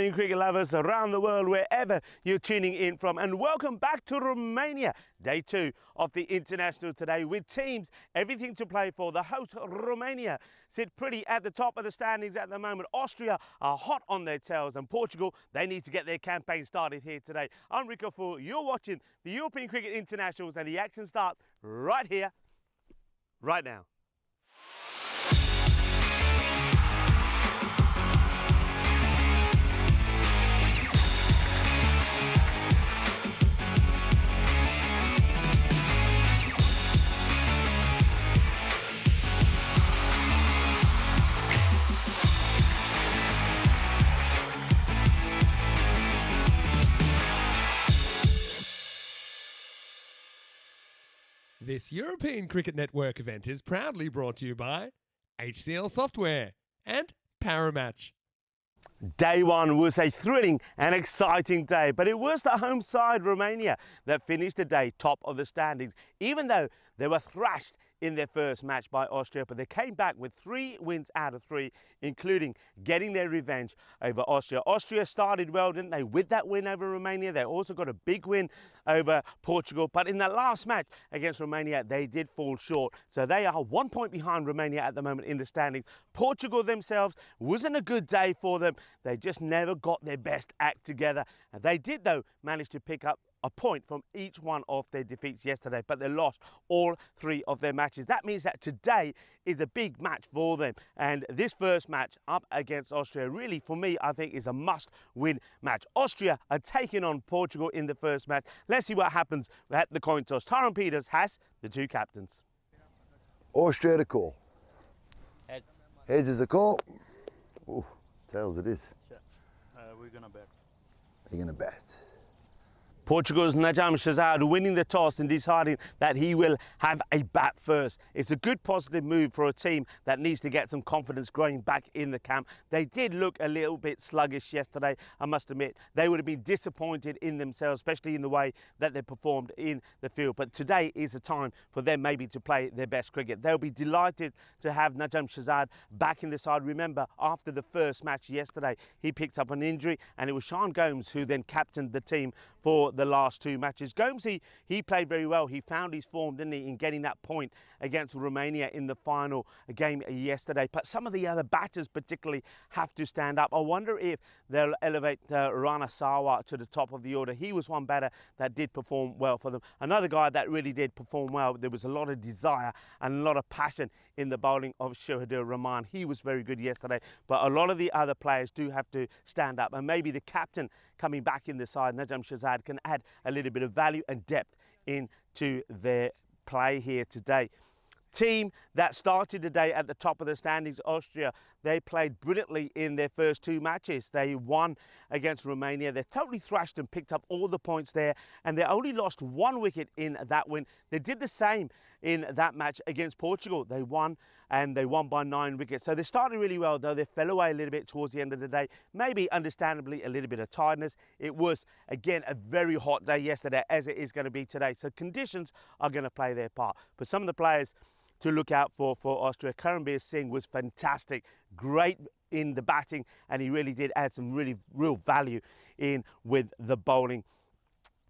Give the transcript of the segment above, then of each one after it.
morning, cricket lovers around the world, wherever you're tuning in from, and welcome back to Romania. Day 2 of the International today with teams, everything to play for. The host, Romania, sit pretty at the top of the standings at the moment. Austria are hot on their tails, and Portugal, they need to get their campaign started here today. I'm Rico Fool. You're watching the European Cricket Internationals, and the action starts right here, right now. This European Cricket Network event is proudly brought to you by HCL Software and Paramatch. Day 1 was a thrilling and exciting day, but it was the home side, Romania, that finished the day top of the standings, even though they were thrashed in their first match by Austria. But they came back with 3 wins out of 3, including getting their revenge over Austria. Austria started well, didn't they, with that win over Romania. They also got a big win over Portugal, but in that last match against Romania, they did fall short. So they are 1 point behind Romania at the moment in the standings. Portugal themselves, wasn't a good day for them. They just never got their best act together. And they did, though, manage to pick up a point from each one of their defeats yesterday, but they lost all 3 of their matches. That means that today is a big match for them, and this first match up against Austria really, for me, I think is a must-win match. Austria are taking on Portugal in the first match. Let's see what happens at the coin toss. Tyrone Peters has the 2 captains. Austria the call. Heads. Heads is the call. Ooh, tails it is. We're gonna bet. You're gonna bet. Portugal's Najam Shazad winning the toss and deciding that he will have a bat first. It's a good positive move for a team that needs to get some confidence growing back in the camp. They did look a little bit sluggish yesterday, I must admit. They would have been disappointed in themselves, especially in the way that they performed in the field. But today is a time for them maybe to play their best cricket. They'll be delighted to have Najam Shazad back in the side. Remember, after the first match yesterday, he picked up an injury, and it was Sean Gomes who then captained the team for the last 2 matches. Gomes, he played very well. He found his form, didn't he, in getting that point against Romania in the final game yesterday. But some of the other batters particularly have to stand up. I wonder if they'll elevate Rana Sawa to the top of the order. He was one batter that did perform well for them. Another guy that really did perform well, there was a lot of desire and a lot of passion in the bowling of Shohadir Rahman. He was very good yesterday, but a lot of the other players do have to stand up, and maybe the captain coming back in the side, Najam Shazad, can add a little bit of value and depth into their play here today. Team that started today at the top of the standings, Austria, they played brilliantly in their first 2 matches. They won against Romania. They totally thrashed and picked up all the points there, and they only lost 1 wicket in that win. They did the same in that match against Portugal. They won, and they won by 9 wickets. So they started really well, though they fell away a little bit towards the end of the day. Maybe, understandably, a little bit of tiredness. It was, again, a very hot day yesterday, as it is going to be today. So conditions are going to play their part. But some of the players to look out for Austria, Karanbir Singh was fantastic, great in the batting, and he really did add some real value in with the bowling.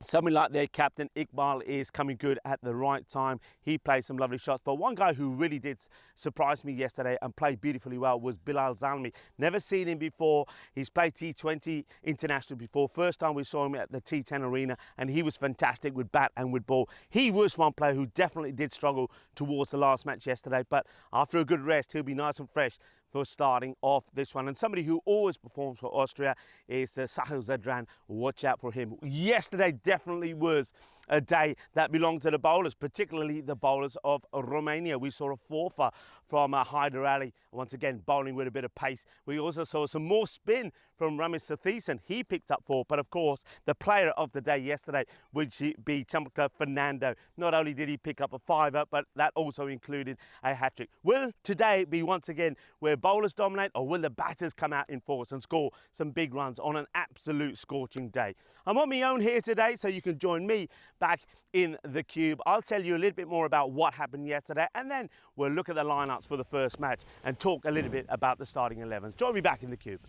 Something like their captain, Iqbal, is coming good at the right time. He played some lovely shots. But one guy who really did surprise me yesterday and played beautifully well was Bilal Zalmi. Never seen him before. He's played T20 international before. First time we saw him at the T10 arena, and he was fantastic with bat and with ball. He was one player who definitely did struggle towards the last match yesterday. But after a good rest, he'll be nice and fresh for starting off this one. And somebody who always performs for Austria is Sahil Zadran. Watch out for him. Yesterday definitely was a day that belonged to the bowlers, particularly the bowlers of Romania. We saw a fourfer from Haider Ali, once again bowling with a bit of pace. We also saw some more spin from Ramesh Satheesan. He picked up 4, but of course the player of the day yesterday would be Chamka Fernando. Not only did he pick up a 5-er, but that also included a hat-trick. Will today be once again where bowlers dominate, or will the batters come out in force and score some big runs on an absolute scorching day? I'm on my own here today, so you can join me back in the cube. I'll tell you a little bit more about what happened yesterday, and then we'll look at the lineups for the first match and talk a little bit about the starting 11s. Join me back in the cube.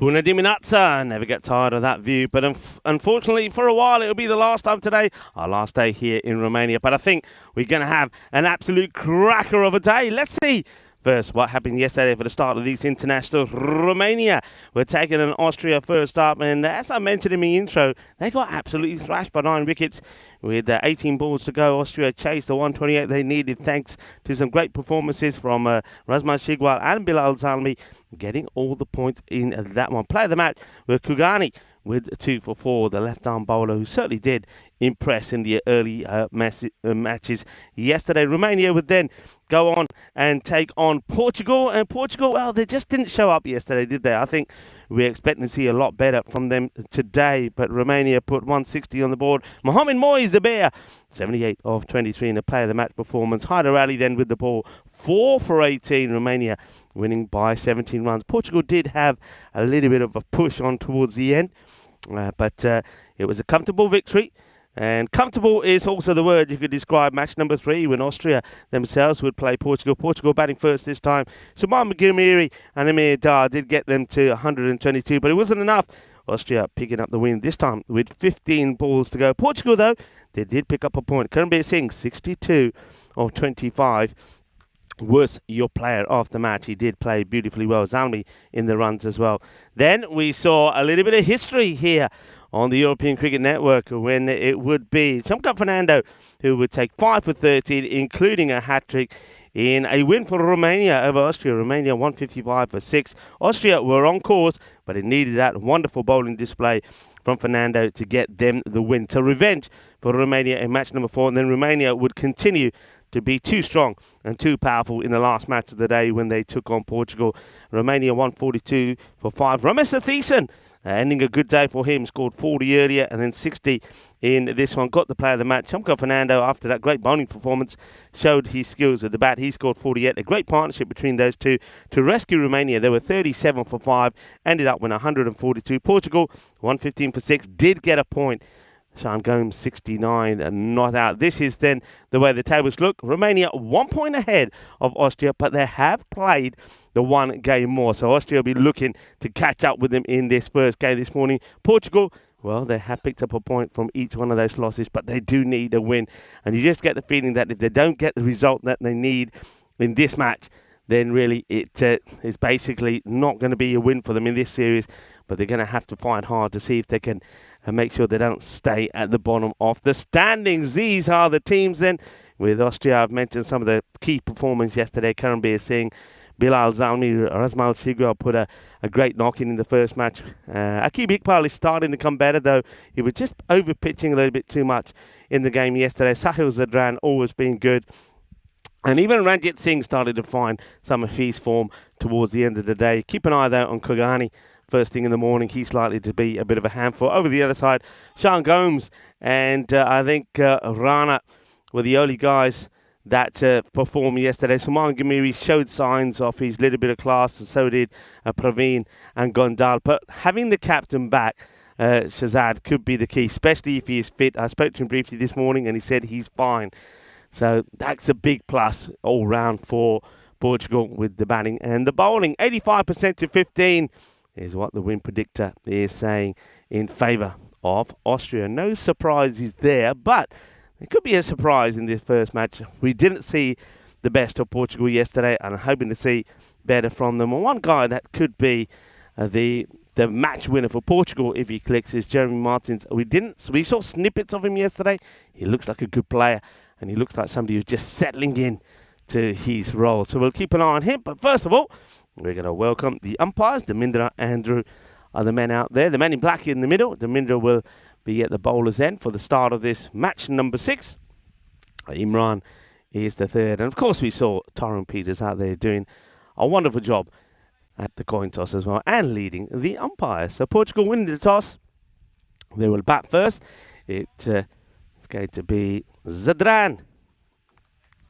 Bună dimineața. Never get tired of that view, but unfortunately for a while it'll be the last time today, our last day here in Romania. But I think we're going to have an absolute cracker of a day. Let's see first what happened yesterday for the start of these internationals. Romania were taking an Austria first up, and as I mentioned in my intro, they got absolutely thrashed by 9 wickets. With 18 balls to go, Austria chased the 128 they needed thanks to some great performances from Razman Shigwal and Bilal Zalmi, getting all the points in that one. Player of the match with Kugani with 2 for 4, the left-arm bowler who certainly did impress in the early matches yesterday. Romania would then go on and take on Portugal, and Portugal, well, they just didn't show up yesterday, did they? I think we're expecting to see a lot better from them today, but Romania put 160 on the board. Mohamed Moyes, the bear, 78 of 23 in the player of the match performance. Hyder Ali then with the ball, 4 for 18, Romania winning by 17 runs. Portugal did have a little bit of a push on towards the end, but it was a comfortable victory. And comfortable is also the word you could describe match number 3 when Austria themselves would play Portugal. Portugal batting first this time. Suman Gumiri and Amir Dar did get them to 122, but it wasn't enough. Austria picking up the win this time with 15 balls to go. Portugal, though, they did pick up a point. Karambir Singh, 62 of 25. Was your player of the match. He did play beautifully well. Zalmi in the runs as well. Then we saw a little bit of history here on the European Cricket Network when it would be Chamka Fernando who would take 5 for 13, including a hat-trick in a win for Romania over Austria. Romania 155 for 6. Austria were on course, but it needed that wonderful bowling display from Fernando to get them the win. So revenge for Romania in match number 4, and then Romania would continue to be too strong and too powerful in the last match of the day when they took on Portugal. Romania 142 for 5. Ramesh Thiessen, ending a good day for him, scored 40 earlier and then 60 in this one. Got the player of the match. Chamka Fernando, after that great bowling performance, showed his skills with the bat. He scored 48. A great partnership between those two to rescue Romania. They were 37 for 5, ended up with 142. Portugal 115 for 6, did get a point. Sean Gomes 69 and not out. This is then the way the tables look. Romania 1 point ahead of Austria, but they have played the one game more. So Austria will be looking to catch up with them in this first game this morning. Portugal, well, they have picked up a point from each one of those losses, but they do need a win. And you just get the feeling that if they don't get the result that they need in this match, then really it is basically not going to be a win for them in this series. But they're going to have to fight hard to see if they can make sure they don't stay at the bottom of the standings. These are the teams then. With Austria, I've mentioned some of the key performance yesterday. Karambir Singh, Bilal Zalmi, Razmal Shigwal put a great knock in the first match. Akib Iqbal is starting to come better, though. He was just over-pitching a little bit too much in the game yesterday. Sahil Zadran always been good. And even Ranjit Singh started to find some of his form towards the end of the day. Keep an eye, though, on Kugani. First thing in the morning, he's likely to be a bit of a handful. Over the other side, Sean Gomes and I think Rana were the only guys that performed yesterday. Suman Gumiri showed signs of his little bit of class, and so did Praveen and Gondal. But having the captain back, Shazad, could be the key, especially if he is fit. I spoke to him briefly this morning, and he said he's fine. So that's a big plus all round for Portugal with the batting and the bowling. 85% to 15 is what the win predictor is saying in favour of Austria. No surprises there, but it could be a surprise in this first match. We didn't see the best of Portugal yesterday, and I'm hoping to see better from them. And one guy that could be the match winner for Portugal if he clicks is Jeremy Martins. We saw snippets of him yesterday. He looks like a good player, and he looks like somebody who's just settling in to his role. So we'll keep an eye on him. But first of all, we're going to welcome the umpires. Damindra, Andrew are the men out there. The man in black in the middle. Damindra will be at the bowler's end for the start of this match number 6. Imran is the third. And of course we saw Tyrone Peters out there doing a wonderful job at the coin toss as well and leading the umpires. So Portugal winning the toss. They will bat first. It's going to be Zadran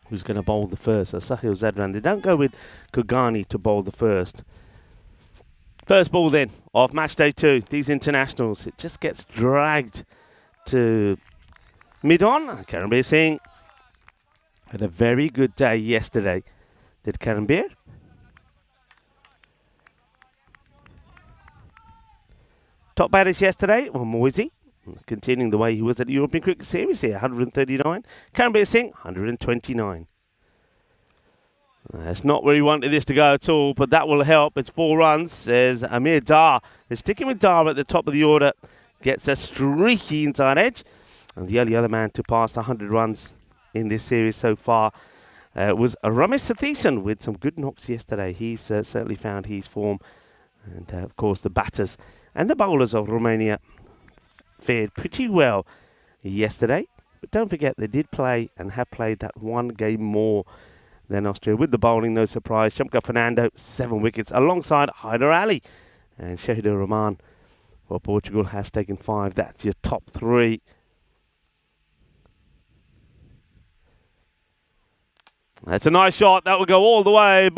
who's going to bowl the first. So Sahil Zadran. They don't go with Kugani to bowl the first. First ball then of match day 2. These internationals, it just gets dragged to mid-on. Karambir Singh had a very good day yesterday. Did Karambir? Top batters yesterday, well, Moisey, continuing the way he was at the European Cricket Series here, 139. Karanbir Singh, 129. That's not where he wanted this to go at all, but that will help. It's 4 runs. There's Amir Dar. They're sticking with Dar at the top of the order. Gets a streaky inside edge. And the only other man to pass 100 runs in this series so far was Ramesh Satheesan with some good knocks yesterday. He's certainly found his form. And, of course, the batters and the bowlers of Romania fared pretty well yesterday. But don't forget, they did play and have played that one game more than Austria. With the bowling, no surprise. Shamka Fernando, 7 wickets, alongside Haider Ali. And Shahidur Rahman, well, Portugal has taken 5. That's your top 3. That's a nice shot. That will go all the way.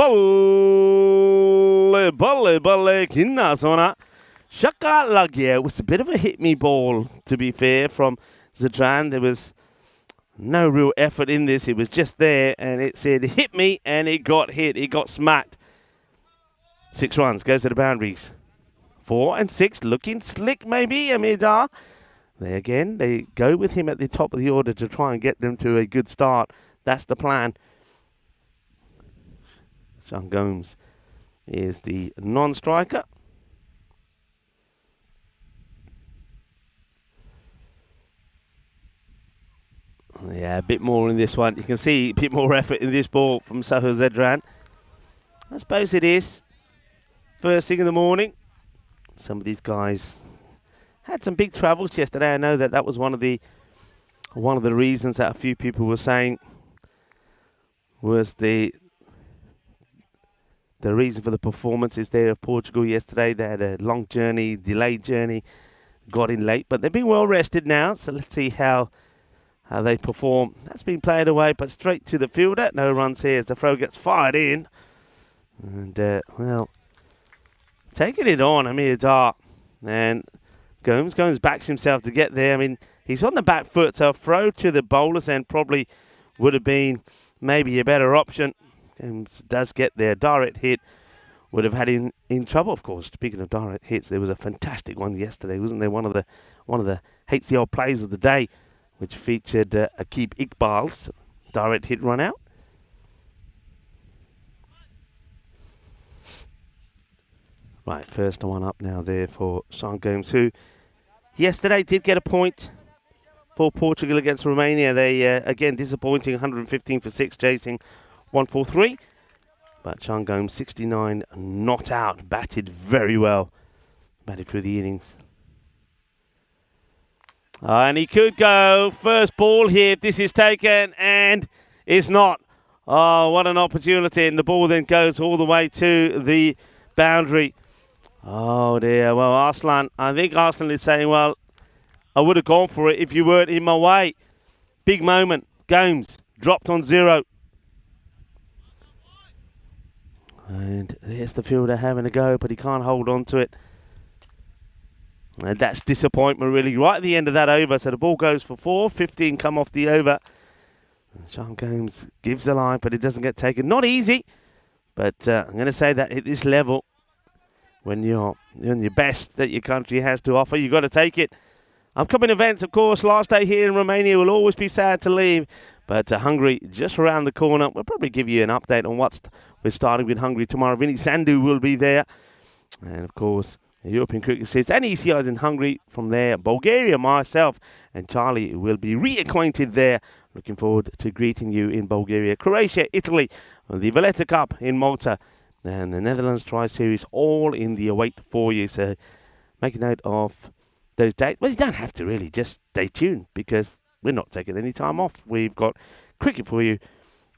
Balle, kinna sona. Shaka lagya. It was a bit of a hit-me ball, to be fair, from Zadran. There was no real effort in this. It was just there, and it said, hit me, and it got hit. It got smacked. 6 runs. Goes to the boundaries. 4 and 6. Looking slick, maybe, Amir Dar. They go with him at the top of the order to try and get them to a good start. That's the plan. Sean Gomes is the non-striker. Yeah, a bit more in this one. You can see a bit more effort in this ball from Sahil Zadran. I suppose it is. First thing in the morning. Some of these guys had some big travels yesterday. I know that was one of the reasons that a few people were saying was the reason for the performances there of Portugal yesterday. They had a long journey, delayed journey, got in late, but they've been well rested now. So let's see how they perform. That's been played away, but straight to the fielder. No runs here as the throw gets fired in. And, well, taking it on, Amir Dar. And Gomes backs himself to get there. I mean, he's on the back foot, so a throw to the bowler's end probably would have been maybe a better option. Gomes does get there. Direct hit would have had him in trouble, of course. Speaking of direct hits, there was a fantastic one yesterday, wasn't there? One of the HCL plays of the day, which featured Akib Iqbal's direct hit run out. Right, first one up now there for Sean Gomes, who yesterday did get a point for Portugal against Romania. They, again, disappointing, 115 for 6, chasing 143. But Sean Gomes, 69, not out, batted very well. Batted through the innings. And he could go first ball here if this is taken, and it's not. Oh, what an opportunity. And the ball then goes all the way to the boundary. Oh, dear. Well, Arslan, I think Arslan is saying, well, I would have gone for it if you weren't in my way. Big moment. Gomes dropped on 0. And there's the fielder having a go, but he can't hold on to it. And that's disappointment, really, right at the end of that over. So the ball goes for 4, 15 come off the over. Sean Gomes gives the line, but it doesn't get taken. Not easy, but I'm going to say that at this level, when you're on your best that your country has to offer, you've got to take it. Upcoming events, of course, last day here in Romania will always be sad to leave, but Hungary just around the corner. We'll probably give you an update on we're starting with Hungary tomorrow. Vinny Sandu will be there, and of course, the European Cricket Series and ECIs in Hungary. From there, Bulgaria, myself and Charlie will be reacquainted there. Looking forward to greeting you in Bulgaria. Croatia, Italy, the Valletta Cup in Malta, and the Netherlands Tri-Series, all in the await for you. So make a note of those dates. Well, you don't have to really, just stay tuned, because we're not taking any time off. We've got cricket for you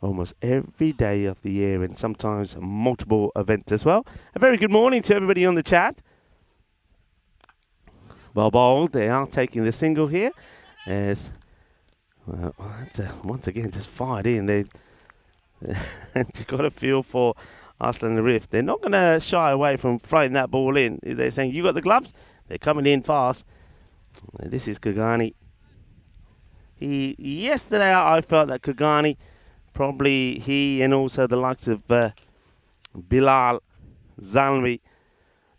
almost every day of the year, and sometimes multiple events as well. A very good morning to everybody on the chat. Well bowled. They are taking the single here. As once again, just fired in. And you've got a feel for Arslan Arif. They're not going to shy away from throwing that ball in. They're saying, you got the gloves? They're coming in fast. And this is Kagani. Yesterday, I felt that Kagani, probably he and also the likes of Bilal Zalmi,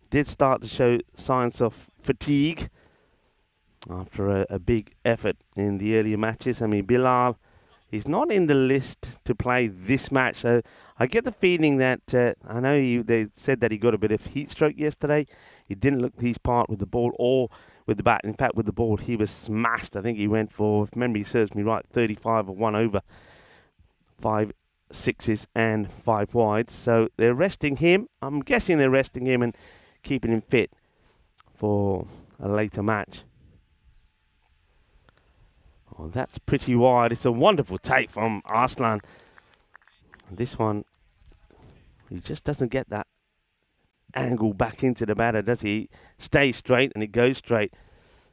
did start to show signs of fatigue after a big effort in the earlier matches. I mean, Bilal is not in the list to play this match, so I get the feeling that I know they said that he got a bit of heat stroke yesterday. He didn't look his part with the ball or with the bat. In fact, with the ball, he was smashed. I think he went for, if memory serves me right, 35 or 1 over, 5 sixes and 5 wides. So they're resting him. I'm guessing they're resting him and keeping him fit for a later match. Oh, that's pretty wide. It's a wonderful take from Arslan. This one, he just doesn't get that angle back into the batter, does he? He stays straight and it goes straight.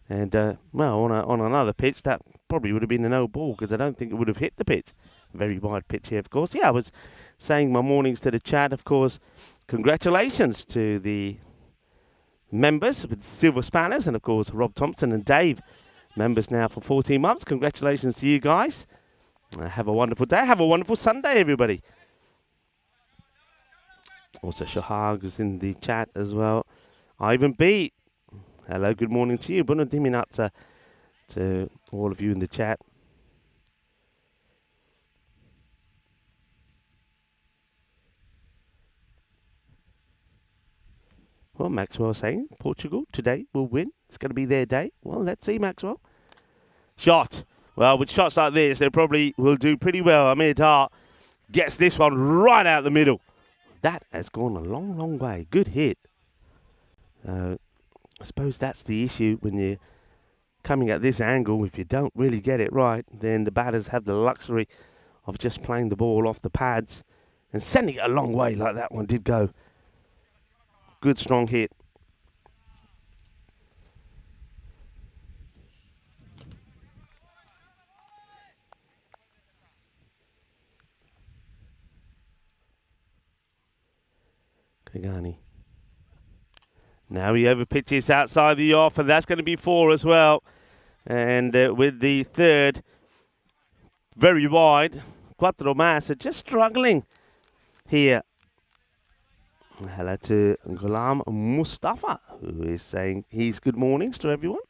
And, well, on another pitch, that probably would have been a no ball because I don't think it would have hit the pitch. Very wide pitch here, of course. Yeah, I was saying my mornings to the chat, of course. Congratulations to the members with Silver Spanners and, of course, Rob Thompson and Dave. Members now for 14 months. Congratulations to you guys. Have a wonderful day. Have a wonderful Sunday, everybody. Also, Shahag is in the chat as well. Ivan B. Hello, good morning to you. Bună dimineața to all of you in the chat. Well, Maxwell saying Portugal today will win. It's going to be their day. Well, let's see, Maxwell. Shot. Well, with shots like this, they probably will do pretty well. Amir Dar gets this one right out the middle. That has gone a long, long way. Good hit. I suppose that's the issue when you're coming at this angle. If you don't really get it right, then the batters have the luxury of just playing the ball off the pads and sending it a long way like that one did go. Good, strong hit. Kagani. Now he overpitches outside the off, and that's going to be 4 as well. And with the third, very wide. Quattro Mas are just struggling here. Hello to Ghulam Mustafa, who is saying his good mornings to everyone.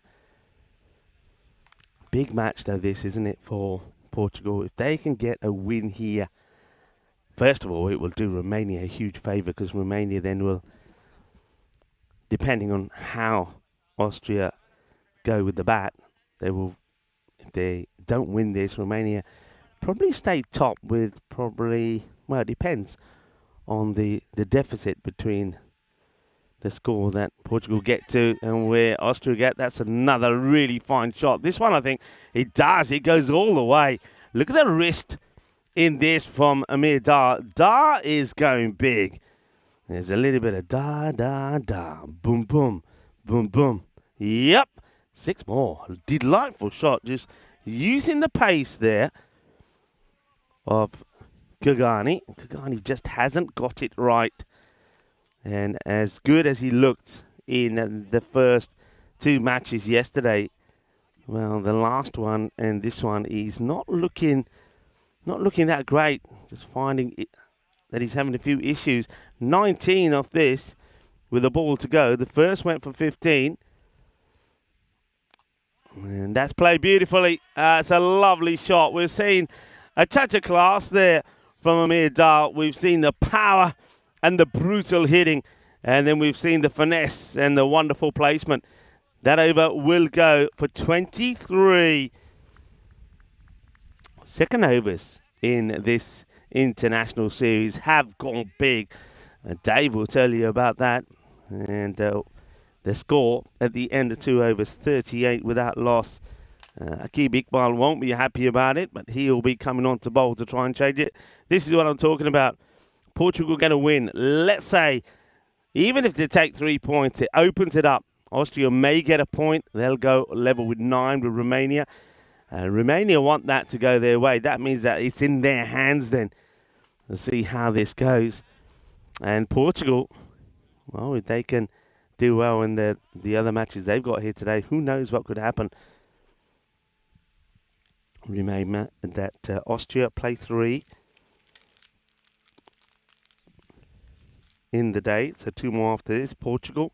Big match, though, this, isn't it, for Portugal? If they can get a win here, first of all, it will do Romania a huge favour because Romania then will, depending on how Austria go with the bat, they will, if they don't win this, Romania probably stay top with probably, well, it depends on the deficit between the score that Portugal get to and where Austria get. That's another really fine shot. This one, I think, it does. It goes all the way. Look at the wrist in this from Amir Dar. Dar is going big. There's a little bit of da, da, da. Boom, boom, boom, boom. Yep. 6 more. Delightful shot. Just using the pace there of Kagani. Kagani just hasn't got it right. And as good as he looked in the first 2 matches yesterday, well, the last one and this one, he's not looking that great. Just finding that he's having a few issues. 19 off this with a ball to go. The first went for 15. And that's played beautifully. It's a lovely shot. We're seeing a touch of class there from Amir Dar. We've seen the power and the brutal hitting. And then we've seen the finesse and the wonderful placement. That over will go for 23 second overs in this international series have gone big. Dave will tell you about that. And the score at the end of 2 overs, 38 without loss. Aqib Iqbal won't be happy about it, but he'll be coming on to bowl to try and change it. This is what I'm talking about. Portugal going to win. Let's say, even if they take 3 points, it opens it up. Austria may get a point. They'll go level with 9 with Romania. Romania want that to go their way. That means that it's in their hands then. Let's see how this goes. And Portugal, well, if they can do well in the other matches they've got here today, who knows what could happen. Remember that Austria play 3 in the day, so 2 more after this. Portugal,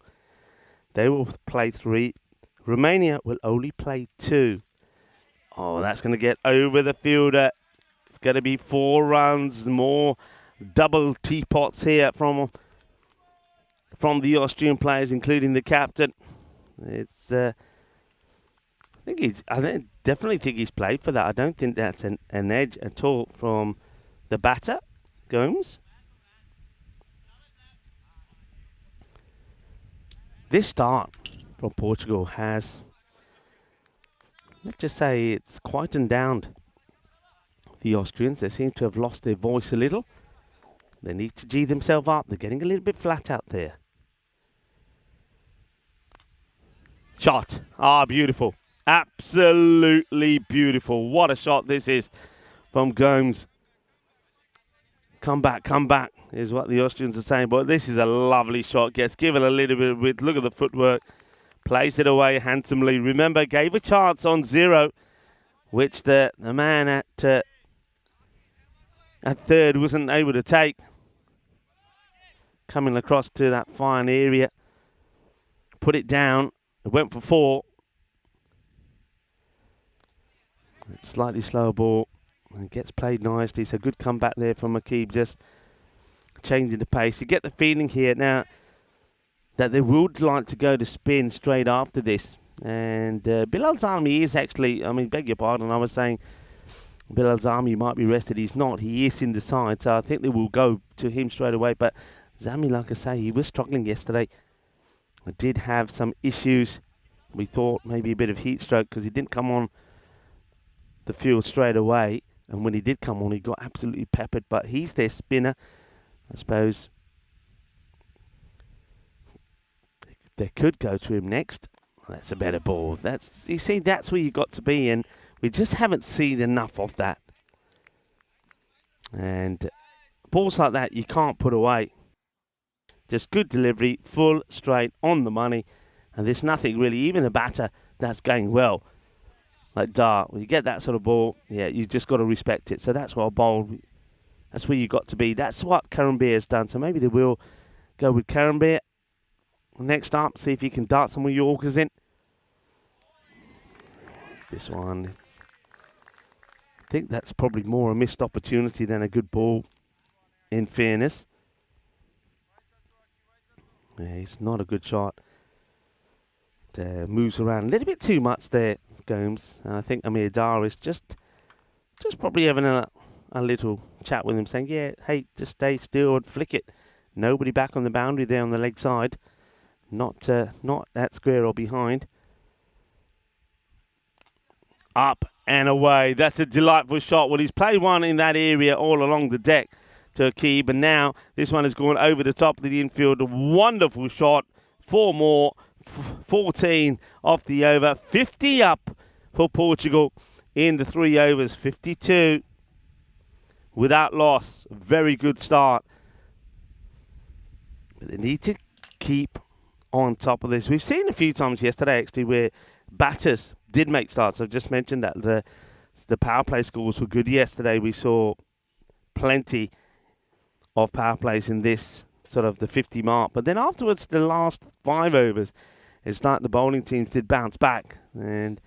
They will play 3. Romania will only play 2. Oh, that's going to get over the fielder. It's going to be 4 runs, more double teapots here from the Austrian players, including the captain. It's I definitely think he's played for that. I don't think that's an edge at all from the batter, Gomes. This start from Portugal has, let's just say, it's quietened down the Austrians. They seem to have lost their voice a little. They need to G themselves up. They're getting a little bit flat out there. Shot. Ah, beautiful. Absolutely beautiful. What a shot this is from Gomes. Come back is what the Austrians are saying. But this is a lovely shot. Gets given a little bit of width. Look at the footwork. Plays it away handsomely. Remember, gave a chance on 0, which the man at third wasn't able to take. Coming across to that fine area. Put it down. It went for 4. It's slightly slower ball. And gets played nicely. So good comeback there from Akib. Just changing the pace. You get the feeling here now that they would like to go to spin straight after this. And Bilal Zalmi is actually, beg your pardon, I was saying Bilal Zalmi might be rested. He's not. He is in the side. So I think they will go to him straight away. But Zalmi, like I say, he was struggling yesterday. I did have some issues. We thought maybe a bit of heat stroke because he didn't come on the field straight away. And when he did come on, he got absolutely peppered. But he's their spinner. I suppose they could go to him next. That's a better ball. You see, that's where you got to be. And we just haven't seen enough of that. And balls like that, you can't put away. Just good delivery, full, straight, on the money. And there's nothing really, even the batter, that's going well. Like Dart, when you get that sort of ball, yeah, you just got to respect it. So that's what a bowl, that's where you got to be. That's what Karambir has done. So maybe they will go with Karambir next up, see if he can dart some of Yorkers in. This one, I think that's probably more a missed opportunity than a good ball, in fairness. Yeah, it's not a good shot. Moves around a little bit too much there, Gomes. And I think Amir Dar is just probably having a little chat with him, saying, yeah, hey, just stay still and flick it. Nobody back on the boundary there on the leg side. Not that square or behind. Up and away. That's a delightful shot. Well, he's played one in that area all along the deck to Akib, and now this one has gone over the top of the infield. A wonderful shot. 4 more. 14 off the over. 50 up for Portugal in the 3 overs. 52 without loss. Very good start. But they need to keep on top of this. We've seen a few times yesterday, actually, where batters did make starts. I've just mentioned that the power play scores were good yesterday. We saw plenty of power plays in this sort of the 50 mark. But then afterwards, the last 5 overs, it's like the bowling teams did bounce back. And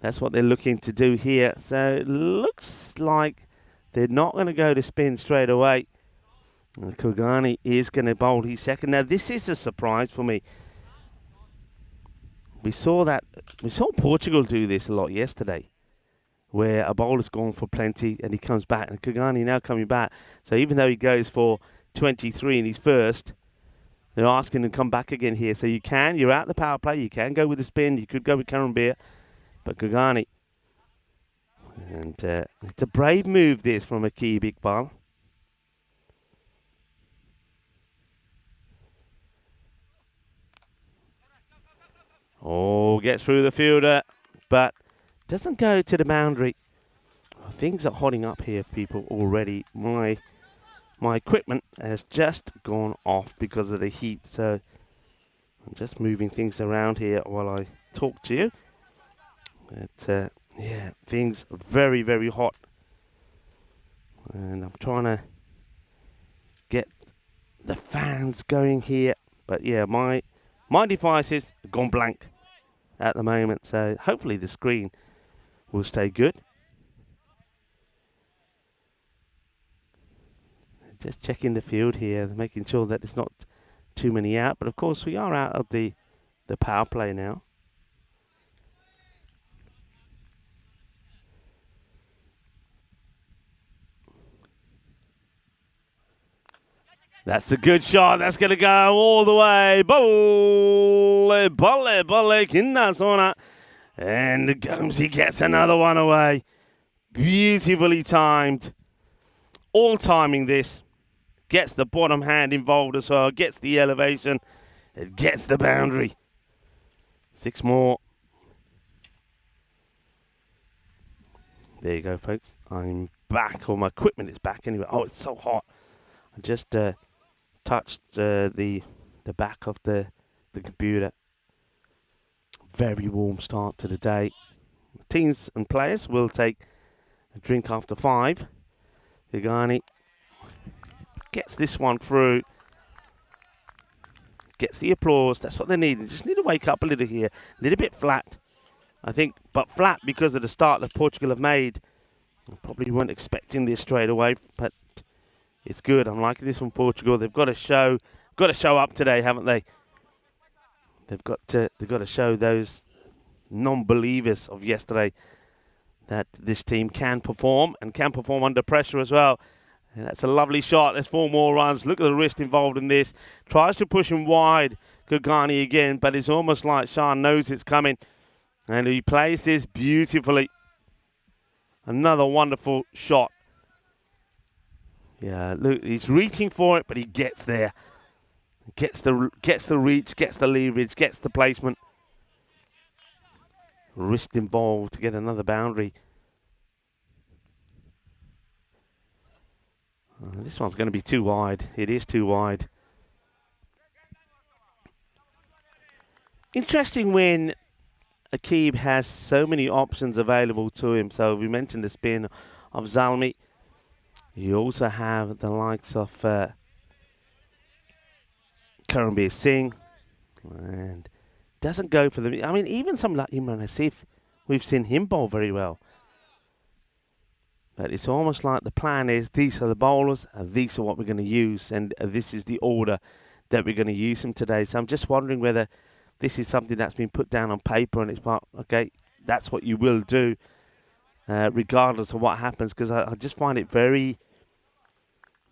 that's what they're looking to do here. So it looks like they're not going to go to spin straight away. Kogani is going to bowl his second. Now, this is a surprise for me. We saw Portugal do this a lot yesterday, where a bowler's gone for plenty and he comes back. And Kogani now coming back. So even though he goes for 23 in his first, they're asking him to come back again here. So you're out the power play. You can go with the spin. You could go with Karambir. But Kogani. And it's a brave move, this, from Akib Iqbal. Oh, gets through the fielder, but doesn't go to the boundary. Oh, things are hotting up here, people, already. My equipment has just gone off because of the heat, so I'm just moving things around here while I talk to you. But, yeah, things are very, very hot. And I'm trying to get the fans going here. But, yeah, my My devices have gone blank at the moment, so hopefully the screen will stay good. Just checking the field here, making sure that there's not too many out. But of course, we are out of the power play now. That's a good shot. That's going to go all the way. Bolle, kinda zona. And Gomesy gets another one away. Beautifully timed. All timing this. Gets the bottom hand involved as well. Gets the elevation. It gets the boundary. 6 more. There you go, folks. I'm back. Or my equipment is back anyway. Oh, it's so hot. I just touched the back of the computer. Very warm start to the day. Teams and players will take a drink after 5. Gigani gets this one through. Gets the applause. That's what they need. They just need to wake up a little here. A little bit flat, I think. But flat because of the start that Portugal have made. Probably weren't expecting this straight away. But it's good. I'm liking this from Portugal. They've got to show up today, haven't they? They've got to show those non-believers of yesterday that this team can perform and can perform under pressure as well. And that's a lovely shot. There's 4 more runs. Look at the risk involved in this. Tries to push him wide, Gugani again, but it's almost like Sean knows it's coming. And he plays this beautifully. Another wonderful shot. Yeah, look, he's reaching for it, but he gets there. Gets the reach, gets the leverage, gets the placement. Risk involved to get another boundary. This one's going to be too wide. It is too wide. Interesting when Akib has so many options available to him. So we mentioned the spin of Zalmi. You also have the likes of Karanbir Singh. And doesn't go for them. I mean, even something like Imran Asif, we've seen him bowl very well. But it's almost like the plan is, these are the bowlers, and these are what we're going to use, and this is the order that we're going to use them today. So I'm just wondering whether this is something that's been put down on paper, and it's part, okay, that's what you will do, regardless of what happens, because I just find it very,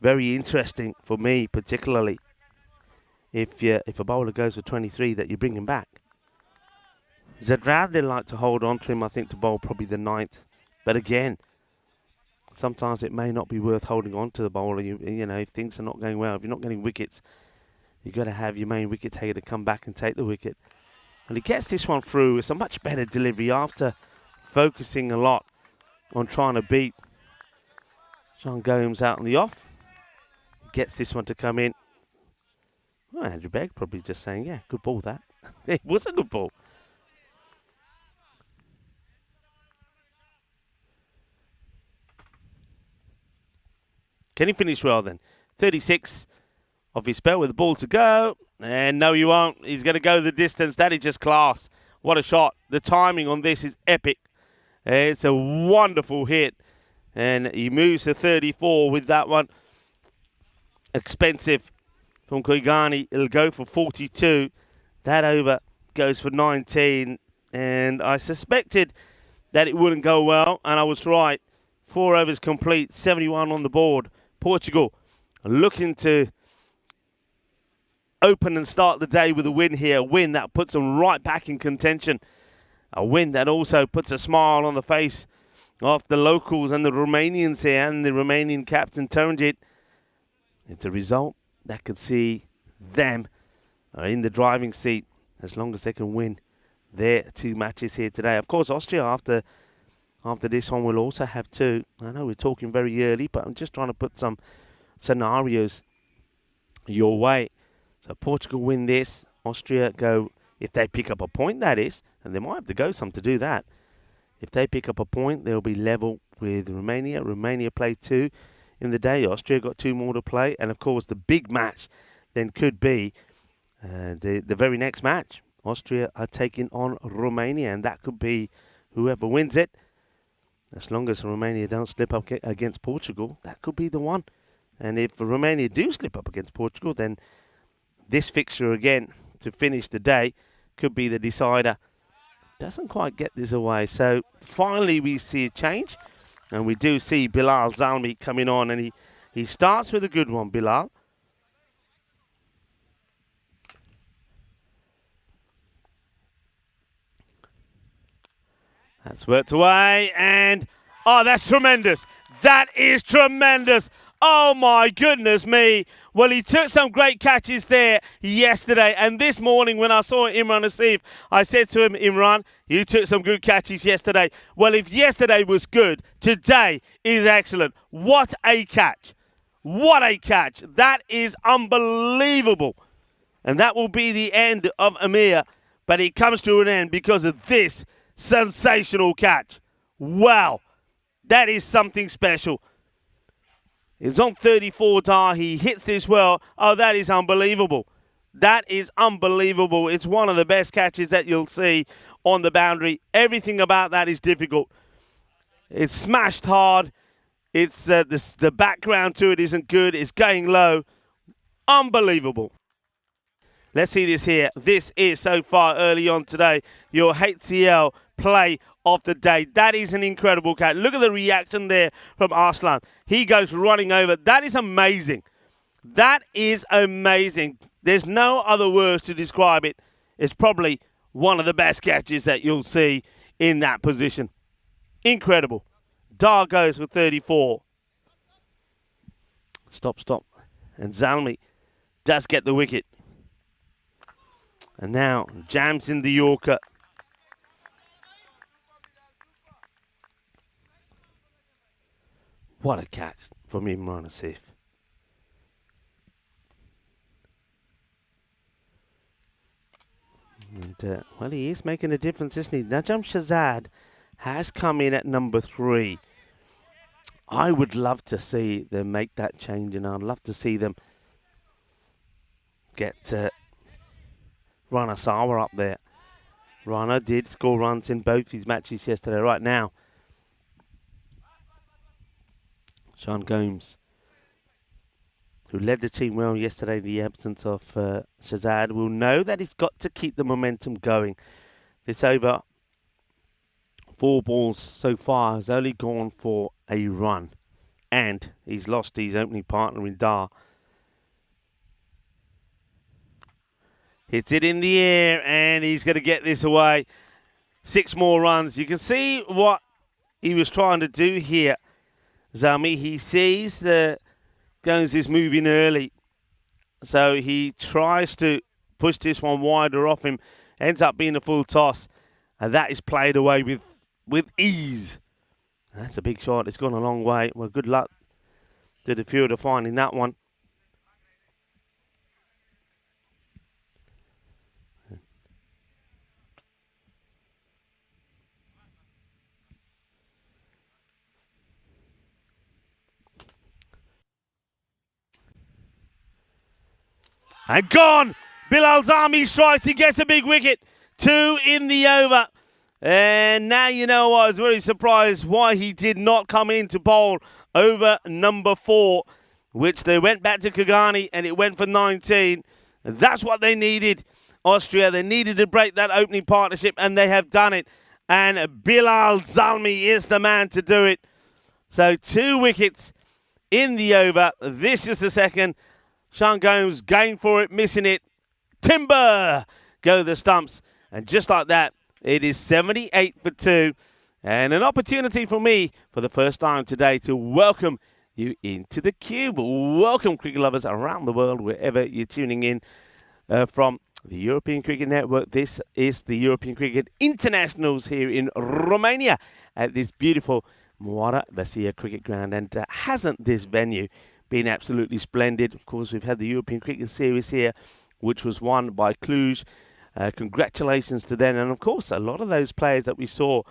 very interesting for me, particularly if a bowler goes for 23, that you bring him back. Zadrad, they like to hold on to him, I think, to bowl probably the 9th. But again, sometimes it may not be worth holding on to the bowler. You know, if things are not going well, if you're not getting wickets, you've got to have your main wicket taker to come back and take the wicket. And he gets this one through. It's a much better delivery after focusing a lot on trying to beat Sean Gomes out on the off. He gets this one to come in. Well, Andrew Begg probably just saying, yeah, good ball that. It was a good ball. Can he finish well then? 36 of his spell with the ball to go. And no, you won't. He's going to go the distance. That is just class. What a shot. The timing on this is epic. It's a wonderful hit. And he moves to 34 with that one. Expensive from Koigani. It'll go for 42. That over goes for 19. And I suspected that it wouldn't go well. And I was right. 4 overs complete. 71 on the board. Portugal looking to open and start the day with a win here. A win that puts them right back in contention. A win that also puts a smile on the face of the locals and the Romanians here and the Romanian captain Taranjit. It's a result that could see them in the driving seat as long as they can win their 2 matches here today. Of course, Austria after this one will also have 2. I know we're talking very early, but I'm just trying to put some scenarios your way. So Portugal win this. Austria go, if they pick up a point, that is, and they might have to go some to do that. If they pick up a point, they'll be level with Romania. Romania play 2 in the day. Austria got 2 more to play. And, of course, the big match then could be the very next match. Austria are taking on Romania, and that could be whoever wins it. As long as Romania don't slip up against Portugal, that could be the one. And if Romania do slip up against Portugal, then this fixture again to finish the day could be the decider. Doesn't quite get this away. So finally we see a change, and we do see Bilal Zalmi coming on, and he starts with a good one, Bilal. That's worked away, and oh, that's tremendous. That is tremendous. Oh my goodness me. Well, he took some great catches there yesterday, and this morning when I saw Imran Asif, I said to him, Imran, you took some good catches yesterday. Well, if yesterday was good, today is excellent. What a catch. What a catch. That is unbelievable. And that will be the end of Amir, but it comes to an end because of this sensational catch. Wow. That is something special. It's on 34 Dar. He hits this well. Oh, that is unbelievable. That is unbelievable. It's one of the best catches that you'll see on the boundary. Everything about that is difficult. It's smashed hard. It's the background to it isn't good. It's going low. Unbelievable. Let's see this here. This is so far early on today your HCL play of the day. That is an incredible catch. Look at the reaction there from Arslan. He goes running over. That is amazing. That is amazing. There's no other words to describe it. It's probably one of the best catches that you'll see in that position. Incredible. Dar goes for 34. Stop. And Zalmi does get the wicket. And now jams in the Yorker. What a catch from Imran Asif. And, well, he is making a difference, isn't he? Najam Shazad has come in at number 3. I would love to see them make that change, and I'd love to see them get Rana Sawa up there. Rana did score runs in both his matches yesterday. Right now, Sean Gomes, who led the team well yesterday in the absence of Shazad, will know that he's got to keep the momentum going. This over, 4 balls so far, has only gone for a run. And he's lost his opening partner in Dar. Hits it in the air, and he's going to get this away. 6 more runs. You can see what he was trying to do here. Zalmi, he sees the Gomes is moving early, so he tries to push this one wider off him. Ends up being a full toss, and that is played away with ease. That's a big shot. It's gone a long way. Well, good luck to the fielder finding that one. And gone! Bilal Zalmi strikes. He gets a big wicket. 2 in the over. And now you know what, I was very surprised why he did not come in to bowl over number 4, which they went back to Kagani and it went for 19. That's what they needed, Austria. They needed to break that opening partnership, and they have done it. And Bilal Zalmi is the man to do it. So 2 wickets in the over. This is the second. Sean Gomes going for it, missing it. Timber! Go the stumps. And just like that, it is 78 for 2. And an opportunity for me, for the first time today, to welcome you into the Cube. Welcome, cricket lovers around the world, wherever you're tuning in from the European Cricket Network. This is the European Cricket Internationals here in Romania at this beautiful Moara Vasia cricket ground. And hasn't this venue been absolutely splendid? Of course, we've had the European Cricket Series here, which was won by Cluj. Congratulations to them. And of course, a lot of those players that we saw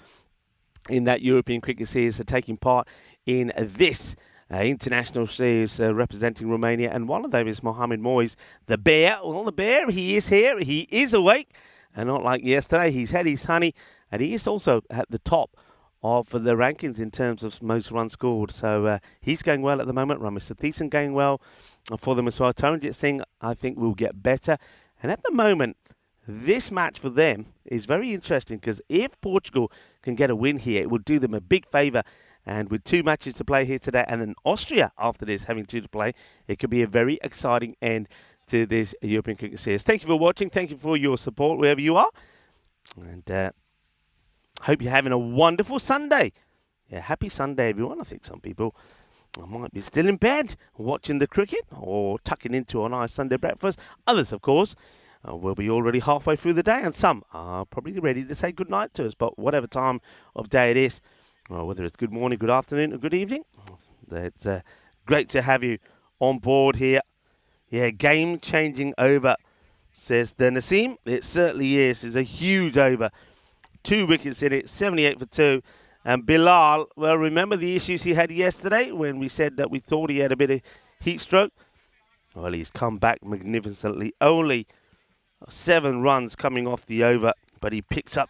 in that European Cricket Series are taking part in this international series representing Romania, and one of them is Mohamed Moyes, the bear. Well, the bear, he is here, he is awake, and not like yesterday, he's had his honey, and he is also at the top of the rankings in terms of most runs scored. So he's going well at the moment. Mr. T10 going well for them as well. Taranjit Singh, I think, will get better. And at the moment, this match for them is very interesting, because if Portugal can get a win here, it will do them a big favour. And with 2 matches to play here today, and then Austria after this having 2 to play, it could be a very exciting end to this European Cricket Series. Thank you for watching. Thank you for your support wherever you are. And hope you're having a wonderful Sunday. Yeah, happy Sunday, everyone. I think some people might be still in bed watching the cricket or tucking into a nice Sunday breakfast. Others, of course, will be already halfway through the day, and some are probably ready to say goodnight to us. But whatever time of day it is, whether it's good morning, good afternoon, or good evening, it's great to have you on board here. Yeah, game-changing over, says the Naseem. It certainly is. It's a huge over. 2 wickets in it, 78 for 2. And Bilal, well, remember the issues he had yesterday when we said that we thought he had a bit of heat stroke? Well, he's come back magnificently. Only 7 runs coming off the over, but he picks up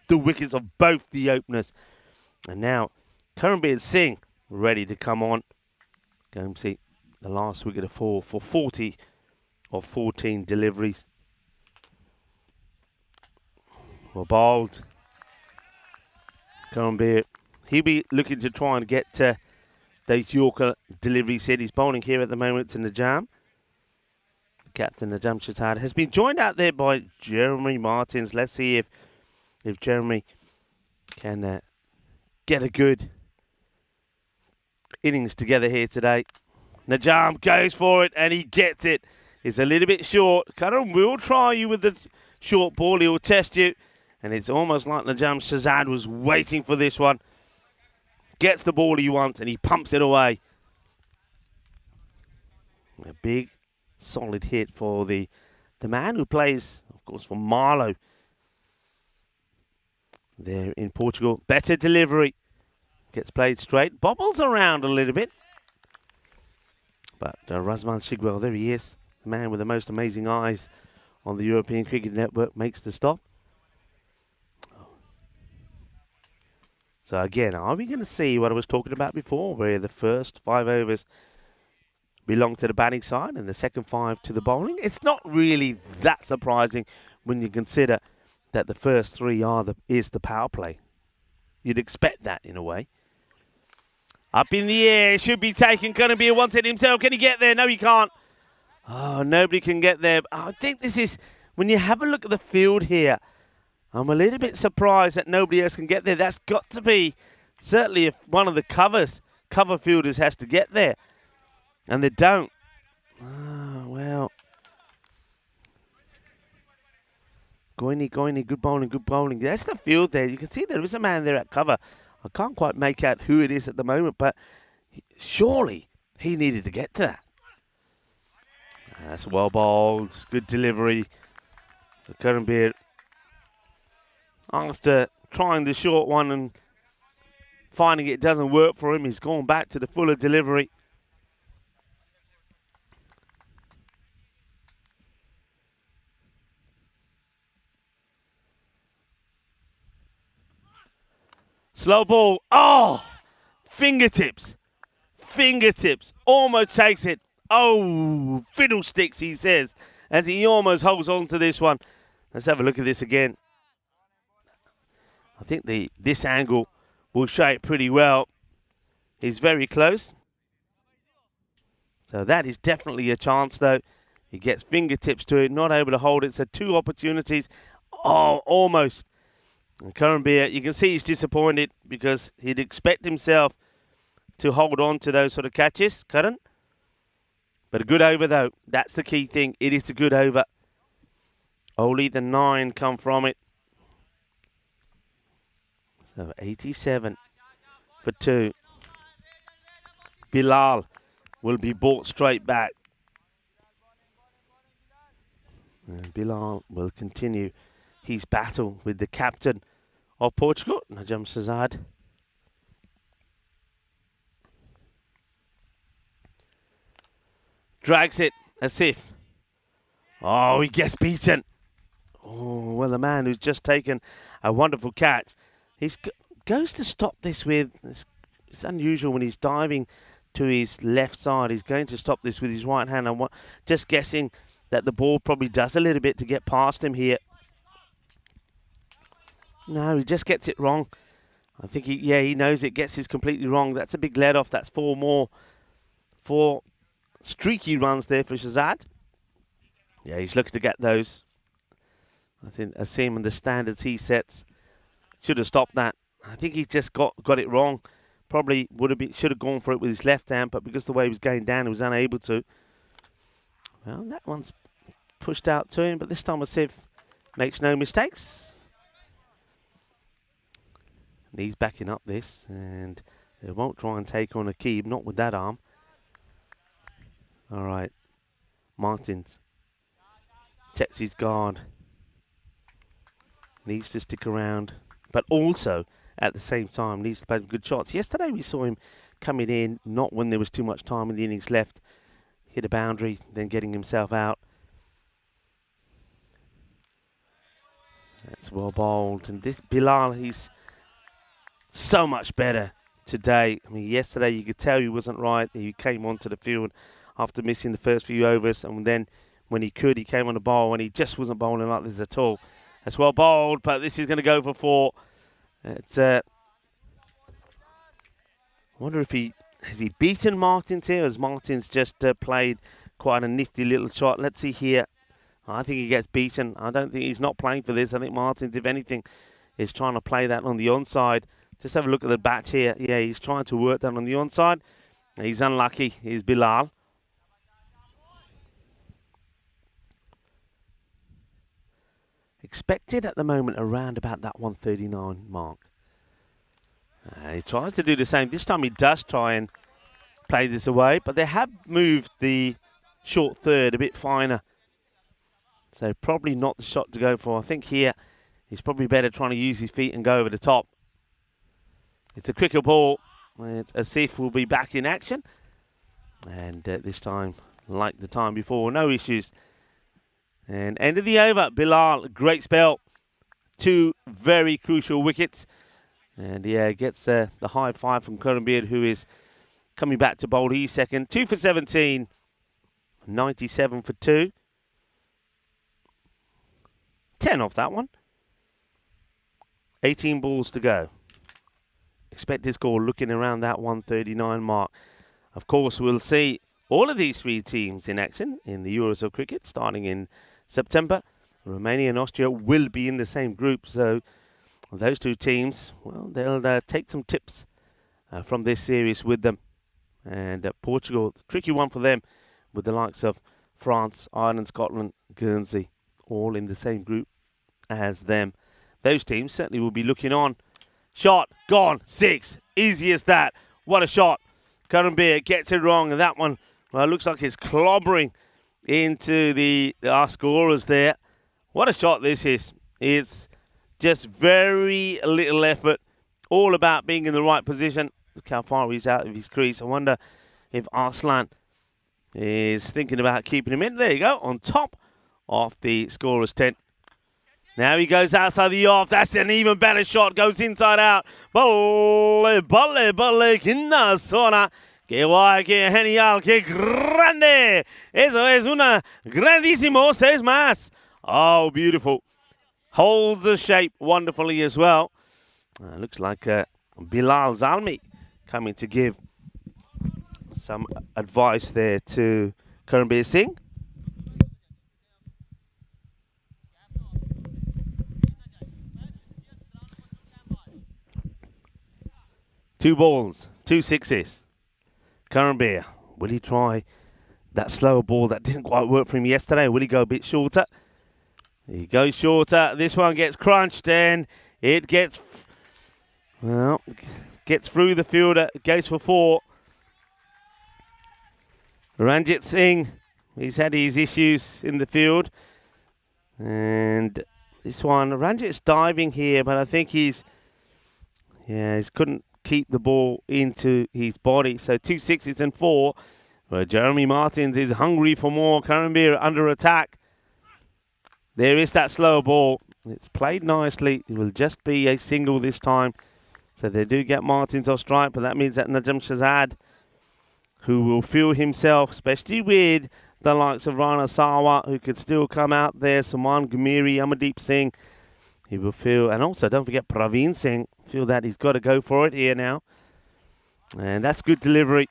the wickets of both the openers. And now, Karanbir Singh ready to come on. Go and see the last wicket of 4 for 40 of 14 deliveries. Well bowled. Karanbir, he'll be looking to try and get those Yorker deliveries in. He's bowling here at the moment to Najam. Captain Najam Shazad has been joined out there by Jeremy Martins. Let's see if Jeremy can get a good innings together here today. Najam goes for it and he gets it. It's a little bit short. Karan will try you with the short ball. He'll test you. And it's almost like Najam Shazad was waiting for this one. Gets the ball he wants and he pumps it away. A big, solid hit for the man who plays, of course, for Marlow there in Portugal. Better delivery. Gets played straight. Bobbles around a little bit. But Razman Shigwell, there he is. The man with the most amazing eyes on the European Cricket Network makes the stop. So again, are we going to see what I was talking about before, where the first 5 overs belong to the batting side and the second 5 to the bowling? It's not really that surprising when you consider that the first 3 is the power play. You'd expect that in a way. Up in the air, should be taken. Gonna be a one-hit himself. Can he get there? No, he can't. Oh, nobody can get there. I think this is, when you have a look at the field here, I'm a little bit surprised that nobody else can get there. That's got to be, certainly if one of the cover fielders has to get there. And they don't. Oh, well. Goini, good bowling. That's the field there. You can see there is a man there at cover. I can't quite make out who it is at the moment, but surely he needed to get to that. That's well bowled. Good delivery. So Karanbir, after trying the short one and finding it doesn't work for him, he's gone back to the fuller delivery. Slow ball. Oh, fingertips. Almost takes it. Oh, fiddlesticks, he says, as he almost holds on to this one. Let's have a look at this again. I think this angle will show it pretty well. He's very close. So that is definitely a chance, though. He gets fingertips to it, not able to hold it. So 2 opportunities. Oh, almost. And Karanbir, you can see he's disappointed because he'd expect himself to hold on to those sort of catches, Karan. But a good over, though. That's the key thing. It is a good over. Only the 9 come from it. So 87 for 2. Bilal will be brought straight back. And Bilal will continue his battle with the captain of Portugal, Najam Shazad. Drags it as if. Oh, he gets beaten. Oh, well, the man who's just taken a wonderful catch. He goes to stop this with, it's unusual when he's diving to his left side. He's going to stop this with his right hand. I'm just guessing that the ball probably does a little bit to get past him here. No, he just gets it wrong. I think he knows it, gets it completely wrong. That's a big let off. That's 4 more. 4 streaky runs there for Shazad. Yeah, he's looking to get those. I think Asim and the standards he sets should have stopped that. I think he just got it wrong. Probably should have gone for it with his left hand, but because the way he was going down, he was unable to. Well, that one's pushed out to him, but this time Asif makes no mistakes. And he's backing up this, and they won't try and take on Akib, not with that arm. All right, Martins checks his guard. Needs to stick around, but also at the same time needs to play some good shots. Yesterday we saw him coming in, not when there was too much time in the innings left, hit a boundary, then getting himself out. That's well bowled, and this Bilal, he's so much better today. I mean, yesterday you could tell he wasn't right. He came onto the field after missing the first few overs, and then when he could, he came on the bowl, and he just wasn't bowling like this at all. That's well bowled, but this is going to go for 4. It's I wonder if has he beaten Martins here? As Martins just played quite a nifty little shot. Let's see here. I think he gets beaten. I don't think he's not playing for this. I think Martins, if anything, is trying to play that on the onside. Just have a look at the bat here. Yeah, he's trying to work that on the onside. He's unlucky. He's Bilal. Expected at the moment around about that 139 mark. He tries to do the same. This time he does try and play this away, but they have moved the short third a bit finer. So probably not the shot to go for. I think here he's probably better trying to use his feet and go over the top. It's a quicker ball. Asif will be back in action. And this time, like the time before, no issues. And end of the over, Bilal, great spell. 2 very crucial wickets. And yeah, gets the high 5 from Kurambir, who is coming back to bowl. He's second. 2 for 17. 97 for 2. 10 off that one. 18 balls to go. Expected score looking around that 139 mark. Of course, we'll see all of these 3 teams in action in the Euros of Cricket starting in September. Romania and Austria will be in the same group, so those 2 teams, well, they'll take some tips from this series with them. And Portugal, tricky one for them with the likes of France, Ireland, Scotland, Guernsey, all in the same group as them. Those teams certainly will be looking on. Shot, gone, 6, easy as that. What a shot. Kurambir gets it wrong, and that one, well, it looks like it's clobbering into our scorers there. What a shot this is. It's just very little effort, all about being in the right position. Look how far he's out of his crease. I wonder if Arslan is thinking about keeping him in. There you go, on top of the scorer's tent. Now he goes outside the off. That's an even better shot. Goes inside out. Balle, balle, balle. Quina zona. Que guay, que genial, que grande. Eso es una grandísimo 6 más. Oh, beautiful. Holds the shape wonderfully as well. Looks like Bilal Zalmi coming to give some advice there to Kurambir Singh. Two balls, 2 sixes. Kurambir, will he try that slower ball that didn't quite work for him yesterday? Will he go a bit shorter? He goes shorter. This one gets crunched and it gets, well, gets through the fielder. Goes for 4. Ranjit Singh, he's had his issues in the field. And this one, Ranjit's diving here, but I think he's couldn't keep the ball into his body. So 2 sixes and 4. Well, Jeremy Martins is hungry for more. Karambir under attack. There is that slow ball. It's played nicely. It will just be a single this time. So they do get Martins off strike, but that means that Najam Shazad, who will feel himself, especially with the likes of Rana Sawa, who could still come out there, Saman Gamiri, Amardeep Singh, he will feel, and also don't forget Praveen Singh, feel that he's got to go for it here now. And that's good delivery.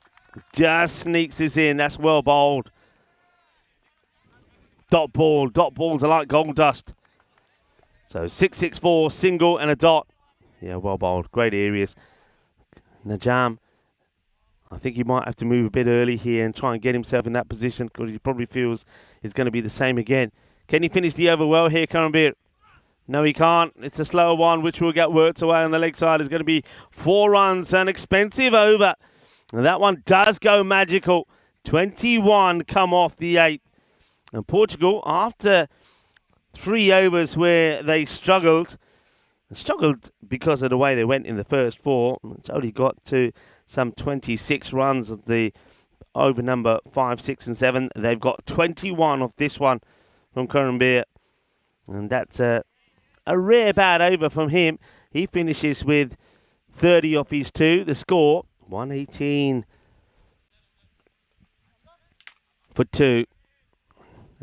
Just sneaks this in. That's well bowled. Dot ball. Dot balls are like gold dust. So 6-6-4, single and a dot. Yeah, well bowled. Great areas. Najam, I think he might have to move a bit early here and try and get himself in that position because he probably feels it's going to be the same again. Can he finish the over well here, Karambir? No, he can't. It's a slower one, which will get worked away on the leg side. It's going to be 4 runs, an expensive over. And that one does go magical. 21 come off the 8th. And Portugal, after 3 overs where they struggled because of the way they went in the first 4, it's only got to some 26 runs of the over number 5, 6 and 7. They've got 21 of this one from Karambir. And that's a rare bad over from him. He finishes with 30 off his 2. The score, 118 for 2.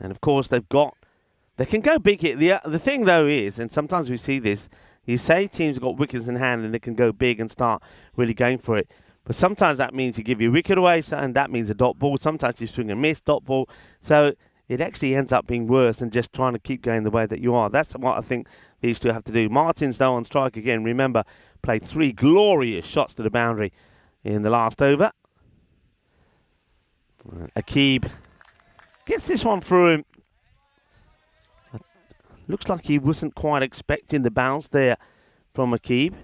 And of course, they can go big here. The thing though is, and sometimes we see this, you say teams have got wickets in hand and they can go big and start really going for it. But sometimes that means you give your wicket away, and that means a dot ball. Sometimes you swing and miss, dot ball. So it actually ends up being worse than just trying to keep going the way that you are. That's what I think these two have to do. Martins, though, on strike again. Remember, played 3 glorious shots to the boundary in the last over. Akib gets this one through him. Looks like he wasn't quite expecting the bounce there from Akib.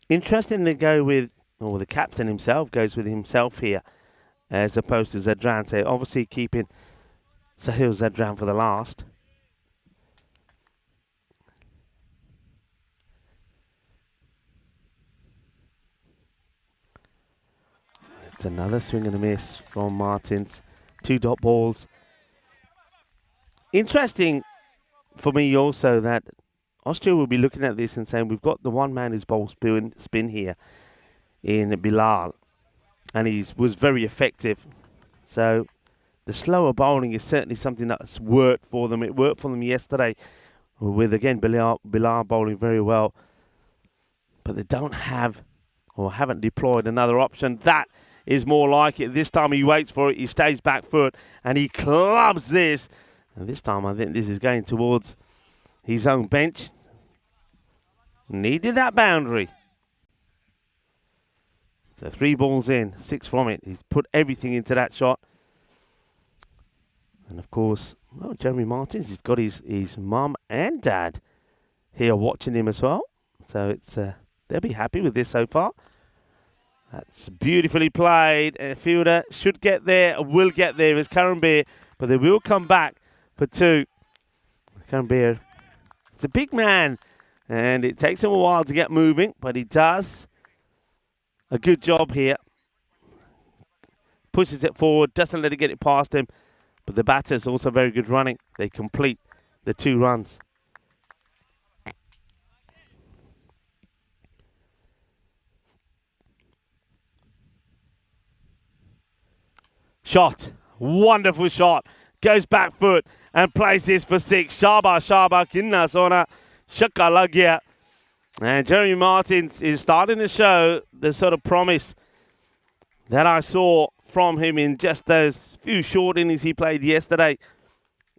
Interesting to go with, or the captain himself goes with himself here, as opposed to Zadran. So obviously keeping Sahil Zadran for the last. It's another swing and a miss from Martins. 2 dot balls. Interesting for me also that Austria will be looking at this and saying we've got the one man who's bowled spin here in Bilal, and he was very effective. So the slower bowling is certainly something that's worked for them. It worked for them yesterday with, again, Bilal bowling very well. But they don't have or haven't deployed another option. That is more like it. This time he waits for it. He stays back foot and he clubs this. And this time I think this is going towards his own bench. Needed that boundary. So 3 balls in, 6 from it. He's put everything into that shot. And of course, well, Jeremy Martins, he's got his mum and dad here watching him as well. So it's they'll be happy with this so far. That's beautifully played. A fielder should get there, will get there as Karambir, but they will come back for 2. Karambir, it's a big man, and it takes him a while to get moving, but he does a good job here. Pushes it forward, doesn't let it get it past him, but the batter's also very good running. They complete the 2 runs. Shot, wonderful shot. Goes back foot and plays this for 6. Shaba, kinna sona, shakka lag gaya. And Jeremy Martins is starting to show the sort of promise that I saw from him in just those few short innings he played yesterday.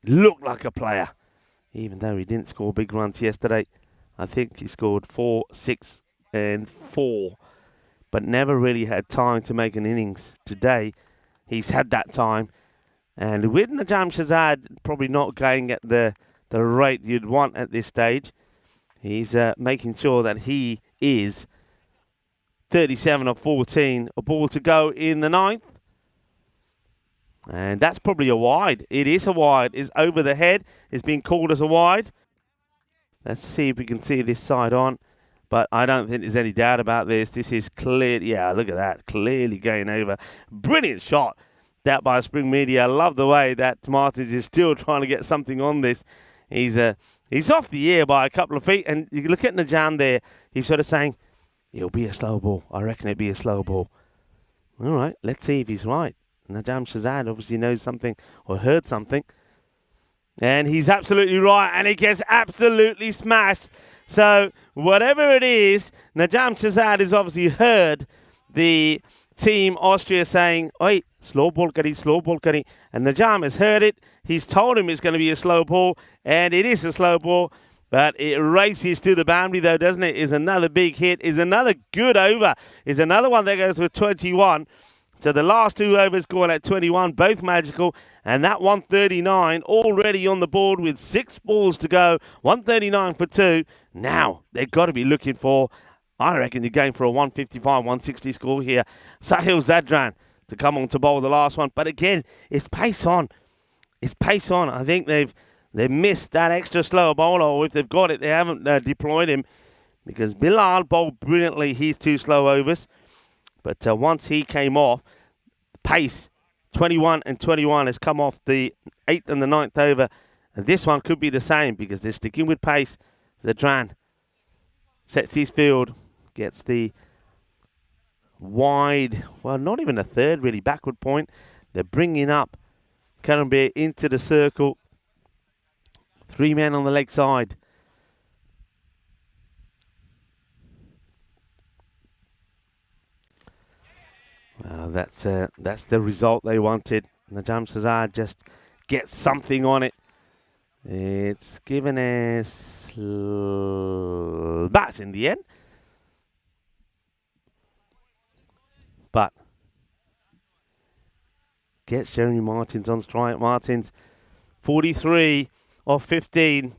Looked like a player, even though he didn't score big runs yesterday. I think he scored 4, 6 and 4, but never really had time to make an innings. Today, he's had that time. And with Najam Shazad probably not going at the rate you'd want at this stage, he's making sure that he is 37 of 14. A ball to go in the 9th. And that's probably a wide. It is a wide. It's over the head. It's been called as a wide. Let's see if we can see this side on. but I don't think there's any doubt about this. This is clear. Yeah, look at that. Clearly going over. Brilliant shot. That by Spring Media. I love the way that Martins is still trying to get something on this. He's off the air by a couple of feet, and you look at Najam there. He's sort of saying, it'll be a slow ball. I reckon it'll be a slow ball. All right, let's see if he's right. Najam Shazad obviously knows something or heard something. And he's absolutely right, and he gets absolutely smashed. So whatever it is, Najam Shazad has obviously heard the team Austria saying, oi, slow ball kari, and Najam has heard it. He's told him it's going to be a slow ball, and it is a slow ball, but it races to the boundary though, doesn't it? Is another big hit, is another good over, is another one that goes with 21. So the last 2 overs going at 21, both magical, and that 139 already on the board with 6 balls to go, 139 for 2. Now they've got to be looking for, I reckon you're going for a 155, 160 score here. Sahil Zadran to come on to bowl the last one. But again, it's pace on. It's pace on. I think they've missed that extra slower bowler, or if they've got it, they haven't deployed him, because Bilal bowled brilliantly his 2 slow overs. But once he came off, pace, 21 and 21 has come off the 8th and the 9th over. And this one could be the same, because they're sticking with pace. Zadran sets his field, gets the wide, well, not even a third really, backward point. They're bringing up Karambir into the circle. 3 men on the leg side. Well, that's the result they wanted. Najam Shazad just gets something on it. It's given a bat in the end. But gets Jeremy Martins on strike. Martins, 43 of 15.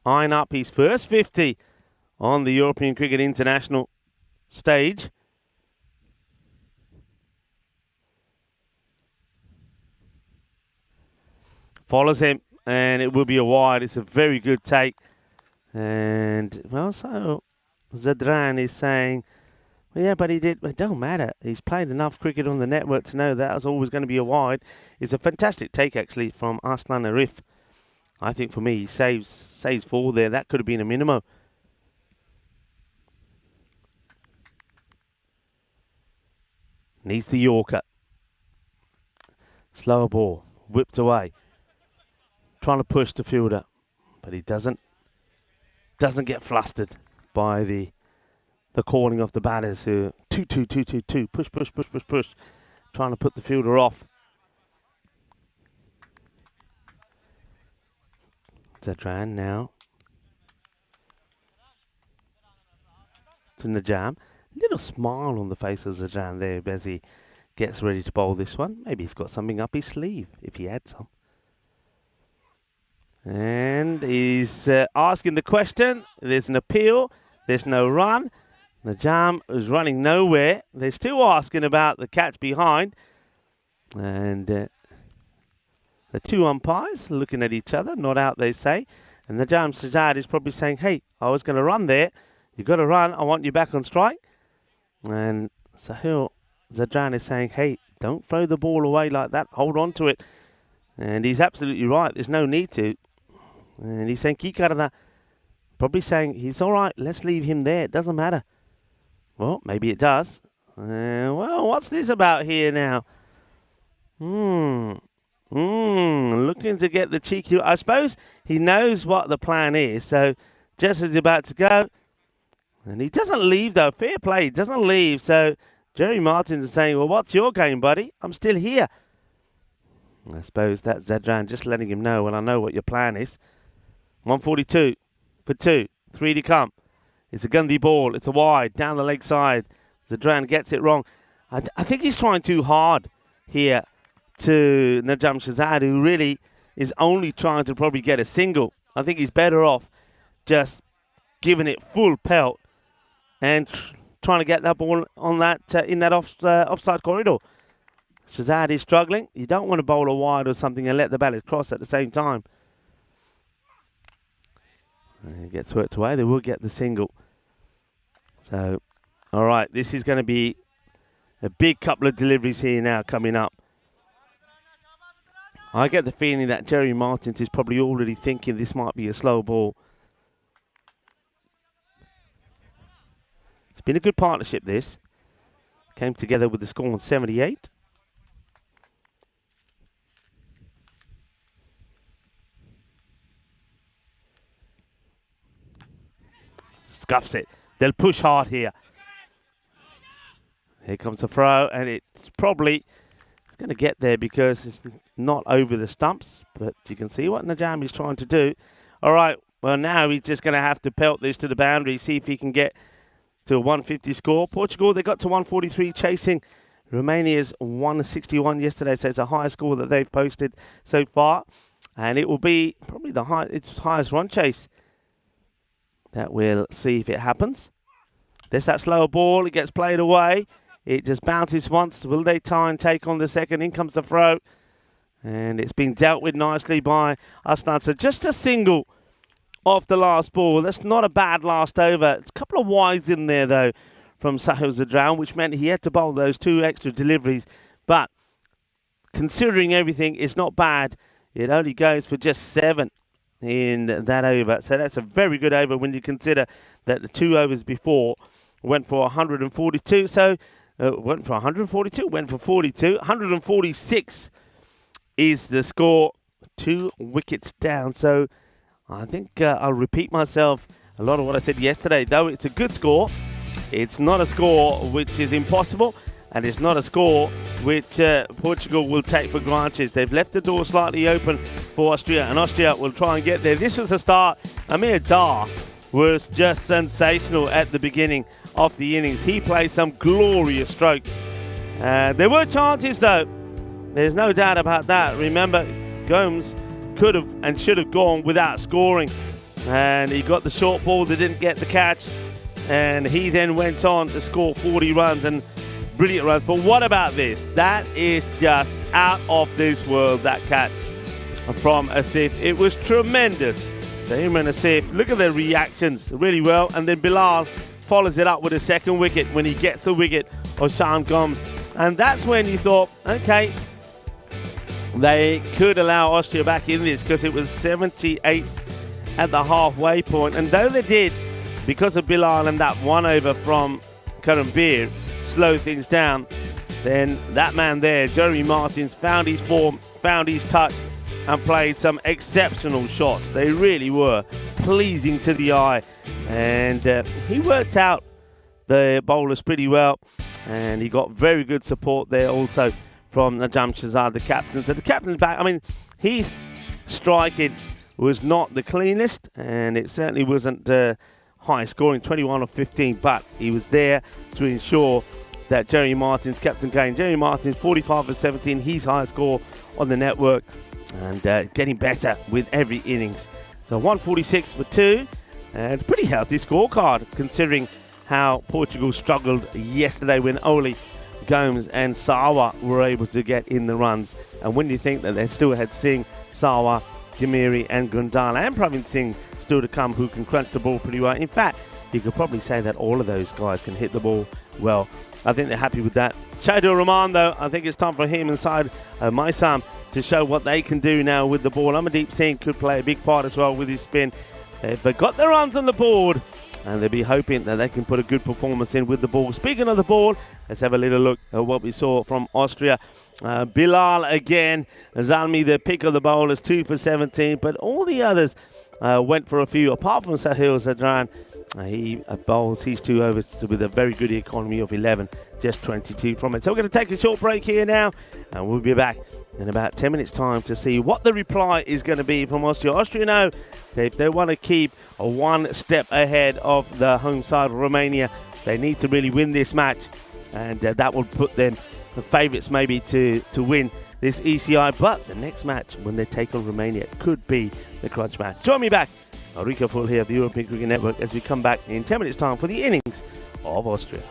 Eyeing up his first 50 on the European Cricket International stage. Follows him, and it will be a wide. It's a very good take. And, well, so Zadran is saying, well, yeah, but he did. It don't matter. He's played enough cricket on the network to know that was always going to be a wide. It's a fantastic take, actually, from Arslan Arif. I think for me, he saves 4 there. That could have been a minimum. Needs the Yorker. Slower ball. Whipped away. Trying to push the fielder, but he doesn't get flustered by the calling of the batters who 2-2, push, trying to put the fielder off. Zadran now to Najam. Little smile on the face of Zadran there as he gets ready to bowl this one. Maybe he's got something up his sleeve if he had some. And he's asking the question. There's an appeal. There's no run. Najam is running nowhere. They're still asking about the catch behind. And the 2 umpires looking at each other. Not out, they say. And Najam Shazad is probably saying, hey, I was going to run there. You've got to run. I want you back on strike. And Sahil Zadran is saying, hey, don't throw the ball away like that. Hold on to it. And he's absolutely right. There's no need to. And he's saying, Kikarada, probably saying, he's all right, let's leave him there, it doesn't matter. Well, maybe it does. Well, what's this about here now? Looking to get the cheeky. I suppose he knows what the plan is, so just as he's about to go, and he doesn't leave though, fair play, he doesn't leave, so Jerry Martins is saying, well, what's your game, buddy? I'm still here. I suppose that's Zadran just letting him know, well, I know what your plan is. 142 for 2, 3 to come. It's a Gandhi ball. It's a wide down the leg side. Zadran gets it wrong. I think he's trying too hard here to Najam Shazad, who really is only trying to probably get a single. I think he's better off just giving it full pelt and trying to get that ball on that in that offside corridor. Shazad is struggling. You don't want to bowl a wide or something and let the batters cross at the same time. And he gets worked away. They will get the single. So, all right, this is going to be a big couple of deliveries here now coming up. I get the feeling that Jerry Martins is probably already thinking this might be a slow ball. It's been a good partnership, this. Came together with the score on 78. Scuffs it. They'll push hard here. Here comes the throw, and it's probably going to get there because it's not over the stumps, but you can see what Najam is trying to do. All right, well, now he's just going to have to pelt this to the boundary, see if he can get to a 150 score. Portugal, they got to 143, chasing Romania's 161 yesterday, so it's a higher score that they've posted so far, and it will be probably the highest run chase that we'll see if it happens. There's that slower ball, it gets played away. It just bounces once. Will they try and take on the second? In comes the throw. And it's been dealt with nicely by Aslan. So just a single off the last ball. That's not a bad last over. It's a couple of wides in there, though, from Sahil Zadran, which meant he had to bowl those 2 extra deliveries. But considering everything, it's not bad. It only goes for just 7 in that over. So that's a very good over when you consider that the 2 overs before went for 142. So went for 142, went for 42. 146 is the score. 2 wickets down. So I think I'll repeat myself a lot of what I said yesterday. Though it's a good score, it's not a score which is impossible, and it's not a score which Portugal will take for granted. They've left the door slightly open for Austria, and Austria will try and get there. This was the start. Amir Dar was just sensational at the beginning of the innings. He played some glorious strokes. There were chances, though. There's no doubt about that. Remember, Gomes could have and should have gone without scoring. And he got the short ball that didn't get the catch. And he then went on to score 40 runs and brilliant runs. But what about this? That is just out of this world, that catch from Asif. It was tremendous. So him and Asif, look at their reactions really well. And then Bilal follows it up with a second wicket when he gets the wicket of Sean Gomes. And that's when you thought, okay, they could allow Austria back in this, because it was 78 at the halfway point. And though they did, because of Bilal and that 1 over from Karambir, slow things down, then that man there, Jeremy Martins, found his form, found his touch, and played some exceptional shots. They really were pleasing to the eye. And he worked out the bowlers pretty well, and he got very good support there also from Najam Shazad, the captain. So the captain's back. I mean, his striking was not the cleanest, and it certainly wasn't high scoring, 21 of 15, but he was there to ensure that Jeremy Martins kept them going. Jeremy Martins, 45 of 17, his highest score on the network, and getting better with every innings. So 146 for 2. And pretty healthy scorecard, considering how Portugal struggled yesterday when only Gomes and Sawa were able to get in the runs. And when you think that they still had Singh, Sawa, Jamiri and Gundala and Praveen Singh still to come, who can crunch the ball pretty well. In fact, you could probably say that all of those guys can hit the ball well. I think they're happy with that. Shahidul Rahman, though, I think it's time for him inside Maisam to show what they can do now with the ball. Amardeep Singh could play a big part as well with his spin. They've got the runs on the board, and they'll be hoping that they can put a good performance in with the ball. Speaking of the ball, let's have a little look at what we saw from Austria. Bilal again, Zalmi the pick of the bowlers, 2 for 17, but all the others went for a few, apart from Sahil Zadran. He bowls his 2 overs with a very good economy of 11, just 22 from it. So we're going to take a short break here now, and we'll be back in about 10 minutes time to see what the reply is going to be from Austria. Austria know if they want to keep a 1 step ahead of the home side of Romania, they need to really win this match, and that will put them the favourites maybe to win this ECI. But the next match, when they take on Romania, could be the crunch match. Join me back, Rico Full here of the European Cricket Network, as we come back in 10 minutes time for the innings of Austria.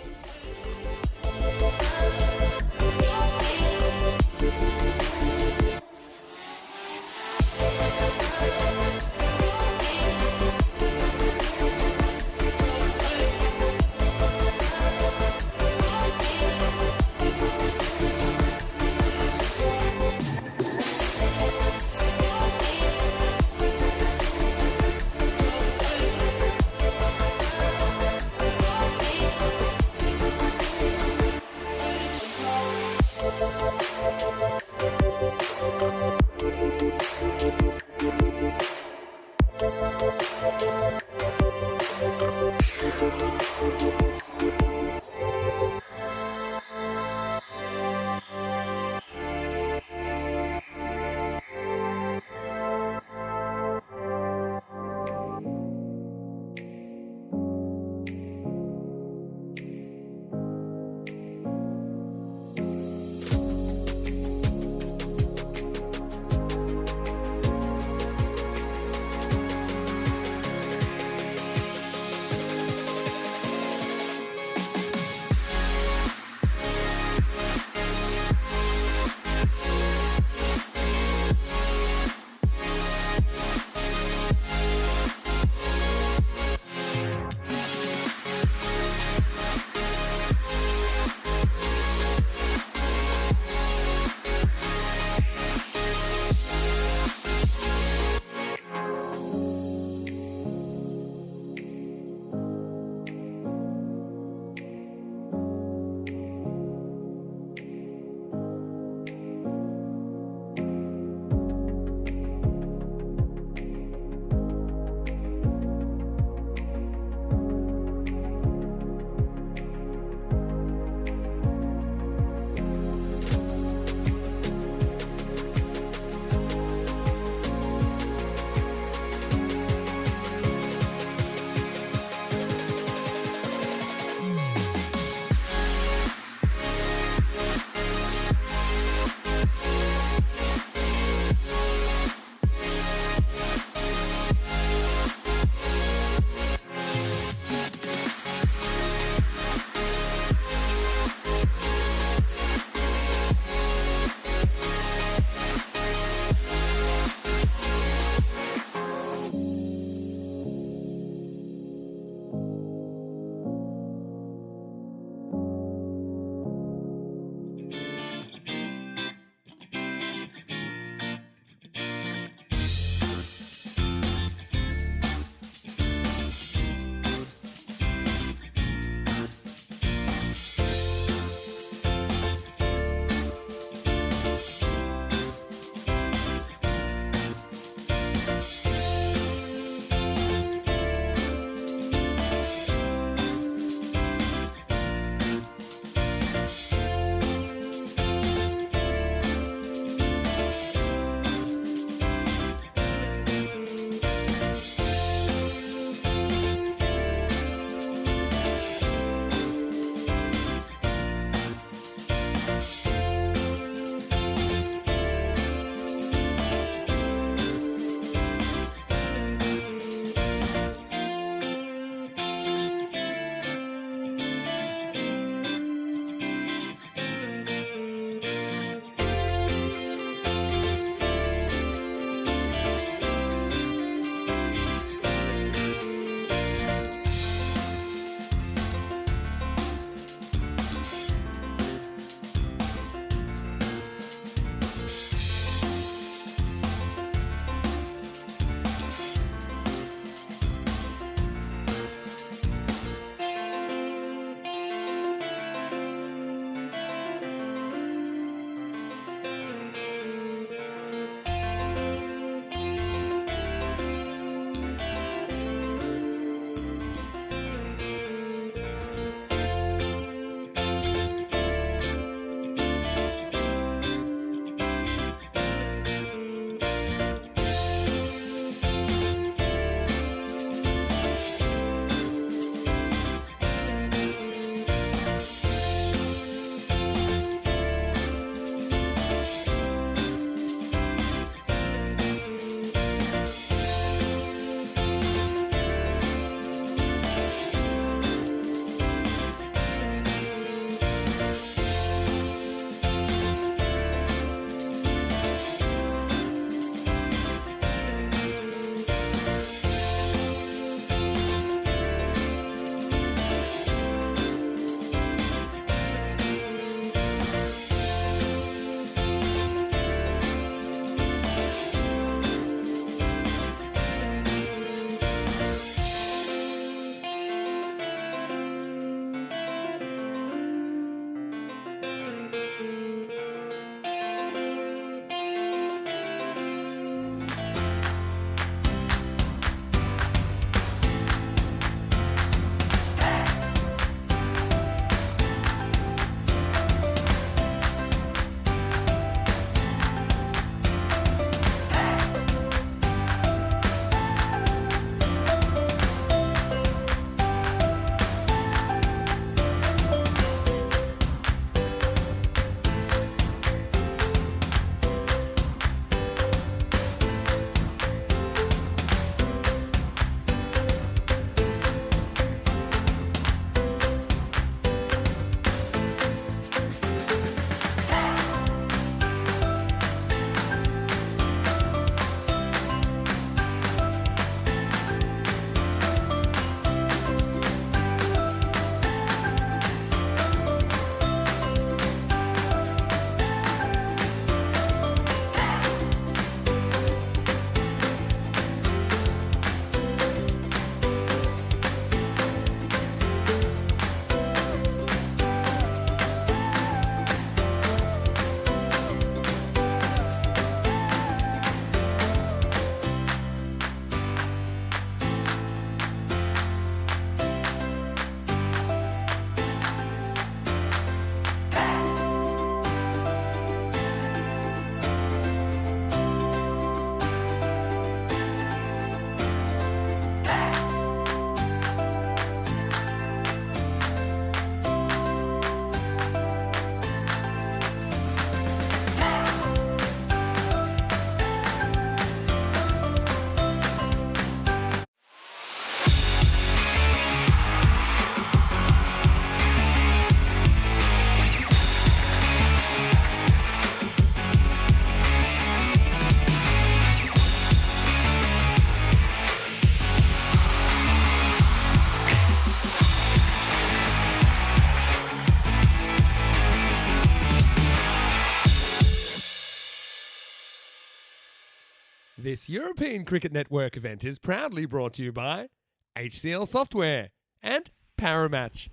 This European Cricket Network event is proudly brought to you by HCL Software and Paramatch.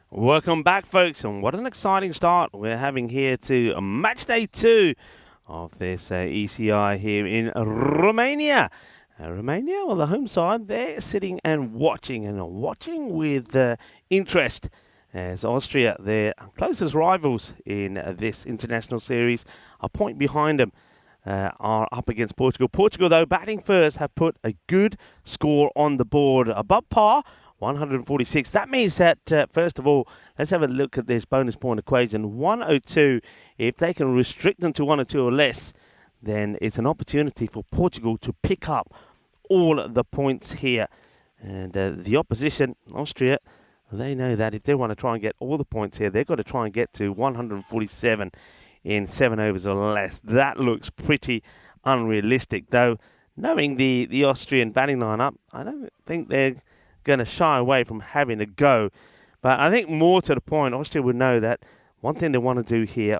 Welcome back, folks, and what an exciting start we're having here to match day 2 of this ECI here in Romania. Romania, well, the home side, they're sitting and watching with interest as Austria, their closest rivals in this international series, a point behind them, are up against Portugal. Portugal, though, batting first, have put a good score on the board, above par, 146. That means that, first of all, let's have a look at this bonus point equation. 102, if they can restrict them to 102 or less, then it's an opportunity for Portugal to pick up all the points here. And the opposition, Austria, they know that if they want to try and get all the points here, they've got to try and get to 147 in 7 overs or less. That looks pretty unrealistic, though. Knowing the Austrian batting lineup, I don't think they're going to shy away from having a go. But I think more to the point, Austria would know that one thing they want to do here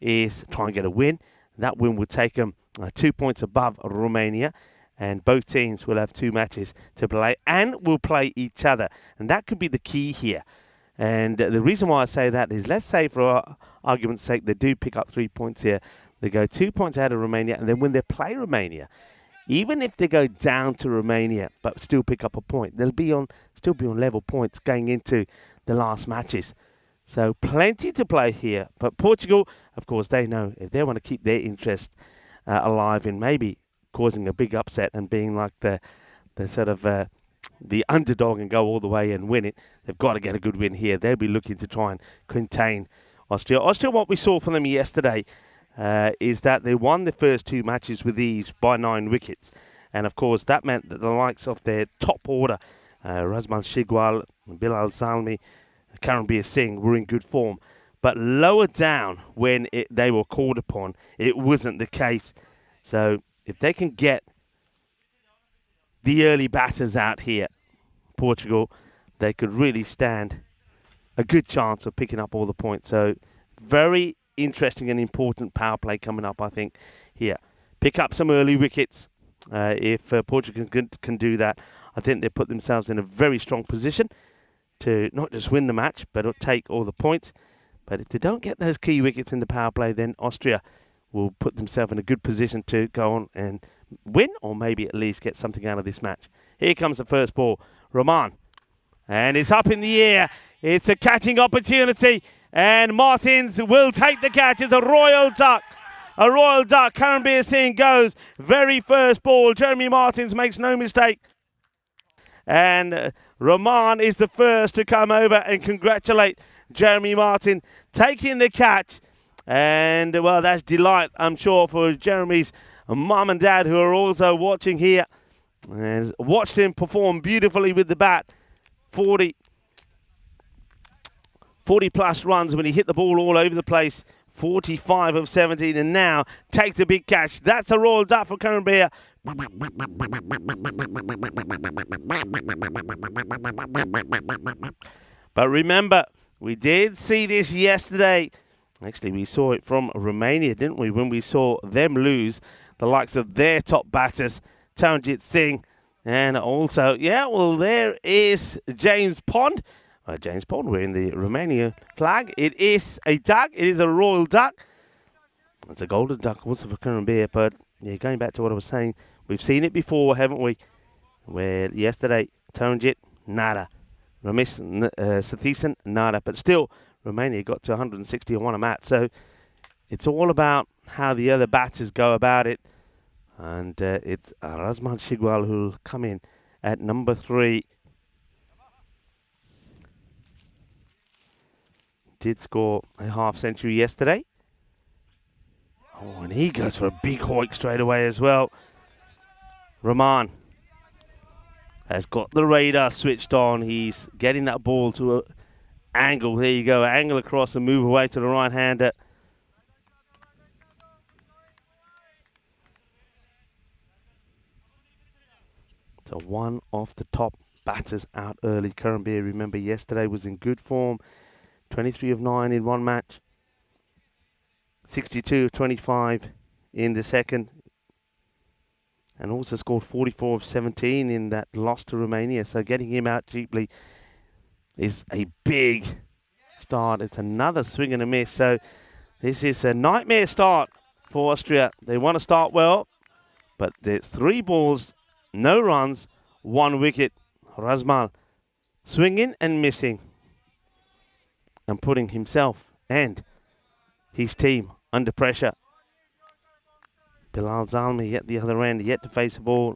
is try and get a win. That win would take them 2 points above Romania, and both teams will have 2 matches to play and will play each other. And that could be the key here. And the reason why I say that is, let's say for argument's sake, they do pick up 3 points here. They go 2 points out of Romania, and then when they play Romania, even if they go down to Romania but still pick up a point, they'll still be on level points going into the last matches. So plenty to play here. But Portugal, of course, they know if they want to keep their interest alive in maybe causing a big upset and being like the sort of the underdog and go all the way and win it, they've got to get a good win here. They'll be looking to try and contain Austria. Austria, what we saw from them yesterday is that they won the first 2 matches with ease by 9 wickets. And of course, that meant that the likes of their top order, Razman Shigwal, Bilal Salmi, Karambir Singh, were in good form. But lower down, when they were called upon, it wasn't the case. So if they can get the early batters out here, Portugal, they could really stand a good chance of picking up all the points. So very interesting and important power play coming up, I think, here. Pick up some early wickets. If Portugal can do that, I think they put themselves in a very strong position to not just win the match, but take all the points. But if they don't get those key wickets in the power play, then Austria will put themselves in a good position to go on and win, or maybe at least get something out of this match. Here comes the first ball. Roman. And it's up in the air. It's a catching opportunity. And Martins will take the catch. It's a royal duck. A royal duck. Karambir Singh goes. Very first ball. Jeremy Martins makes no mistake. And Roman is the first to come over and congratulate Jeremy Martin taking the catch. And, well, that's delight, I'm sure, for Jeremy's mum and dad, who are also watching here. And watched him perform beautifully with the bat. 40 plus runs when he hit the ball all over the place. 45 of 17, and now takes a big catch. That's a royal duck for Karambir. But remember, we did see this yesterday. Actually, we saw it from Romania, didn't we? When we saw them lose the likes of their top batters, Taranjit Singh. And also, yeah, well, there is James Pond. James Pond wearing the Romania flag. It is a duck. It is a royal duck. It's a golden duck also for Karambir. But yeah, going back to what I was saying, we've seen it before, haven't we? Where yesterday, Taranjit, nada. Ramesh Sathisen, nada. But still, Romania got to 160 and won a match. So it's all about how the other batters go about it. And it's Razman Shigwal who'll come in at number 3. Did score a half century yesterday. Oh, and he goes for a big hoik straight away as well. Rahman has got the radar switched on. He's getting that ball to an angle. There you go, angle across and move away to the right-hander. So one of the top batters out early. Karambir, remember, yesterday was in good form. 23 of 9 in one match. 62 of 25 in the second. and also scored 44 of 17 in that loss to Romania. So getting him out cheaply is a big start. It's another swing and a miss. So this is a nightmare start for Austria. They want to start well, but there's 3 balls, no runs, 1 wicket. Razmal swinging and missing and putting himself and his team under pressure. Bilal Zalmi at the other end, yet to face a ball.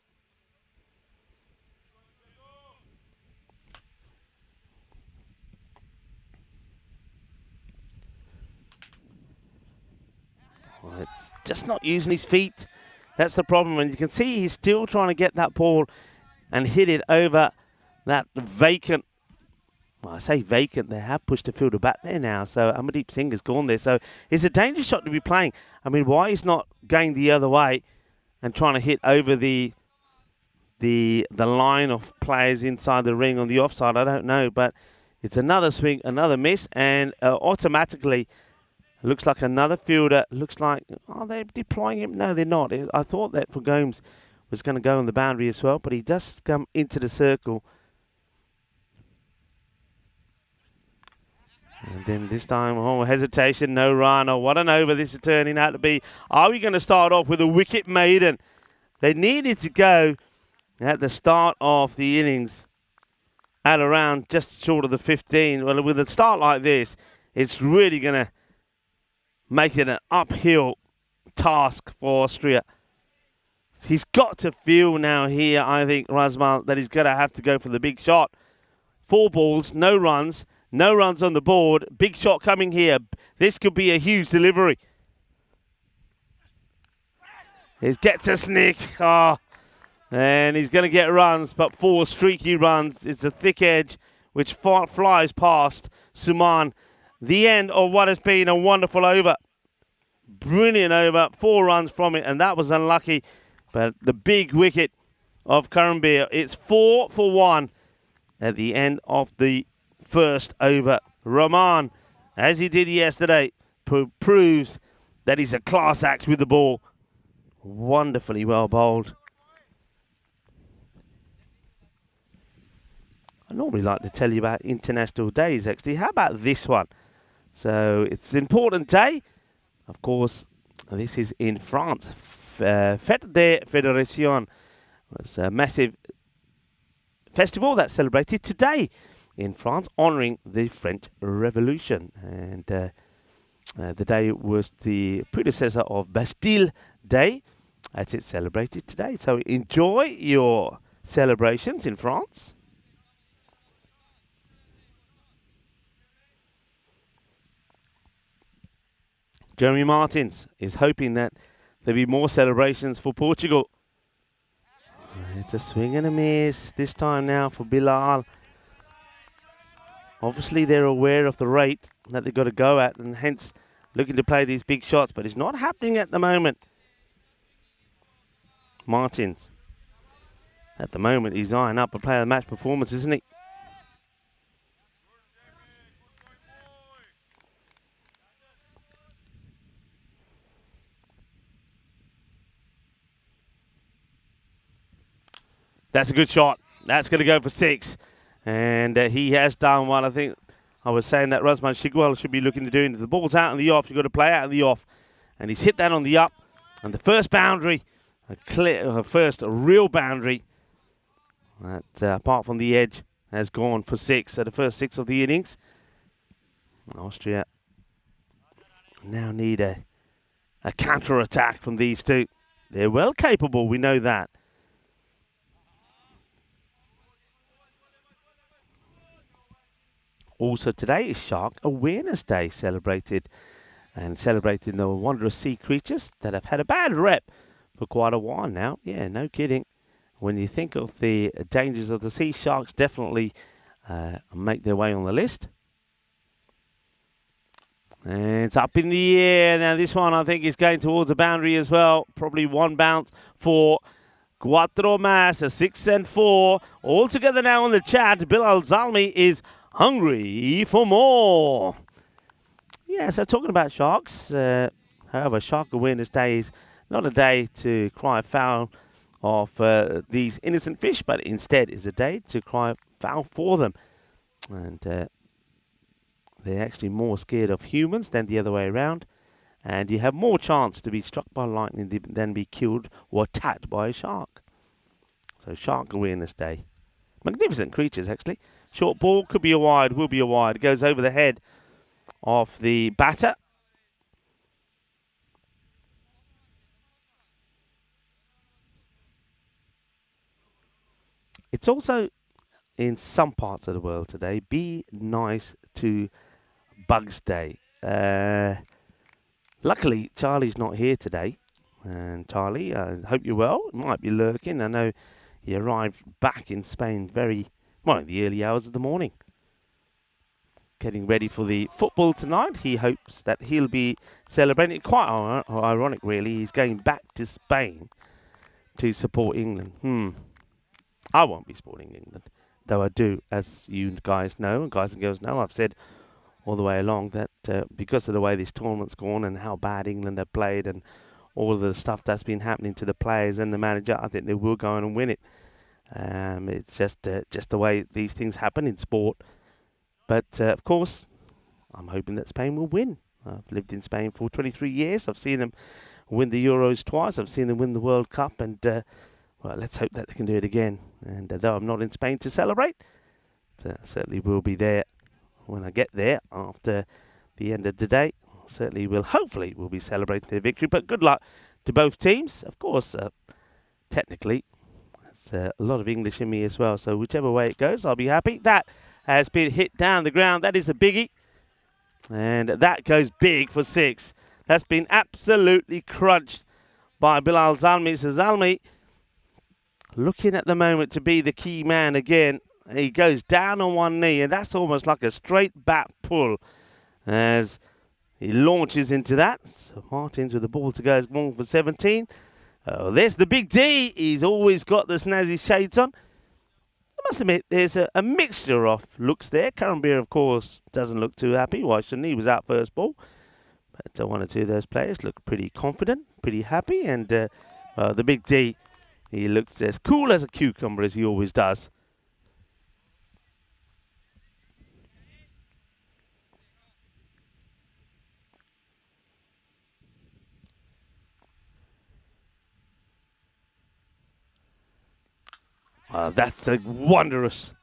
Well, it's just not using his feet. That's the problem. And you can see he's still trying to get that ball and hit it over that vacant. Well, I say vacant. They have pushed the fielder back there now. So Amardeep Singh has gone there. So it's a dangerous shot to be playing. I mean, why he's not going the other way and trying to hit over the line of players inside the ring on the offside, I don't know. But it's another swing, another miss, and automatically looks like another fielder. Looks like, are they deploying him? No, they're not. I thought that for Gomes was going to go on the boundary as well, but he does come into the circle. And then this time, oh, hesitation, no run. Oh, what an over this is turning out to be. Are we going to start off with a wicket maiden? They needed to go at the start of the innings at around just short of the 15. Well, with a start like this, it's really going to make it an uphill task for Austria. He's got to feel now here, I think, Razmal, that he's going to have to go for the big shot. 4 balls, no runs. No runs on the board. Big shot coming here. This could be a huge delivery. He gets a snick. Oh, and he's going to get runs, but 4 streaky runs. It's a thick edge which flies past Suman. The end of what has been a wonderful over. Brilliant over. 4 runs from it, and that was unlucky. But the big wicket of Karambir. It's 4 for 1 at the end of the first over. Rahman, as he did yesterday, proves that he's a class act with the ball. Wonderfully well bowled. I normally like to tell you about international days, actually. How about this one? So it's an important day. Of course, this is in France. Fête de Fédération. It's a massive festival that's celebrated today in France, honouring the French Revolution. And the day was the predecessor of Bastille Day, as it's celebrated today. So enjoy your celebrations in France. Jeremy Martins is hoping that there'll be more celebrations for Portugal. It's a swing and a miss this time now for Bilal. Obviously, they're aware of the rate that they've got to go at, and hence looking to play these big shots, but it's not happening at the moment. Martins, at the moment, he's eyeing up a player of the match performance, isn't he? That's a good shot. That's going to go for 6. And he has done what I think I was saying that Razman Shigwell should be looking to do. If the ball's out on the off, you've got to play out on the off. And he's hit that on the up. And the first boundary, first real boundary, that apart from the edge, has gone for 6. So the first 6 of the innings. Austria now need a counter-attack from these two. They're well capable, we know that. Also today is Shark Awareness Day, celebrating the wondrous sea creatures that have had a bad rep for quite a while now. Yeah, no kidding. When you think of the dangers of the sea, sharks definitely make their way on the list. And it's up in the air. Now this one I think is going towards the boundary as well. Probably 1 bounce for Cuatro Mas, a 6 and 4. All together now on the chat. Bilal Zalmi is hungry for more. Yeah, so talking about sharks, however, Shark Awareness Day is not a day to cry foul of these innocent fish, but instead is a day to cry foul for them. And they're actually more scared of humans than the other way around. And you have more chance to be struck by lightning than be killed or attacked by a shark. So Shark Awareness Day. Magnificent creatures, actually. Short ball, could be a wide, will be a wide. Goes over the head of the batter. It's also, in some parts of the world today, Be Nice to Bugs Day. Luckily, Charlie's not here today. And Charlie, I hope you're well. Might be lurking. I know he arrived back in Spain in the early hours of the morning. Getting ready for the football tonight. He hopes that he'll be celebrating. Quite ironic, really. He's going back to Spain to support England. I won't be supporting England, though I do, as you guys know, and guys and girls know. I've said all the way along that because of the way this tournament's gone and how bad England have played and all of the stuff that's been happening to the players and the manager, I think they will go on and win it. It's just the way these things happen in sport. But, of course, I'm hoping that Spain will win. I've lived in Spain for 23 years. I've seen them win the Euros twice. I've seen them win the World Cup. And, well, let's hope that they can do it again. And though I'm not in Spain to celebrate, certainly will be there when I get there after the end of the day. Certainly will, hopefully, we'll be celebrating their victory. But good luck to both teams. Of course, technically, there's a lot of English in me as well. So whichever way it goes, I'll be happy. That has been hit down the ground. That is a biggie. And that goes big for 6. That's been absolutely crunched by Bilal Zalmi. So Zalmi, looking at the moment to be the key man again. He goes down on one knee, and that's almost like a straight bat pull as he launches into that. So Martins with the ball to go, is 1 for 17. There's the big D. He's always got the snazzy shades on. I must admit, there's a mixture of looks there. Karambir, of course, doesn't look too happy. Why shouldn't he? He was out first ball. But one or two of those players look pretty confident, pretty happy. And the big D, he looks as cool as a cucumber as he always does. That's a wondrous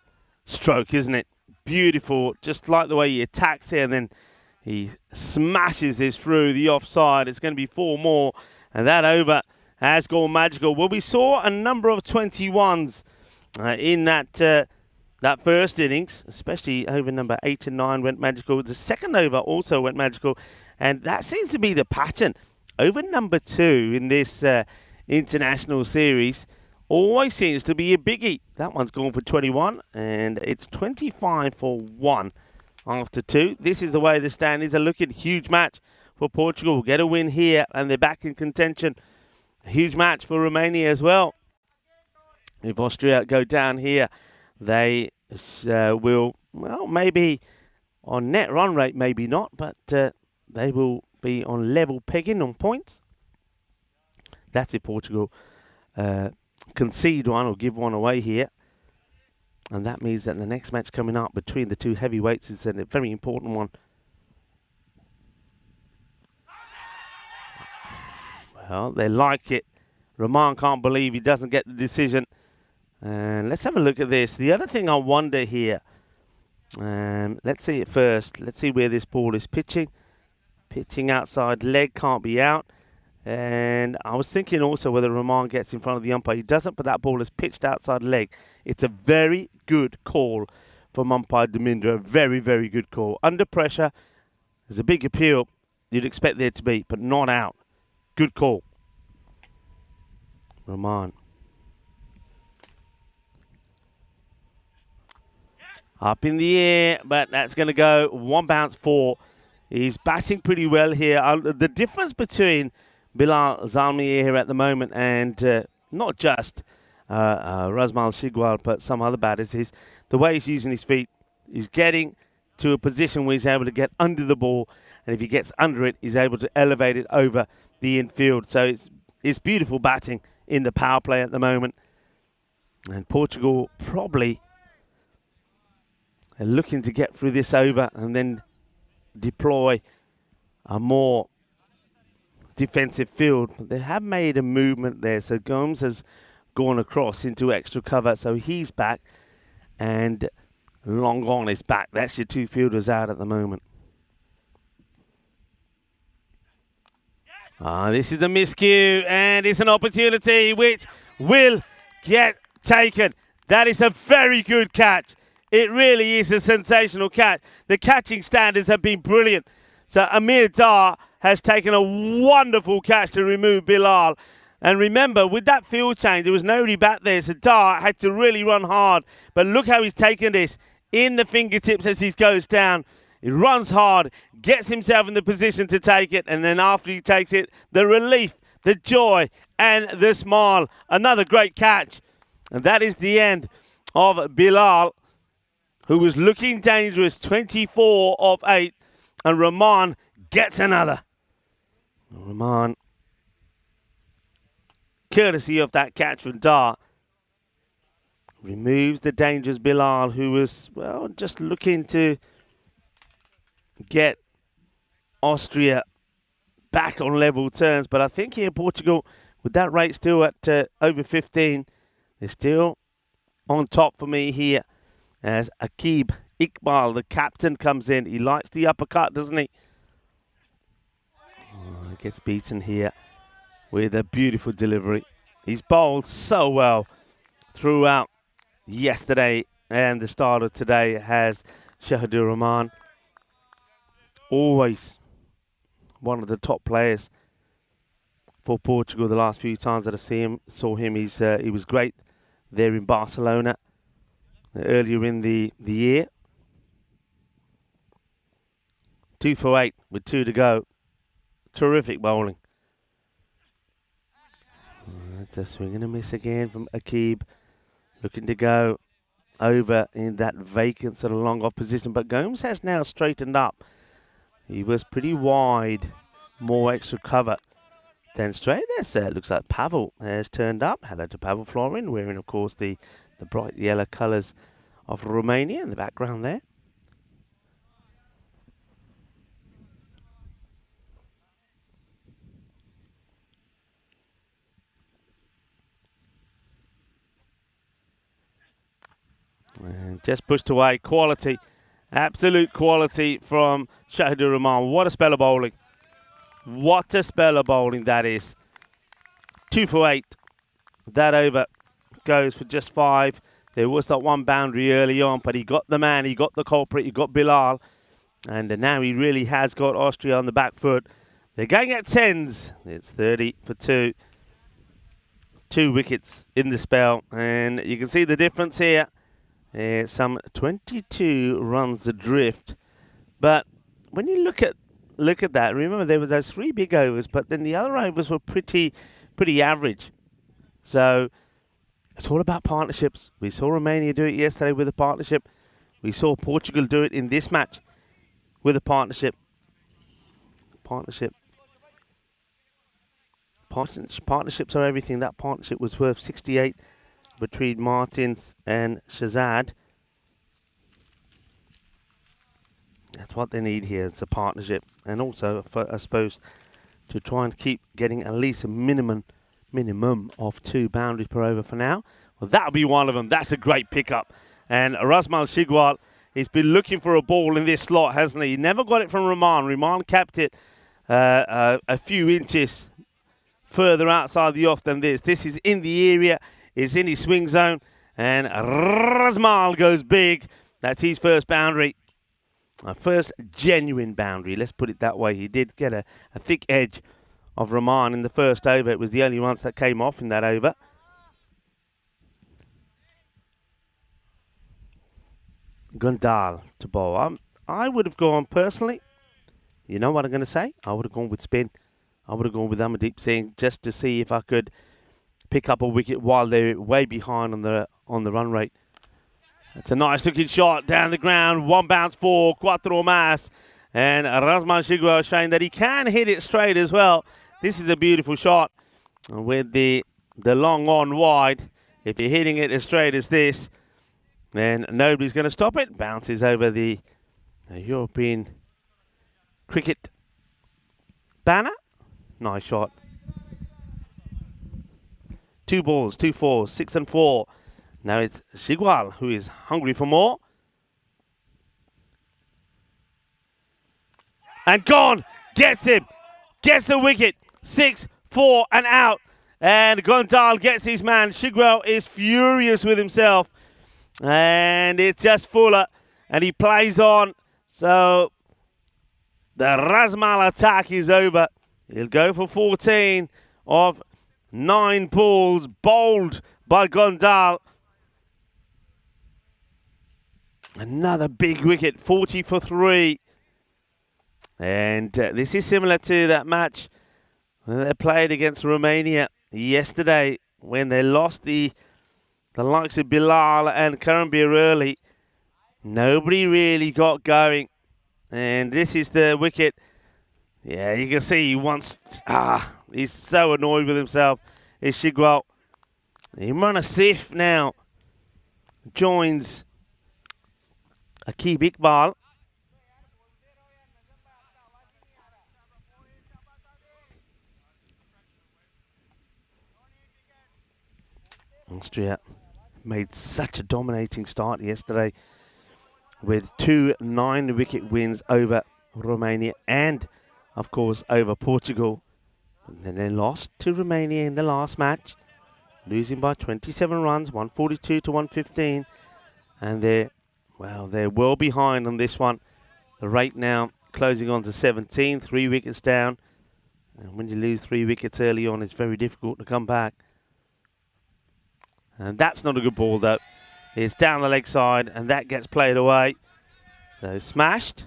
stroke, isn't it? Beautiful, just like the way he attacks here, and then he smashes this through the offside. It's going to be 4 more, and that over has gone magical. Well, we saw a number of 21s in that first innings, especially over number 8 and 9 went magical. The second over also went magical, and that seems to be the pattern. Over number 2 in this international series always seems to be a biggie. That one's gone for 21, and it's 25 for 1 after 2. This is the way the standings are looking. Huge match for Portugal. Get a win here, and they're back in contention. A huge match for Romania as well. If Austria go down here, they will, well, maybe on net run rate, maybe not, but they will be on level pegging on points. That's if Portugal concede one or give one away here. And that means that the next match coming up between the two heavyweights is a very important one. Well, they like it. Rahman can't believe he doesn't get the decision. And let's have a look at this. The other thing I wonder here, let's see it first. Let's see where this ball is pitching. Pitching outside leg, can't be out. And I was thinking also whether Rahman gets in front of the umpire. He doesn't, but that ball is pitched outside leg. It's a very good call from umpire Demindra. A very, very good call. Under pressure, there's a big appeal you'd expect there to be, but not out. Good call. Rahman. Up in the air, but that's going to go 1 bounce 4. He's batting pretty well here. The difference between Bilal Zalmi here at the moment and not just Razmal Shigwal, but some other batters is the way he's using his feet. He's getting to a position where he's able to get under the ball, and if he gets under it, he's able to elevate it over the infield. So it's beautiful batting. in the power play at the moment. And Portugal probably are looking to get through this over and then deploy a more defensive field. But they have made a movement there. So Gomes has gone across into extra cover. So he's back. And Long on is back. That's your two fielders out at the moment. This is a miscue, and it's an opportunity which will get taken. That is a very good catch. It really is a sensational catch. The catching standards have been brilliant. So Amir Dar has taken a wonderful catch to remove Bilal. And remember, with that field change, there was nobody back there, so Dar had to really run hard. But look how he's taken this in the fingertips as he goes down. He runs hard, gets himself in the position to take it, and then after he takes it, the relief, the joy, and the smile. Another great catch. And that is the end of Bilal, who was looking dangerous, 24 of 8. And Rahman gets another. Rahman, courtesy of that catch from Dar, removes the dangerous Bilal, who was, well, just looking to get Austria back on level terms. But I think here Portugal, with that rate still at over 15, they're still on top for me here as Akib Iqbal, the captain, comes in. He likes the uppercut, doesn't he? Gets beaten here with a beautiful delivery. He's bowled so well throughout yesterday and the start of today has Shahidur Rahman. Always one of the top players for Portugal. The last few times that I saw him, he was great there in Barcelona earlier in the year. 2 for 8 with 2 to go. Terrific bowling. That's a swing and a miss again from Akib. Looking to go over in that vacant sort of long off position. But Gomes has now straightened up. He was pretty wide, more extra cover than straight. There, looks like Pavel has turned up. Hello to Pavel Florin, wearing, of course, the bright yellow colours of Romania in the background there. And just pushed away. Quality. Absolute quality from Shahidur Rahman. What a spell of bowling. What a spell of bowling that is. 2 for 8. That over goes for just 5. There was that one boundary early on, but he got the man, he got the culprit, he got Bilal. And now he really has got Austria on the back foot. They're going at 10s. It's 30 for 2. 2 wickets in the spell. And you can see the difference here. Some 22 runs adrift. But when you look at that, remember there were those 3 big overs, but then the other overs were pretty average. So it's all about partnerships. We saw Romania do it yesterday with a partnership. We saw Portugal do it in this match with a partnership. Partnerships are everything. That partnership was worth 68 between Martins and Shazad. That's what they need here. It's a partnership, and also, I suppose, to try and keep getting at least a minimum of 2 boundaries per over for now. Well, that'll be one of them. That's a great pickup. And Rasmal Shigwal, he's been looking for a ball in this slot, hasn't he? He never got it from Rahman. Rahman kept it a few inches further outside the off than this. This is in the area. It's in his swing zone. And Rasmal goes big. That's his first boundary. A first genuine boundary, let's put it that way. He did get a thick edge of Rahman in the first over. It was the only ones that came off in that over. Gundal to bowl. I would have gone personally. You know what I'm going to say? I would have gone with spin. I would have gone with Amardeep Singh just to see if I could pick up a wicket while they're way behind on the run rate. It's a nice looking shot down the ground. 1 bounce for Quattro Mas. And Rasmal Shigwal showing that he can hit it straight as well. This is a beautiful shot with the the long on wide. If you're hitting it as straight as this, then nobody's going to stop it. Bounces over the European cricket banner. Nice shot. 2 balls, 2 fours, 6 and 4. Now it's Shigwal who is hungry for more. And gone. Gets him. Gets the wicket. 6, 4 and out. And Gondal gets his man. Shigwal is furious with himself. And it's just Fuller. And he plays on. So the Razmal attack is over. He'll go for 14 of 9 balls, bowled by Gondal. Another big wicket, 40 for 3. And this is similar to that match they played against Romania yesterday when they lost the likes of Bilal and Karambir early. Nobody really got going. And this is the wicket. Yeah, you can see he wants... he's so annoyed with himself. Is Shigwal. Imran Asif now joins Akib Iqbal. Austria made such a dominating start yesterday with 2 9-wicket wins over Romania and, of course, over Portugal. And then they lost to Romania in the last match, losing by 27 runs, 142 to 115. And they're well behind on this one. The rate now closing on to 17, 3 wickets down. And when you lose 3 wickets early on, it's very difficult to come back. And that's not a good ball, though. It's down the leg side, and that gets played away. So smashed.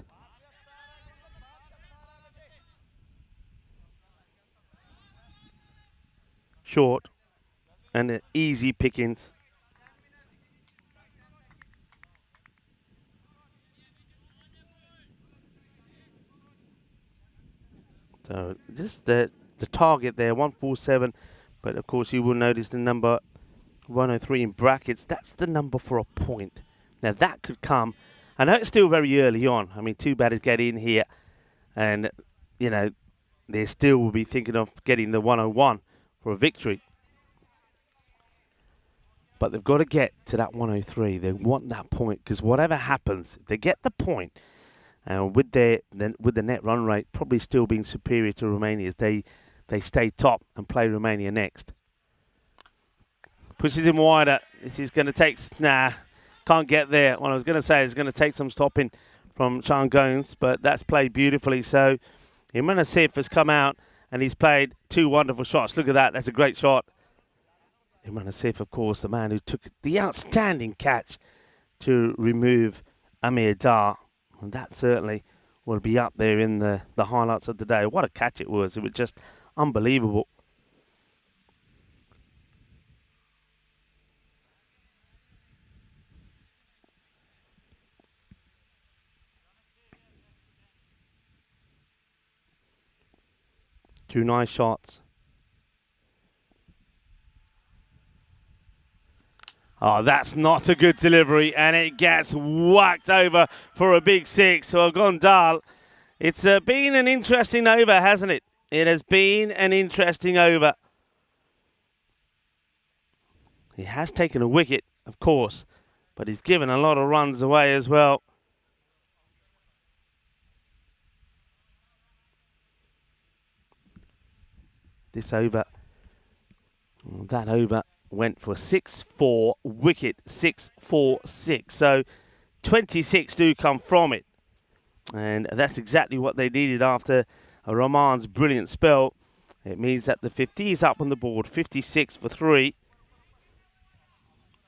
Short. And easy pickings. So just the target there, 147. But, of course, you will notice the number 103 in brackets. That's the number for a point. Now, that could come. I know it's still very early on. I mean, 2 batters get in here. And, you know, they still will be thinking of getting the 101 for a victory. But they've got to get to that 103. They want that point. Because whatever happens, they get the point. And with the net run rate probably still being superior to Romania, they stay top and play Romania next. Pushes him wider. This is going to take... can't get there. What I was going to say is going to take some stopping from Sean Gomes, but that's played beautifully. So Imran Asif has come out and he's played 2 wonderful shots. Look at that. That's a great shot. Imran Asif, of course, the man who took the outstanding catch to remove Amir Dar. And that certainly will be up there in the highlights of the day. What a catch it was. It was just unbelievable. Two nice shots. Oh, that's not a good delivery, and it gets whacked over for a big 6. So Gondal, it's been an interesting over, hasn't it? It has been an interesting over. He has taken a wicket, of course, but he's given a lot of runs away as well. This over, that over went for 6-4, wicket 6-4-6. So 26 do come from it. And that's exactly what they needed after Rahman's brilliant spell. It means that the 50 is up on the board, 56 for 3.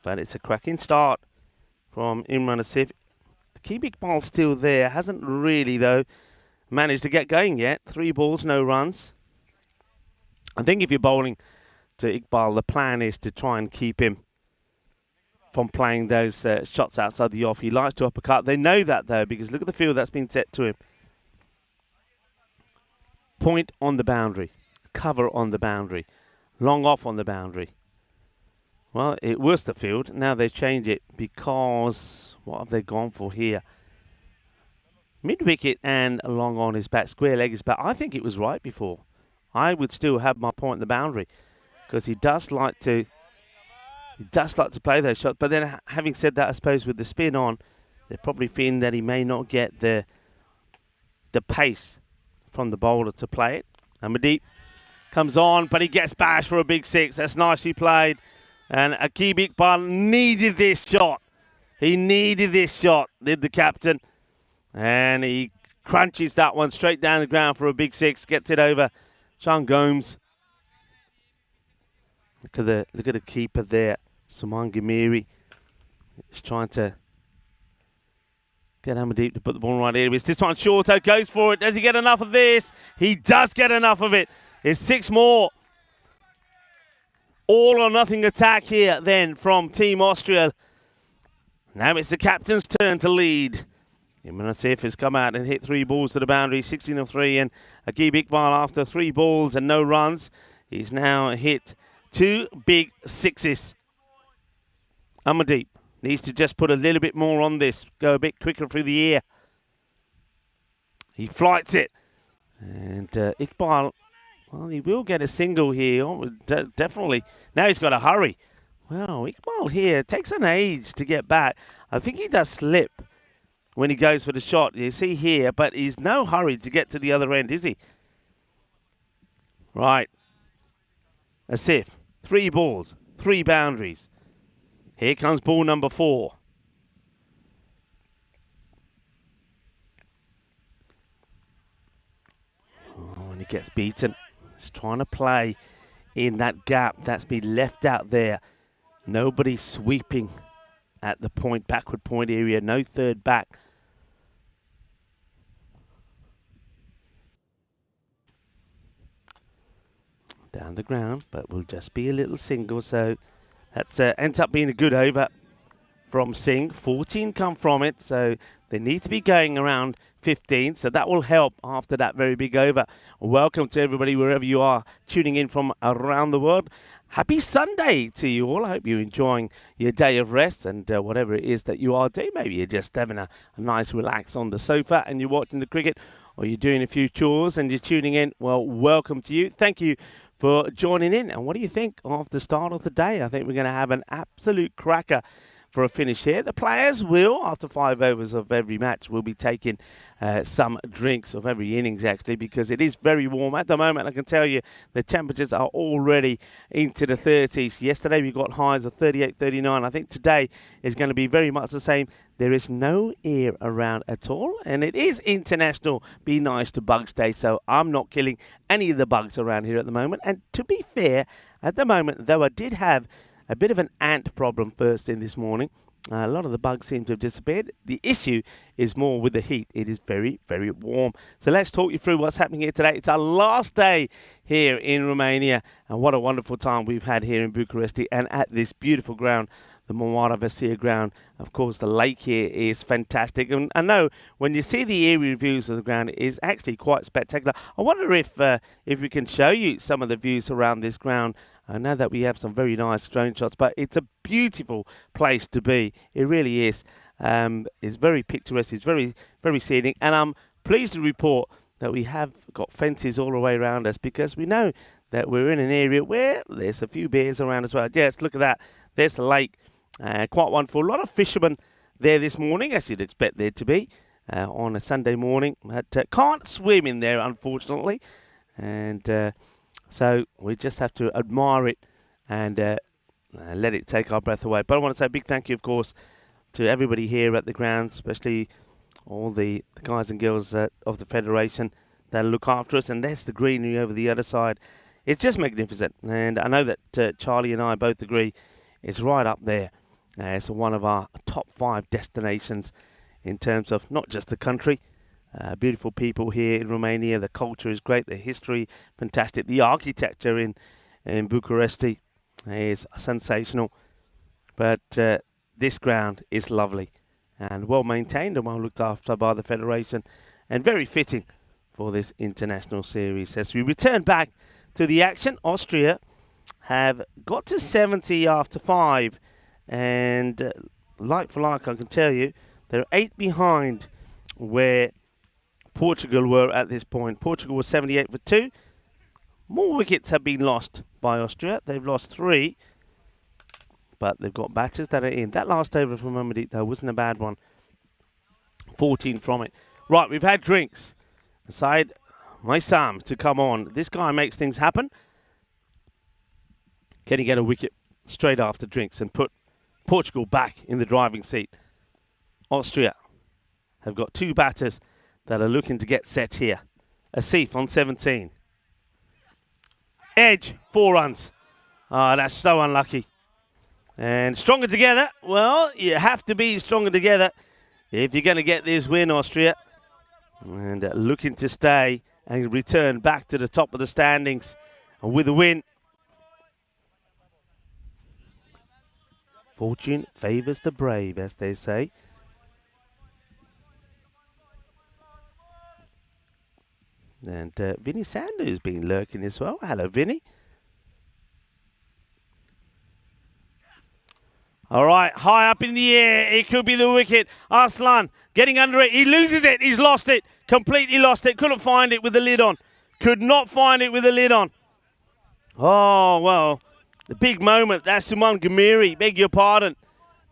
But it's a cracking start from Imran Asif. Akib Iqbal's still there. Hasn't really, though, managed to get going yet. 3 balls, no runs. I think if you're bowling to Iqbal, the plan is to try and keep him from playing those shots outside the off. He likes to uppercut. They know that, though, because look at the field that's been set to him. Point on the boundary. Cover on the boundary. long off on the boundary. Well, it was the field. Now they've changed it because what have they gone for here? Mid-wicket and long on his bat, square leg is bat. I think it was right before. I would still have my point in the boundary because he does like to play those shots. But then, having said that, I suppose with the spin on, they're probably feeling that he may not get the pace from the bowler to play it. Amandeep comes on, but he gets bashed for a big six. That's nicely played. And Aqib Iqbal needed this shot. He needed this shot, did the captain. And he crunches that one straight down the ground for a big six. Gets it over Sean Gomes. Look at the keeper there, Saman Gamiri. He's trying to get Amandeep to put the ball right here. It's this one, Shorto goes for it. Does he get enough of this? He does get enough of it. It's 6 more. All or nothing attack here then from Team Austria. Now it's the captain's turn to lead. Imran Asif has come out and hit 3 balls to the boundary, 16 of 3, and Aqib Iqbal after 3 balls and no runs. He's now hit 2 big sixes. Amandeep needs to just put a little bit more on this, go a bit quicker through the air. He flights it. And Iqbal, well, he will get a single here, definitely. Now he's got to hurry. Well, Iqbal here takes an age to get back. I think he does slip when he goes for the shot. You see here, but he's no hurry to get to the other end, is he? Right. Asif, 3 balls, 3 boundaries. Here comes ball number 4. Oh, and he gets beaten. He's trying to play in that gap that's been left out there. Nobody sweeping at the point, backward point area. No third back. Down the ground, but will just be a little single. So that's ends up being a good over from Singh. 14 come from it, so they need to be going around 15. So that will help after that very big over. Welcome to everybody wherever you are tuning in from around the world. Happy Sunday to you all. I hope you're enjoying your day of rest and whatever it is that you are doing. Maybe you're just having a nice relax on the sofa and you're watching the cricket, or you're doing a few chores and you're tuning in. Well, welcome to you. Thank you for joining in. And what do you think of the start of the day? I think we're going to have an absolute cracker for a finish here. The players will, after 5 overs of every match, will be taking some drinks of every innings, actually, because it is very warm. At the moment, I can tell you the temperatures are already into the 30s. Yesterday, we got highs of 38, 39. I think today is going to be very much the same. There is no air around at all, and it is International Be Nice to Bugs Day, so I'm not killing any of the bugs around here at the moment. And to be fair, at the moment, though, I did have a bit of an ant problem first thing this morning. A lot of the bugs seem to have disappeared. The issue is more with the heat. It is very, very warm. So let's talk you through what's happening here today. It's our last day here in Romania, and what a wonderful time we've had here in Bucharest and at this beautiful ground, the Moara Vasia ground. Of course, the lake here is fantastic. And I know when you see the aerial views of the ground, it is actually quite spectacular. I wonder if we can show you some of the views around this ground. I know that we have some very nice drone shots, but it's a beautiful place to be. It really is. It's very picturesque. It's very, very scenic. And I'm pleased to report that we have got fences all the way around us, because we know that we're in an area where there's a few bears around as well. Yes, look at that. There's the lake. Quite wonderful. A lot of fishermen there this morning, as you'd expect there to be on a Sunday morning. But can't swim in there, unfortunately. And so we just have to admire it and let it take our breath away. But I want to say a big thank you, of course, to everybody here at the ground, especially all the guys and girls of the Federation that look after us. And there's the greenery over the other side. It's just magnificent. And I know that Charlie and I both agree it's right up there. It's one of our top 5 destinations in terms of not just the country. Beautiful people here in Romania. The culture is great. The history, fantastic. The architecture in Bucharest is sensational. But this ground is lovely and well maintained and well looked after by the Federation, and very fitting for this international series. As we return back to the action, Austria have got to 70 after 5. And like for like, I can tell you, they're 8 behind where Portugal were at this point. Portugal was 78 for 2. More wickets have been lost by Austria. They've lost 3. But they've got batters that are in. That last over from Mohamed, though, wasn't a bad one. 14 from it. Right, we've had drinks. Aside Maisam to come on. This guy makes things happen. Can he get a wicket straight after drinks and put Portugal back in the driving seat? Austria have got 2 batters that are looking to get set here. Asif on 17. Edge, 4 runs. Oh, that's so unlucky. And stronger together. Well, you have to be stronger together if you're going to get this win, Austria. And looking to stay and return back to the top of the standings with a win. Fortune favours the brave, as they say. And Vinny Sanders has been lurking as well. Hello, Vinny. All right, high up in the air. It could be the wicket. Arslan getting under it. He loses it. He's lost it. Completely lost it. Couldn't find it with the lid on. Could not find it with the lid on. Oh, well, the big moment. That's Suman Gamiri. Beg your pardon.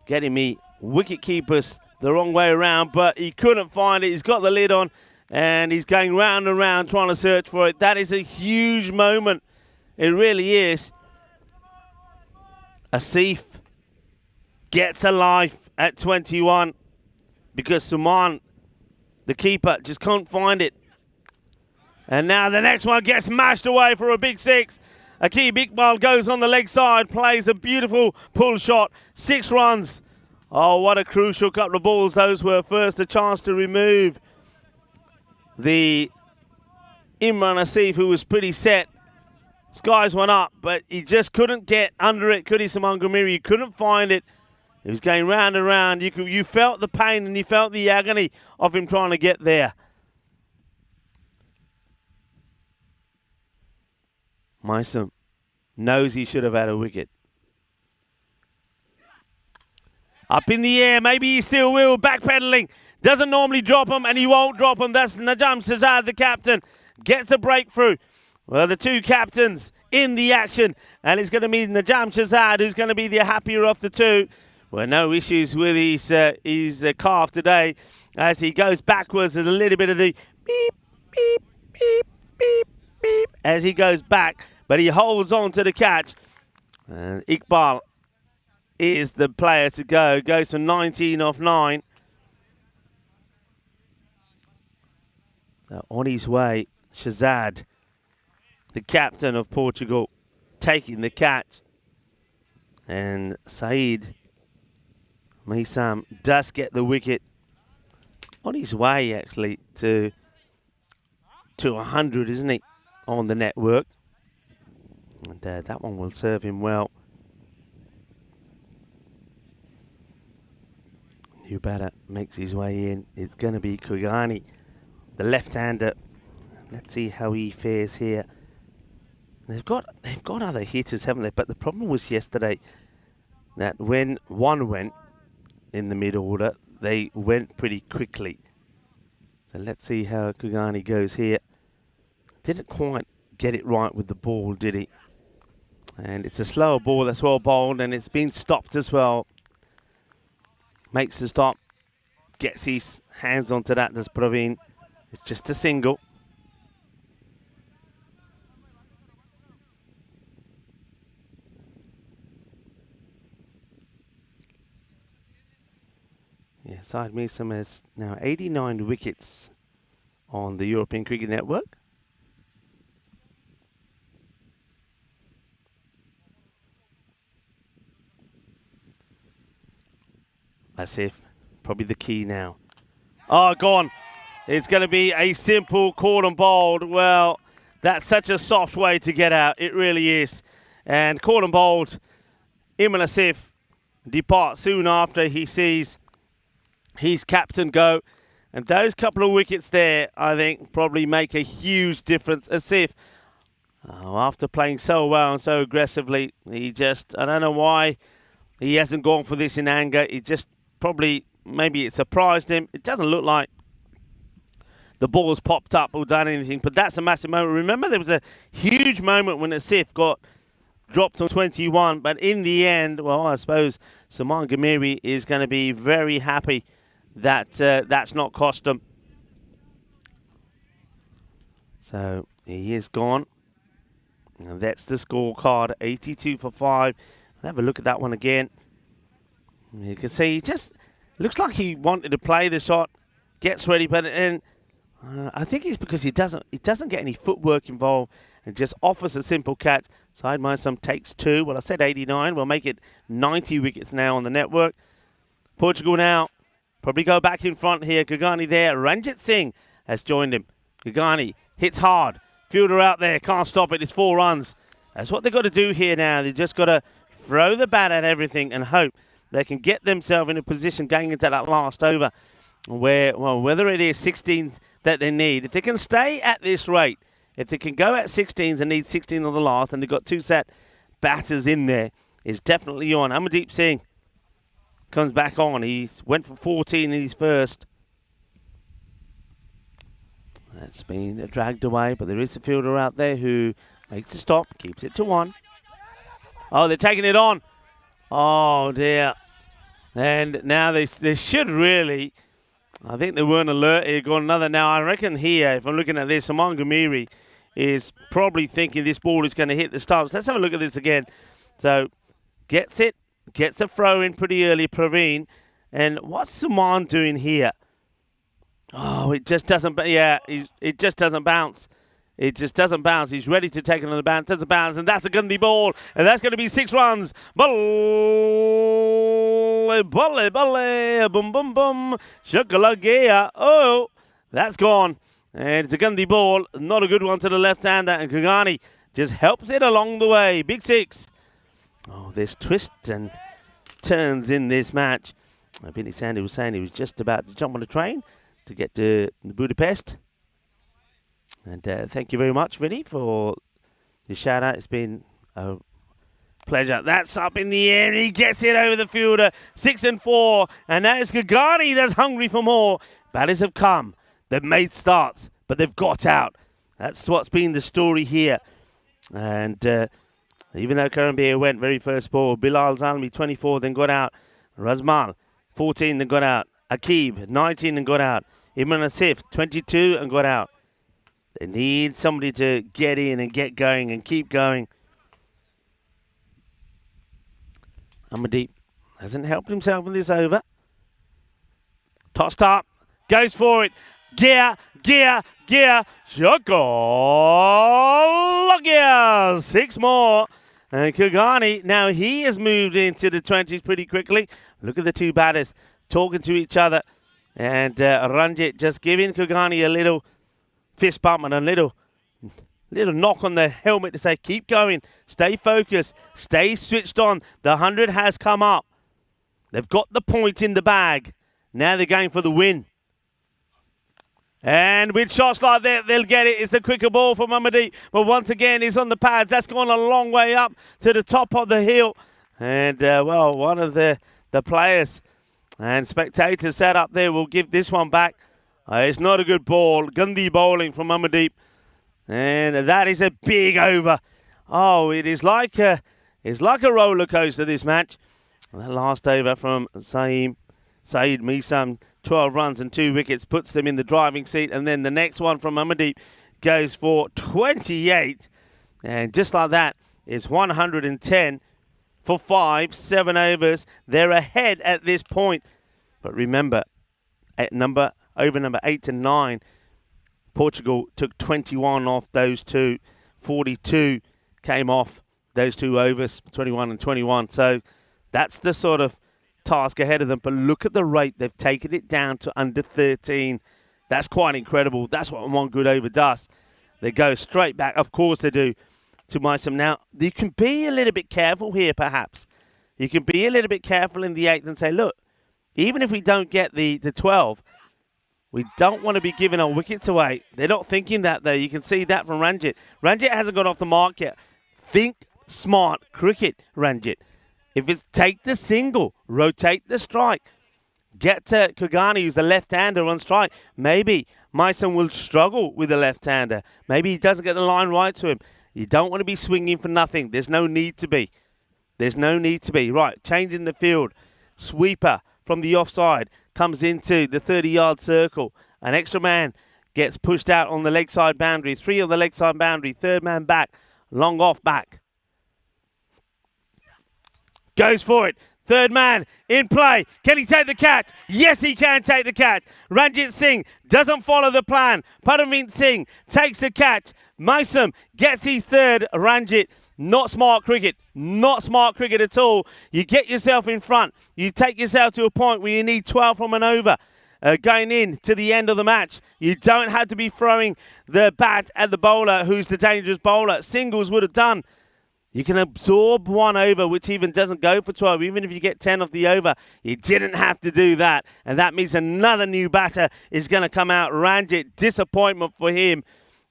Getting me wicket keepers the wrong way around, but he couldn't find it. He's got the lid on, and he's going round and round trying to search for it. That is a huge moment. It really is. Asif gets a life at 21 because Suman, the keeper, just can't find it. And now the next one gets mashed away for a big 6. Aqib Iqbal goes on the leg side, plays a beautiful pull shot. 6 runs. Oh, what a crucial couple of balls those were. First, a chance to remove the Imran Asif, who was pretty set. Skies went up, but he just couldn't get under it, could he, Suman Gamiri? He couldn't find it. He was going round and round. You felt the pain and you felt the agony of him trying to get there. Maisam knows he should have had a wicket. Up in the air, maybe he still will. Backpedaling. Doesn't normally drop him, and he won't drop him. That's Najam Shazad, the captain. Gets the breakthrough. Well, the 2 captains in the action. And it's going to be Najam Shazad who's going to be the happier of the 2. Well, no issues with his calf today. As he goes backwards, there's a little bit of the beep, beep, beep, beep, beep as he goes back. But he holds on to the catch. And Iqbal is the player to go. Goes for 19 off 9. So on his way, Shazad, the captain of Portugal, taking the catch. And Saeed Maisam does get the wicket. On his way, actually, to 100, isn't he, on the network. And that one will serve him well. New batter makes his way in. It's going to be Kugani, the left-hander. Let's see how he fares here. They've got other hitters, haven't they? But the problem was yesterday that when one went in the mid-order, they went pretty quickly. So let's see how Kugani goes here. Didn't quite get it right with the ball, did he? And it's a slower ball that's well bowled, and it's been stopped as well. Makes the stop. Gets his hands onto that, does Praveen. It's just a single. Yeah, Syed Meesum has now 89 wickets on the European Cricket Network. Asif, probably the key now. Oh, gone. It's going to be a simple caught and bowled. Well, that's such a soft way to get out. It really is. And caught and bowled. Imran Asif departs soon after he sees his captain go. And those couple of wickets there, I think, probably make a huge difference. Asif After playing so well and so aggressively, I don't know why he hasn't gone for this in anger. He just maybe it surprised him. It doesn't look like the ball's popped up or done anything, but that's a massive moment. Remember, there was a huge moment when Asif got dropped on 21, but in the end, well, I suppose Saman Gamiri is going to be very happy that that's not cost him. So he is gone. And that's the scorecard, 82 for 5. Have a look at that one again. You can see he just looks like he wanted to play the shot, gets ready, but I think it's because he doesn't get any footwork involved and just offers a simple catch. Side minus some takes 2. Well, I said 89. We'll make it 90 wickets now on the network. Portugal now probably go back in front here. Gagani there. Ranjit Singh has joined him. Gagani hits hard. Fielder out there. Can't stop it. It's 4 runs. That's what they've got to do here now. They've just got to throw the bat at everything and hope they can get themselves in a position going into that last over where, well, whether it is 16 that they need, if they can stay at this rate, if they can go at 16s and need 16 on the last, and they've got 2 set batters in there, it's definitely on. Amardeep Singh comes back on. He went for 14 in his first. That's been dragged away, but there is a fielder out there who makes a stop, keeps it to 1. Oh, they're taking it on. Oh, dear. And now they should really, I think they weren't alert here, got another. Now, I reckon here, if I'm looking at this, Saman Gamiri is probably thinking this ball is going to hit the stumps. Let's have a look at this again. So, gets a throw in pretty early, Praveen. And what's Saman doing here? Oh, it just doesn't, it just doesn't bounce. It just doesn't bounce. He's ready to take another bounce. Doesn't bounce, and that's a Gandhi ball. And that's going to be 6 runs. Balle, boom, boom, boom. Shakalagea. Oh, that's gone. And it's a Gandhi ball. Not a good one to the left-hander. And Kagani just helps it along the way. Big 6. Oh, there's twists and turns in this match. Vinny Sandy was saying he was just about to jump on a train to get to Budapest. And thank you very much, Vinny, for the shout-out. It's been a pleasure. That's up in the air. He gets it over the fielder. 6 and 4. And that is Gagani that's hungry for more. Batters have come. They've made starts, but they've got out. That's what's been the story here. And even though Karambir went very first ball, Bilal Zalmi, 24, then got out. Razmal, 14, then got out. Akib, 19, and got out. Imran Asif, 22, and got out. They need somebody to get in and get going and keep going. Amardeep hasn't helped himself in this over. Tossed up. Goes for it. Gear. Shakalagia. 6 more. And Kagani, now he has moved into the 20s pretty quickly. Look at the 2 batters talking to each other. And Ranjit just giving Kagani a little fist bump and a little knock on the helmet to say, keep going, stay focused, stay switched on. The 100 has come up. They've got the point in the bag. Now they're going for the win. And with shots like that, they'll get it. It's a quicker ball for Amardeep, but once again, he's on the pads. That's gone a long way up to the top of the hill. And, well, one of the players and spectators sat up there will give this one back. It's not a good ball. Gandhi bowling from Amardeep. And that is a big over. Oh, it is like a roller coaster, this match. And that last over from Saeed Misam, 12 runs and 2 wickets, puts them in the driving seat. And then the next one from Amardeep goes for 28. And just like that, it's 110 for 5, 7 overs. They're ahead at this point. But remember, at over number 8 and 9, Portugal took 21 off those 2. 42 came off those 2 overs, 21 and 21. So that's the sort of task ahead of them. But look at the rate. They've taken it down to under 13. That's quite incredible. That's what one good over does. They go straight back. Of course they do. To Mysam. Now, you can be a little bit careful here, perhaps. You can be a little bit careful in the 8th and say, look, even if we don't get the 12, We don't want to be giving our wickets away. They're not thinking that, though. You can see that from Ranjit. Ranjit hasn't got off the mark yet. Think smart cricket, Ranjit. If it's take the single, rotate the strike. Get to Kugani, who's the left-hander on strike. Maybe Myson will struggle with the left-hander. Maybe he doesn't get the line right to him. You don't want to be swinging for nothing. There's no need to be. There's no need to be. Right, changing the field. Sweeper from the offside comes into the 30-yard circle. An extra man gets pushed out on the leg side boundary. 3 on the leg side boundary. Third man back. Long off back. Goes for it. Third man in play. Can he take the catch? Yes, he can take the catch. Ranjit Singh doesn't follow the plan. Paramveer Singh takes the catch. Mysum gets his third. Ranjit, not smart cricket. Not smart cricket at all. You get yourself in front. You take yourself to a point where you need 12 from an over. Going in to the end of the match. You don't have to be throwing the bat at the bowler who's the dangerous bowler. Singles would have done. You can absorb 1 over, which even doesn't go for 12. Even if you get 10 off the over, you didn't have to do that. And that means another new batter is going to come out. Ranjit, disappointment for him.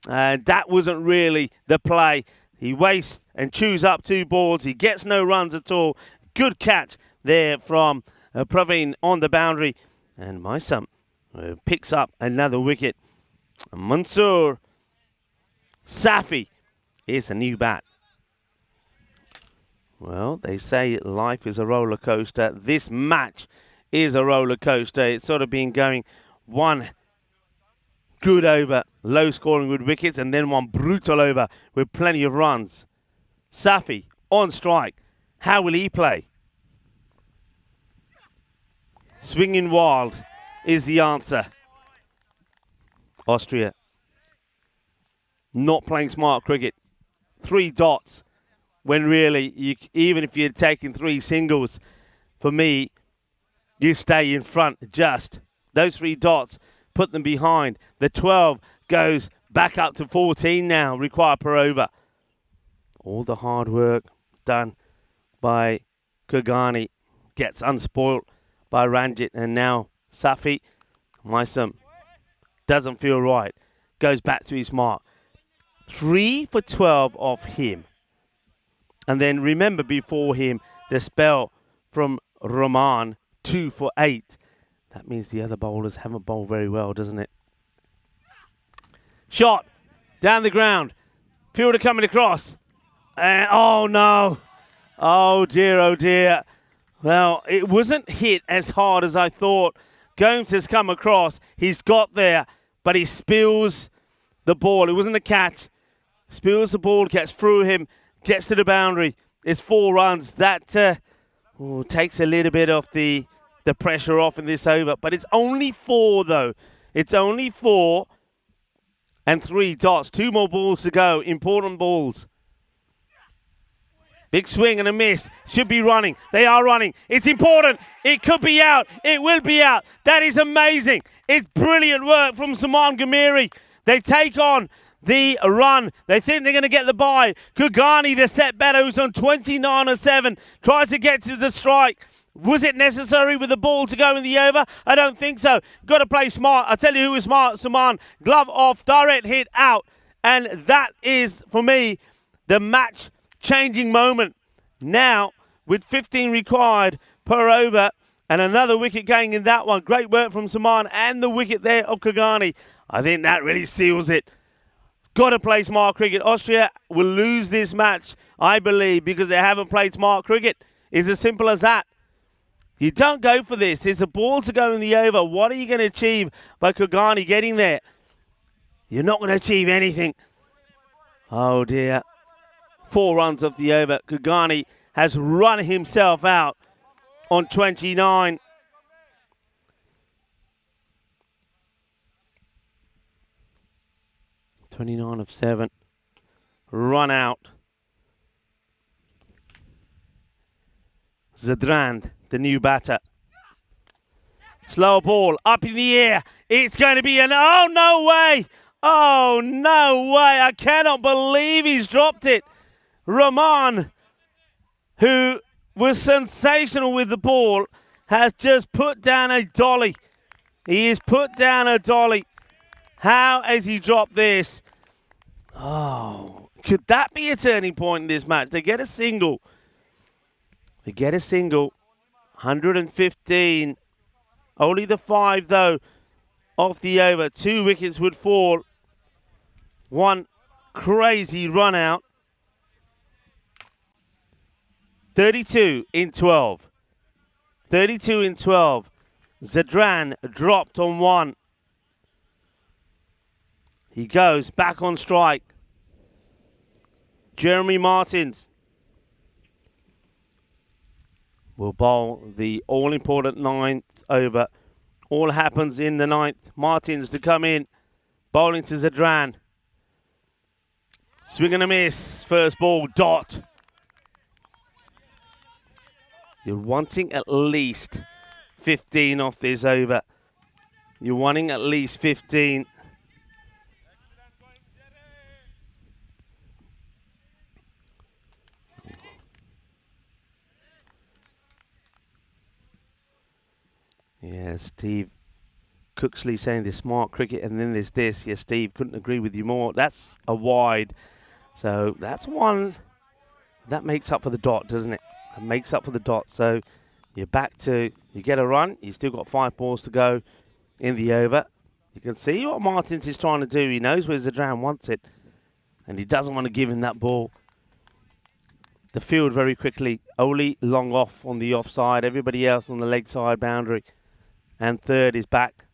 That wasn't really the play. He wastes and chews up 2 balls. He gets no runs at all. Good catch there from Praveen on the boundary. And Mysum picks up another wicket. Mansoor Safi is a new bat. Well, they say life is a roller coaster. This match is a roller coaster. It's sort of been going 1 good over, low scoring with wickets, and then 1 brutal over with plenty of runs. Safi on strike. How will he play? Swinging wild is the answer. Austria not playing smart cricket. 3 dots. When really, even if you're taking 3 singles, for me, you stay in front just. Those 3 dots, put them behind. The 12 goes back up to 14 now, required per over. All the hard work done by Kugani gets unspoilt by Ranjit. And now Safi, Mysum, doesn't feel right. Goes back to his mark. 3 for 12 off him. And then remember before him, the spell from Rahman, 2 for 8. That means the other bowlers haven't bowled very well, doesn't it? Shot down the ground. Fielder coming across. And oh no. Oh dear, oh dear. Well, it wasn't hit as hard as I thought. Gomes has come across. He's got there, but he spills the ball. It wasn't a catch. Spills the ball, gets through him. Gets to the boundary. It's 4 runs. That takes a little bit of the pressure off in this over. But it's only 4, though. It's only 4 and 3 dots. 2 more balls to go. Important balls. Big swing and a miss. Should be running. They are running. It's important. It could be out. It will be out. That is amazing. It's brilliant work from Saman Gamiri. They take on the run. They think they're going to get the bye. Kugani, the set batter, who's on 29 or 7, tries to get to the strike. Was it necessary with the ball to go in the over? I don't think so. Got to play smart. I'll tell you who was smart. Saman, glove off, direct hit out. And that is, for me, the match-changing moment. Now, with 15 required per over, and another wicket going in that one. Great work from Saman and the wicket there of Kugani. I think that really seals it. Got to play smart cricket. Austria will lose this match, I believe, because they haven't played smart cricket. It's as simple as that. You don't go for this. It's a ball to go in the over. What are you going to achieve by Kugani getting there? You're not going to achieve anything. Oh, dear. 4 runs off the over. Kugani has run himself out on 29. of 7. Run out. Zadrand, the new batter. Slow ball up in the air. It's going to be an... Oh, no way. Oh, no way. I cannot believe he's dropped it. Rahman, who was sensational with the ball, has just put down a dolly. He is put down a dolly. How has he dropped this? Oh, could that be a turning point in this match? They get a single. They get a single. 115. Only the 5, though, off the over. 2 wickets would fall. One crazy run out. 32 in 12. 32 in 12. Zadran dropped on 1. He goes back on strike. Jeremy Martins will bowl the all-important 9th over. All happens in the 9th. Martins to come in. Bowling to Zadran. Swing and a miss. First ball, dot. You're wanting at least 15 off this over. You're wanting at least 15. Yeah, Steve Cooksley saying there's smart cricket and then there's this. Yeah, Steve, couldn't agree with you more. That's a wide. So that's one. That makes up for the dot, doesn't it? It makes up for the dot. So you're back to, you get a run. You still got 5 balls to go in the over. You can see what Martins is trying to do. He knows where Zadran wants it. And he doesn't want to give him that ball. The field very quickly. Oli long off on the offside. Everybody else on the leg side boundary. And third is back.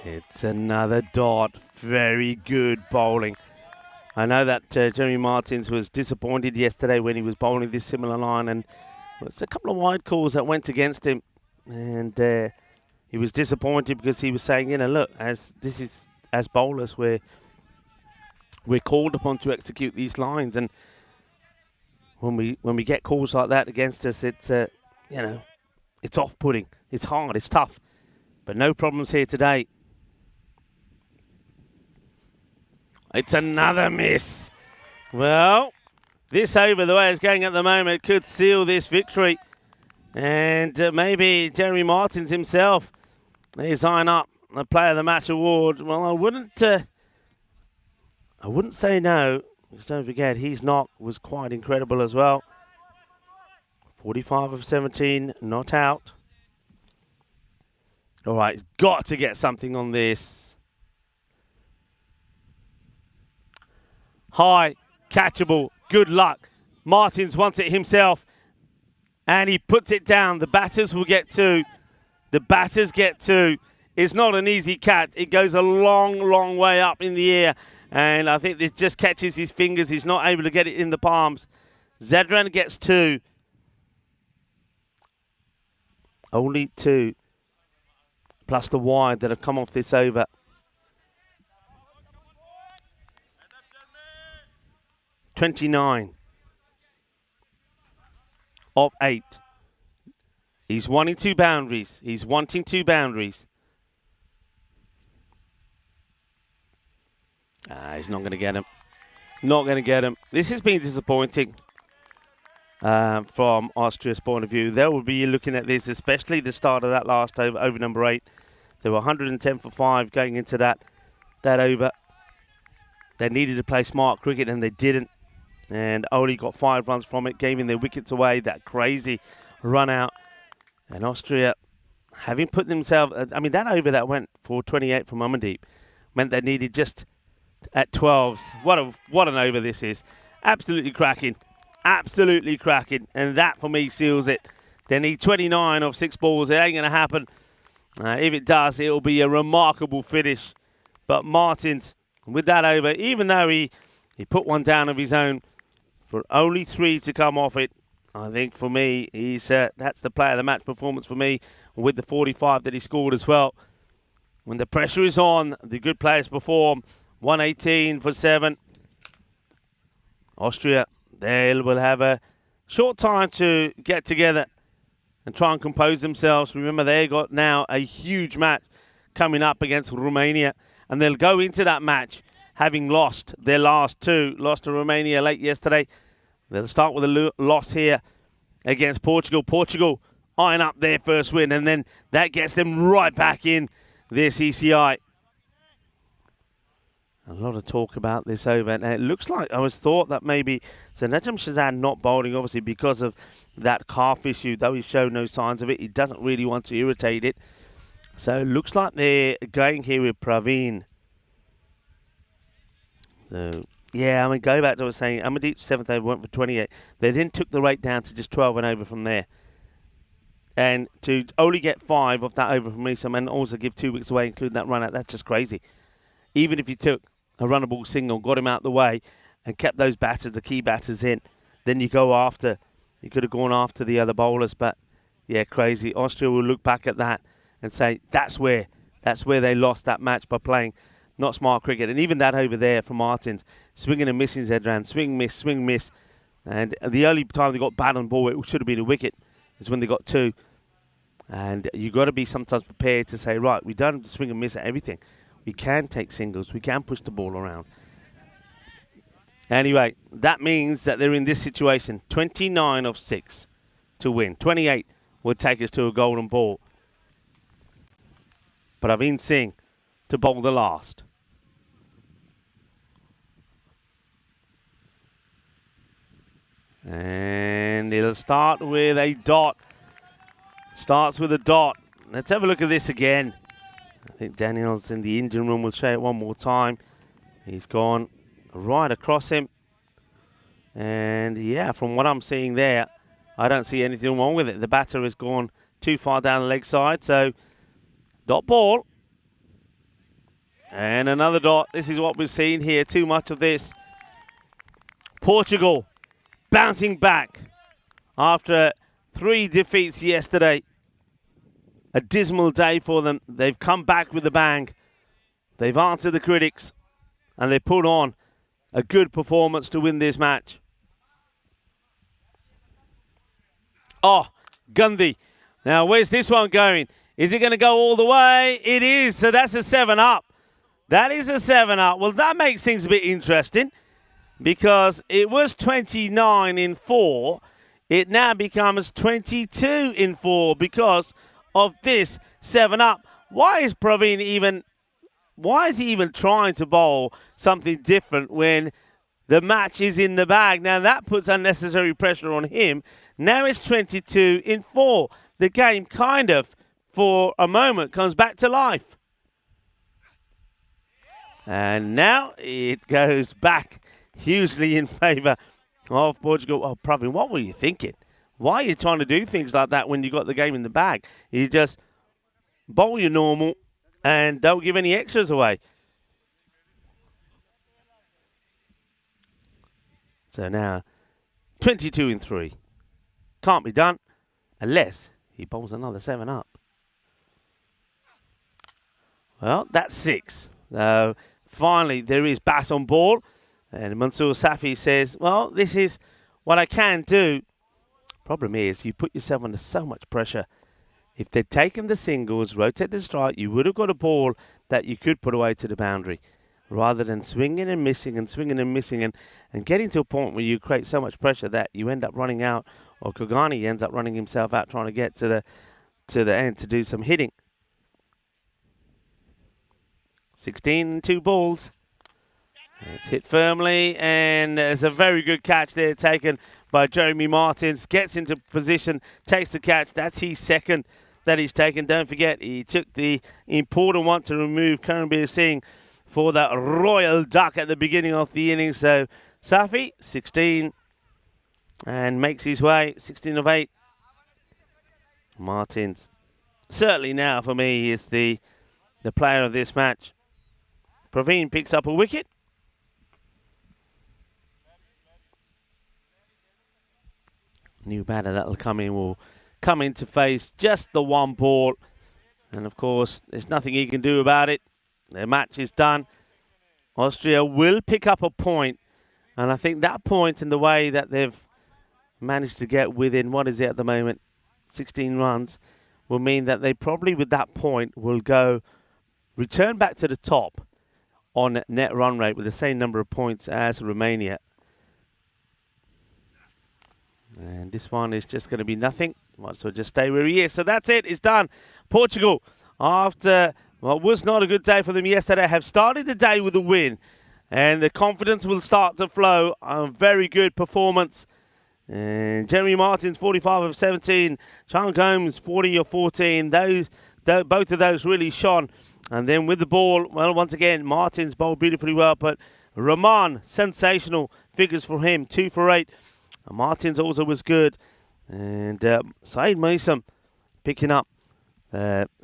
It's another dot. Very good bowling. I know that Jeremy Martins was disappointed yesterday when he was bowling this similar line, and it's a couple of wide calls that went against him, and he was disappointed because he was saying, you know, look, as bowlers, we're called upon to execute these lines, and when we get calls like that against us, it's you know, it's off-putting, it's hard, it's tough, but no problems here today. It's another miss. Well, this over, the way it's going at the moment, could seal this victory. And maybe Jeremy Martins himself is eyeing up the Player of the Match award. Well, I wouldn't say no. Because don't forget, his knock was quite incredible as well. 45 of 17, not out. All right, got to get something on this. High, catchable, good luck. Martins wants it himself, and he puts it down. The batters will get 2. The batters get 2. It's not an easy catch. It goes a long, long way up in the air, and I think it just catches his fingers. He's not able to get it in the palms. Zadran gets 2. Only 2, plus the wide that have come off this over. 29 of 8. He's wanting 2 boundaries. He's wanting 2 boundaries. He's not going to get him. Not going to get him. This has been disappointing from Austria's point of view. They will be looking at this, especially the start of that last over, over number 8. They were 110 for 5 going into that over. They needed to play smart cricket and they didn't. And only got 5 runs from it, gave in their wickets away, that crazy run out. And Austria, having put themselves, I mean, that over that went for 28 from Amandeep meant they needed just at 12s. What an over this is. Absolutely cracking. Absolutely cracking. And that, for me, seals it. They need 29 of 6 balls. It ain't going to happen. If it does, it will be a remarkable finish. But Martins, with that over, even though he put one down of his own, for only 3 to come off it, I think for me, that's the Player of the Match performance for me, with the 45 that he scored as well. When the pressure is on, the good players perform. 118 for 7. Austria, they will have a short time to get together and try and compose themselves. Remember, they got now a huge match coming up against Romania, and they'll go into that match having lost their last 2. Lost to Romania late yesterday. They'll start with a loss here against Portugal. Portugal iron up their first win, and then that gets them right back in this ECI. A lot of talk about this over, and it looks like I was thought that maybe so Najam Shazad not bowling, obviously because of that calf issue, though he showed no signs of it. He doesn't really want to irritate it. So it looks like they're going here with Praveen. So, yeah, I mean, go back to what I was saying. Amandeep 7th over went for 28. They then took the rate down to just 12 and over from there. And to only get 5 off that over from Risam and also give 2 wickets away, including that run out, that's just crazy. Even if you took a runnable single, got him out the way, and kept those batters, the key batters in, then you go after. You could have gone after the other bowlers, but yeah, crazy. Austria will look back at that and say that's where they lost that match by playing not smart cricket. And even that over there from Martins, swinging and missing Zedran, swing, miss. And the only time they got bad on ball, it should have been a wicket, is when they got 2. And you got to be sometimes prepared to say, right, we don't have to swing and miss at everything. We can take singles. We can push the ball around. Anyway, that means that they're in this situation. 29 of 6 to win. 28 would take us to a golden ball. Praveen Singh to bowl the last. And it'll start with a dot. Starts with a dot. Let's have a look at this again. I think Daniels in the engine room will show it one more time. He's gone right across him. And yeah, from what I'm seeing there, I don't see anything wrong with it. The batter has gone too far down the leg side. So, dot ball. And another dot. This is what we're seeing here. Too much of this. Portugal bouncing back after 3 defeats yesterday. A dismal day for them. They've come back with a bang. They've answered the critics. And they put on a good performance to win this match. Oh, Gandhi. Now, where's this one going? Is it going to go all the way? It is. So that's a 7 up. That is a 7 up. Well, that makes things a bit interesting because it was 29 in 4. It now becomes 22 in 4 because of this 7 up. Why is Praveen even trying to bowl something different when the match is in the bag? Now that puts unnecessary pressure on him. Now it's 22 in 4. The game kind of, for a moment, comes back to life. And now it goes back hugely in favour of Portugal. Oh, Praveen, what were you thinking? Why are you trying to do things like that when you got the game in the bag? You just bowl your normal and don't give any extras away. So now, 22 in 3. Can't be done unless he bowls another 7 up. Well, that's 6. Finally, there is bat on ball. And Mansoor Safi says, well, this is what I can do. Problem is, you put yourself under so much pressure. If they'd taken the singles, rotate the strike, you would have got a ball that you could put away to the boundary. Rather than swinging and missing and swinging and missing and getting to a point where you create so much pressure that you end up running out, or Kogani ends up running himself out trying to get to the end to do some hitting. 16 and 2 balls. It's hit firmly, and there's a very good catch there taken by Jeremy Martins. Gets into position, takes the catch. That's his second that he's taken. Don't forget, he took the important one to remove Karambir Singh for that royal duck at the beginning of the innings. So Safi, 16, and makes his way, 16 of 8. Martins, certainly now for me, is the player of this match. Praveen picks up a wicket. New batter that'll come in will come in to face just the 1 ball. And of course, there's nothing he can do about it. The match is done. Austria will pick up a point. And I think that point and the way that they've managed to get within, what is it at the moment, 16 runs, will mean that they probably with that point will return back to the top on net run rate with the same number of points as Romania. And this one is just going to be nothing. Might as well just stay where he is. So that's it. It's done. Portugal, after what was not a good day for them yesterday, have started the day with a win. And the confidence will start to flow. A very good performance. And Jeremy Martins, 45 of 17. Sean Gomes, 40 of 14. Both of those really shone. And then with the ball, well, once again, Martins bowled beautifully well. But Rahman, sensational figures for him. 2 for 8. And Martins also was good. And Saeed Mason picking up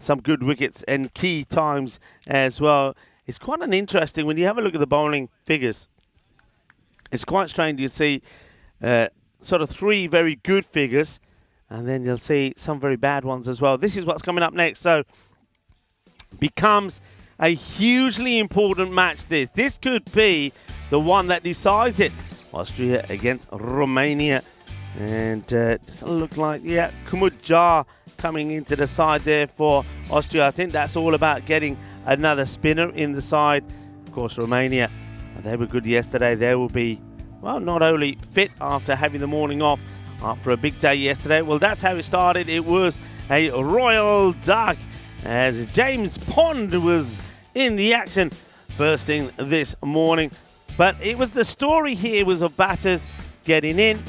some good wickets and key times as well. It's quite an interesting, when you have a look at the bowling figures, it's quite strange. You see sort of 3 very good figures, and then you'll see some very bad ones as well. This is what's coming up next. So becomes a hugely important match. This could be the one that decides it. Austria against Romania. And doesn't look like, yeah, Kumud Jar coming into the side there for Austria. I think that's all about getting another spinner in the side. Of course, Romania, they were good yesterday. They will be, well, not only fit after having the morning off after a big day yesterday. Well, that's how it started. It was a royal duck as James Pond was in the action first thing this morning. But it was the story here was of batters getting in,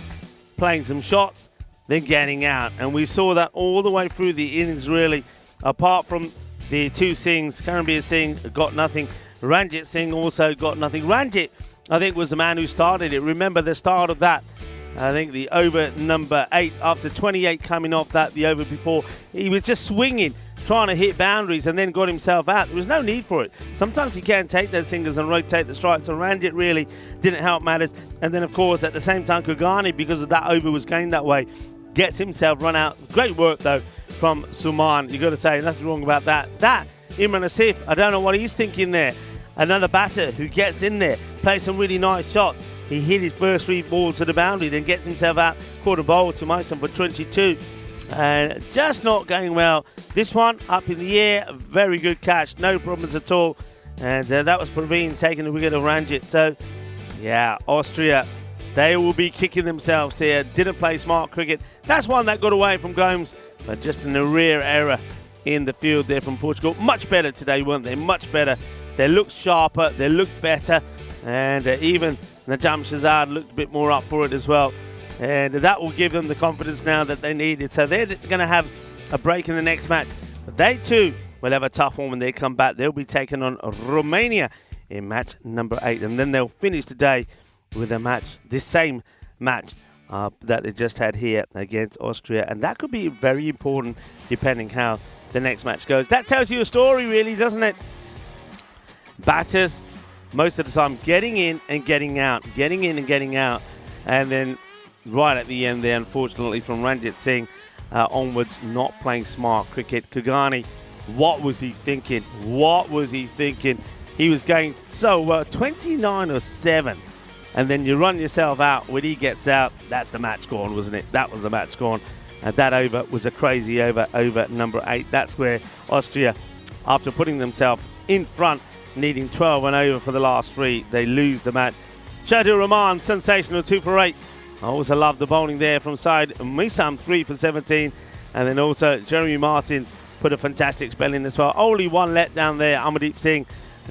playing some shots, then getting out. And we saw that all the way through the innings, really, apart from the 2 Singhs. Karambir Singh got nothing. Ranjit Singh also got nothing. Ranjit, I think, was the man who started it. Remember the start of that. I think the over number 8, after 28 coming off that, the over before, he was just swinging, trying to hit boundaries, and then got himself out. There was no need for it. Sometimes you can take those singles and rotate the strikes. So Ranjit really didn't help matters. And then, of course, at the same time, Kugani, because of that over was gained that way, gets himself run out. Great work, though, from Suman. You've got to say, nothing wrong about that. Imran Asif, I don't know what he's thinking there. Another batter who gets in there, plays some really nice shots. He hit his first 3 balls to the boundary, then gets himself out, caught a bowl to Mason for 22. And just not going well. This one up in the air, very good catch, no problems at all. And that was Praveen taking the wicket of Ranjit. So, yeah, Austria, they will be kicking themselves here. Didn't play smart cricket. That's one that got away from Gomes, but just an arrear error in the field there from Portugal. Much better today, weren't they? Much better. They looked sharper, they looked better, and even Najam Shazad looked a bit more up for it as well. And that will give them the confidence now that they needed. So they're going to have a break in the next match. But they too will have a tough one when they come back. They'll be taking on Romania in match number 8. And then they'll finish the day with a match, this same match that they just had here against Austria. And that could be very important depending how the next match goes. That tells you a story, really, doesn't it? Batters, most of the time, getting in and getting out. Getting in and getting out. And then right at the end there, unfortunately, from Ranjit Singh onwards, not playing smart cricket. Kugani, what was he thinking? What was he thinking? He was going so well, 29 or 7. And then you run yourself out. When he gets out, that's the match gone, wasn't it? That was the match gone. And that over was a crazy over number 8. That's where Austria, after putting themselves in front, needing 12 and over for the last 3, they lose the match. Shahidul Rahman, sensational, 2 for 8. I also love the bowling there from side Misam, 3 for 17. And then also Jeremy Martins put a fantastic spell in as well. Only one let down there. Amardeep Singh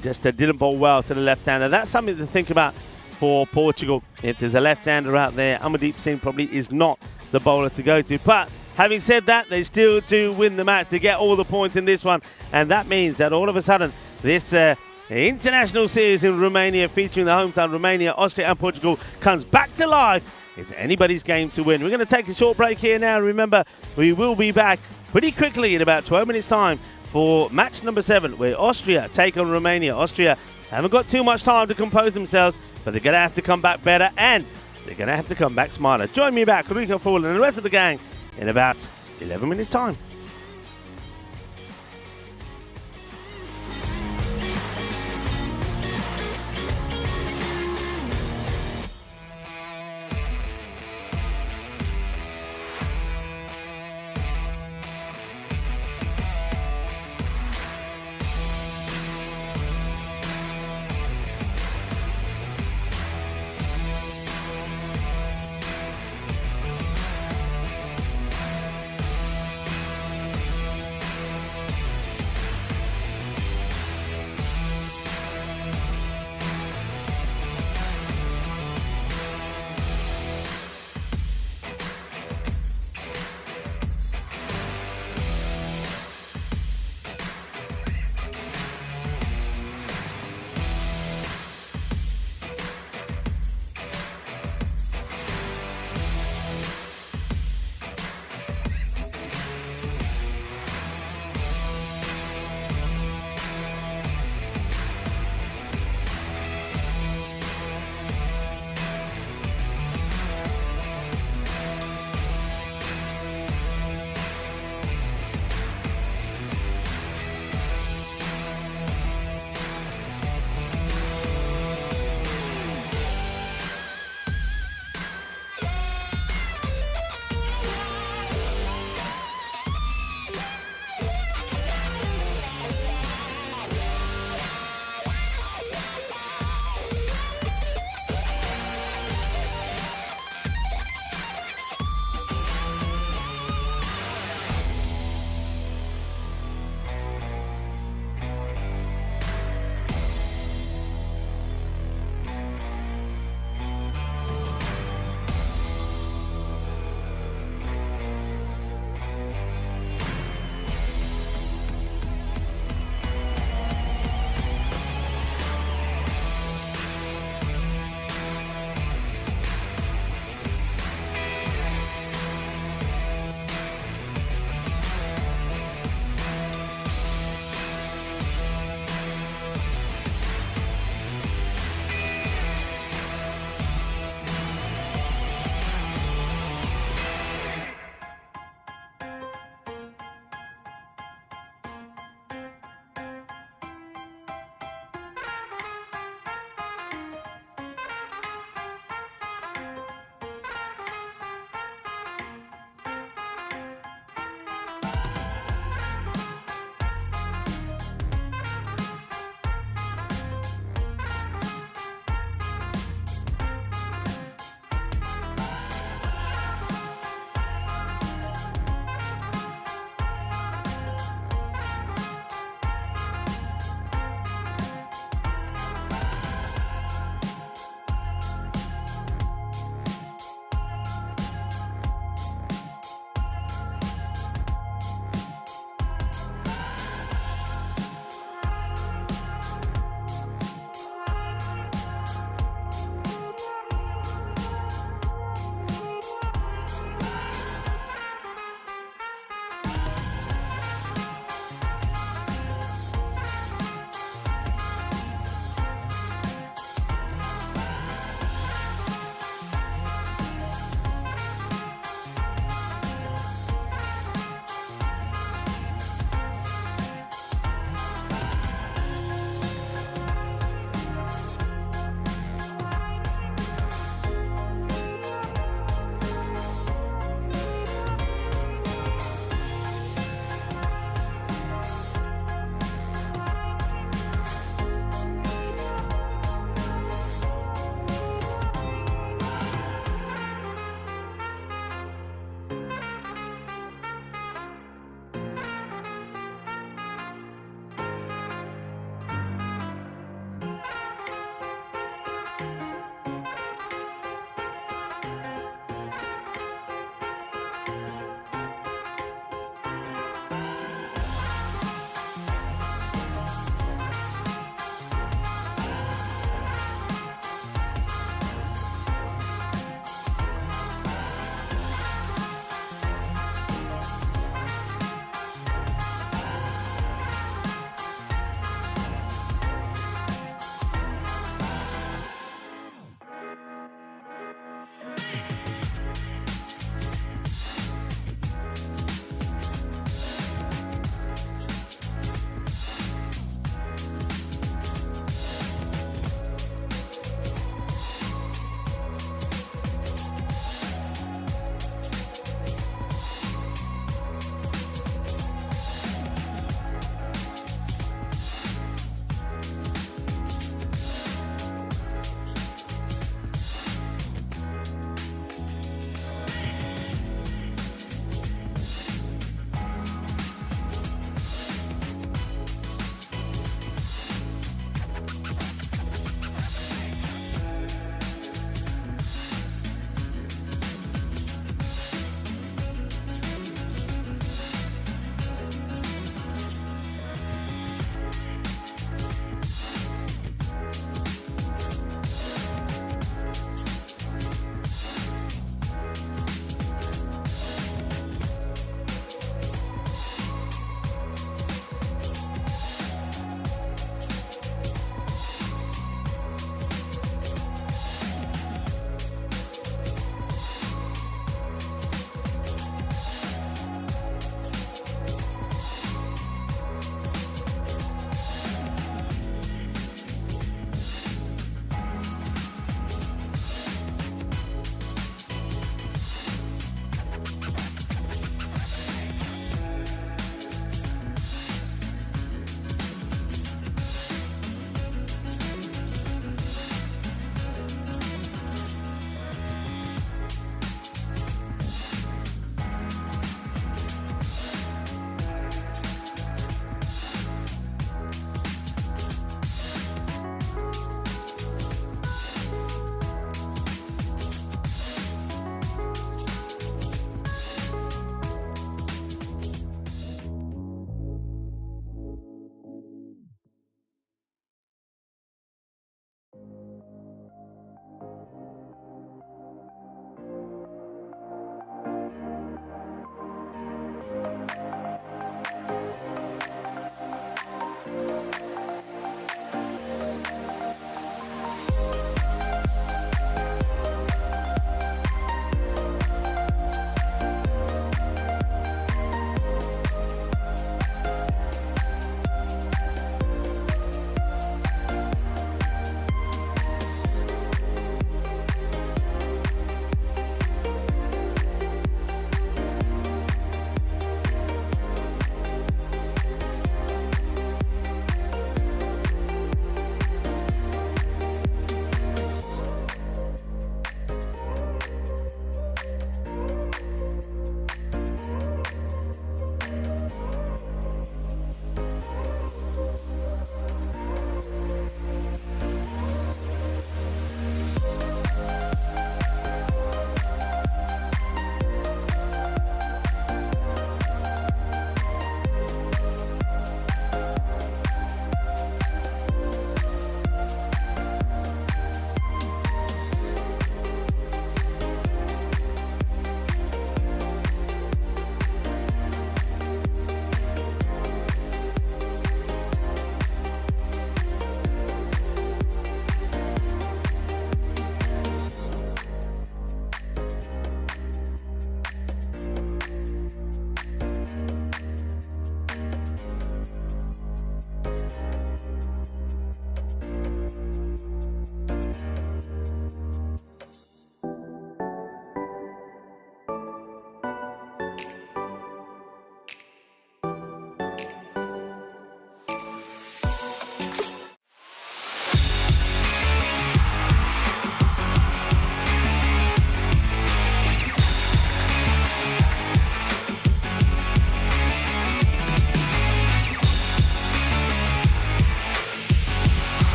just didn't bowl well to the left-hander. That's something to think about for Portugal. If there's a left-hander out there, Amardeep Singh probably is not the bowler to go to. But having said that, they still do win the match to get all the points in this one. And that means that all of a sudden, this international series in Romania, featuring the hometown Romania, Austria and Portugal, comes back to life. It's anybody's game to win. We're going to take a short break here now. Remember, we will be back pretty quickly in about 12 minutes' time for match number 7, where Austria take on Romania. Austria haven't got too much time to compose themselves, but they're going to have to come back better, and they're going to have to come back smarter. Join me back, Rico Fall and the rest of the gang, in about 11 minutes' time.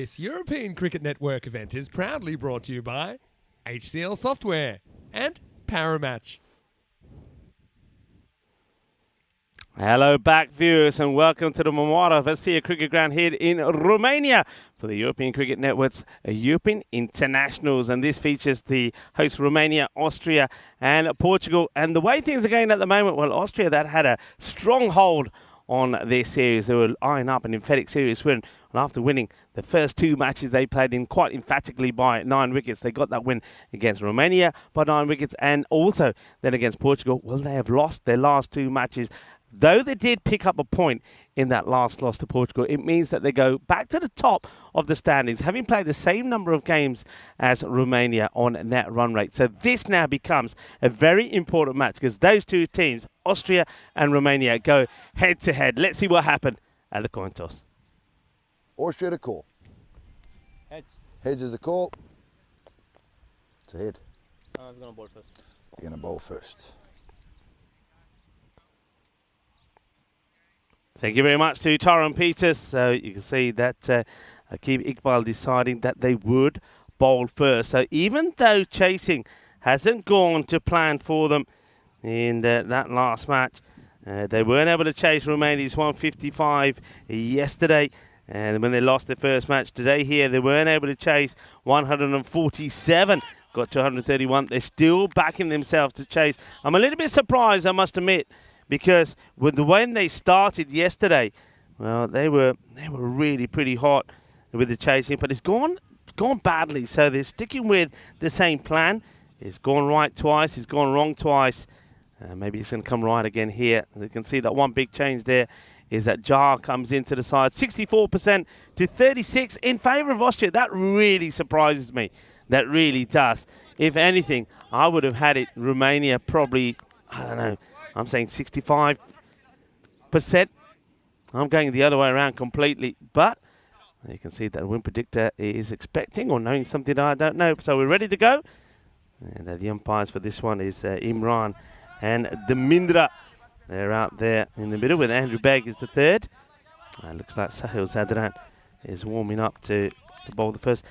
This European Cricket Network event is proudly brought to you by HCL Software and Paramatch. Hello back viewers and welcome to the Memorial Vasia Cricket Ground here in Romania for the European Cricket Network's European Internationals, and this features the host Romania, Austria and Portugal. And the way things are going at the moment, well, Austria that had a strong hold on their series. They were eyeing up an emphatic series win, and after winning the first two matches they played in quite emphatically by 9 wickets, they got that win against Romania by 9 wickets and also then against Portugal. Well, they have lost their last two matches. Though they did pick up a point in that last loss to Portugal, it means that they go back to the top of the standings, having played the same number of games as Romania on net run rate. So this now becomes a very important match because those two teams, Austria and Romania, go head to head. Let's see what happened at the coin toss. Austria to call. Heads. Heads is the call. It's a head. I'm gonna bowl first. You're going to bowl first. Thank you very much to Tyrone Peters. So you can see that Aqib Iqbal deciding that they would bowl first. So even though chasing hasn't gone to plan for them in that last match, they weren't able to chase Romania's 155 yesterday. And when they lost their first match today here, they weren't able to chase 147. Got to 131. They're still backing themselves to chase. I'm a little bit surprised, I must admit, because when they started yesterday, well, they were really pretty hot with the chasing, but it's gone badly. So they're sticking with the same plan. It's gone right twice. It's gone wrong twice. Maybe it's going to come right again here. You can see that one big change there is that Jar comes into the side. 64% to 36 in favour of Austria. That really surprises me. That really does. If anything, I would have had it Romania probably, I don't know, I'm saying 65%. I'm going the other way around completely. But you can see that Win Predictor is expecting or knowing something I don't know. So we're ready to go. And the umpires for this one is Imran and Demindra. They're out there in the middle with Andrew Begg is the third. Looks like Sahil Zadran is warming up to bowl the first.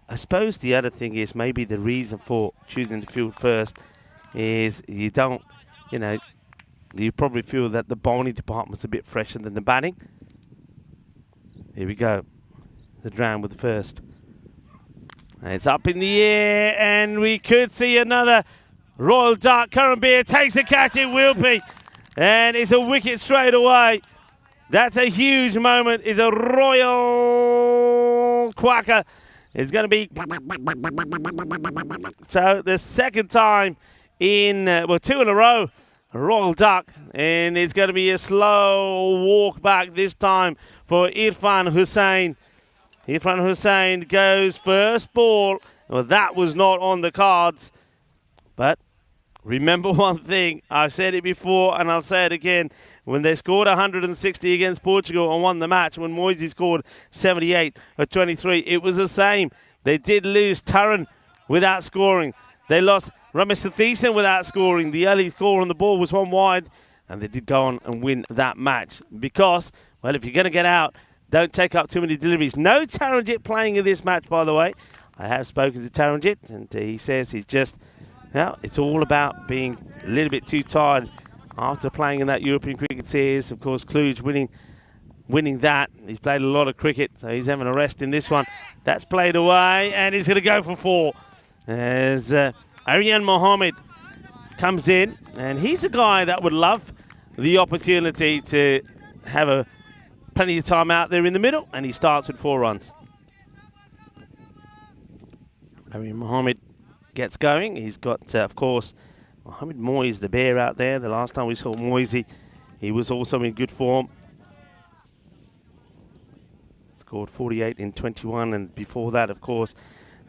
I suppose the other thing is maybe the reason for choosing to field first is you don't, you probably feel that the bowling department's a bit fresher than the batting. Here we go. Zadran with the first. And it's up in the air, and we could see another Royal Duck. Karambir takes a catch, it will be. And it's a wicket straight away. That's a huge moment. It's a Royal Quacker. It's going to be... So the second time in, two in a row, Royal Duck. And it's going to be a slow walk back this time for Irfan Hussain. Irfan Hussain goes first ball. Well, that was not on the cards. But remember one thing, I've said it before and I'll say it again. When they scored 160 against Portugal and won the match, when Moisey scored 78 at 23, it was the same. They did lose Taran without scoring. They lost Ramesh Thiessen without scoring. The early score on the ball was one wide, and they did go on and win that match. Because, well, if you're going to get out, don't take up too many deliveries. No Taranjit playing in this match, by the way. I have spoken to Taranjit, and he says he's just... Well, it's all about being a little bit too tired after playing in that European cricket series. Of course, Kluge winning that. He's played a lot of cricket, so he's having a rest in this one. That's played away, and he's going to go for 4. As Aryan Mohammed comes in, and he's a guy that would love the opportunity to have plenty of time out there in the middle, and he starts with 4 runs. Aryan Mohammed gets going. He's got, of course, Mohamed Moyes, the bear out there. The last time we saw Moisey, he was also in good form. Scored 48 in 21, and before that, of course,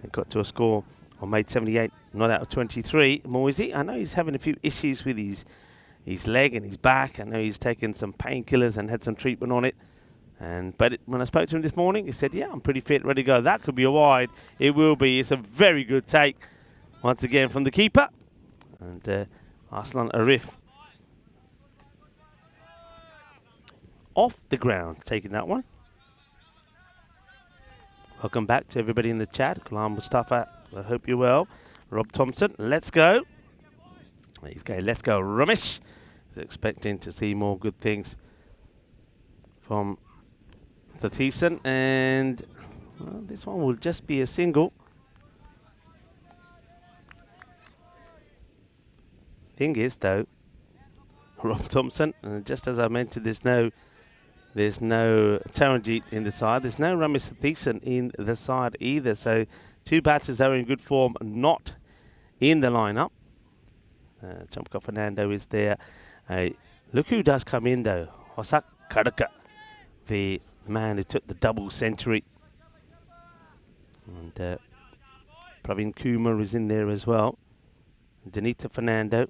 it got to a score or made 78, not out of 23. Moisey, I know he's having a few issues with his leg and his back. I know he's taken some painkillers and had some treatment on it. But when I spoke to him this morning, he said, yeah, I'm pretty fit, ready to go. That could be a wide. It will be. It's a very good take. Once again from the keeper. And Arslan Arif off the ground, taking that one. Welcome back to everybody in the chat. Kalam Mustafa, I hope you're well. Rob Thompson, let's go. He's going, let's go, Ramesh. He's expecting to see more good things from the T10. And well, this one will just be a single. Thing is, though, Rob Thompson, just as I mentioned, there's no Taranjeet in the side. There's no Ramesh Sathisan in the side either. So two batters that are in good form, not in the lineup. Chamka Fernando is there. Look who does come in though. Hosak Kadaka, the man who took the double century. And Praveen Kumar is in there as well. Danita Fernando.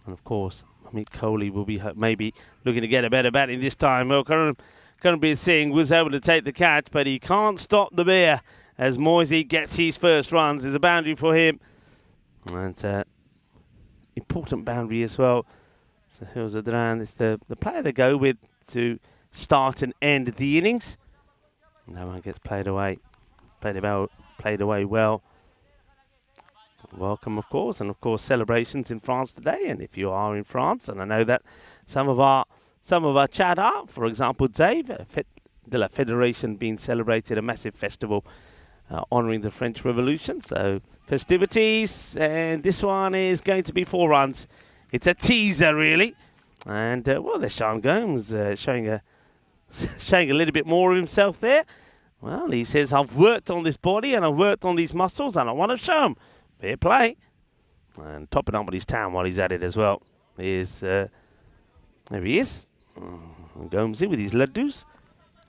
And of course, Amit Kohli will be maybe looking to get a better batting this time. Well, Karanbir Singh was able to take the catch, but he can't stop the bear as Moisey gets his first runs. There's a boundary for him. And important boundary as well. So here's Adran. It's the player they go with to start and end the innings. That one gets played away. Played away well. Welcome, of course, and of course celebrations in France today. And if you are in France, and I know that some of our chat are, for example, Dave, Fête de la Fédération being celebrated, a massive festival honouring the French Revolution. So festivities, and this one is going to be 4 runs. It's a teaser, really, and well, there's Sean Gomes showing a little bit more of himself there. Well, he says, I've worked on this body and I've worked on these muscles, and I want to show them. Fair play. And topping up with his tan while he's at it as well is, there he is. Gomesy with his laddus.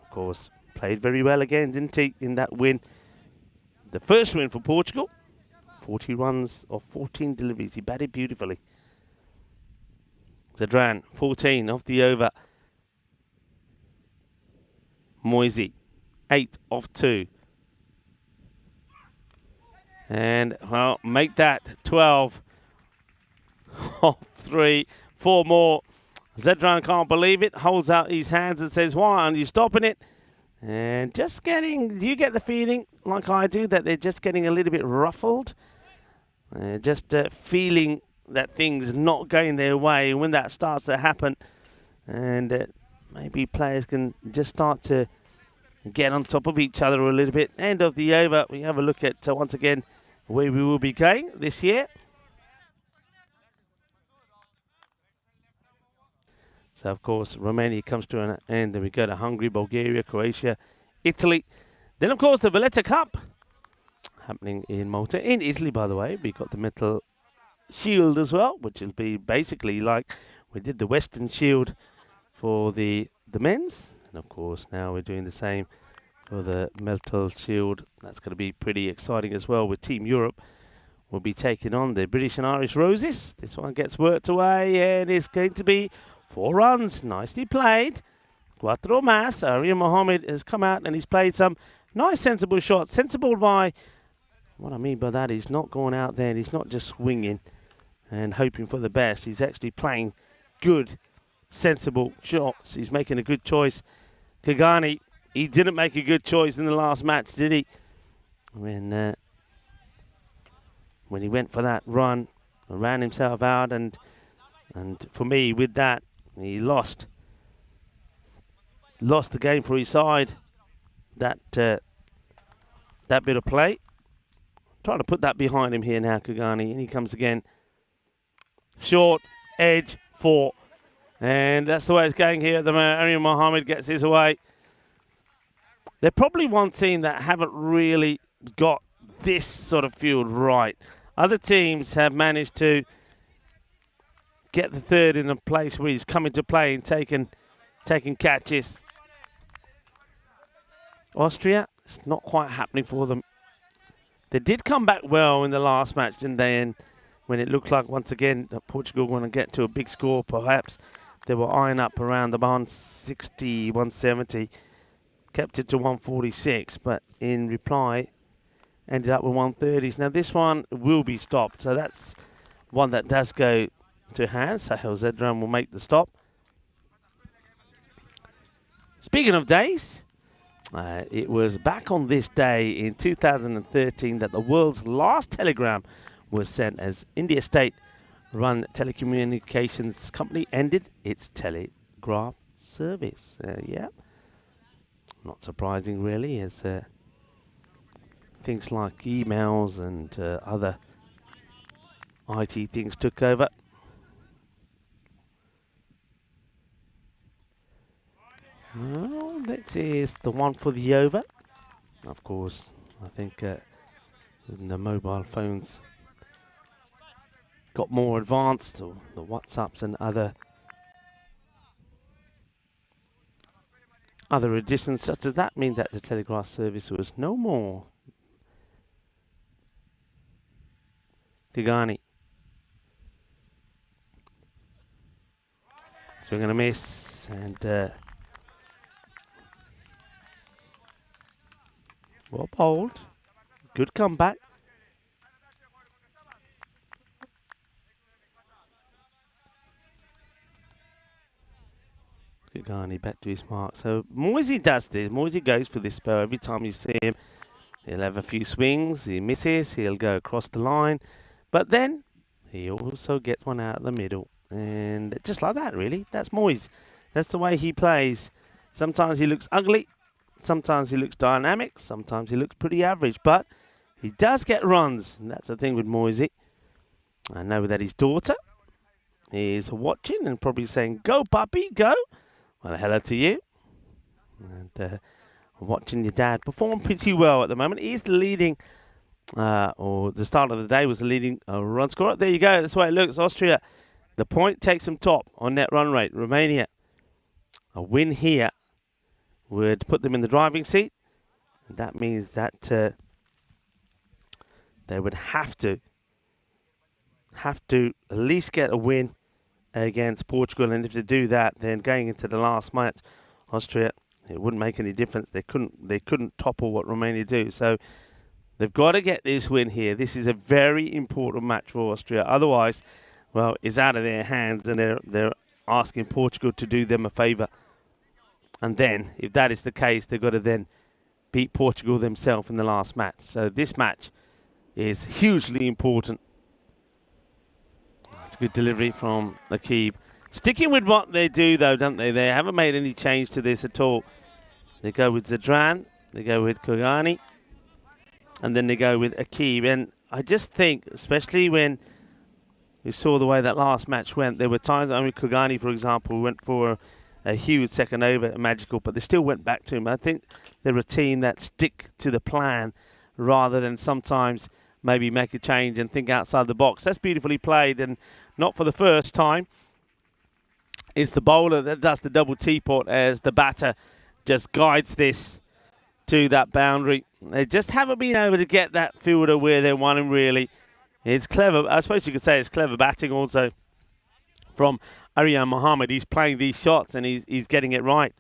Of course, played very well again, didn't he, in that win. The first win for Portugal. 40 runs of 14 deliveries. He batted beautifully. Zadran, 14 off the over. Moisey, 8 off 2. And, well, make that 12 off 3. 4 more. Zedran can't believe it. Holds out his hands and says, why aren't you stopping it? And just getting, do you get the feeling, like I do, that they're just getting a little bit ruffled? Just feeling that things not going their way. When that starts to happen, and maybe players can just start to get on top of each other a little bit. End of the over. We have a look at, once again, where we will be going this year. So, of course, Romania comes to an end. Then we go to Hungary, Bulgaria, Croatia, Italy. Then, of course, the Valletta Cup happening in Malta. In Italy, by the way, we got the Metal Shield as well, which will be basically like we did the Western Shield for the men's. And, of course, now we're doing the same for the Metal Shield. That's going to be pretty exciting as well, with Team Europe will be taking on the British and Irish Roses. This one gets worked away, and it's going to be 4 runs. Nicely played. Quattro mas. Arya Mohammed has come out and he's played some nice sensible shots. Sensible by, what I mean by that is not going out there and he's not just swinging and hoping for the best. He's actually playing good, sensible shots. He's making a good choice. Kagani, he didn't make a good choice in the last match, did he? When he went for that run, ran himself out, and for me, with that, he lost the game for his side. That bit of play. Trying to put that behind him here now, Kagani, and he comes again. Short, edge, 4. And that's the way it's going here at the moment. Arya Mohammed gets his away. They're probably one team that haven't really got this sort of field right. Other teams have managed to get the third in a place where he's coming to play and taking catches. Austria, it's not quite happening for them. They did come back well in the last match, didn't they? And when it looked like, once again, that Portugal were going to get to a big score, perhaps they were eyeing up around the 160, 170. Kept it to 146, but in reply, ended up with 130s. Now, this one will be stopped, so that's one that does go to hand. Sahel Zedran will make the stop. Speaking of days, It was back on this day in 2013 that the world's last telegram was sent as India state-run telecommunications company ended its telegraph service. Yeah, not surprising really, as things like emails and other IT things took over. Well, this is the one for the over. Of course, I think the mobile phones got more advanced, or the WhatsApps and other additions such as that mean that the telegraph service was no more. Kagani. Swing and a miss, and well bowled. Good comeback. Kagani back to his mark. So Moisey does this. Moisey goes for this spell. Every time you see him, he'll have a few swings. He misses. He'll go across the line. But then he also gets one out of the middle. And just like that, really. That's Moise. That's the way he plays. Sometimes he looks ugly. Sometimes he looks dynamic. Sometimes he looks pretty average. But he does get runs. And that's the thing with Moisey. I know that his daughter is watching and probably saying, "Go, puppy, go." Well, hello to you. And watching your dad perform pretty well at the moment. He's the leading, or the start of the day was the leading run scorer. There you go. That's the way it looks. Austria, the point takes them top on net run rate. Romania, a win here would put them in the driving seat. And that means that they would have to at least get a win against Portugal, and if they do that, then going into the last match, Austria, it wouldn't make any difference. They couldn't topple what Romania do. So they've got to get this win here. This is a very important match for Austria. Otherwise, well, it's out of their hands, and they're asking Portugal to do them a favour. And then, if that is the case, they've got to then beat Portugal themselves in the last match. So this match is hugely important. It's a good delivery from Akib. Sticking with what they do, though, don't they? They haven't made any change to this at all. They go with Zadran, they go with Kogani, and then they go with Akib. And I just think, especially when we saw the way that last match went, there were times, I mean, Kogani, for example, went for a huge second over at Magical, but they still went back to him. I think they're a team that stick to the plan rather than sometimes maybe make a change and think outside the box. That's beautifully played, and not for the first time. It's the bowler that does the double teapot as the batter just guides this to that boundary. They just haven't been able to get that fielder where they want him, really. It's clever. I suppose you could say it's clever batting also from Aryan Mohammed. He's playing these shots and he's getting it right.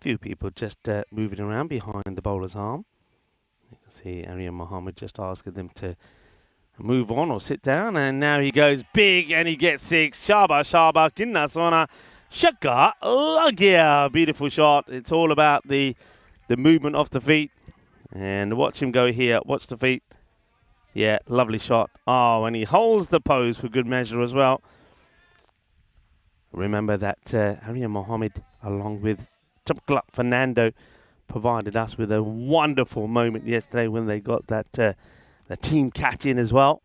Few people just moving around behind the bowler's arm. You can see Aryan Mohammed just asking them to move on or sit down, and now he goes big and he gets 6. Shaba, Kinna Sona, Shaka, Lagia. Beautiful shot. It's all about the movement of the feet. And watch him go here. Watch the feet. Yeah, lovely shot. Oh, and he holds the pose for good measure as well. Remember that Aryan Mohammed, along with Chapkla Fernando, provided us with a wonderful moment yesterday when they got that the team catch in as well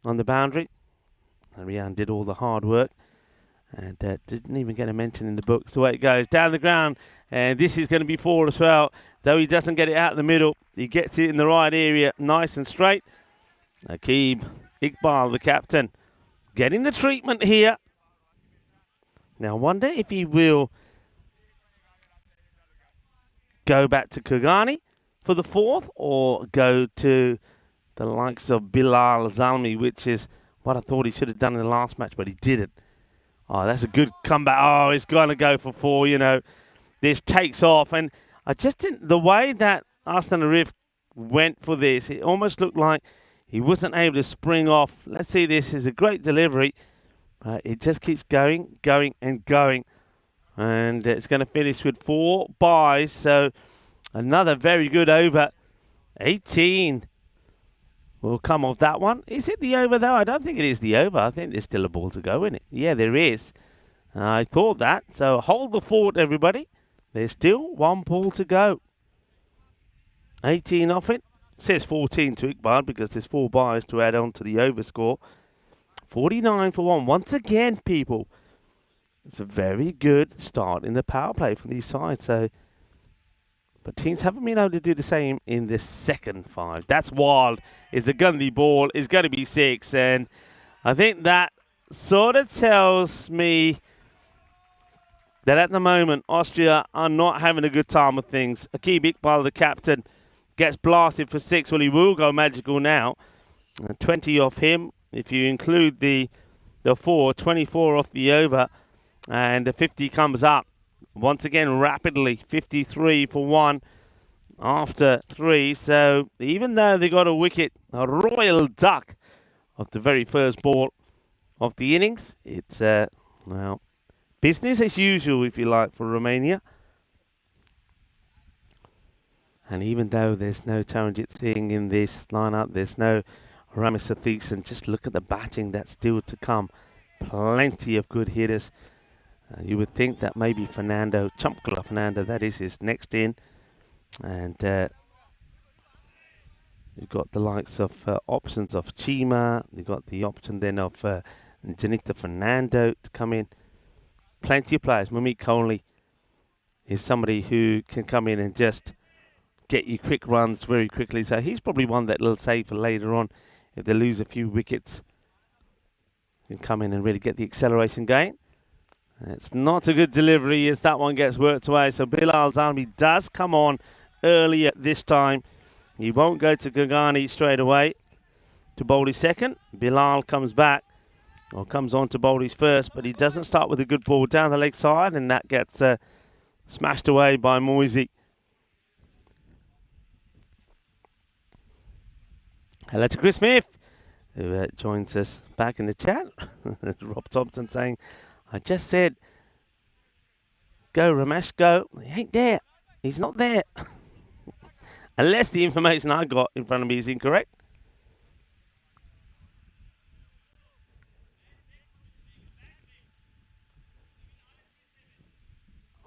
on the boundary. Aryan did all the hard work and didn't even get a mention in the book. So it goes down the ground, and this is going to be 4 as well. Though he doesn't get it out of the middle, he gets it in the right area, nice and straight. Akib Iqbal, the captain, getting the treatment here. Now I wonder if he will go back to Kogani for the 4th, or go to the likes of Bilal Zalmi, which is what I thought he should have done in the last match, but he didn't. Oh, that's a good comeback. Oh, it's going to go for 4, you know. This takes off. And I just didn't, the way that Arslan Arif went for this, it almost looked like he wasn't able to spring off. Let's see, this is a great delivery. It just keeps going, going, and going. And it's going to finish with 4 byes. So another very good over. 18 will come off that one. Is it the over, though? I don't think it is the over. I think there's still a ball to go in it. Yeah, there is. I thought that. So hold the fort, everybody. There's still 1 ball to go. 18 off it. Says 14 to Iqbal because there's 4 byes to add on to the over score. 49 for 1. Once again, people, it's a very good start in the power play from these sides. So, but teams haven't been able to do the same in the second 5. That's wild. It's a gundy ball. It's going to be 6. And I think that sort of tells me that at the moment, Austria are not having a good time with things. Aqib Iqbal, the captain, gets blasted for 6. Well, he will go magical now. 20 off him. If you include the 4, 24 off the over. And the 50 comes up. Once again, rapidly. 53 for 1 after 3. So even though they got a wicket, a royal duck of the very first ball of the innings, it's, well, business as usual, if you like, for Romania. And even though there's no Taranjit Singh in this lineup, there's no Ramis Sathis, just look at the batting that's still to come. Plenty of good hitters. You would think that maybe Fernando, Chumpkula Fernando, that is his next in. And you've got the likes of options of Chima. You've got the option then of Janita Fernando to come in. Plenty of players. Mumik Kohli is somebody who can come in and just get you quick runs very quickly. So he's probably one that will save for later on if they lose a few wickets. Can come in and really get the acceleration going. It's not a good delivery as that one gets worked away. So Bilal Zalmi does come on earlier this time. He won't go to Gagani straight away to bowl his second. Bilal comes back, or comes on to bowl his first, but he doesn't start with a good ball down the leg side, and that gets smashed away by Moisey. Hello to Chris Smith, who joins us back in the chat. Rob Thompson saying, I just said, go Ramesh, go. He ain't there. He's not there. Unless the information I got in front of me is incorrect.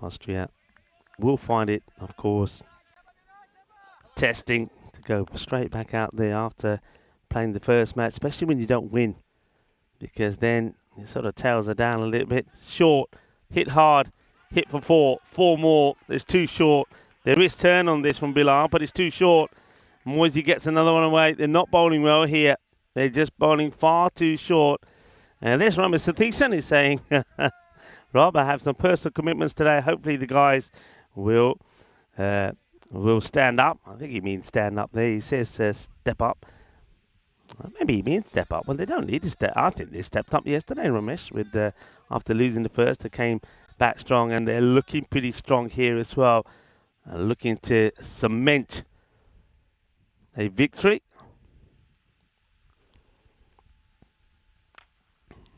Austria will find it, of course, testing to go straight back out there after playing the first match, especially when you don't win, because then it sort of tails her down a little bit. Short, hit hard, hit for 4 more. It's too short. There is turn on this from Bilal, but it's too short. Moisey gets another one away. They're not bowling well here. They're just bowling far too short. And this one, Mr. Thiessen is saying, Rob, I have some personal commitments today. Hopefully the guys will stand up. I think he means stand up there. He says step up. Well, maybe he means step up. Well, they don't need to step. I think they stepped up yesterday, Ramesh, with after losing the first. They came back strong, and they're looking pretty strong here as well. Looking to cement a victory.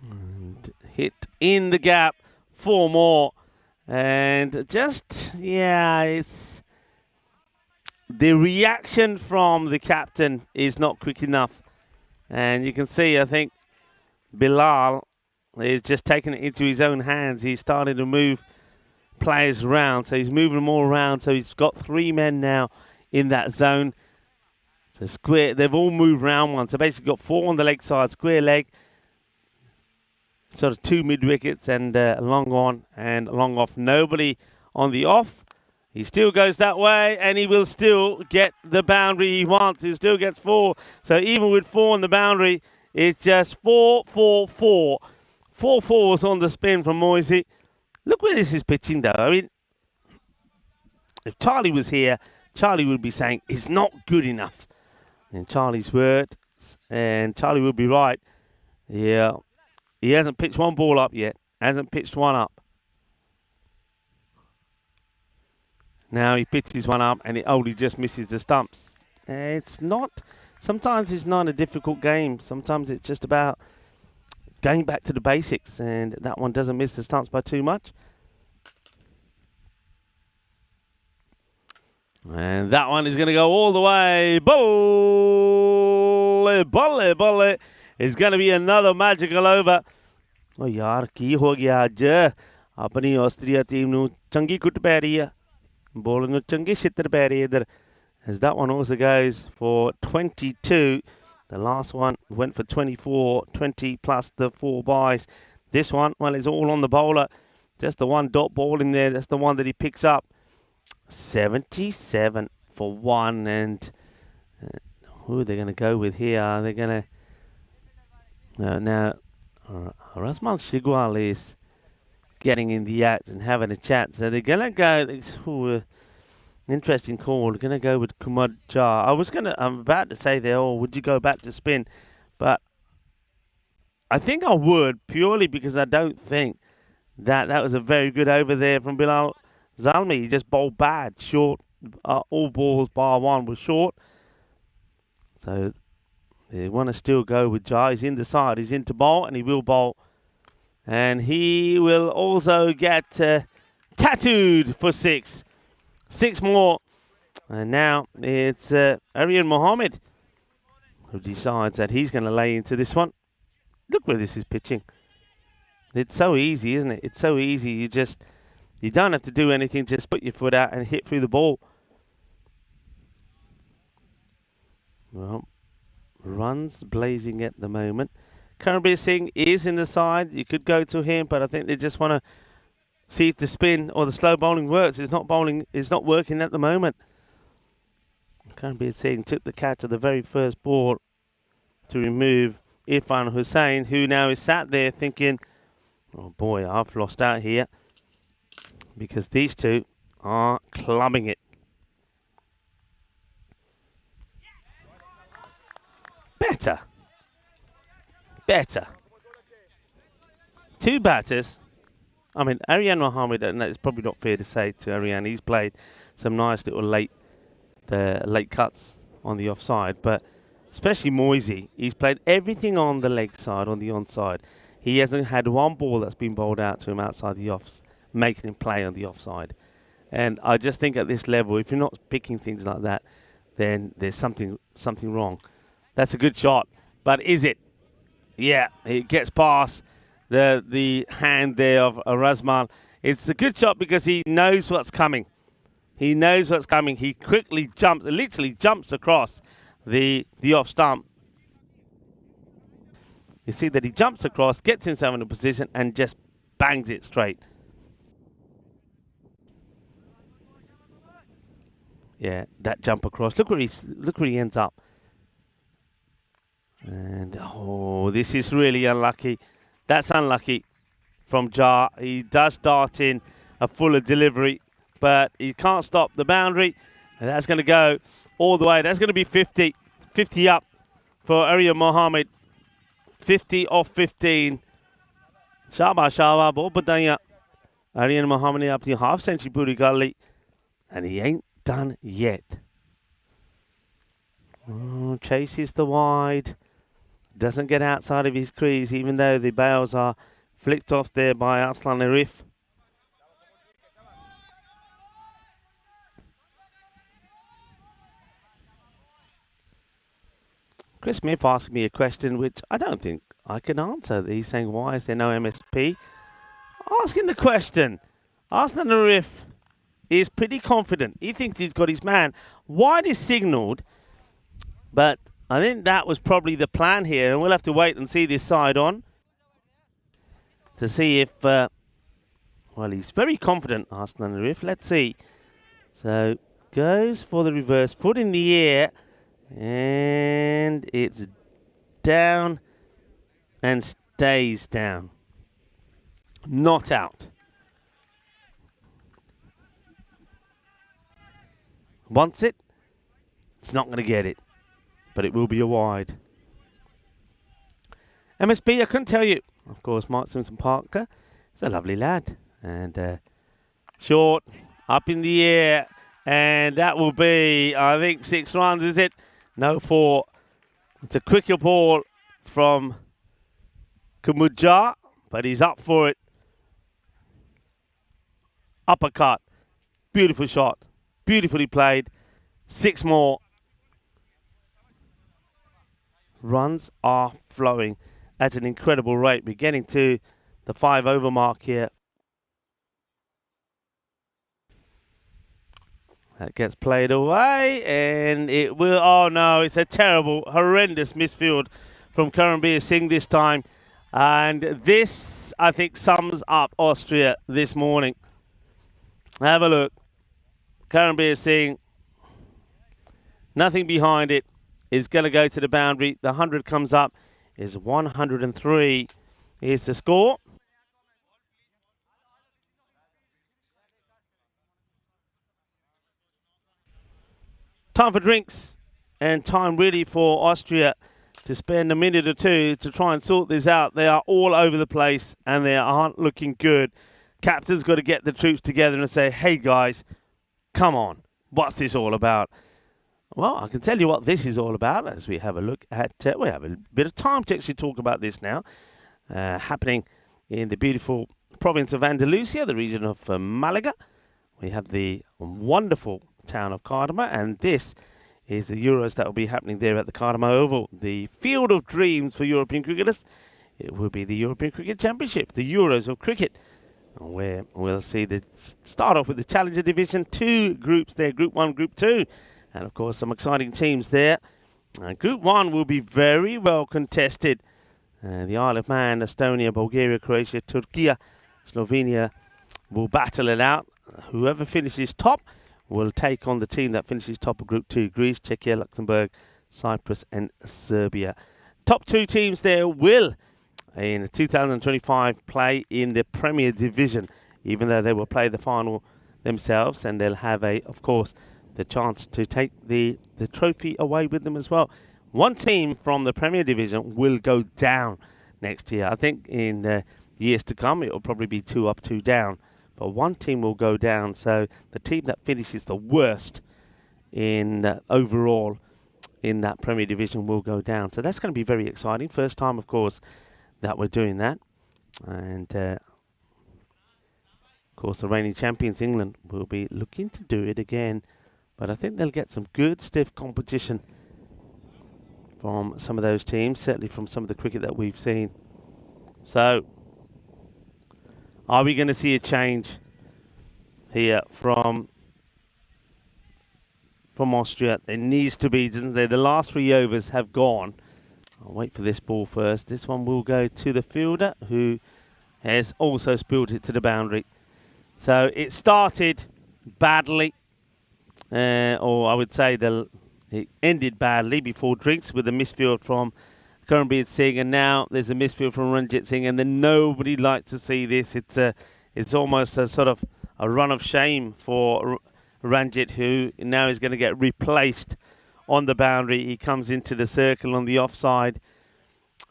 And hit in the gap. 4 more. And just, yeah, it's... The reaction from the captain is not quick enough. And you can see, I think, Bilal is just taking it into his own hands. He's starting to move players around. So he's moving them all around. So he's got 3 men now in that zone. So square, they've all moved round one. So basically got 4 on the leg side, square leg. Sort of 2 mid-wickets and long on and long off. Nobody on the off. He still goes that way, and he will still get the boundary he wants. He still gets 4. So even with 4 on the boundary, it's just 4, 4, 4. 4 4s on the spin from Moisey. Look where this is pitching, though. I mean, if Charlie was here, Charlie would be saying, it's not good enough. In Charlie's words, and Charlie would be right. Yeah, he hasn't pitched 1 ball up yet, Hasn't pitched one up. Now he pitches one up and it only just misses the stumps. It's not, sometimes it's not a difficult game. Sometimes it's just about going back to the basics, and that one doesn't miss the stumps by too much. And that one is going to go all the way. Bolle, bolle, bolle. It's going to be another magical over. Oh yaar, ki ho gaya aaj? Apni Austria team nu changi kut pੈ ਰਹੀ ਹੈ. Bowler nu changi ਛਿੱਤਰ ਪੈ ਰਹੀ ਹੈ ਇੱਧਰ. As that one also goes for 22. The last one went for 24, 20 plus the 4 byes. This one, well, it's all on the bowler. Just the one dot ball in there. That's the one that he picks up. 77 for 1. And who are they going to go with here? Are they going to... now, Rasmal Shigwal is getting in the act and having a chat. So they're going to go... interesting call. We're going to go with Kumar Jar. I'm about to say there, oh, would you go back to spin? But I think I would, purely because I don't think that was a very good over there from Bilal Zalmi. He just bowled bad, short. All balls bar one were short. So they want to still go with Jar. He's in the side. He's in to bowl, and he will bowl. And he will also get tattooed for 6. 6 more, and now it's Aryan Mohammed who decides that he's going to lay into this one. Look where this is pitching. It's so easy, isn't it? It's so easy. You don't have to do anything. Just put your foot out and hit through the ball. Well, runs blazing at the moment. Karanbir Singh is in the side. You could go to him, but I think they just want to see if the spin or the slow bowling works. It's not working at the moment. Karanbir Singh took the catch of the very first ball to remove Irfan Hussain, who now is sat there thinking, oh boy, I've lost out here, because these two are clubbing it. Better. 2 batters. I mean, Aryan Mohammed, and it's probably not fair to say to Aryan, he's played some nice little late cuts on the offside, but especially Moisey, he's played everything on the leg side, on the onside. He hasn't had one ball that's been bowled out to him outside the offs, making him play on the offside. And I just think at this level, if you're not picking things like that, then there's something wrong. That's a good shot, but is it? Yeah, it gets past the hand there of Rasmal. It's a good shot because he knows what's coming. He knows what's coming. He quickly jumps, literally jumps across the off stump. You see that he jumps across, gets himself in a position, and just bangs it straight. Yeah, that jump across. Look where he ends up. And oh, this is really unlucky. That's unlucky from Jar. He does dart in a fuller delivery, but he can't stop the boundary. And that's going to go all the way. That's going to be 50. 50 up for Aryan Mohammed. 50 off 15. Shaba, bahut badaiyan. Aryan Mohammed ne apni half century puri kar li, and he ain't done yet. Oh, chases the wide. Doesn't get outside of his crease, even though the bails are flicked off there by Arslan Arif. Chris Smith asked me a question which I don't think I can answer. He's saying, why is there no MSP? Asking the question. Arslan Arif is pretty confident. He thinks he's got his man. Wide is signalled, but I think that was probably the plan here, and we'll have to wait and see this side on to see if, well, he's very confident, Arslan Arif. Let's see. So, goes for the reverse, foot in the air, and it's down and stays down. Not out. Wants it. It's not going to get it, but it will be a wide. MSB, I couldn't tell you. Of course, Mark Simpson Parker He's a lovely lad. And short, up in the air. And that will be, I think, 6 runs, is it? No, 4. It's a quicker ball from Kumuja, but he's up for it. Uppercut. Beautiful shot. Beautifully played. 6 more. Runs are flowing at an incredible rate. We're getting to the 5 over mark here. That gets played away, and it will. Oh no, it's a terrible, horrendous misfield from Karambir Singh this time. And this, I think, sums up Austria this morning. Have a look. Karambir Singh, nothing behind it, is going to go to the boundary. The 100 comes up, is 103. Here's the score. Time for drinks, and time really for Austria to spend a minute or two to try and sort this out. They are all over the place, and they aren't looking good. Captain's got to get the troops together and say, hey guys, come on, what's this all about? Well, I can tell you what this is all about as we have a look at, we have a bit of time to actually talk about this now. Happening in the beautiful province of Andalusia, the region of Malaga. We have the wonderful town of Cartama, and this is the Euros that will be happening there at the Cartama Oval. The field of dreams for European cricketers. It will be the European Cricket Championship, the Euros of cricket, where we'll see the start off with the Challenger Division. 2 groups there, Group 1, Group 2, and of course some exciting teams there. Group 1 will be very well contested. The Isle of Man, Estonia, Bulgaria, Croatia, Turkey, Slovenia will battle it out. Whoever finishes top will take on the team that finishes top of Group 2, Greece, Czechia, Luxembourg, Cyprus and Serbia. Top 2 teams there will, in 2025, play in the Premier Division, even though they will play the final themselves, and they'll have, of course, the chance to take the trophy away with them as well. 1 team from the Premier Division will go down next year. I think in years to come, it will probably be 2 up, 2 down. But 1 team will go down, so the team that finishes the worst in overall in that Premier Division will go down. So that's going to be very exciting. First time, of course, that we're doing that. And, of course, the reigning champions, England, will be looking to do it again. But I think they'll get some good, stiff competition from some of those teams, certainly from some of the cricket that we've seen. So, are we going to see a change here from Austria? There needs to be, doesn't there? The last 3 overs have gone. I'll wait for this ball first. This one will go to the fielder, who has also spilled it to the boundary. So it started badly, or I would say it ended badly before drinks with a misfield from Karambir Singh, and now there's a misfield from Ranjit Singh, and then nobody likes to see this. It's almost a sort of a run of shame for Ranjit, who now is going to get replaced on the boundary. He comes into the circle on the offside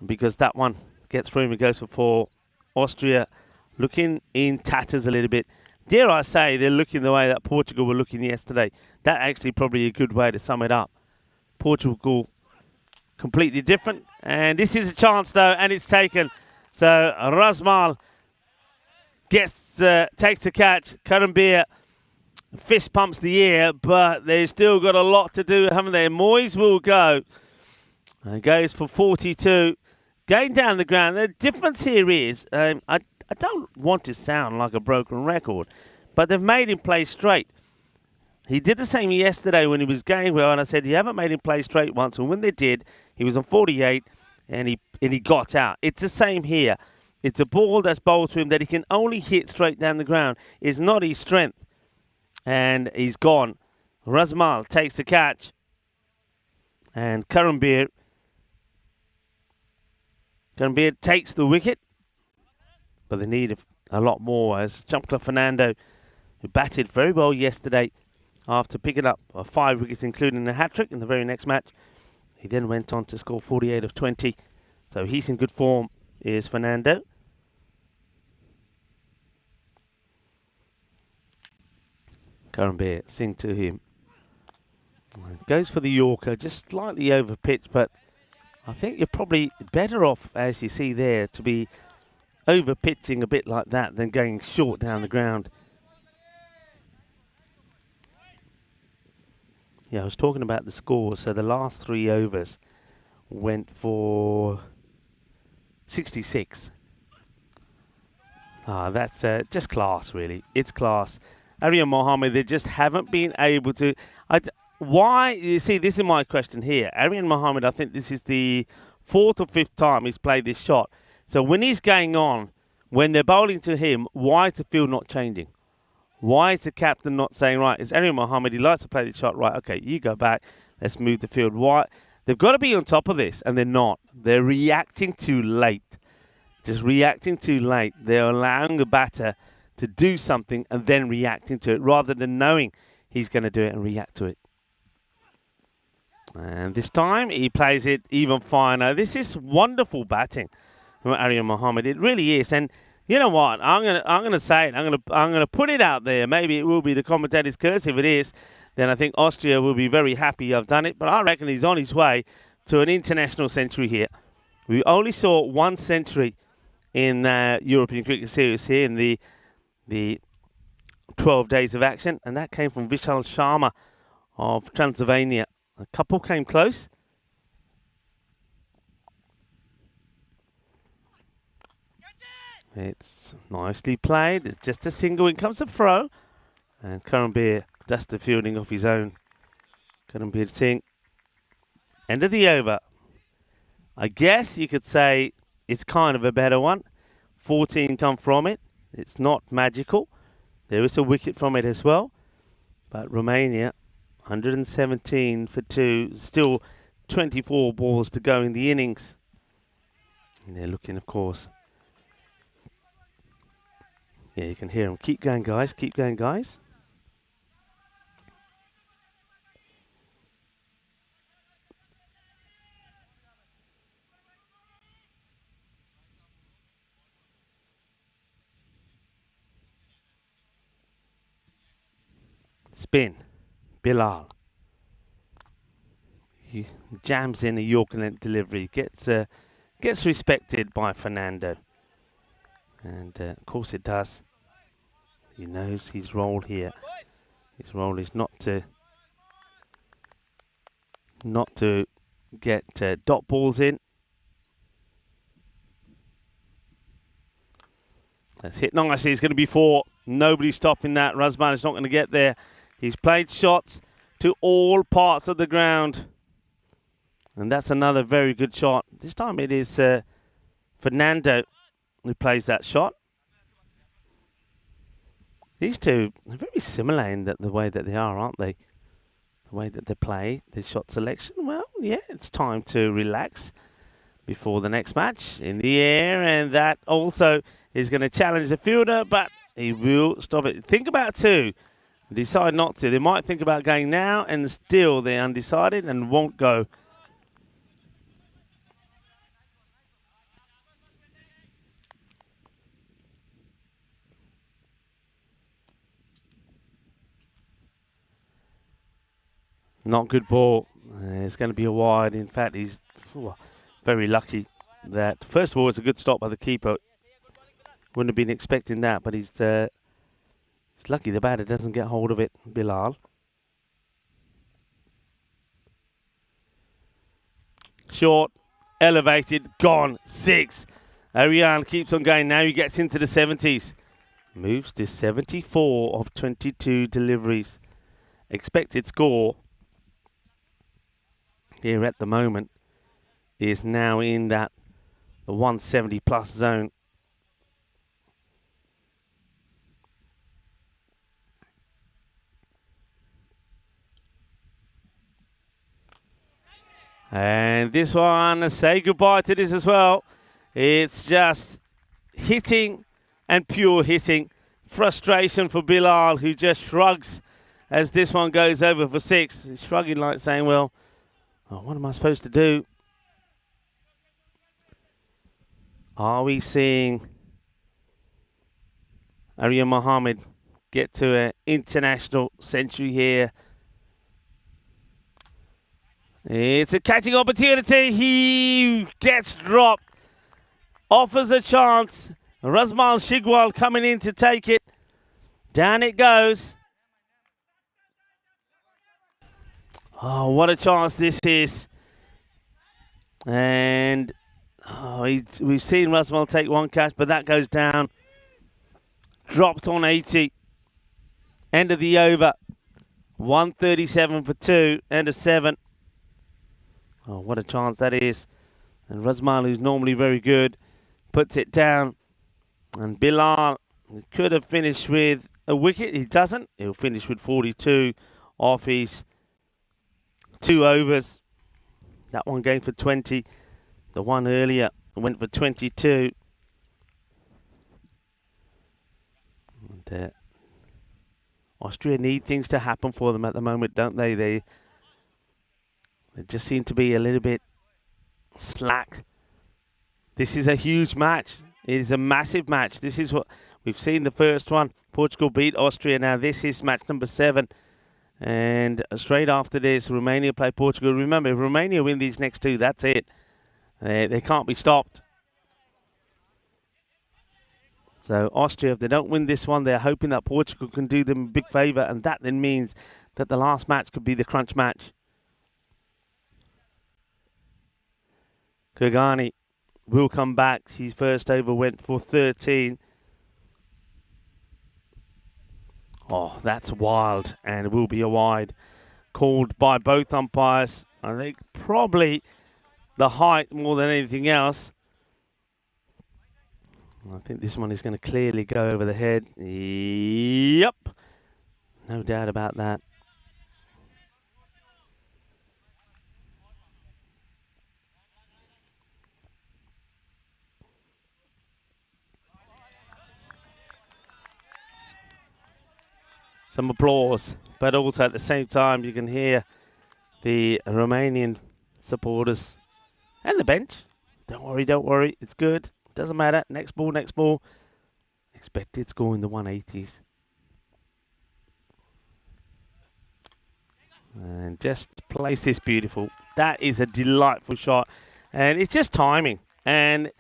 because that one gets through him and goes for 4. Austria looking in tatters a little bit. Dare I say, they're looking the way that Portugal were looking yesterday. That actually probably a good way to sum it up. Portugal completely different, and this is a chance though, and it's taken. So Razmal takes the catch. Karambir fist pumps the air, but they've still got a lot to do, haven't they? Moyes will go and goes for 42, going down the ground. The difference here is, I don't want to sound like a broken record, but they've made him play straight. He did the same yesterday when he was going well, and I said, you haven't made him play straight once, and when they did, he was on 48, and he got out. It's the same here. It's a ball that's bowled to him that he can only hit straight down the ground. It's not his strength. And he's gone. Razmal takes the catch. And Karambir takes the wicket. But they need a lot more, as Chamkla Fernando, who batted very well yesterday after picking up 5 wickets, including a hat-trick in the very next match. He then went on to score 48 of 20. So he's in good form, is Fernando. Karambir, Singh to him. Goes for the Yorker, just slightly over pitch, but I think you're probably better off, as you see there, to be over pitching a bit like that than going short down the ground. Yeah, I was talking about the scores. So the last 3 overs went for 66. That's just class, really. It's class. Aryan Mohammed, they just haven't been able to. Why? You see, this is my question here. Aryan Mohammed, I think this is the 4th or 5th time he's played this shot. So when he's going on, when they're bowling to him, why is the field not changing? Why is the captain not saying, right, it's Aryan Mohammed, he likes to play this shot, right, okay, you go back, let's move the field. Why? They've got to be on top of this, and they're not. They're reacting too late. Just reacting too late. They're allowing the batter to do something and then reacting to it, rather than knowing he's going to do it and react to it. And this time, he plays it even finer. This is wonderful batting from Aryan Mohammed. It really is. And you know what? I'm gonna say it. I'm gonna put it out there. Maybe it will be the commentator's curse. If it is, then I think Austria will be very happy I've done it. But I reckon he's on his way to an international century here. We only saw 1 century in European Cricket Series here in the 12 days of action, and that came from Vishal Sharma of Transylvania. A couple came close. It's nicely played. It's just a single. In comes a throw. And Karambir does the fielding off his own. Karambir Singh. End of the over. I guess you could say it's kind of a better one. 14 come from it. It's not magical. There is a wicket from it as well. But Romania, 117 for 2. Still 24 balls to go in the innings. And they're looking, of course. Yeah, you can hear them. Keep going, guys. Keep going, guys. Spin. Bilal. He jams in a Yorker length delivery. Gets respected by Fernando. And of course it does. He knows his role here. His role is not to get dot balls in. That's hit nicely. It's going to be 4. Nobody's stopping that. Razman is not going to get there. He's played shots to all parts of the ground. And that's another very good shot. This time it is Fernando who plays that shot. These two are very similar in the way that they are, aren't they? The way that they play, the shot selection. Well, yeah, it's time to relax before the next match. In the air, and that also is going to challenge the fielder, but he will stop it. Think about 2. Decide not to. They might think about going now, and still they're undecided and won't go. Not good ball. It's going to be a wide. In fact, he's very lucky that, first of all, it's a good stop by the keeper. Wouldn't have been expecting that, but he's lucky the batter doesn't get hold of it, Bilal. Short, elevated, gone, 6. Aryan keeps on going. Now he gets into the 70s. Moves to 74 of 22 deliveries. Expected score here at the moment is now in the 170 plus zone. And this one, say goodbye to this as well. It's just hitting and pure hitting. Frustration for Bilal, who just shrugs as this one goes over for 6. He's shrugging like saying, well, what am I supposed to do? Are we seeing Aryan Mohammed get to an international century here. It's a catching opportunity. He gets dropped. Offers a chance. Razmal Shigwal coming in to take it. Down it goes. Oh, what a chance this is. And we've seen Razmal take one catch, but that goes down. Dropped on 80. End of the over. 137 for 2. End of 7. Oh, what a chance that is. And Razmal, who's normally very good, puts it down. And Bilal could have finished with a wicket. He doesn't. He'll finish with 42 off his 2 overs. That one going for 20. The one earlier went for 22. And, Austria need things to happen for them at the moment, don't they? They just seem to be a little bit slack. This is a huge match. It is a massive match. This is what we've seen the first one. Portugal beat Austria. Now this is match number 7. And straight after this, Romania play Portugal. Remember, if Romania win these next 2, that's it. They can't be stopped. So Austria, if they don't win this one, they're hoping that Portugal can do them a big favour. And that then means that the last match could be the crunch match. Kurgani will come back. His first over went for 13. Oh, that's wild, and it will be a wide. Called by both umpires. I think probably the height more than anything else. I think this one is going to clearly go over the head. Yep. No doubt about that. Some applause, but also at the same time you can hear the Romanian supporters and the bench. Don't worry, it's good. Doesn't matter. Next ball. Expected score in the 180s. And just place this beautiful. That is a delightful shot. And it's just timing. And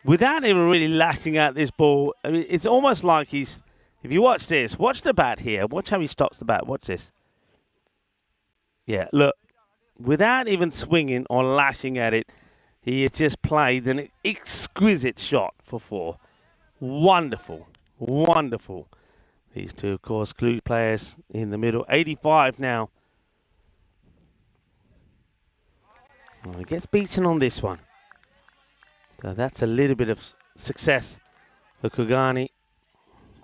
without even really lashing out this ball, I mean, it's almost like he's... If you watch this, watch the bat here. Watch how he stops the bat. Watch this. Yeah, look. Without even swinging or lashing at it, he has just played an exquisite shot for 4. Wonderful. Wonderful. These two, of course, Cluj players in the middle. 85 now. Oh, he gets beaten on this one. So that's a little bit of success for Kurgani.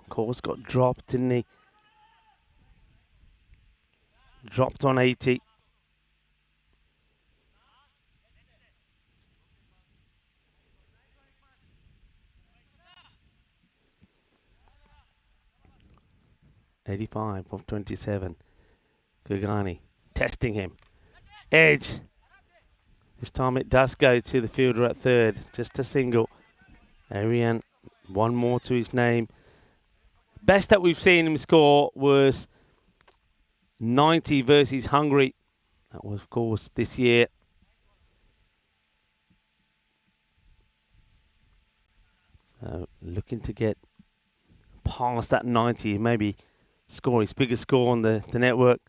Of course, got dropped, didn't he? Dropped on 80. .85 of 27. Kurgani testing him. Edge. This time it does go to the fielder at third. Just a single. Arian, one more to his name. Best that we've seen him score was 90 versus Hungary. That was, of course, this year. So looking to get past that 90, maybe score his biggest score on the network.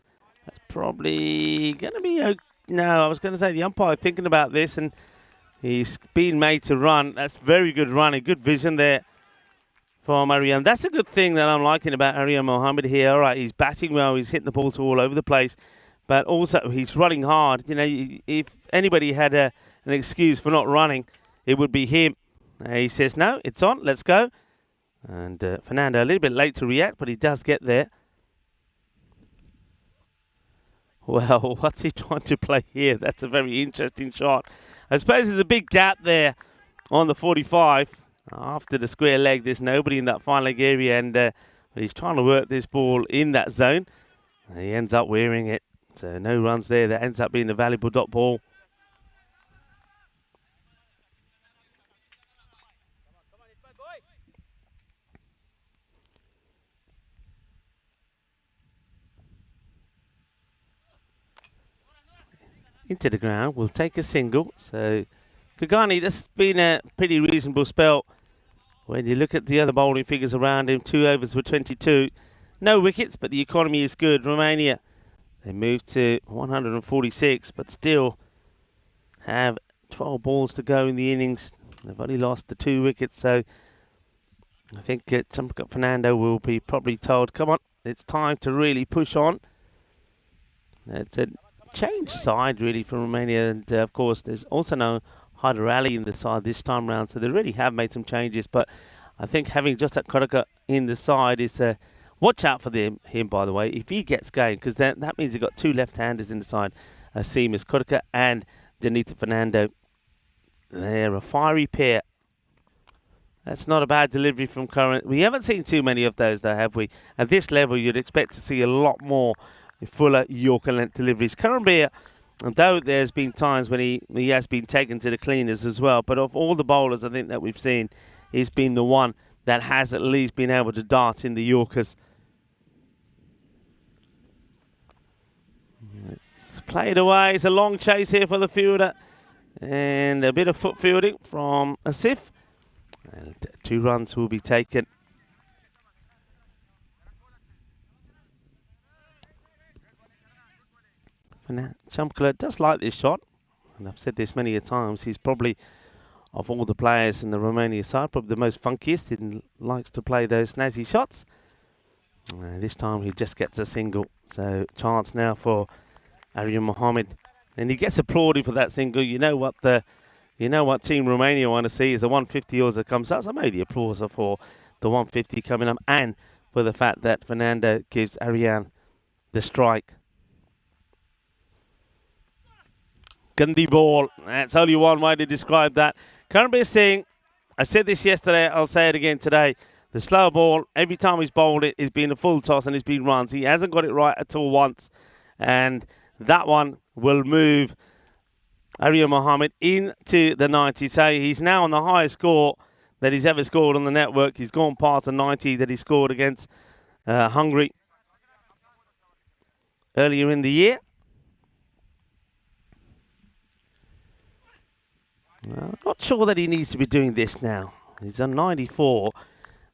That's probably going to be... No, I was going to say the umpire thinking about this, and he's been made to run. That's very good running, good vision there from Arian. That's a good thing that I'm liking about Arian Mohammed here. All right, he's batting well, he's hitting the ball to all over the place, but also he's running hard. You know, if anybody had an excuse for not running, it would be him. He says, no, it's on, let's go. And Fernando, a little bit late to react, but he does get there. Well, what's he trying to play here? That's a very interesting shot. I suppose there's a big gap there on the 45. After the square leg, there's nobody in that fine leg area, and he's trying to work this ball in that zone. And he ends up wearing it. So no runs there. That ends up being a valuable dot ball. into the ground. Will take a single. So Kagani, this has been a pretty reasonable spell. When you look at the other bowling figures around him, 2 overs for 22. No wickets, but the economy is good. Romania, they moved to 146, but still have 12 balls to go in the innings. They've only lost the 2 wickets, so I think Fernando will be probably told, come on, it's time to really push on. It's a changed side, really, for Romania, and of course, there's also no Hyder Ali in the side this time round, so they really have made some changes, but I think having just that Kodaka in the side is watch out for him, by the way, if he gets going, because that means you've got 2 left-handers in the side, Seamus Kodaka and Janita Fernando. They're a fiery pair. That's not a bad delivery from Curran. We haven't seen too many of those, though, have we? At this level, you'd expect to see a lot more fuller Yorker length deliveries. Curran Beer, though there's been times when he has been taken to the cleaners as well, but of all the bowlers I think that we've seen, he's been the one that has at least been able to dart in the Yorkers. Let's play it away. It's a long chase here for the fielder. And a bit of foot fielding from Asif. And 2 runs will be taken. Chamkala does like this shot, and I've said this many a times, he's probably, of all the players in the Romania side, probably the most funkiest. He likes to play those snazzy shots. This time he just gets a single, so chance now for Aryan Mohammed, and he gets applauded for that single. You know what Team Romania want to see is the 150 yours that comes out, so maybe applause for the 150 coming up, and for the fact that Fernando gives Aryan the strike. Gandhi ball. That's only one way to describe that. Karanbir Singh, I said this yesterday, I'll say it again today. The slow ball, every time he's bowled it, it's been a full toss and it's been runs. He hasn't got it right at all once. And that one will move Aryan Mohammed into the 90. So he's now on the highest score that he's ever scored on the network. He's gone past the 90 that he scored against Hungary earlier in the year. I'm not sure that he needs to be doing this now. He's on 94,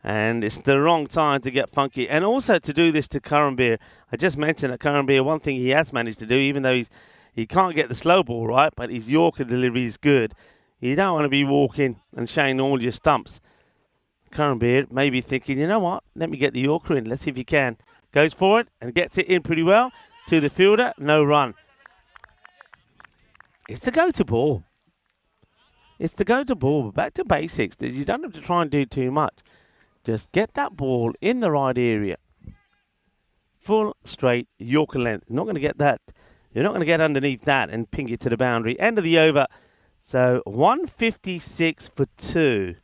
and it's the wrong time to get funky. And also to do this to Karanbir. I just mentioned that Karanbir, one thing he has managed to do, even though he can't get the slow ball right, but his Yorker delivery is good. You don't want to be walking and showing all your stumps. Karanbir may be thinking, you know what, let me get the Yorker in. Let's see if he can. Goes for it and gets it in pretty well to the fielder. No run. It's the go-to ball. It's the go-to ball, but back to basics. You don't have to try and do too much. Just get that ball in the right area. Full, straight, Yorker length. You're not going to get that. You're not going to get underneath that and ping it to the boundary. End of the over. So 156 for 2.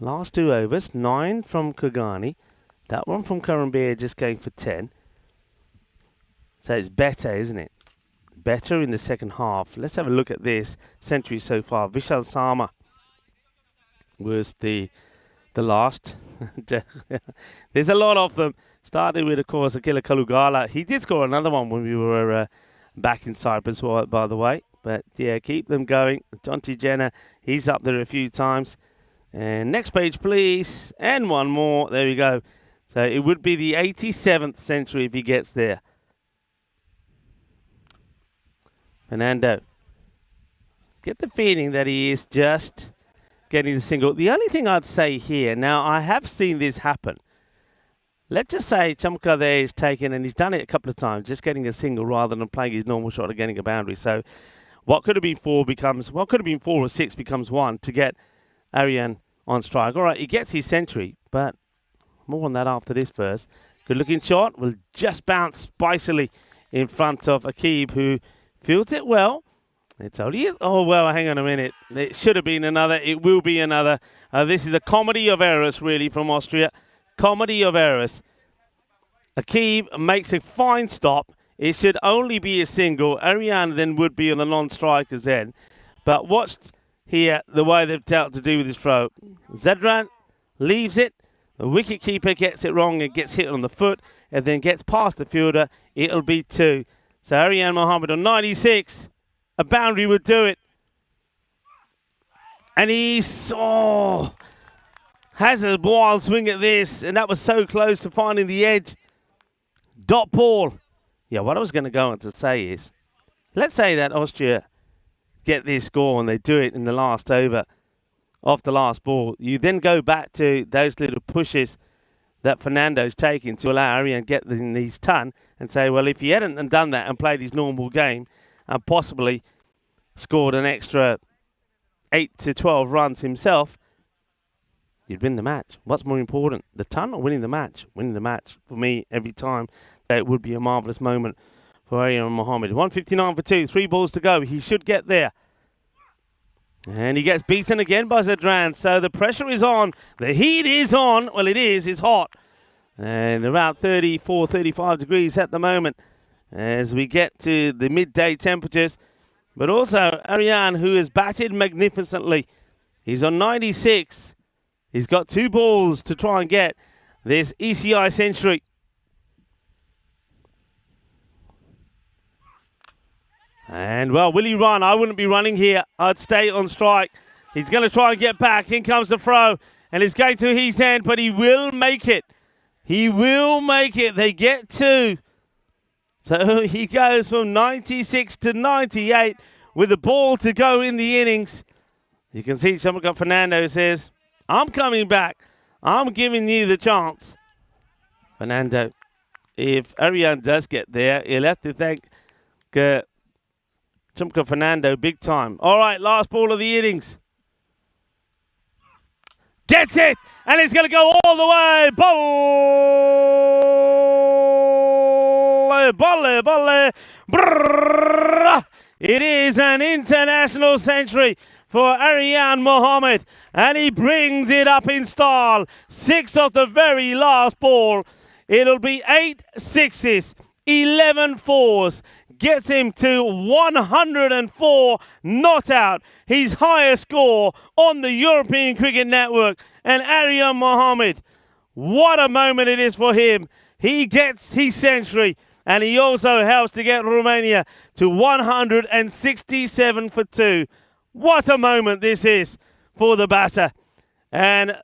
Last 2 overs. 9 from Kagani. That one from Karanbir just going for 10. So it's better, isn't it? Better in the second half. Let's have a look at this century so far. Vishal Sama was the last. There's a lot of them. Started with, of course, Akila Kalugala. He did score another one when we were back in Cyprus, by the way. But yeah, keep them going. Jonty Jenner, he's up there a few times. And next page, please. And one more. There we go. So it would be the 87th century if he gets there. Fernando. Get the feeling that he is just getting the single. The only thing I'd say here, now I have seen this happen. Let's just say Chamka there is taken, and he's done it a couple of times, just getting a single rather than playing his normal shot or getting a boundary. So what could have been 4 becomes, what could have been 4 or 6 becomes 1 to get Aryan on strike. All right, he gets his century, but more on that after this first. Good looking shot, will just bounce spicily in front of Akib, who fields it well. It's only, oh, well, hang on a minute. It should have been another. It will be another. This is a comedy of errors, really, from Austria. Comedy of errors. Akib makes a fine stop. It should only be a single. Aryan then would be on the non-strikers then. But watch here the way they've dealt to do with his throw. Zedran leaves it. the wicket keeper gets it wrong and gets hit on the foot and then gets past the fielder, it'll be 2. So Arian Mohammed on 96, a boundary would do it. And he has a wild swing at this, and that was so close to finding the edge. Dot ball. Yeah, what I was going to go on to say is, let's say that Austria get this score and they do it in the last over of the last ball. You then go back to those little pushes that Fernando's taking to allow Arian get these ton and say, well, if he hadn't done that and played his normal game and possibly scored an extra 8 to 12 runs himself, you'd win the match. What's more important, the ton or winning the match? Winning the match. For me, every time, it would be a marvellous moment for Arian Mohammed. 159 for 2, 3 balls to go. He should get there. And he gets beaten again by Zadran. So the pressure is on. The heat is on. Well, it is. It's hot. And about 34, 35 degrees at the moment as we get to the midday temperatures. But also Arian, who has batted magnificently. He's on 96. He's got 2 balls to try and get this ECI century. And, well, will he run? I wouldn't be running here. I'd stay on strike. He's going to try and get back. In comes the throw. And it's going to his end, but he will make it. He will make it. They get 2. So he goes from 96 to 98 with the ball to go in the innings. You can see someone got Fernando says, I'm coming back. I'm giving you the chance. Fernando, if Arian does get there, he'll have to thank Chumka Fernando big time. All right, last ball of the innings. Gets it! And it's going to go all the way. Bolle, bolle. Brrr. It is an international century for Arian Mohammed. And he brings it up in style. 6 off the very last ball. It'll be 8 sixes, 11 fours. Gets him to 104 not out. His highest score on the European Cricket Network. And Arian Mohammed, what a moment it is for him. He gets his century. And he also helps to get Romania to 167 for 2. What a moment this is for the batter. And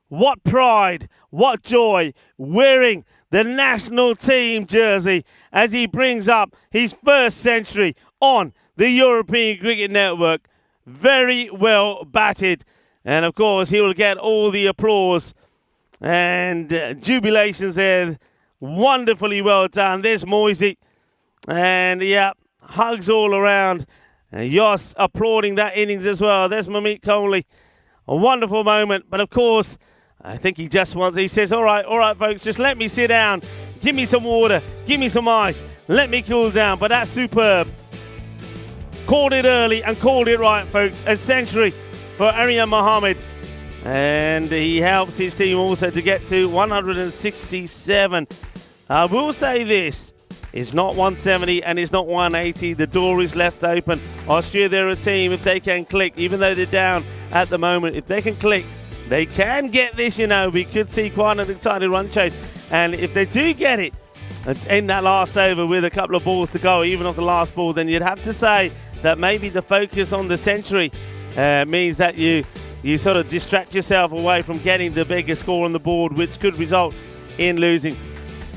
what pride, what joy, wearing the national team jersey as he brings up his first century on the European Cricket Network. Very well batted. And of course, he will get all the applause and jubilations there. Wonderfully well done. There's Moisey. And yeah, hugs all around. And Yoss applauding that innings as well. There's Mamit Kohli. A wonderful moment. But of course, I think he just wants, he says, all right, folks, just let me sit down. Give me some water. Give me some ice. Let me cool down. But that's superb. Called it early and called it right, folks. A century for Arian Mohammed. And he helps his team also to get to 167. I will say this. It's not 170 and it's not 180. The door is left open. Austria, they're a team. If they can click, even though they're down at the moment, if they can click, they can get this, we could see quite an exciting run chase. And if they do get it in that last over with a couple of balls to go, even off the last ball, then you'd have to say that maybe the focus on the century means that you sort of distract yourself away from getting the bigger score on the board, which could result in losing.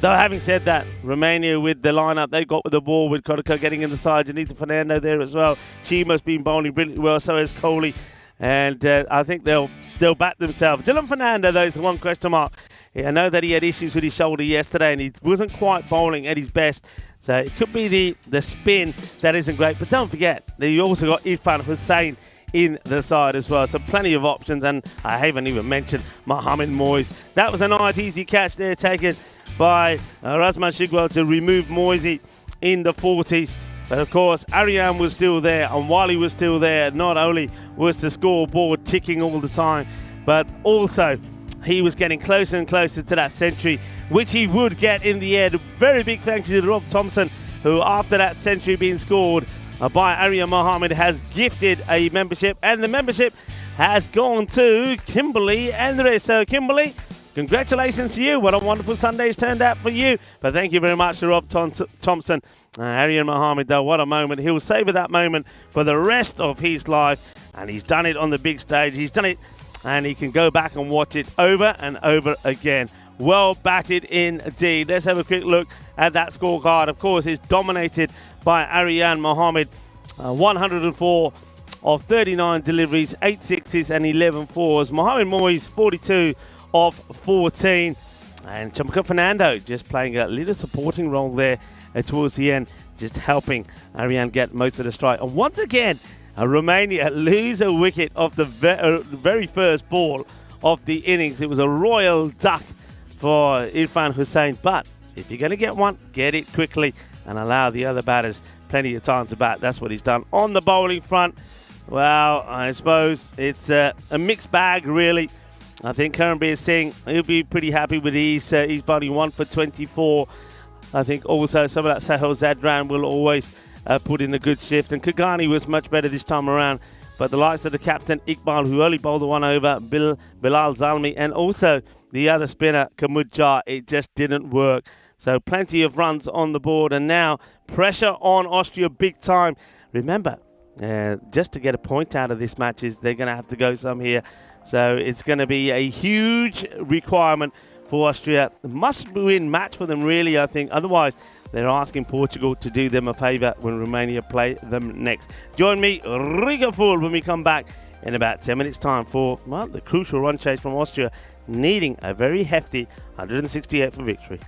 Though having said that, Romania with the lineup they got with the ball, with Kodaka getting in the side, Janita Fernando there as well. Chima's been bowling brilliantly well, so has Kohli. And I think they'll bat themselves. Dylan Fernando, though, is the one question mark. Yeah, I know that he had issues with his shoulder yesterday and he wasn't quite bowling at his best. So it could be the spin that isn't great. But don't forget, you also got Irfan Hussain in the side as well. So plenty of options. And I haven't even mentioned Mohammed Moise. That was a nice, easy catch there taken by Razman Shigwell to remove Moisey in the 40s. But of course, Arian was still there, and while he was still there, not only was the scoreboard ticking all the time, but also he was getting closer and closer to that century, which he would get in the end. Very big thank you to Rob Thompson, who after that century being scored by Arian Mohammed has gifted a membership, and the membership has gone to Kimberly Andre. So Kimberly, congratulations to you. What a wonderful Sunday's turned out for you. But thank you very much to Rob Thompson. Aryan Mohammed, though, what a moment. He'll savor that moment for the rest of his life. And he's done it on the big stage. He's done it, and he can go back and watch it over and over again. Well batted indeed. Let's have a quick look at that scorecard. Of course, it's dominated by Aryan Mohammed. 104 of 39 deliveries, 8 sixes and 11 fours. Mohamed Moyes, 42 of 14. And Chamka Fernando just playing a little supporting role there towards the end, just helping Aryan get most of the strike. And once again, Romania lose a wicket off the very first ball of the innings. It was a royal duck for Irfan Hussain. But if you're going to get one, get it quickly and allow the other batters plenty of time to bat. That's what he's done. On the bowling front, well, I suppose it's a mixed bag, really. I think Karanbir Singh, he'll be pretty happy with his bowling, 1 for 24. I think also some of that Sahel Zadran will always put in a good shift. And Kagani was much better this time around. But the likes of the captain, Iqbal, who only bowled the one over, Bilal Zalmi, and also the other spinner, Kamudjar, it just didn't work. So plenty of runs on the board. And now pressure on Austria big time. Remember, just to get a point out of this match is they're going to have to go some here. So it's going to be a huge requirement for Austria. Must-win match for them, really, I think. Otherwise, they're asking Portugal to do them a favour when Romania play them next. Join me, Riga Full, when we come back in about 10 minutes' time for, well, the crucial run chase from Austria, needing a very hefty 168 for victory.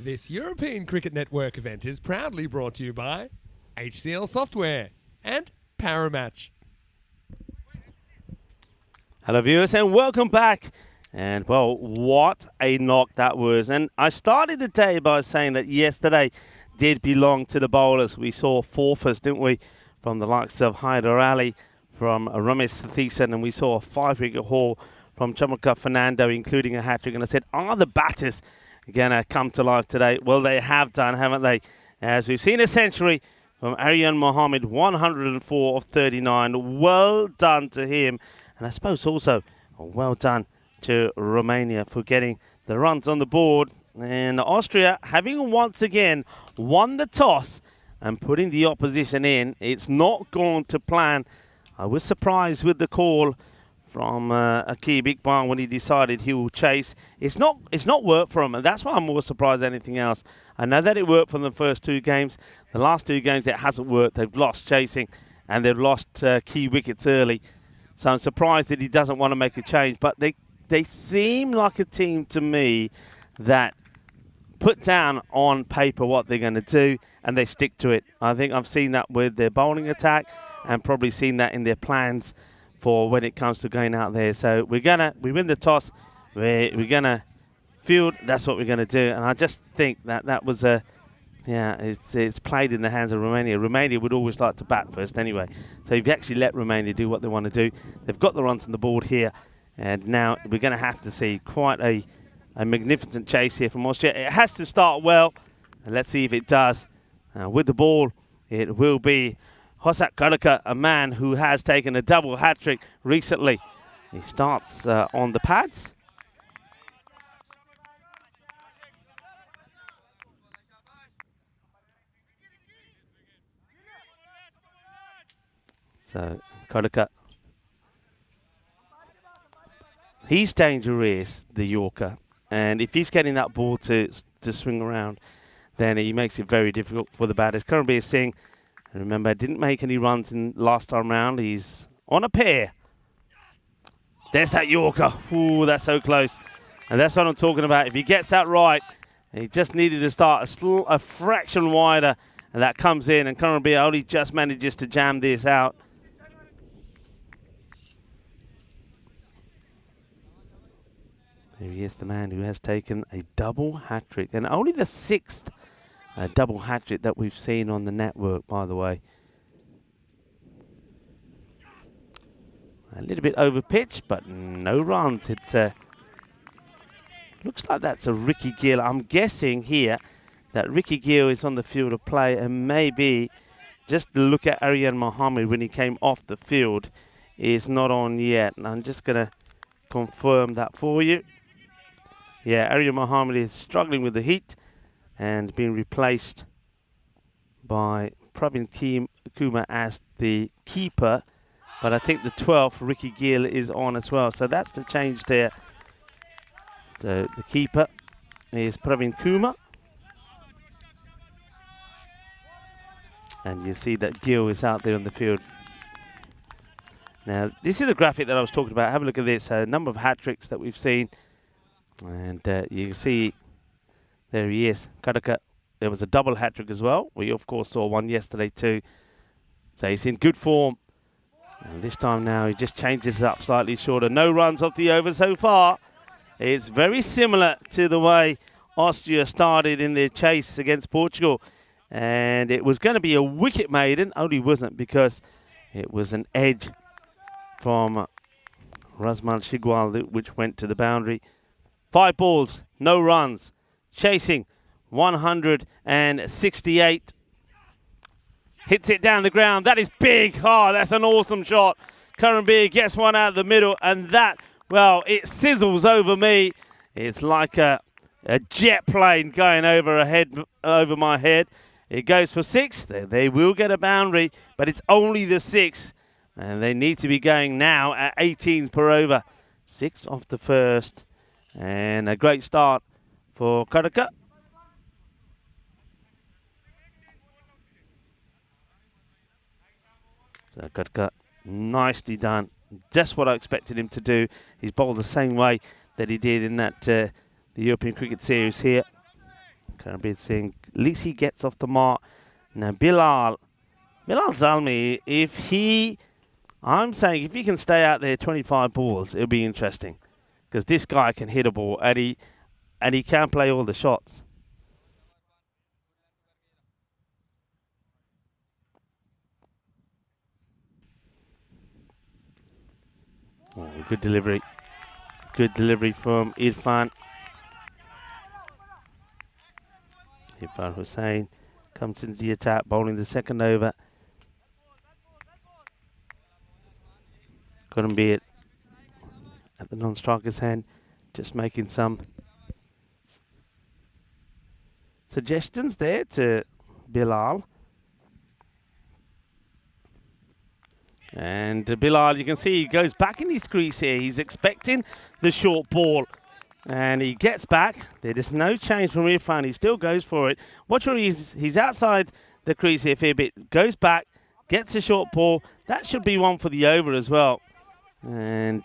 This European Cricket Network event is proudly brought to you by HCL Software and Paramatch. Hello viewers and welcome back. And well, what a knock that was. And I started the day by saying that yesterday did belong to the bowlers. We saw fourthers, didn't we, from the likes of Hyder Ali, from Ramesh Satheesan, and we saw a 5-wicket haul from Chamakka Fernando, including a hat-trick. And I said, are the batters going to come to life today? Well, they have done, haven't they? As we've seen a century from Aryan Mohammed, 104 of 39. Well done to him. And I suppose also well done to Romania for getting the runs on the board. And Austria, having once again won the toss and putting the opposition in, it's not gone to plan. I was surprised with the call from Akib Iqbal when he decided he will chase. It's not worked for him, and that's why I'm more surprised than anything else. I know that it worked from the first 2 games. The last 2 games it hasn't worked. They've lost chasing and they've lost key wickets early. So I'm surprised that he doesn't want to make a change. But they seem like a team to me that put down on paper what they're going to do and they stick to it. I think I've seen that with their bowling attack and probably seen that in their plans for when it comes to going out there. So we win the toss, we're going to field, that's what we're going to do. And I just think that was it's played in the hands of Romania. Romania would always like to bat first anyway. So if you actually let Romania do what they want to do, they've got the runs on the board here. And now we're going to have to see quite a magnificent chase here from Austria. It has to start well, and let's see if it does. With the ball, it will be Hosak Karaka, a man who has taken a double hat-trick recently. He starts on the pads. So Karaka, he's dangerous, the Yorker, and if he's getting that ball to swing around, then he makes it very difficult for the batters. Karanbir Singh, remember, didn't make any runs in last time round. He's on a pair. There's that Yorker. Ooh, that's so close. And that's what I'm talking about. If he gets that right, he just needed to start a fraction wider, and that comes in, and Karanbir only just manages to jam this out. Here he is, the man who has taken a double hat-trick, and only the 6th double hat-trick that we've seen on the network, by the way. A little bit over pitch, but no runs. It looks like that's a Ricky Gill. I'm guessing here that Ricky Gill is on the field of play, and maybe just look at Aryan Mohammed when he came off the field is not on yet. And I'm just going to confirm that for you. Yeah, Aryan Mohammed is struggling with the heat and being replaced by Pravin Kumar as the keeper. But I think the 12th, Ricky Gill, is on as well. So that's the change there. So the keeper is Pravin Kumar. And you see that Gill is out there on the field. Now, this is the graphic that I was talking about. Have a look at this. A number of hat-tricks that we've seen. And you can see, there he is, Karaka. There was a double hat-trick as well. We, of course, saw one yesterday too. So he's in good form. And this time now, he just changes it up slightly shorter. No runs off the over so far. It's very similar to the way Austria started in their chase against Portugal. And it was going to be a wicket maiden, only wasn't, because it was an edge from Razman Shigwal, which went to the boundary. 5 balls, no runs. Chasing 168. Hits it down the ground. That is big. Oh, that's an awesome shot. Karanbir gets one out of the middle, and that, well, it sizzles over me. It's like a jet plane going over my head. It goes for 6. They will get a boundary, but it's only the 6. And they need to be going now at 18s per over. 6 off the first. And a great start for Karaka. So Karaka, nicely done. Just what I expected him to do. He's bowled the same way that he did in that the European Cricket Series here. Karambir Singh, at least he gets off the mark. Now Bilal Zalmi, I'm saying if he can stay out there 25 balls, it'll be interesting. Because this guy can hit a ball and he can play all the shots. Oh, good delivery. Good delivery from Irfan. Irfan Hussain comes into the attack, bowling the second over. Karambir at the non-striker's hand, just making some suggestions there to Bilal. And Bilal, you can see he goes back in his crease here. He's expecting the short ball. And he gets back. There is no change from Irfan. He still goes for it. Watch where he's outside the crease here for a bit. Goes back, gets a short ball. That should be one for the over as well. And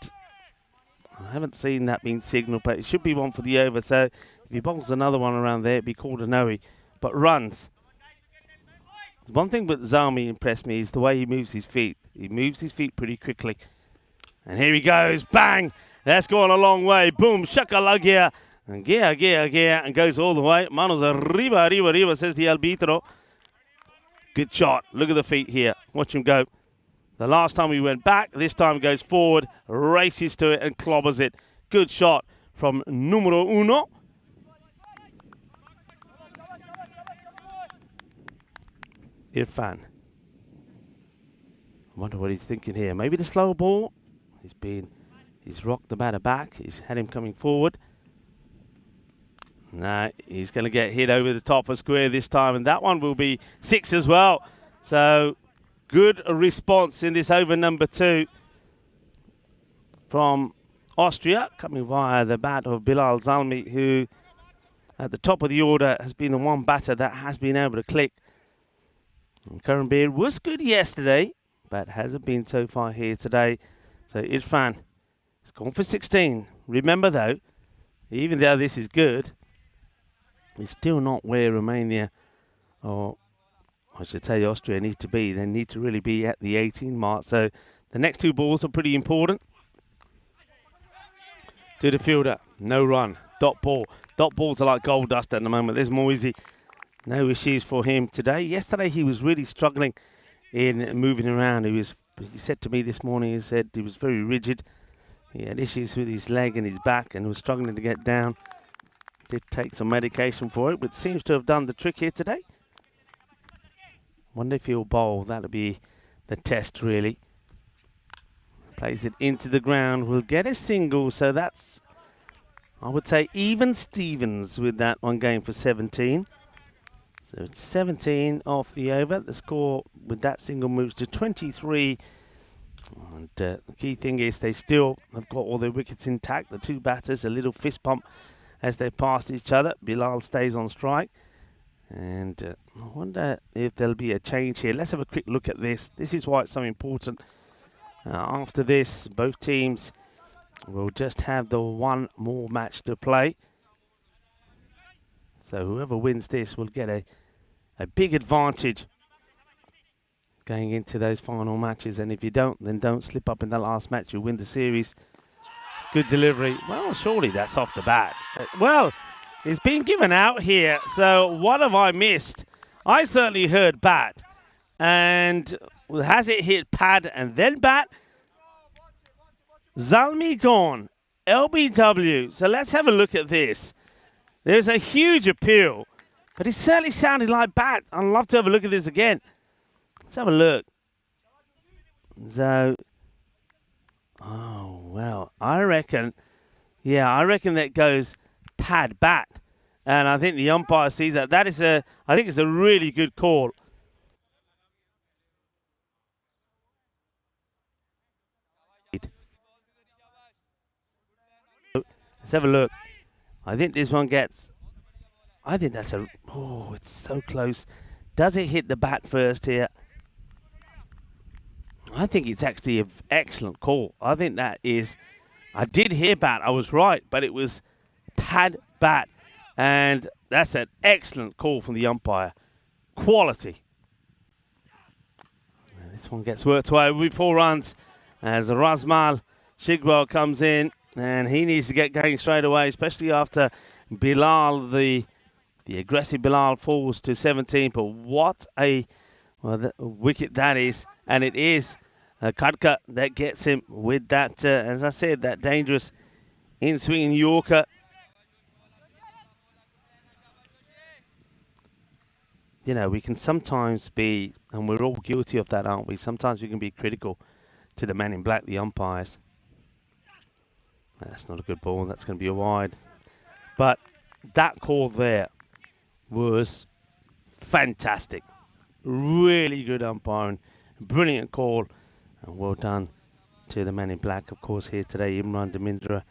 I haven't seen that being signalled, but it should be one for the over. So if he bowls another one around there, it'd be called a no-y. But runs. One thing that Zalmi impressed me is the way he moves his feet. He moves his feet pretty quickly. And here he goes. Bang! That's gone a long way. Boom! Shakalagia. And gear, and goes all the way. Manos arriba, says the arbitro. Good shot. Look at the feet here. Watch him go. The last time he went back, this time goes forward, races to it and clobbers it. Good shot from numero uno. Irfan. I wonder what he's thinking here. Maybe the slow ball. He's rocked the batter back. He's had him coming forward. No, he's going to get hit over the top of square this time, and that one will be 6 as well. So good response in this over number 2 from Austria, coming via the bat of Bilal Zalmi, who at the top of the order has been the one batter that has been able to click. And Karambir was good yesterday, but hasn't been so far here today. So Irfan has gone for 16. Remember though, even though this is good, it's still not where Romania, or I should say Austria, need to be. They need to really be at the 18 mark. So the next 2 balls are pretty important. To the fielder, no run, dot ball. Dot balls are like gold dust at the moment. There's Moisey. No issues for him today. Yesterday he was really struggling in moving around. He said to me this morning, he said he was very rigid. He had issues with his leg and his back and was struggling to get down. Did take some medication for it, but seems to have done the trick here today. Wonder if he'll bowl. That'll be the test, really. Plays it into the ground. Will get a single, so that's, I would say, even Stevens with that one going for 17. So it's 17 off the over. The score with that single moves to 23. And the key thing is they still have got all their wickets intact. The 2 batters, a little fist pump as they pass each other. Bilal stays on strike. And I wonder if there'll be a change here. Let's have a quick look at this. This is why it's so important. After this, both teams will just have the one more match to play. So whoever wins this will get a big advantage going into those final matches. And if you don't, then don't slip up in the last match. You win the series. Good delivery. Well, surely that's off the bat. Well, it's been given out here. So what have I missed? I certainly heard bat. And has it hit pad and then bat? Zalmi gone. LBW. So let's have a look at this. There's a huge appeal. But it certainly sounded like bat. I'd love to have a look at this again. Let's have a look. So, oh, well, I reckon that goes pad bat. And I think the umpire sees that. I think it's a really good call. Let's have a look. I think this one gets, it's so close. Does it hit the bat first here? I think it's actually an excellent call. I think that is, I did hear bat, I was right, but it was pad bat. And that's an excellent call from the umpire. Quality. And this one gets worked away with 4 runs as Razmal Shigwell comes in, and he needs to get going straight away, especially after Bilal, the aggressive Bilal, falls to 17. But what a wicket that is, and it is Khadka that gets him with that, as I said, that dangerous in-swinging Yorker. You know, we can sometimes be, and we're all guilty of that, aren't we? Sometimes we can be critical to the man in black, the umpires. That's not a good ball. That's going to be a wide. But that call there was fantastic. Really good umpiring. Brilliant call. And well done to the man in black, of course, here today, Imran Damindra,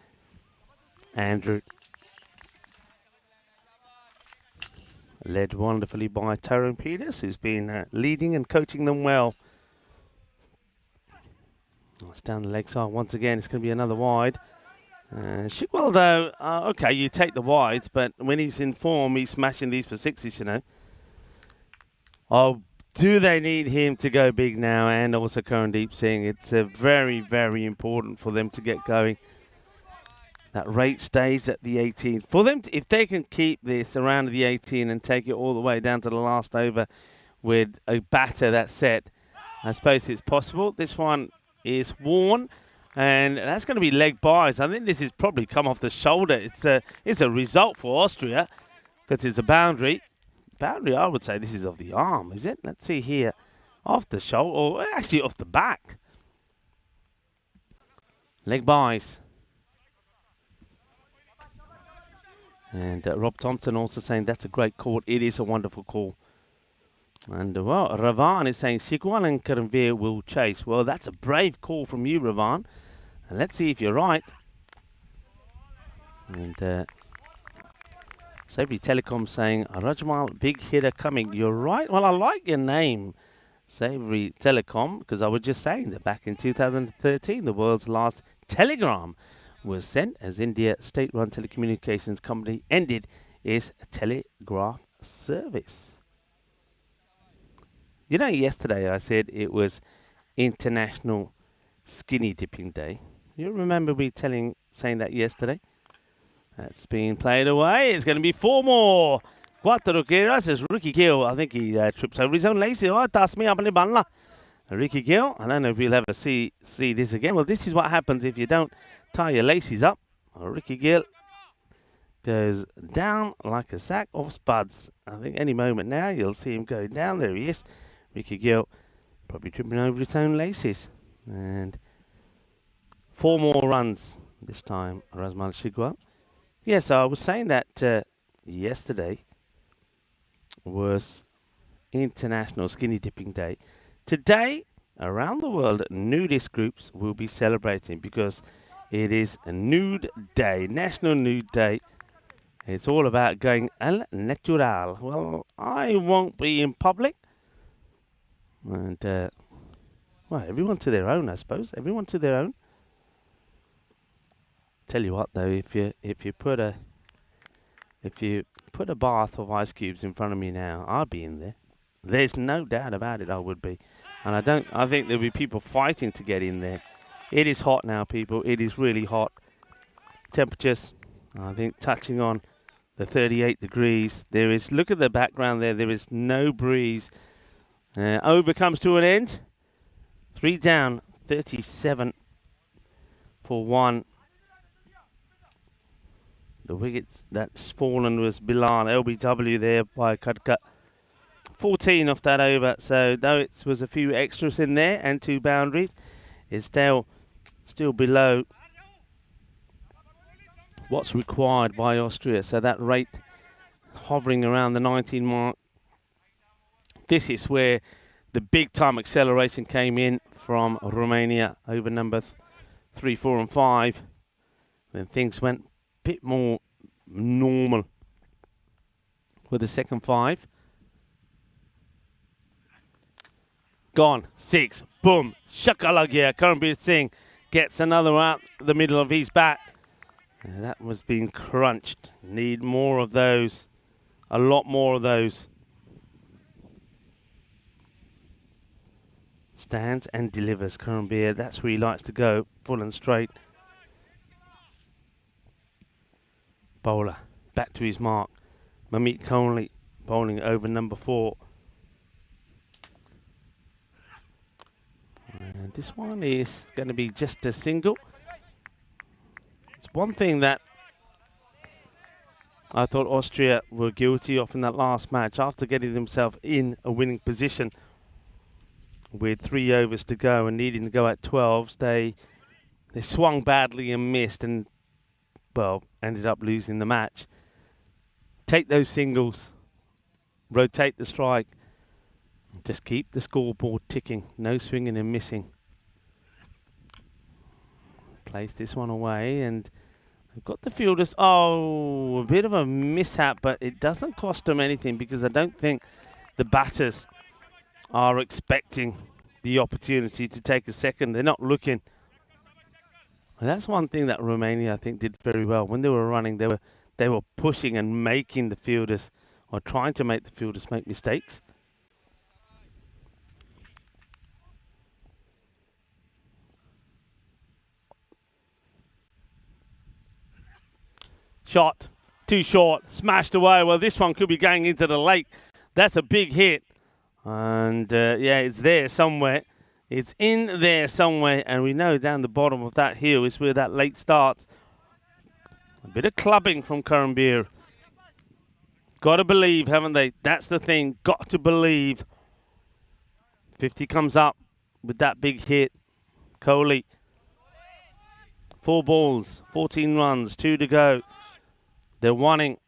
Andrew. Led wonderfully by Tyrone Peters, who's been leading and coaching them well. It's down the leg side once again. It's going to be another wide. Shigwell, though, okay, you take the wides, but when he's in form, he's smashing these for 6s, you know. Oh, do they need him to go big now? And also Karandeep Singh. It's very, very important for them to get going. That rate stays at the 18. For them, if they can keep this around the 18 and take it all the way down to the last over with a batter that's set, I suppose it's possible. This one is worn, and that's going to be leg buys. I think this is probably come off the shoulder. It's a result for Austria because it's a boundary. Boundary, I would say this is off the arm, is it? Let's see here. Off the shoulder, or actually off the back. Leg buys. And Rob Thompson also saying that's a great call. It is a wonderful call. And, well, Ravan is saying Shigwell and Karanveer will chase. Well, that's a brave call from you, Ravan. And let's see if you're right. And Savory Telecom saying, Rajmal, big hitter coming. You're right. Well, I like your name, Savory Telecom, because I was just saying that back in 2013, the world's last telegram was sent as India state-run telecommunications company ended its telegraph service. You know, yesterday I said it was International Skinny Dipping Day. You remember me saying that yesterday? That's been played away. It's going to be 4 more. Quattro Keras is Ricky Gill. I think he trips over his own laces. Oh, that's me up in the banla. Ricky Gill. I don't know if we'll ever see this again. Well, this is what happens if you don't tie your laces up. Ricky Gill goes down like a sack of spuds. I think any moment now you'll see him go down. There he is. Ricky Gill probably tripping over his own laces. And 4 more runs this time, Razmal Shigwell. Yes, I was saying that yesterday was International Skinny Dipping Day. Today, around the world, nudist groups will be celebrating because it is a nude day, National Nude Day. It's all about going al natural. Well, I won't be in public. And, well, everyone to their own, I suppose. Everyone to their own. Tell you what, though, if you put a bath of ice cubes in front of me now, I'll be in there. There's no doubt about it, I would be. And I think there'll be people fighting to get in there. It is hot now, people. It is really hot. Temperatures, I think, touching on the 38 degrees. There is, look at the background there. There is no breeze. Over comes to an end. 3 down, 37 for 1. The wickets that's fallen was Bilal, LBW there by Khadka. 14 off that over, so though it was a few extras in there and 2 boundaries, it's still below what's required by Austria. So that rate hovering around the 19 mark. This is where the big time acceleration came in from Romania over numbers 3, 4 and 5. Then things went bit more normal with the second 5. Gone. 6. Boom. Shakalagia. Karanveer Singh gets another out the middle of his bat. That was being crunched. Need more of those. A lot more of those. Stands and delivers. Karambeer, that's where he likes to go. Full and straight. Bowler. Back to his mark. Mamit Conley bowling over number 4. And this one is going to be just a single. It's one thing that I thought Austria were guilty of in that last match. After getting themselves in a winning position with 3 overs to go and needing to go at 12s, they swung badly and missed and, well, ended up losing the match. Take those singles, rotate the strike, just keep the scoreboard ticking. No swinging and missing. Place this one away, and we've got the fielders. Oh, a bit of a mishap, but it doesn't cost them anything because I don't think the batters are expecting the opportunity to take a second. They're not looking. And that's one thing that Romania, I think, did very well. When they were running, they were pushing and making the fielders, or trying to make the fielders make mistakes. Shot, too short, smashed away. Well, this one could be going into the lake. That's a big hit. And yeah, it's there somewhere. It's in there somewhere. And we know down the bottom of that hill is where that lake starts. A bit of clubbing from Karambeer. Got to believe, haven't they? That's the thing. Got to believe. 50 comes up with that big hit. Kohli. 4 balls, 14 runs, 2 to go. They're wanting,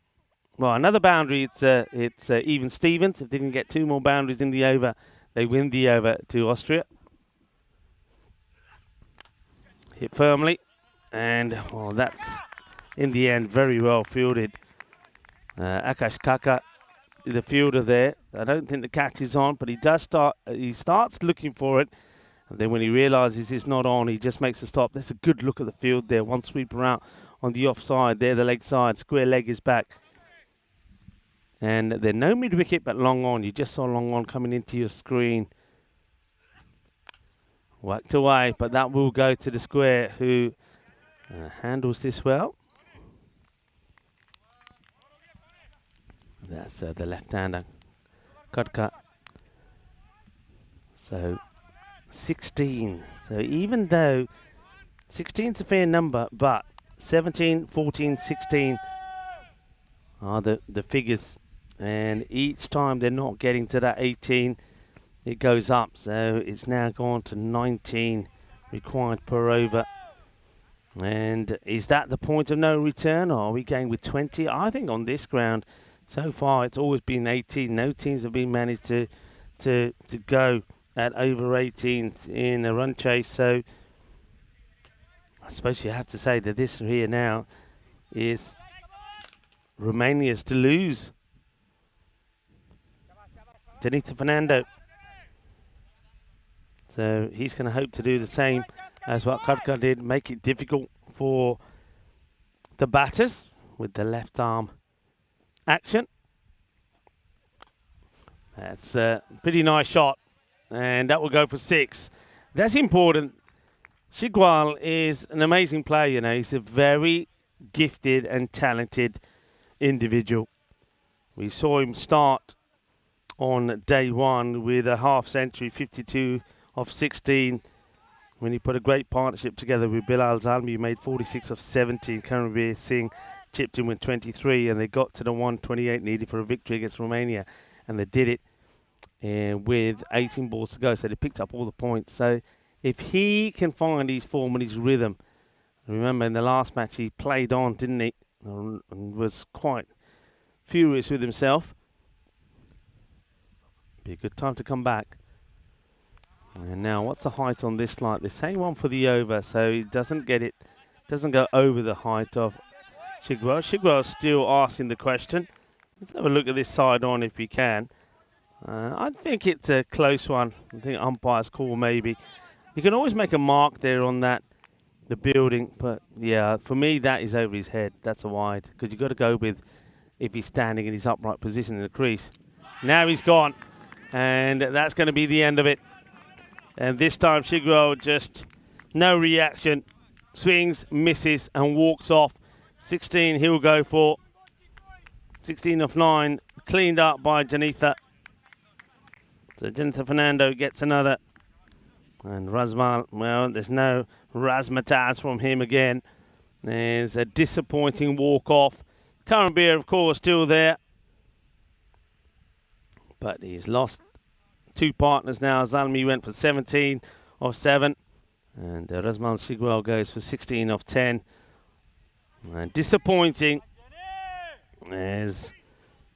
well, another boundary. It's even Stevens. If they can get 2 more boundaries in the over, they win the over to Austria. Hit firmly, and well, that's in the end very well fielded. Akash Kaka, the fielder there. I don't think the catch is on, but he does start. He starts looking for it, and then when he realises it's not on, he just makes a stop. That's a good look at the field there. One sweeper out on the offside there, the leg side. Square leg is back. And there's no mid-wicket, but long on. You just saw long on coming into your screen. Whacked away, but that will go to the square, who handles this well. That's the left-hander, Kodka. So 16. So even though 16 is a fair number, but 17, 14, 16 are the figures. And each time they're not getting to that 18, it goes up. So it's now gone to 19 required per over. And is that the point of no return, or are we going with 20? I think on this ground, so far it's always been 18. No teams have been managed to go at over 18 in a run chase. So I suppose you have to say that this here now is Romania's to lose. Denita Fernando. So he's going to hope to do the same as what Kodka did, make it difficult for the batters with the left arm action. That's a pretty nice shot, and that will go for 6. That's important. Shigwal is an amazing player, you know. He's a very gifted and talented individual. We saw him start on day 1 with a half century, 52 of 16, when he put a great partnership together with Bilal Zalmi, who made 46 of 17. Karambeer Singh chipped in with 23, and they got to the 128 needed for a victory against Romania, and they did it with 18 balls to go. So they picked up all the points. So if he can find his form and his rhythm, remember in the last match he played on, didn't he, and was quite furious with himself. Be a good time to come back. And now, what's the height on this light? They're saying 1 for the over, so he doesn't get it, doesn't go over the height of Shigwell. Shigwell's still asking the question. Let's have a look at this side on if we can. I think it's a close one. I think umpire's call maybe. You can always make a mark there on that the building. But yeah, for me, that is over his head. That's a wide, because you've got to go with if he's standing in his upright position in the crease. Now he's gone, and that's going to be the end of it. And this time, Shigwell just no reaction. Swings, misses, and walks off. 16 he'll go for. 16 of 9, cleaned up by Janitha. So Janitha Fernando gets another. And Razmal, well, there's no razzmatazz from him again. There's a disappointing walk-off. Karambir, of course, still there. But he's lost 2 partners now. Zalmi went for 17 of 7. And Razmal Shigwell goes for 16 of 10. And disappointing, as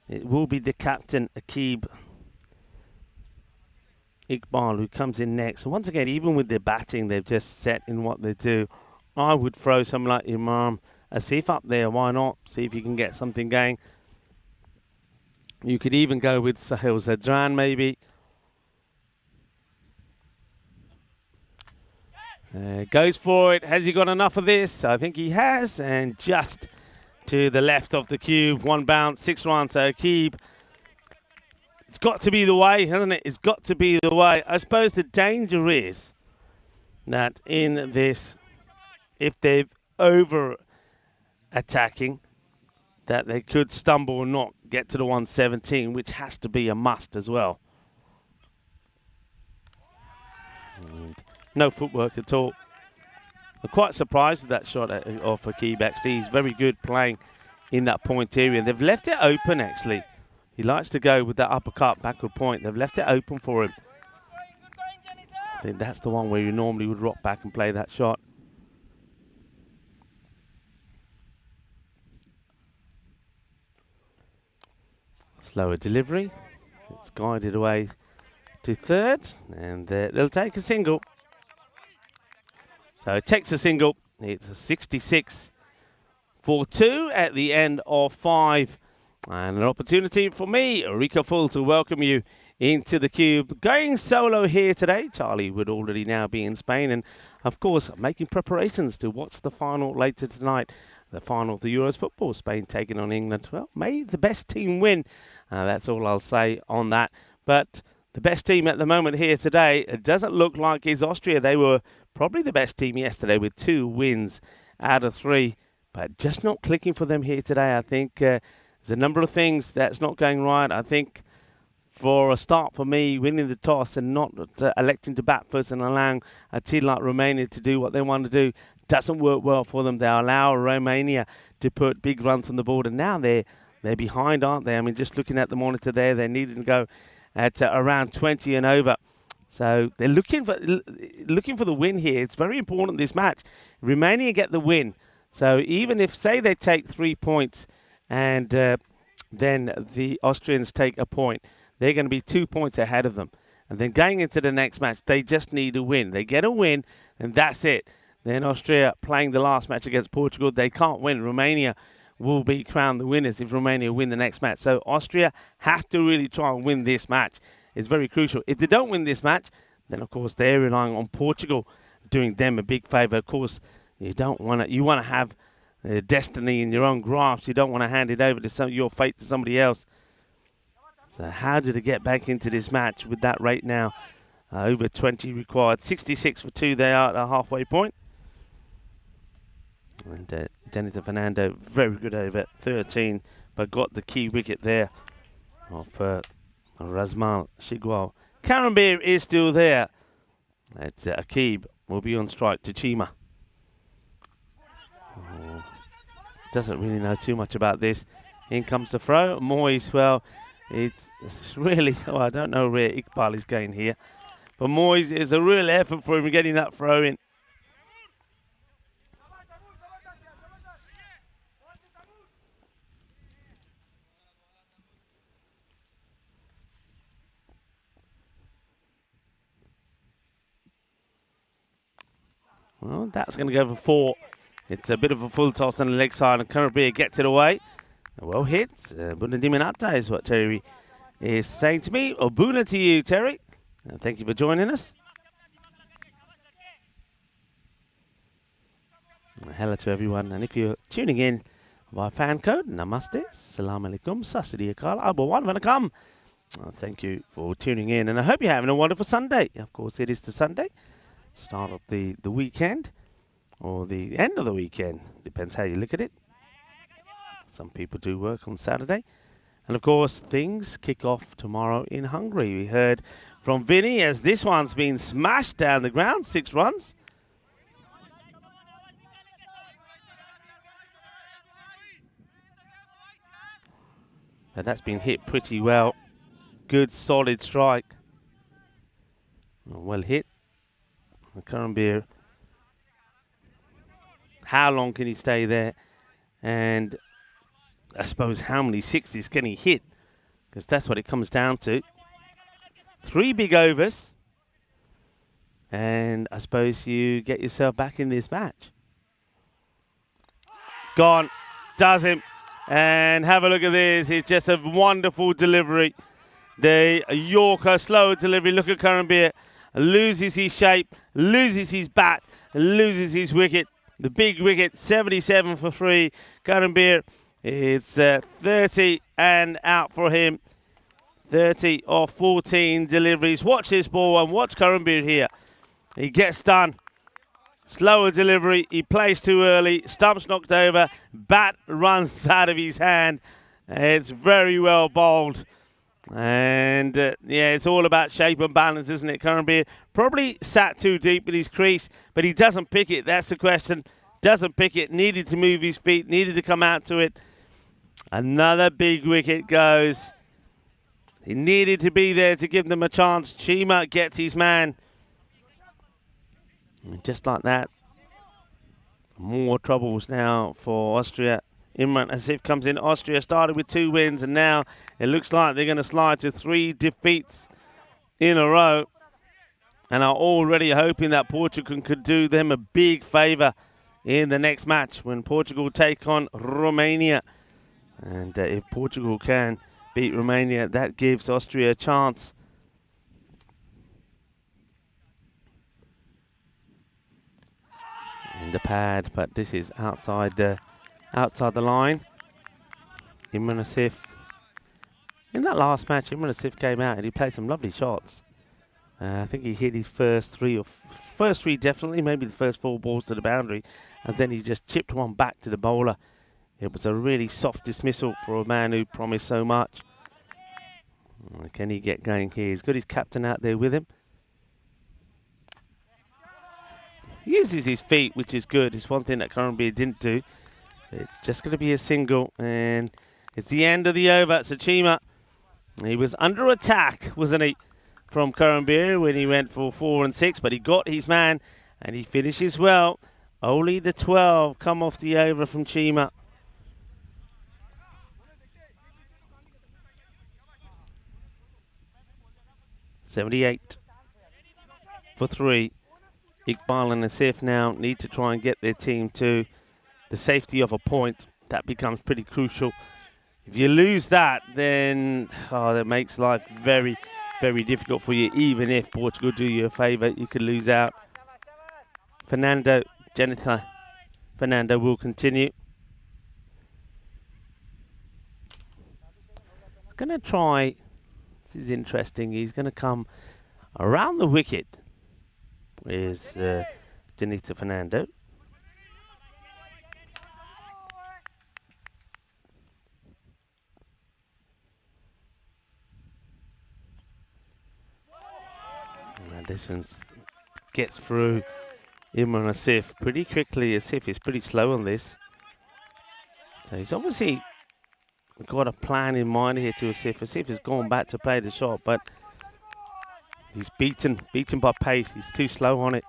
it will be the captain, Akib Iqbal, who comes in next. So once again, even with their batting, they've just set in what they do. I would throw someone like Imam Asif up there. Why not? See if you can get something going. You could even go with Sahil Zadran, maybe. Goes for it. Has he got enough of this? I think he has. And just to the left of the cube. 1 bounce, 6 runs. So Akib, it's got to be the way, hasn't it? It's got to be the way. I suppose the danger is that in this, if they're over-attacking, that they could stumble or not get to the 117, which has to be a must as well. And no footwork at all. I'm quite surprised with that shot off Akib, actually. He's very good playing in that point area. They've left it open, actually. He likes to go with that uppercut backward point. They've left it open for him. I think that's the one where you normally would rock back and play that shot. Slower delivery. It's guided away to third, and they'll take a single. So it takes a single. It's a 66 for 2 at the end of 5. And an opportunity for me, Rika Full, to welcome you into the cube. Going solo here today. Charlie would already now be in Spain. And, of course, making preparations to watch the final later tonight. The final of the Euros football. Spain taking on England. Well, may the best team win. That's all I'll say on that. But the best team at the moment here today, it doesn't look like is Austria. They were probably the best team yesterday with 2 wins out of 3. But just not clicking for them here today. I think there's a number of things that's not going right. I think for a start for me, winning the toss and not electing to bat first and allowing a team like Romania to do what they want to do doesn't work well for them. They allow Romania to put big runs on the board. And now they're behind, aren't they? I mean, just looking at the monitor there, they needed to go at around 20 and over. So they're looking for the win here. It's very important this match. Romania get the win. So even if, say, they take 3 points and then the Austrians take a point, they're going to be 2 points ahead of them. And then going into the next match, they just need a win. They get a win, and that's it. Then Austria playing the last match against Portugal, they can't win. Romania will be crowned the winners if Romania win the next match. So Austria have to really try and win this match. It's very crucial. If they don't win this match, then of course they're relying on Portugal doing them a big favour. Of course, you don't want to. You want to have destiny in your own grasp. You don't want to hand it over to your fate to somebody else. So how did they get back into this match with that rate now? Over 20 required. 66 for 2. They are at the halfway point. And Janitha Fernando, very good over 13, but got the key wicket there of Razmal Shigwell. Karambir is still there. It's Akib will be on strike to Chima. Doesn't really know too much about this. In comes the throw. Moyes, well, it's really, I don't know where Iqbal is going here. But Moyes is a real effort for him getting that throw in. Well, that's going to go for 4. It's a bit of a full toss on the leg side, and Karambir gets it away. Well hit. Buna Diminata is what Terry is saying to me. Or Buna to you, Terry. Thank you for joining us. Hello to everyone, and if you're tuning in via fan code, namaste, salam alaikum, sasri akal, abawan vanakam. Thank you for tuning in, and I hope you're having a wonderful Sunday. Of course, it is the Sunday, start of the weekend, or the end of the weekend, depends how you look at it. Some people do work on Saturday. And of course, things kick off tomorrow in Hungary. We heard from Vinny as this one's been smashed down the ground, 6 runs. And that's been hit pretty well. Good, solid strike. Well hit. Karambir. How long can he stay there? And I suppose how many 60s can he hit? Because that's what it comes down to. 3 big overs. And I suppose you get yourself back in this match. Gone. Does him. And have a look at this. It's just a wonderful delivery. The Yorker, slow delivery. Look at Karambir. Loses his shape. Loses his bat. Loses his wicket. The big wicket, 77 for 3. Karambir, it's 30 and out for him. 30 off 14 deliveries. Watch this ball and watch Karambir here. He gets done. Slower delivery. He plays too early. Stump's knocked over. Bat runs out of his hand. It's very well bowled. And yeah, it's all about shape and balance, isn't it? Karambir probably sat too deep in his crease, but he doesn't pick it. That's the question. Doesn't pick it. Needed to move his feet. Needed to come out to it. Another big wicket goes. He needed to be there to give them a chance. Chima gets his man. And just like that, more troubles now for Austria. Imran Asif comes in. Austria started with 2 wins, and now it looks like they're going to slide to 3 defeats in a row, and are already hoping that Portugal could do them a big favour in the next match when Portugal take on Romania. And if Portugal can beat Romania, that gives Austria a chance. In the pad, but this is outside the line. Imran Asif. In that last match, Imran Asif came out and he played some lovely shots. I think he hit his first 3 definitely, maybe the first 4 balls to the boundary, and then he just chipped one back to the bowler. It was a really soft dismissal for a man who promised so much. Can he get going here? He's got his captain out there with him. He uses his feet, which is good. It's one thing that Karambir didn't do. It's just going to be a single, and it's the end of the over. So Chima, he was under attack, wasn't he, from Karambir when he went for 4 and 6, but he got his man, and he finishes well. Only the 12 come off the over from Chima. .78 for 3. Iqbal and Asif now need to try and get their team to the safety of a point. That becomes pretty crucial. If you lose that, then that makes life very, very difficult for you. Even if Portugal do you a favour, you could lose out. Fernando will continue. He's going to try. This is interesting. He's going to come around the wicket. Is Janita Fernando. And this one gets through Imran Asif pretty quickly. Asif is pretty slow on this. So he's obviously got a plan in mind here to Asif. Asif has gone back to play the shot, but he's beaten by pace. He's too slow on it.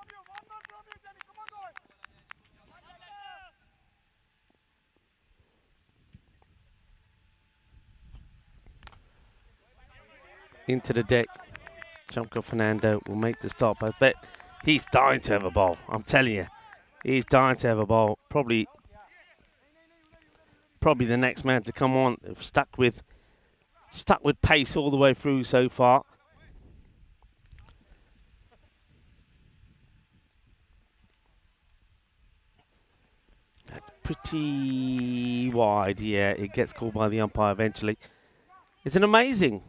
Into the deck. Chamco Fernando will make the stop. I bet he's dying to have a ball. I'm telling you. He's dying to have a ball. Probably the next man to come on. They've stuck with pace all the way through so far. pretty wide. Yeah, it gets called by the umpire eventually. It's an amazing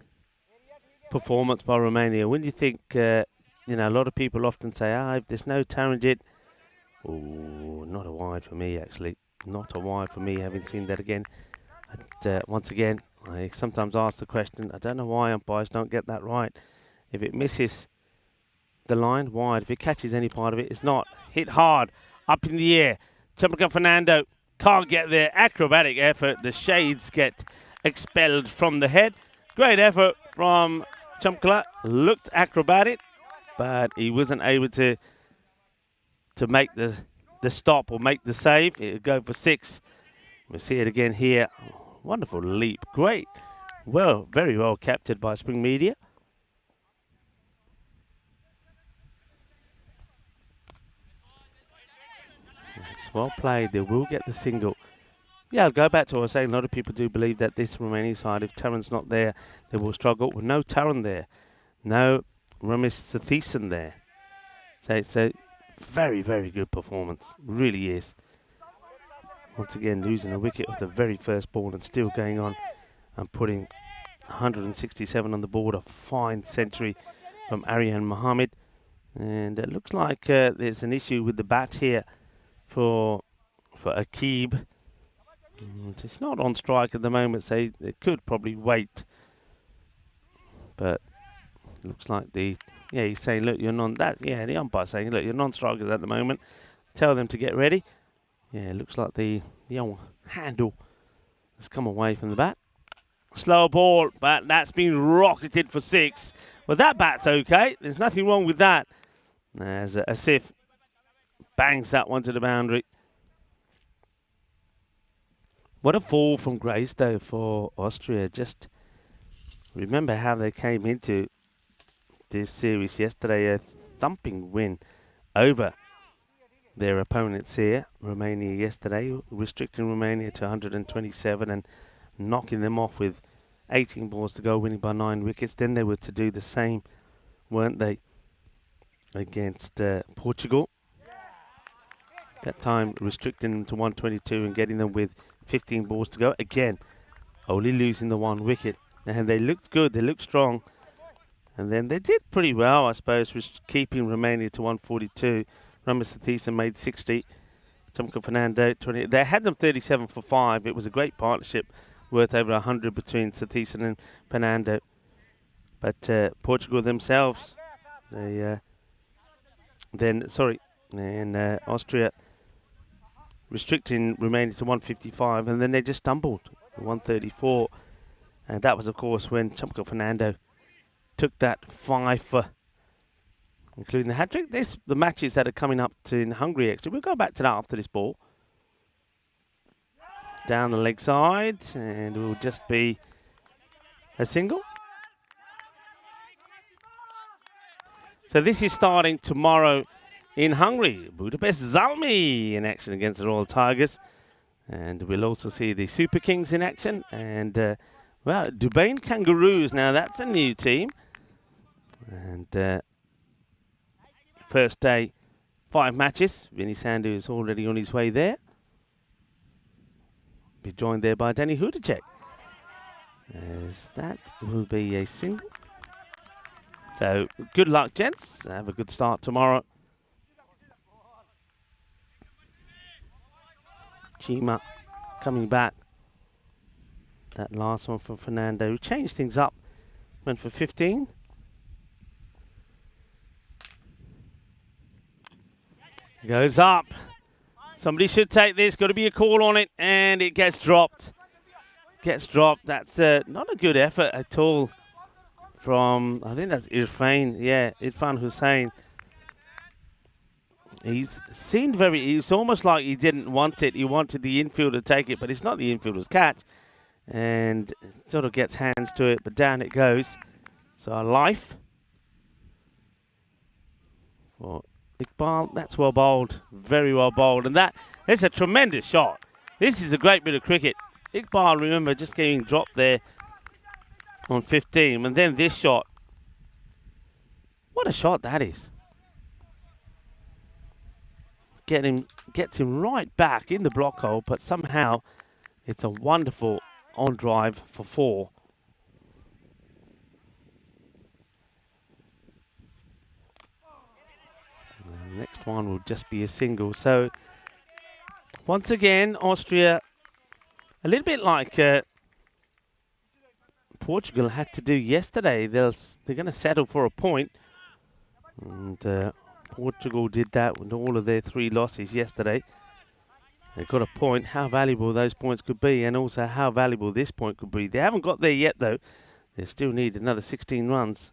performance by Romania. When you think, you know, a lot of people often say, if there's no Taranjit. Oh, not a wide for me, actually. Not a wide for me, having seen that again. But, once again, I sometimes ask the question, I don't know why umpires don't get that right. If it misses the line, wide. If it catches any part of it, it's not. Hit hard, up in the air. Chumaka Fernando can't get there. Acrobatic effort. The shades get expelled from the head. Great effort from Chumkala. Looked acrobatic, but he wasn't able to make the stop or make the save. It'll go for 6. We'll see it again here. Wonderful leap. Great. Well, very well captured by Spring Media. It's well played. They will get the single. Yeah, I'll go back to what I was saying. A lot of people do believe that this Romanian side, if Taran's not there, they will struggle. With no Taran there. No Ramis Sathisan there. So it's a very, very good performance. Really is. Once again, losing a wicket with the very first ball and still going on and putting 167 on the board. A fine century from Aryan Mohammed. And it looks like there's an issue with the bat here for Akib. It's not on strike at the moment, so it could probably wait. But looks like he's saying, look, you're the umpire's saying, look, you're non-strikers at the moment. Tell them to get ready. Yeah, it looks like the old handle has come away from the bat. Slow ball, but that's been rocketed for 6. Well, that bat's okay. There's nothing wrong with that. As Asif bangs that one to the boundary. What a fall from grace, though, for Austria. Just remember how they came into this series yesterday. A thumping win over their opponents here, Romania, yesterday, restricting Romania to 127 and knocking them off with 18 balls to go, winning by 9 wickets. Then they were to do the same, weren't they, against Portugal. That time restricting them to 122 and getting them with 15 balls to go. Again, only losing the 1 wicket. And they looked good, they looked strong. And then they did pretty well, I suppose, keeping Romania to 142. Ramis Sathisa made 60. Chumka Fernando, 20. They had them 37 for 5. It was a great partnership, worth over 100 between Sathisa and Fernando. But Portugal themselves, and Austria restricting Romania to 155, and then they just stumbled, 134. And that was, of course, when Chumka Fernando took that 5 for, including the hat-trick. The matches that are coming up in Hungary, actually. We'll go back to that after this ball. Down the leg side, and it will just be a single. So this is starting tomorrow in Hungary. Budapest Zalmi in action against the Royal Tigers. And we'll also see the Super Kings in action. And, Dubain Kangaroos. Now, that's a new team. And first day, 5 matches. Vinny Sandhu is already on his way there. Be joined there by Danny Hudacek. As that will be a single. So, good luck, gents. Have a good start tomorrow. Chima coming back. That last one for Fernando. Changed things up. Went for 15. Goes up. Somebody should take this. Got to be a call on it. And it gets dropped. Gets dropped. That's not a good effort at all from, I think that's Irfan. Yeah, Irfan Hussain. He's seemed it's almost like he didn't want it. He wanted the infielder to take it, but it's not the infielder's catch. And sort of gets hands to it, but down it goes. So a life for Iqbal. That's well bowled. Very well bowled. And that's a tremendous shot. This is a great bit of cricket. Iqbal, remember, just getting dropped there on 15. And then this shot. What a shot that is. gets him right back in the block hole, but somehow it's a wonderful on drive for 4. And the next one will just be a single. So once again, Austria, a little bit like Portugal had to do yesterday. They're going to settle for a point. And Portugal did that with all of their 3 losses yesterday. They got a point. How valuable those points could be, and also how valuable this point could be. They haven't got there yet, though. They still need another 16 runs.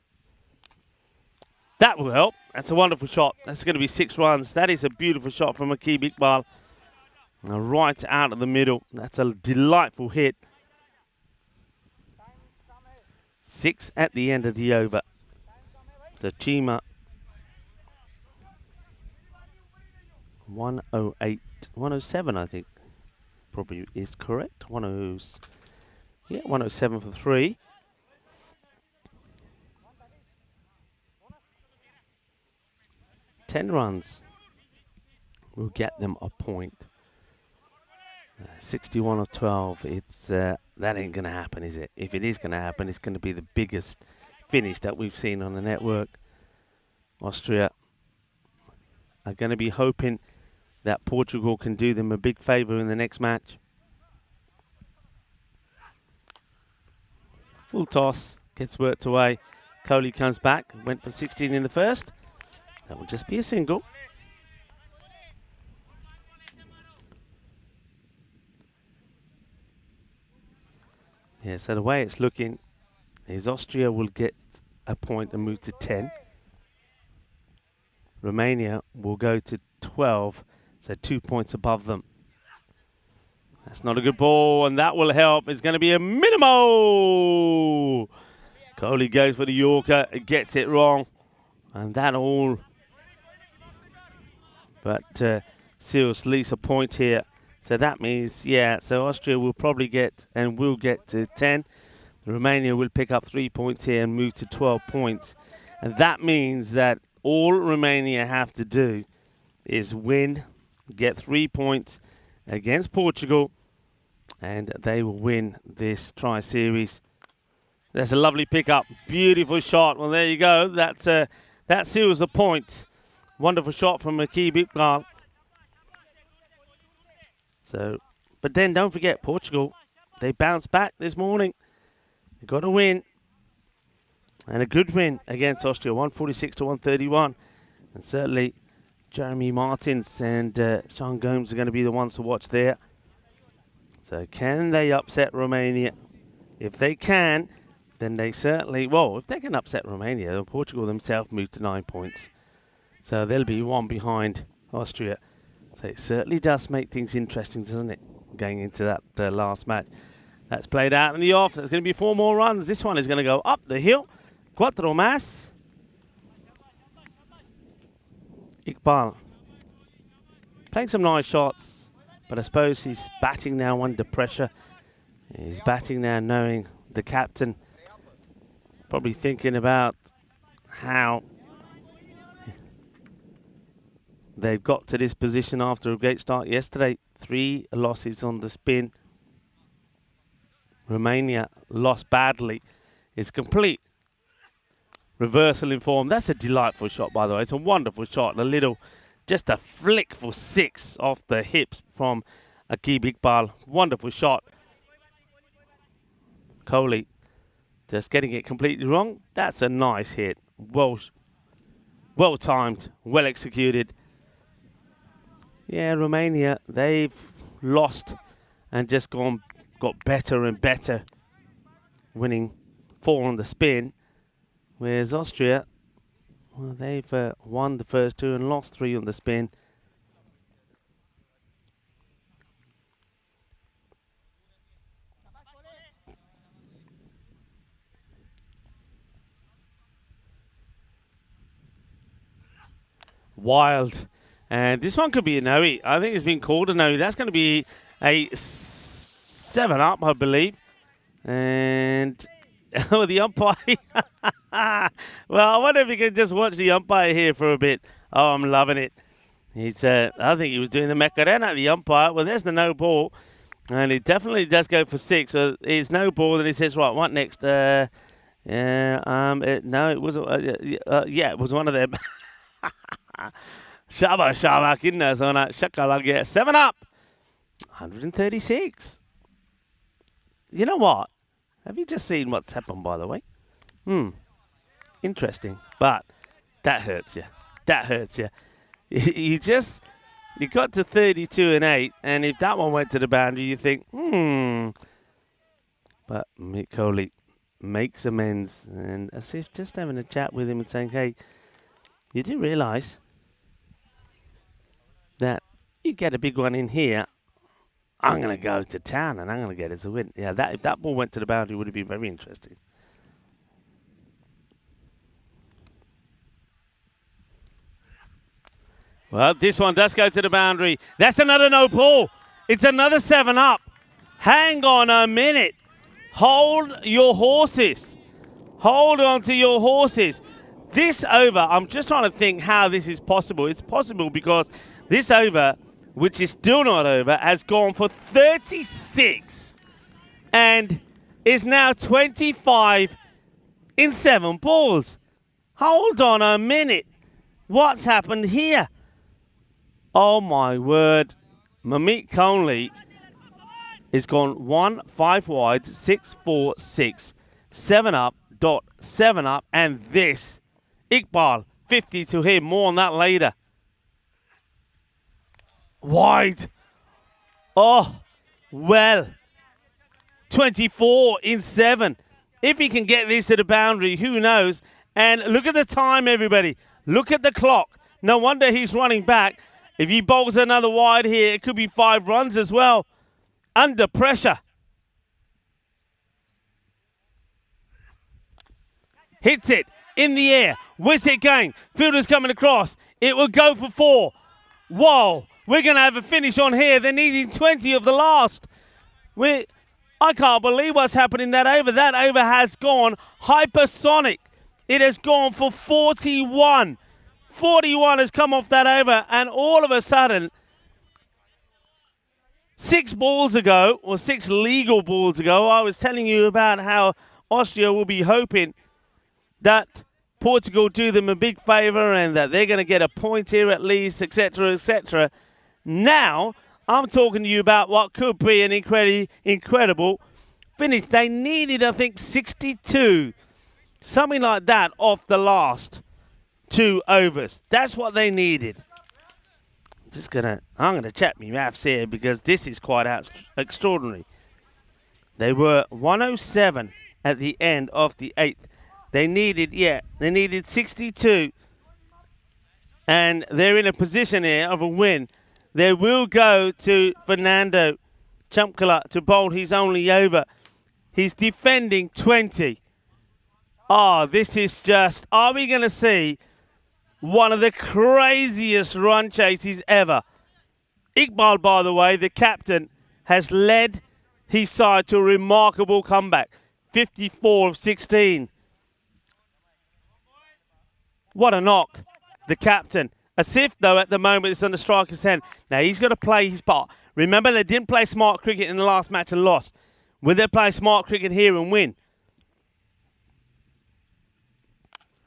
That will help. That's a wonderful shot. That's going to be 6 runs. That is a beautiful shot from Akib Iqbal. Right out of the middle. That's a delightful hit. 6 at the end of the over. So Chima 108, 107 I think probably is correct. 107 for 3. Ten runs will get them a point. 61 or 12. It's that ain't gonna happen, is it? If it is gonna happen, it's gonna be the biggest finish that we've seen on the network. Austria are gonna be hoping that Portugal can do them a big favour in the next match. Full toss, gets worked away. Kohli comes back, went for 16 in the first. That will just be a single. Yeah, so the way it's looking is Austria will get a point and move to 10. Romania will go to 12, so 2 points above them. That's not a good ball, and that will help. It's going to be a minimo. Kohli goes for the Yorker, gets it wrong, and that all. But seals at least a point here. So that means, yeah, so Austria will probably get and will get to 10. Romania will pick up 3 points here and move to 12 points. And that means that all Romania have to do is win, get 3 points against Portugal, and they will win this tri-series. That's a lovely pickup. Beautiful shot. Well, there you go. That seals the points. Wonderful shot from Akib Iqbal. So, but then don't forget, Portugal, they bounced back this morning. They got a win. And a good win against Austria, 146 to 131. And certainly Jeremy Martins and Sean Gomes are going to be the ones to watch there. So can they upset Romania? If they can, then they certainly, well, if they can upset Romania, then Portugal themselves move to 9 points. So they'll be one behind Austria. So it certainly does make things interesting, doesn't it? Going into that last match. That's played out in the off. There's going to be 4 more runs. This one is going to go up the hill. Cuatro más. Iqbal playing some nice shots, but I suppose he's batting now under pressure. He's batting now knowing the captain, probably thinking about how they've got to this position after a great start yesterday. 3 losses on the spin. Romania lost badly. It's complete reversal in form. That's a delightful shot, by the way. It's a wonderful shot. Just a flick for 6 off the hips from Akib Iqbal. Wonderful shot. Kohli just getting it completely wrong. That's a nice hit. Well timed, well executed. Yeah, Romania, they've lost and just got better and better, winning 4 on the spin. Whereas Austria, well, they've won the first 2 and lost 3 on the spin. Wild. And this one could be a no-hit. I think it's been called a no-hit. That's going to be a 7-up, I believe. And oh, the umpire. Well, I wonder if you can just watch the umpire here for a bit. Oh, I'm loving it. I think he was doing the Macarena, the umpire. Well, there's the no ball. And it definitely does go for 6. So it's no ball. And he says, right, what next? No, it wasn't. Yeah, it was one of them. Shabak in there. So Shakalag, yeah. 7 up. 136. You know what? Have you just seen what's happened, by the way? Interesting. But that hurts you. That hurts you. You got to 32 and 8, and if that one went to the boundary, you think, But Mick Coley makes amends, and as if just having a chat with him and saying, hey, you do realise that you get a big one in here, I'm going to go to town and I'm going to get it to win. Yeah, if that ball went to the boundary, it would have been very interesting. Well, this one does go to the boundary. That's another no ball. It's another 7 up. Hang on a minute. Hold your horses. Hold on to your horses. This over, I'm just trying to think how this is possible. It's possible because this over, which is still not over, has gone for 36 and is now 25 in 7 balls. Hold on a minute. What's happened here? Oh my word. Mamit Conley is gone 1, 5 wide, 6, 4, 6, 7 up, dot 7 up, and this, Iqbal, 50 to him. More on that later. Wide. Oh, well, 24 in 7. If he can get this to the boundary, who knows? And look at the time, everybody. Look at the clock. No wonder he's running back. If he bowls another wide here, it could be 5 runs as well. Under pressure. Hits it in the air. Where's it going? Fielder's coming across. It will go for 4. Whoa. We're going to have a finish on here. They're needing 20 of the last. I can't believe what's happening that over. That over has gone hypersonic. It has gone for 41. 41 has come off that over, and all of a sudden, 6 balls ago, or 6 legal balls ago, I was telling you about how Austria will be hoping that Portugal do them a big favour and that they're going to get a point here at least, etc., etc. Now, I'm talking to you about what could be an incredible finish. They needed, I think, 62, something like that, off the last 2 overs. That's what they needed. I'm gonna check my maths here because this is quite extraordinary. They were 107 at the end of the 8th. They needed 62, and they're in a position here of a win. They will go to Fernando Champkala to bowl his only over. He's defending 20. This is just, are we going to see one of the craziest run chases ever? Iqbal, by the way, the captain, has led his side to a remarkable comeback. 54 of 16. What a knock. The captain. Asif, though, at the moment is on the striker's end. Now, he's got to play his part. Remember, they didn't play smart cricket in the last match and lost. Will they play smart cricket here and win?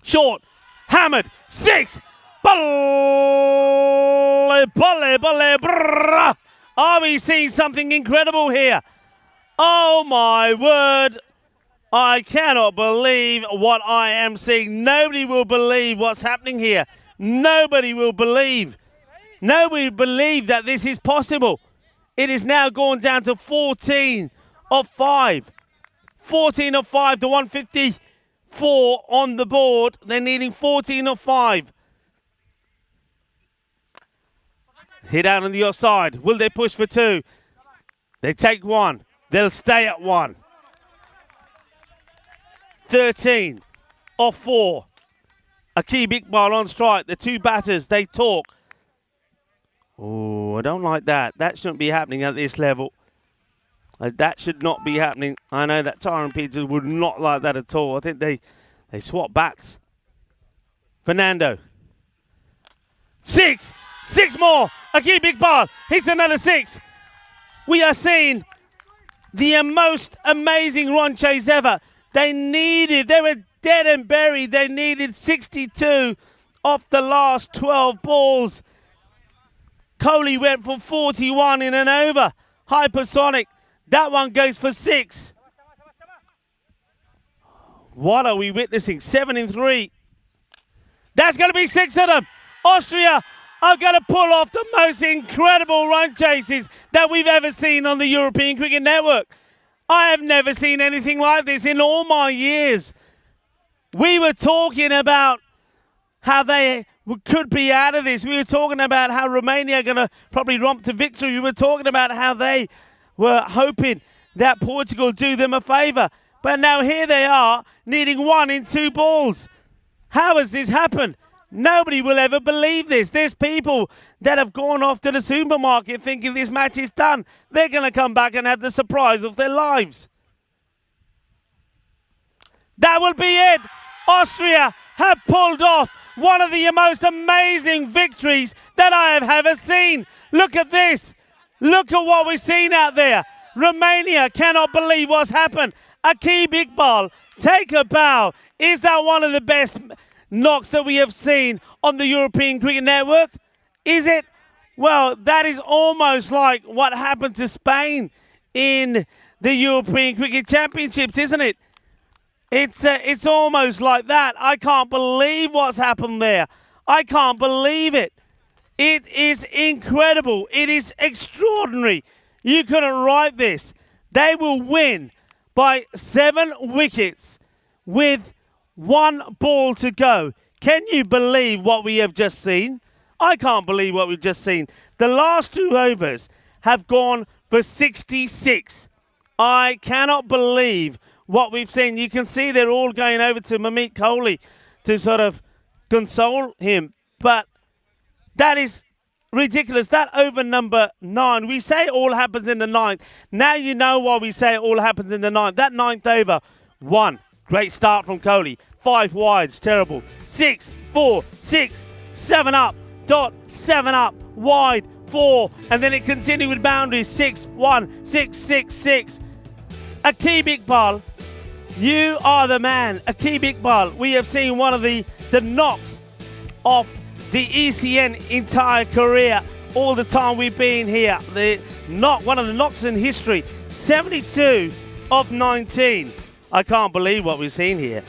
Short. Hammered. 6. Balle, balle, balle, brrr. Are we seeing something incredible here? Oh, my word. I cannot believe what I am seeing. Nobody will believe what's happening here. Nobody will believe. Nobody will believe that this is possible. It is now gone down to 14 of 5. 14 of 5 to 154 on the board. They're needing 14 of 5. Hit out on the offside. Will they push for 2? They take 1. They'll stay at 1. 13 of 4. Aqib Iqbal on strike. The 2 batters, they talk. Oh, I don't like that. That shouldn't be happening at this level. That should not be happening. I know that Tyron Peters would not like that at all. I think they swap bats. Fernando. 6. 6 more. Akeem Iqbal hits another 6. We are seeing the most amazing run chase ever. They were dead and buried. They needed 62 off the last 12 balls. Kohli went for 41 in an over. Hypersonic. That one goes for 6. What are we witnessing? 7 in 3. That's going to be 6 of them. Austria are going to pull off the most incredible run chases that we've ever seen on the European Cricket Network. I have never seen anything like this in all my years. We were talking about how they could be out of this. We were talking about how Romania are going to probably romp to victory. We were talking about how they were hoping that Portugal do them a favour. But now here they are, needing 1 in 2 balls. How has this happened? Nobody will ever believe this. There's people that have gone off to the supermarket thinking this match is done. They're going to come back and have the surprise of their lives. That will be it. Austria have pulled off one of the most amazing victories that I have ever seen. Look at this. Look at what we've seen out there. Romania cannot believe what's happened. Akeem Iqbal, take a bow. Is that one of the best knocks that we have seen on the European Cricket Network? Is it? Well, that is almost like what happened to Spain in the European Cricket Championships, isn't it? It's almost like that. I can't believe what's happened there. I can't believe it. It is incredible. It is extraordinary. You couldn't write this. They will win by 7 wickets with 1 ball to go. Can you believe what we have just seen? I can't believe what we've just seen. The last 2 overs have gone for 66. I cannot believe what we've seen. You can see they're all going over to Mamit Kohli to sort of console him. But that is ridiculous. That over number 9. We say it all happens in the 9th. Now you know why we say it all happens in the 9th. That 9th over, 1. Great start from Kohli. 5 wides, terrible. 6, 4, 6, 7 up. Dot, 7 up. Wide, 4. And then it continued with boundaries. 6, 1, 6, 6, 6. Akeem Iqbal, you are the man. Akeem Iqbal, we have seen one of the knocks of the ECN entire career. All the time we've been here. One of the knocks in history. 72 of 19. I can't believe what we've seen here.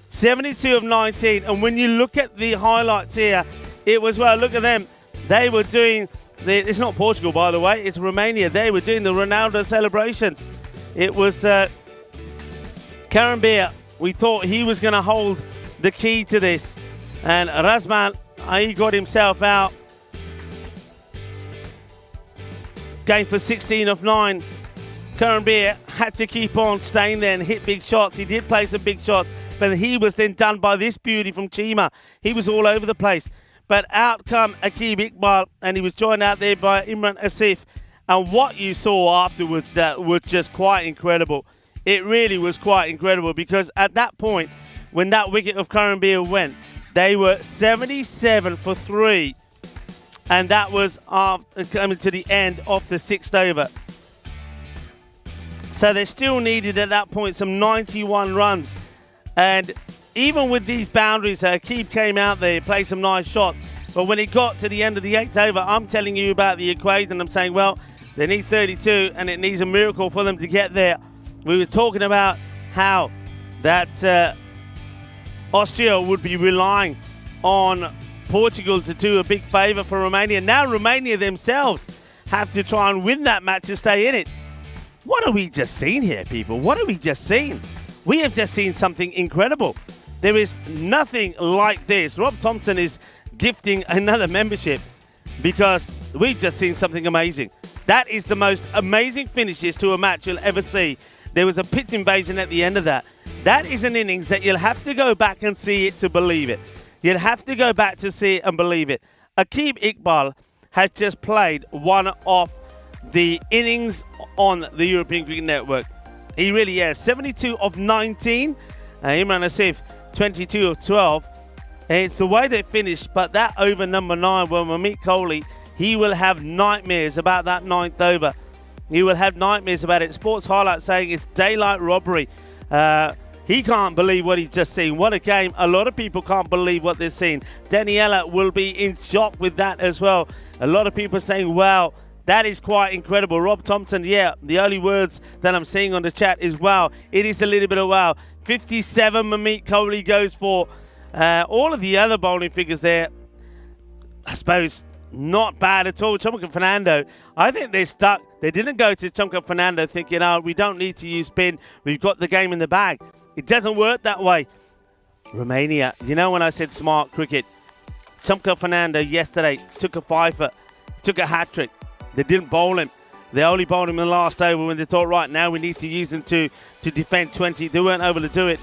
72 of 19. And when you look at the highlights here, it was, well, look at them. They were doing, it's not Portugal, by the way. It's Romania. They were doing the Ronaldo celebrations. It was Karambir. We thought he was going to hold the key to this. And Razman, he got himself out. Going for 16 of 9. Karambir had to keep on staying there and hit big shots. He did play some big shots, but he was then done by this beauty from Chima. He was all over the place. But out come Akeem Iqbal, and he was joined out there by Imran Asif. And what you saw afterwards that was just quite incredible. It really was quite incredible, because at that point, when that wicket of Karambir went, they were 77 for 3. And that was coming to the end of the 6th over. So they still needed at that point some 91 runs. And even with these boundaries, Akeem came out there, played some nice shots. But when it got to the end of the 8th over, I'm telling you about the equation. I'm saying, well, they need 32, and it needs a miracle for them to get there. We were talking about how that Austria would be relying on Portugal to do a big favour for Romania. Now Romania themselves have to try and win that match to stay in it. What have we just seen here, people? What have we just seen? We have just seen something incredible. There is nothing like this. Rob Thompson is gifting another membership because we've just seen something amazing. That is the most amazing finishes to a match you'll ever see. There was a pitch invasion at the end of that. That is an innings that you'll have to go back and see it to believe it. You'll have to go back to see it and believe it. Akeem Iqbal has just played one of the innings on the European Cricket Network. He really is. 72 of 19. Imran Asif, 22 of 12. It's the way they finished, but that over number 9, well, Mamit Kohli, he will have nightmares about that 9th over. He will have nightmares about it. Sports Highlight saying it's daylight robbery. He can't believe what he's just seen. What a game. A lot of people can't believe what they're seeing. Daniela will be in shock with that as well. A lot of people saying, wow, that is quite incredible. Rob Thompson, yeah, the only words that I'm seeing on the chat is wow. It is a little bit of wow. 57 Mamit Kohli goes for. All of the other bowling figures there, I suppose, not bad at all. Chumka Fernando, I think they're stuck. They didn't go to Chumka Fernando thinking, oh, we don't need to use spin. We've got the game in the bag. It doesn't work that way. Romania, you know when I said smart cricket, Chumka Fernando yesterday took a fifer, took a hat-trick. They didn't bowl him. They only bowled him in the last over when they thought, right, now we need to use them to defend 20. They weren't able to do it.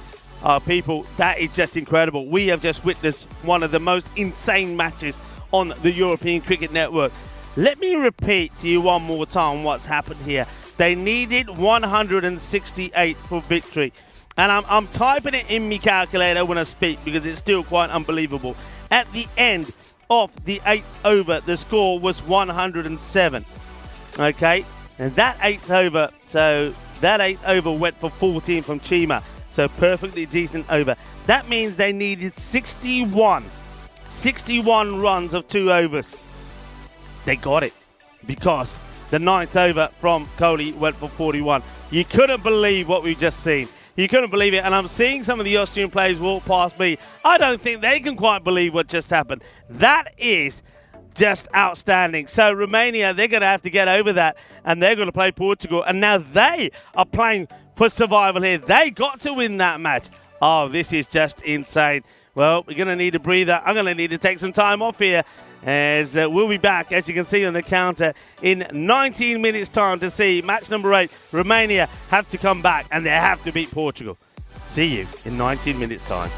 People, that is just incredible. We have just witnessed one of the most insane matches on the European Cricket Network. Let me repeat to you one more time what's happened here. They needed 168 for victory. And I'm typing it in my calculator when I speak because it's still quite unbelievable. At the end of the 8th over, the score was 107. Okay? And that 8th over went for 14 from Chima. So perfectly decent over. That means they needed 61 runs of 2 overs. They got it because the 9th over from Kohli went for 41. You couldn't believe what we've just seen. You couldn't believe it. And I'm seeing some of the Austrian players walk past me. I don't think they can quite believe what just happened. That is just outstanding. So Romania, they're going to have to get over that, and they're going to play Portugal. And now they are playing for survival here. They got to win that match. Oh, this is just insane. Well, we're going to need a breather. I'm going to need to take some time off here, as we'll be back, as you can see on the counter, in 19 minutes' time to see match number 8. Romania have to come back, and they have to beat Portugal. See you in 19 minutes' time.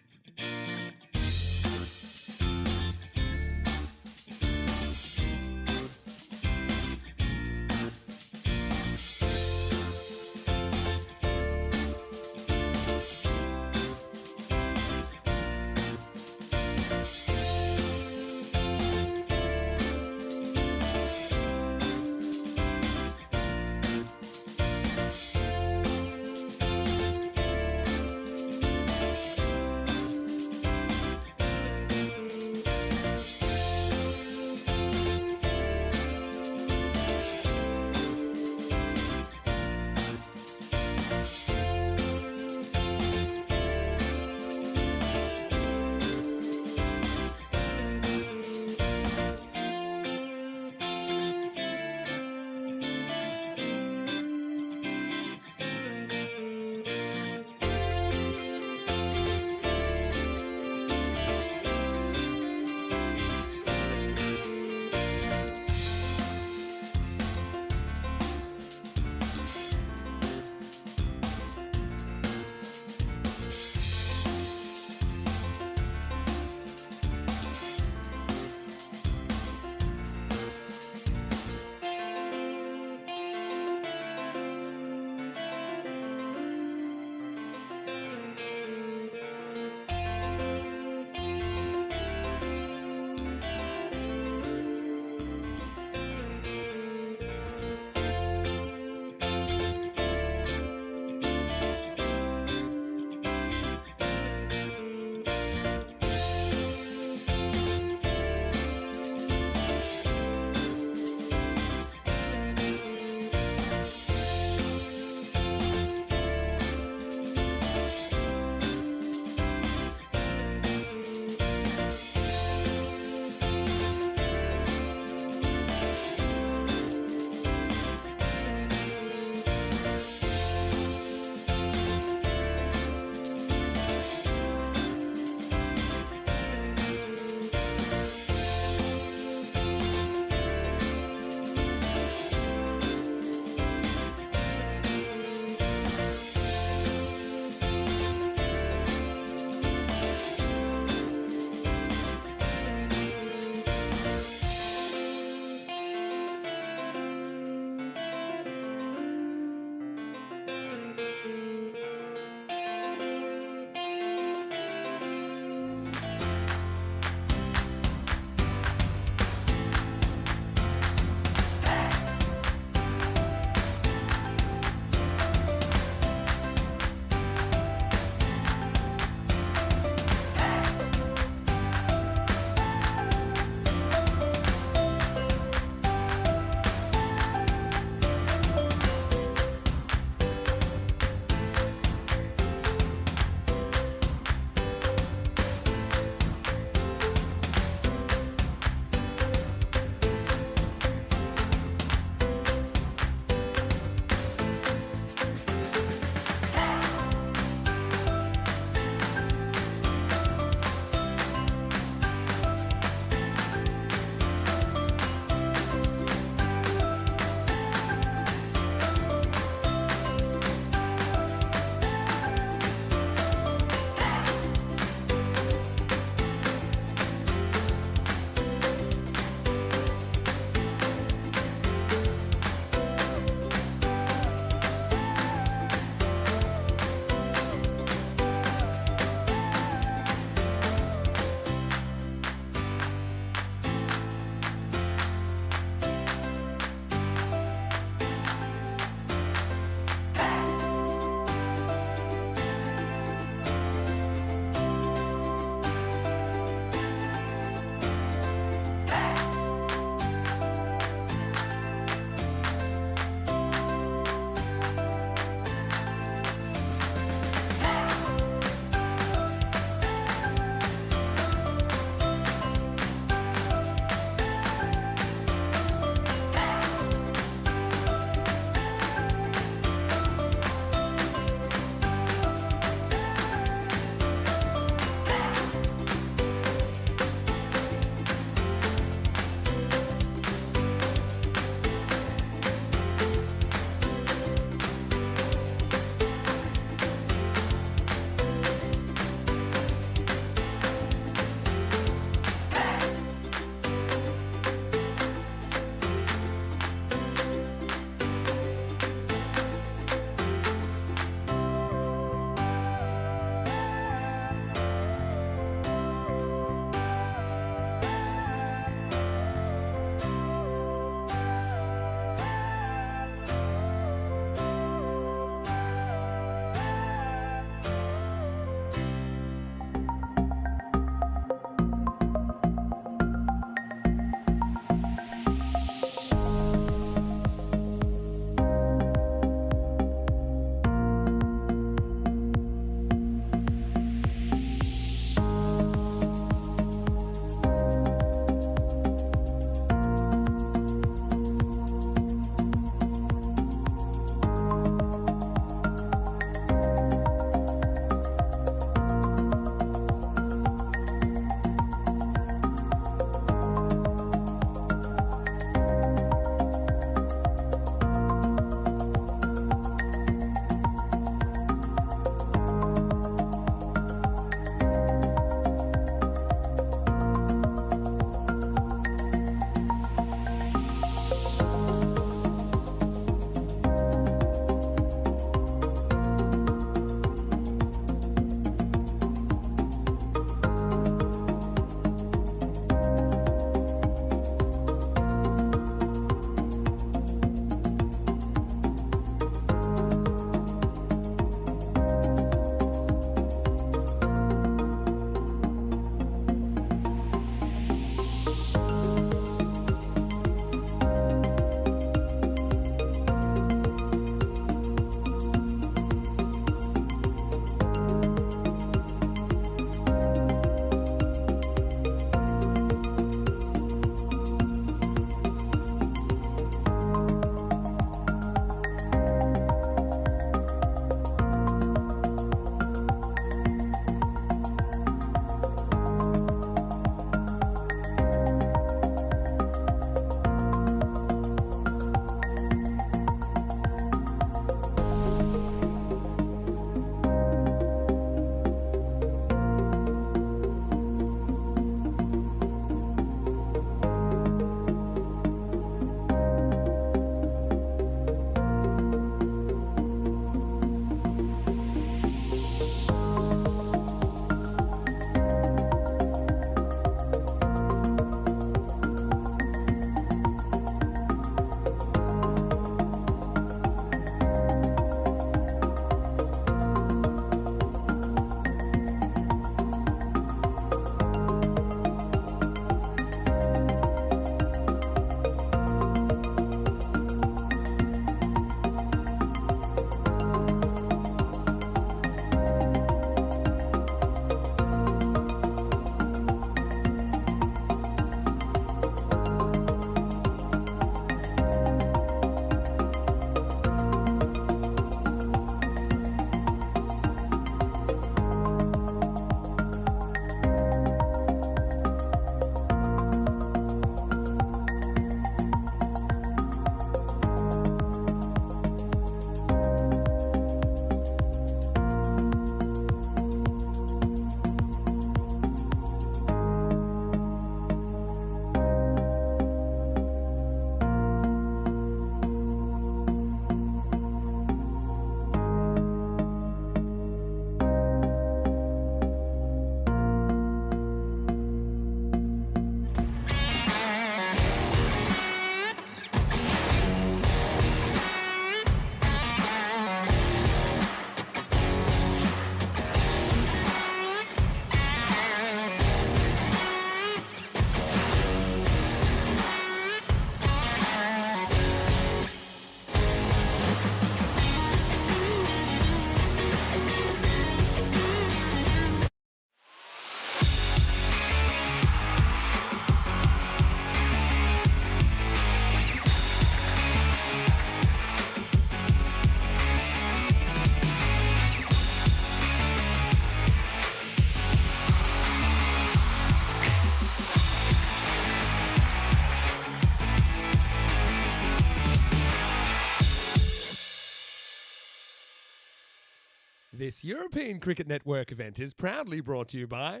This European Cricket Network event is proudly brought to you by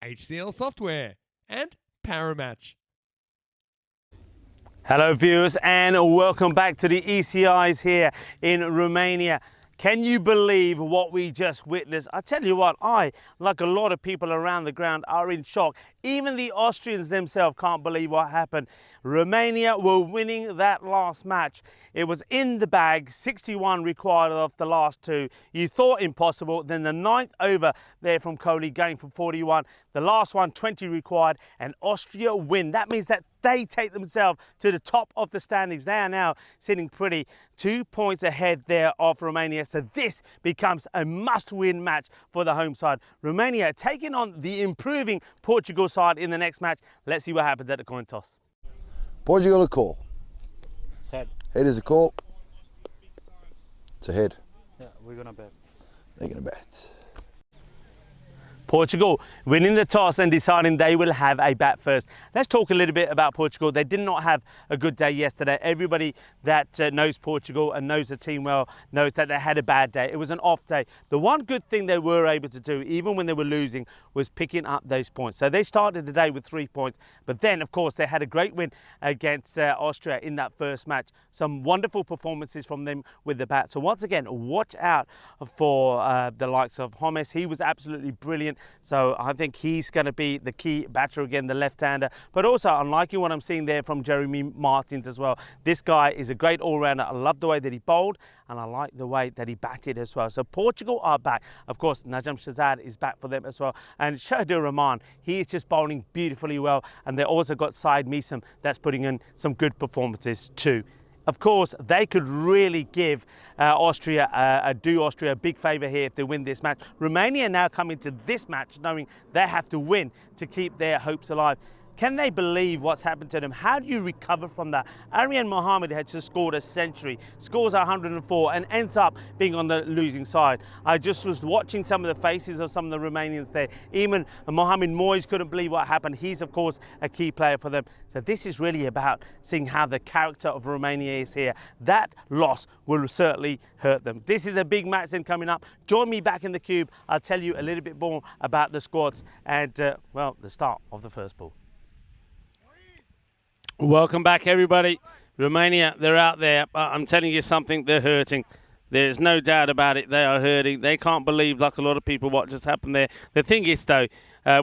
HCL Software and Paramatch. Hello viewers and welcome back to the ECIs here in Romania. Can you believe what we just witnessed? I tell you what, I, like a lot of people around the ground, are in shock. Even the Austrians themselves can't believe what happened. Romania were winning that last match. It was in the bag, 61 required of the last two. You thought impossible, then the 9th over there from Kohli going for 41. The last one, 20 required, and Austria win. That means that they take themselves to the top of the standings. They are now sitting pretty 2 points ahead there of Romania. So this becomes a must-win match for the home side. Romania taking on the improving Portugal side in the next match. Let's see what happens at the coin toss. Portugal a call. Head. Head is a call. It's a head. Yeah, we're gonna bet. They're going to bet. Portugal winning the toss and deciding they will have a bat first. Let's talk a little bit about Portugal. They did not have a good day yesterday. Everybody that knows Portugal and knows the team well knows that they had a bad day. It was an off day. The one good thing they were able to do, even when they were losing, was picking up those points. So they started the day with 3 points, but then of course they had a great win against Austria in that first match. Some wonderful performances from them with the bat. So once again, watch out for the likes of Homes. He was absolutely brilliant. So I think he's going to be the key batter again, the left-hander. But also, I'm liking what I'm seeing there from Jeremy Martins as well. This guy is a great all-rounder. I love the way that he bowled, and I like the way that he batted as well. So Portugal are back. Of course, Najam Shazad is back for them as well. And Shahdur Rahman, he is just bowling beautifully well. And they also got Syed Meesum that's putting in some good performances too. Of course, they could really give Austria a big favour here if they win this match. Romania now come into this match knowing they have to win to keep their hopes alive. Can they believe what's happened to them? How do you recover from that? Aryan Mohammed had just scored a century, scores 104 and ends up being on the losing side. I just was watching some of the faces of some of the Romanians there. Even Mohamed Moyes couldn't believe what happened. He's of course a key player for them. So this is really about seeing how the character of Romania is here. That loss will certainly hurt them. This is a big match then coming up. Join me back in the cube. I'll tell you a little bit more about the squads and well, the start of the first ball. Welcome back, everybody. Romania, they're out there. I'm telling you something, they're hurting. There's no doubt about it. They are hurting. They can't believe, like a lot of people, what just happened there. The thing is, though,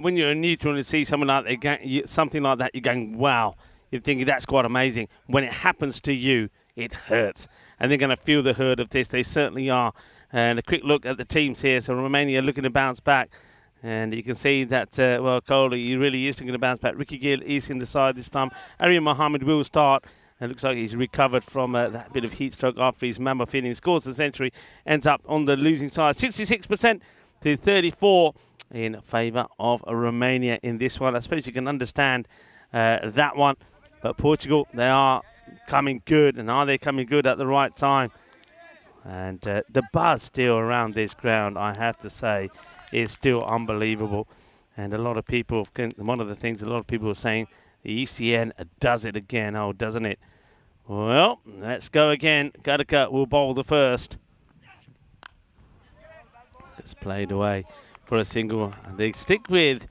when you're a neutral and see someone like that, something like that, you're going, wow. You're thinking that's quite amazing. When it happens to you, it hurts. And they're going to feel the hurt of this. They certainly are. And a quick look at the teams here. So Romania looking to bounce back. And you can see that, well, Kohli, he really is going to bounce back. Ricky Gill is in the side this time. Aryan Mohammed will start. It looks like he's recovered from that bit of heat stroke after his mammoth inning. Scores the century, ends up on the losing side. 66% to 34 in favour of Romania in this one. I suppose you can understand that one. But Portugal, they are coming good. And are they coming good at the right time? And the buzz still around this ground, I have to say, is still unbelievable. And a lot of people, one of the things a lot of people are saying, the ECN does it again. Oh, doesn't it? Well, let's go again. Gadaka will bowl the first. It's played away for a single. They stick with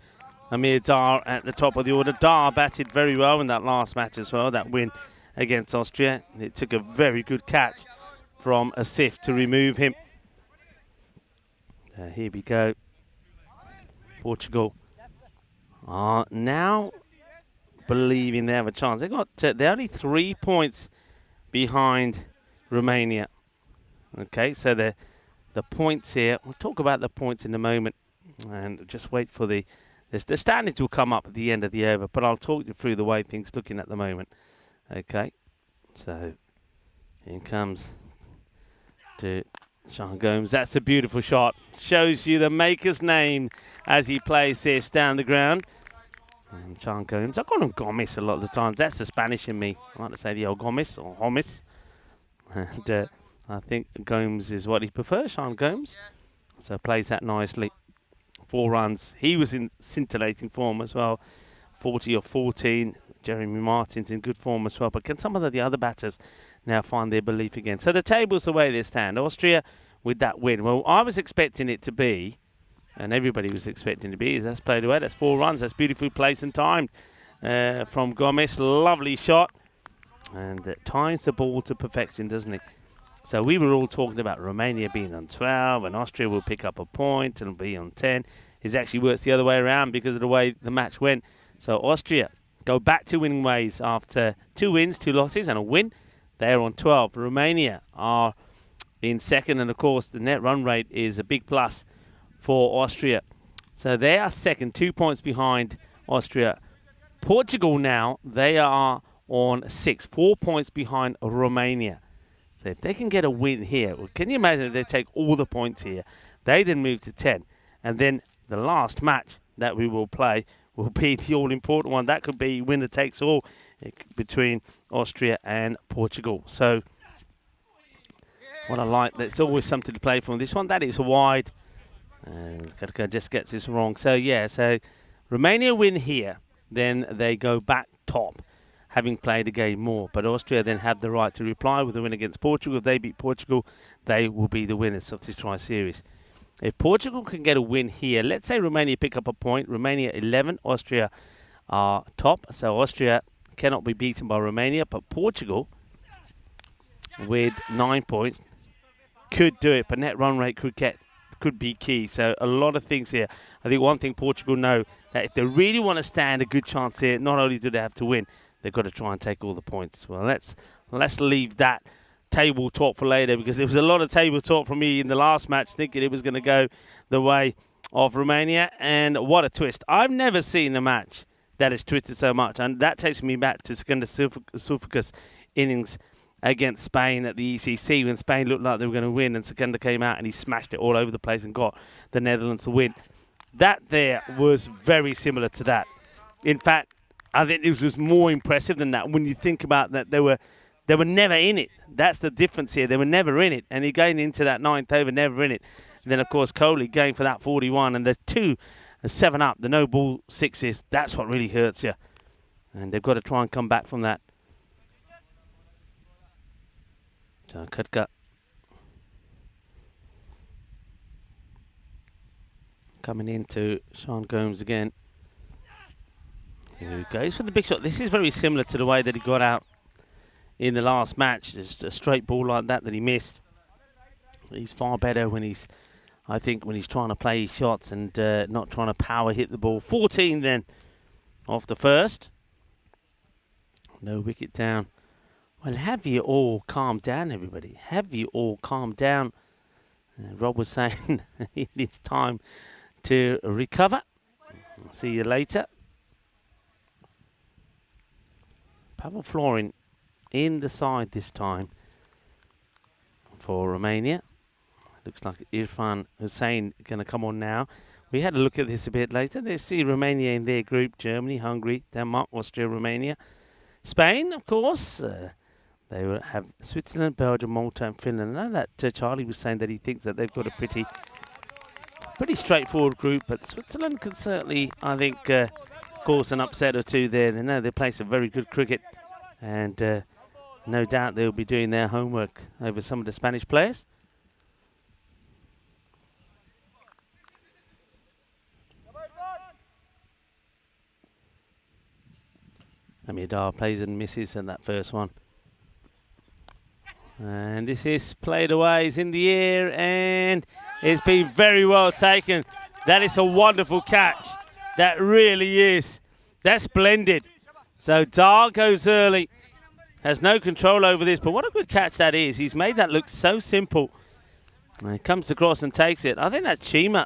Amir Dar at the top of the order. Dar batted very well in that last match as well, that win against Austria. It took a very good catch from Asif to remove him. Here we go. Portugal are now believing they have a chance. They're only 3 points behind Romania. Okay, so the points here. We'll talk about the points in a moment, and just wait for the standings will come up at the end of the over. But I'll talk you through the way things looking at the moment. Okay, so here comes to Sean Gomes. That's a beautiful shot. Shows you the maker's name as he plays this down the ground. And Sean Gomes, I call him Gomes a lot of the times. That's the Spanish in me. I like to say the old Gomes or Homes. And I think Gomes is what he prefers, Sean Gomes. So plays that nicely. 4 runs. He was in scintillating form as well. 40 or 14. Jeremy Martin's in good form as well. But can some of the other batters now find their belief again? So the table's the way they stand. Austria with that win. Well, I was expecting it to be, and everybody was expecting to be, that's played away. That's 4 runs. That's beautifully placed and timed from Gomez. Lovely shot. And times the ball to perfection, doesn't it? So we were all talking about Romania being on 12 and Austria will pick up a point and be on 10. It actually works the other way around because of the way the match went. So Austria go back to winning ways after 2 wins, 2 losses and a win. They're on 12. Romania are in second, and of course the net run rate is a big plus for Austria. So they are second, 2 points behind Austria. Portugal now, they are on 6, 4 points behind Romania. So if they can get a win here, well, can you imagine if they take all the points here? They then move to 10. And then the last match that we will play will be the all-important one. That could be winner takes all between Austria and Portugal. So what I like, there's always something to play for. This one, that is wide. Katka just gets this wrong. So yeah, so Romania win here, then they go back top, having played a game more. But Austria then have the right to reply with a win against Portugal. If they beat Portugal, they will be the winners of this tri-series. If Portugal can get a win here, let's say Romania pick up a point. Romania 11, Austria are top. So Austria cannot be beaten by Romania, but Portugal with 9 points could do it. But net run rate could be key. So a lot of things here. I think one thing Portugal know, that if they really want to stand a good chance here, not only do they have to win, they've got to try and take all the points. Well, let's leave that table talk for later, because there was a lot of table talk from me in the last match, thinking it was going to go the way of Romania, and what a twist. I've never seen a match that has twisted so much, and that takes me back to Skander Sufika's innings against Spain at the ECC, when Spain looked like they were going to win, and Skander came out and he smashed it all over the place and got the Netherlands to win. That there was very similar to that. In fact, I think it was more impressive than that when you think about that. They were never in it. That's the difference here. They were never in it. And he going into that 9th over, never in it. And then, of course, Kohli going for that 41. And the 2 7 up, the no ball 6s, that's what really hurts you. And they've got to try and come back from that. So, Katka coming into Sean Gomes again. Here he goes for the big shot. This is very similar to the way that he got out in the last match. Just a straight ball like that he missed. He's far better when he's, I think, when he's trying to play his shots and not trying to power hit the ball. 14 then off the first. No wicket down. Well, have you all calmed down, everybody? Have you all calmed down? Rob was saying he needs time to recover. I'll see you later. Pavel Florin in the side this time for Romania. Looks like Irfan Hussain going to come on now. We had a look at this a bit later. They see Romania in their group: Germany, Hungary, Denmark, Austria, Romania, Spain, of course. They will have Switzerland, Belgium, Malta, and Finland. I know that Charlie was saying that he thinks that they've got a pretty straightforward group, but Switzerland could certainly, I think, cause an upset or two there. They know they play some very good cricket, and no doubt they'll be doing their homework over some of the Spanish players. Amidar plays and misses in that first one. And this is played away, it's in the air, and it's been very well taken. That is a wonderful catch. That really is. That's splendid. So Dar goes early. Has no control over this, but what a good catch that is. He's made that look so simple. And he comes across and takes it. I think that's Chima.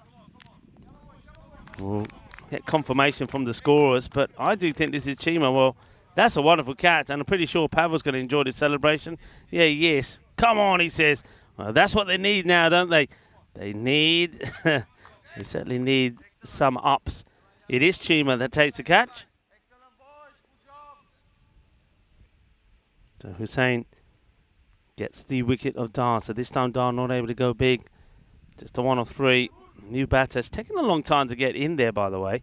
We'll get confirmation from the scorers, but I do think this is Chima. Well, that's a wonderful catch, and I'm pretty sure Pavel's going to enjoy this celebration. Yeah, yes. Come on, he says. Well, that's what they need now, don't they? They need, they certainly need some ups. It is Chima that takes the catch. So Hussain gets the wicket of Dar. So this time Dar not able to go big. Just a 1 of 3. New batter. It's taken a long time to get in there, by the way.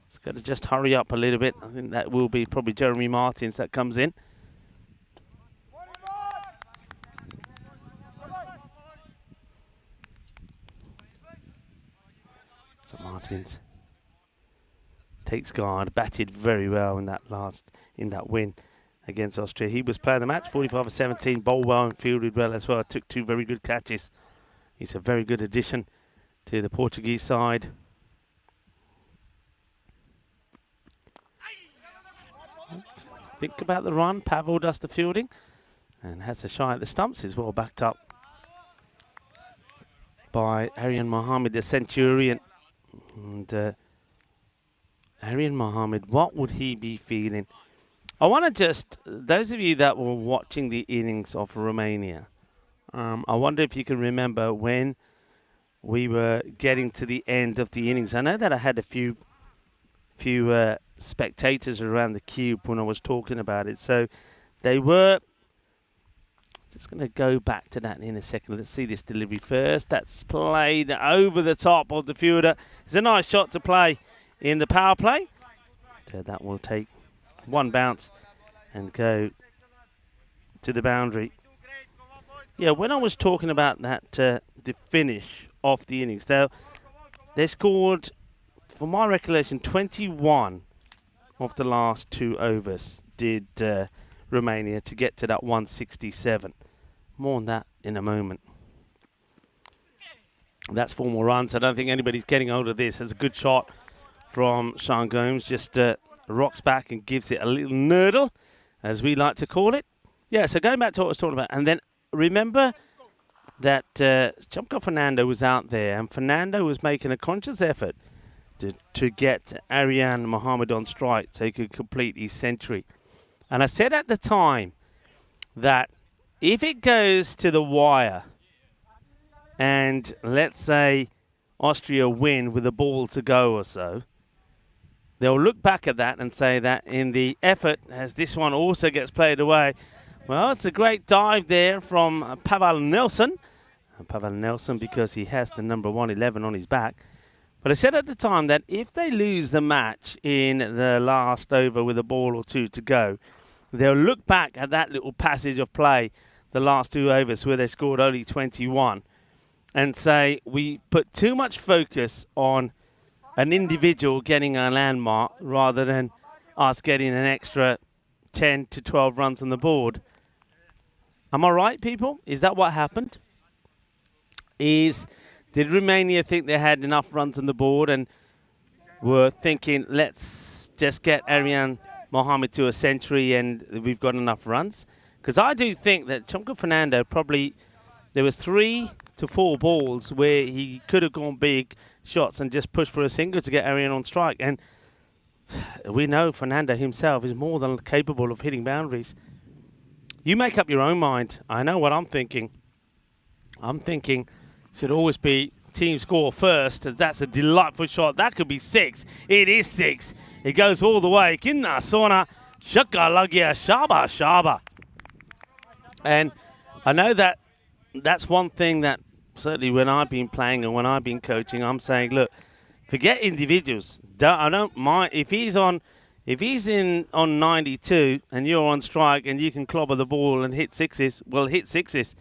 It's got to just hurry up a little bit. I think that will be probably Jeremy Martins that comes in. So Martins takes guard, batted very well in that win against Austria. He was playing the match, 45 of 17, bowled well and fielded well as well. Took 2 very good catches. He's a very good addition to the Portuguese side. Think about the run. Pavel does the fielding and has a shy at the stumps. Is well backed up by Aryan Mohammed, the Centurion. And Aryan Mohammed, what would he be feeling? I want to just, those of you that were watching the innings of Romania, I wonder if you can remember when we were getting to the end of the innings. I know that I had a few spectators around the cube when I was talking about it. So they were, just going to go back to that in a second. Let's see this delivery first. That's played over the top of the fielder. It's a nice shot to play in the power play. So that will take one bounce and go to the boundary. Yeah, when I was talking about that, the finish of the innings, they scored, for my recollection, 21 of the last 2 overs did Romania to get to that 167. More on that in a moment. That's 4 more runs. I don't think anybody's getting hold of this. There's a good shot from Sean Gomes. Just rocks back and gives it a little nurdle, as we like to call it. Yeah, so going back to what I was talking about. And then remember that Chumka Fernando was out there, and Fernando was making a conscious effort to get Aryan Mohammed on strike so he could complete his century. And I said at the time that if it goes to the wire and let's say Austria win with a ball to go or so, they'll look back at that and say that in the effort, as this one also gets played away, well, it's a great dive there from Pavel Nelson. Pavel Nelson, because he has the number 111 on his back. But I said at the time that if they lose the match in the last over with a ball or 2 to go, they'll look back at that little passage of play, the last 2 overs where they scored only 21, and say we put too much focus on an individual getting a landmark rather than us getting an extra 10 to 12 runs on the board. Am I right, people? Is that what happened? Did Romania think they had enough runs on the board and were thinking, let's just get Aryan Mohammed to a century and we've got enough runs? Because I do think that Chumka Fernando probably, there was 3 to 4 balls where he could have gone big shots and just pushed for a single to get Aryan on strike. And we know Fernando himself is more than capable of hitting boundaries. You make up your own mind. I know what I'm thinking. I'm thinking should always be team score first. That's a delightful shot. That could be 6. It is 6. It goes all the way. Kinna Sona Shaka Lagia Shaba Shaba. And I know that that's one thing that certainly when I've been playing and when I've been coaching, I'm saying, look, forget individuals. I don't mind if he's on 92 and you're on strike and you can clobber the ball and hit 6s. Well, hit 6s.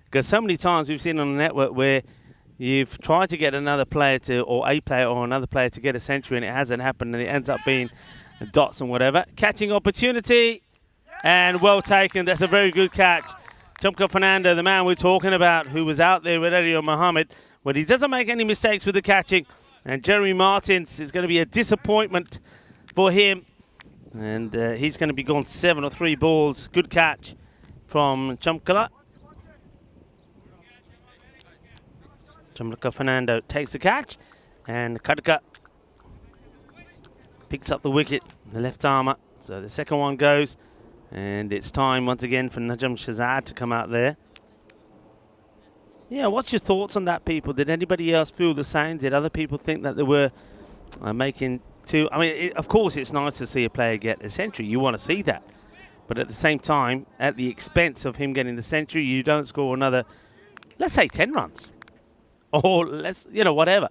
Because so many times we've seen on the network where you've tried to get another player or a player or another player to get a century and it hasn't happened and it ends up being dots and whatever. Catching opportunity and well taken. That's a very good catch. Chumka Fernando, the man we're talking about, who was out there with Aryan Mohammed, when he doesn't make any mistakes with the catching. And Jeremy Martins is going to be a disappointment for him. And he's going to be gone 7 or 3 balls. Good catch from Chumka. Chumka Fernando takes the catch, and Kadka picks up the wicket, the left armour. So the second one goes, and it's time once again for Najam Shazad to come out there. Yeah, what's your thoughts on that, people? Did anybody else feel the same? Did other people think that they were making too... I mean, of course, it's nice to see a player get a century. You want to see that. But at the same time, at the expense of him getting the century, you don't score another, let's say, 10 runs. Or whatever.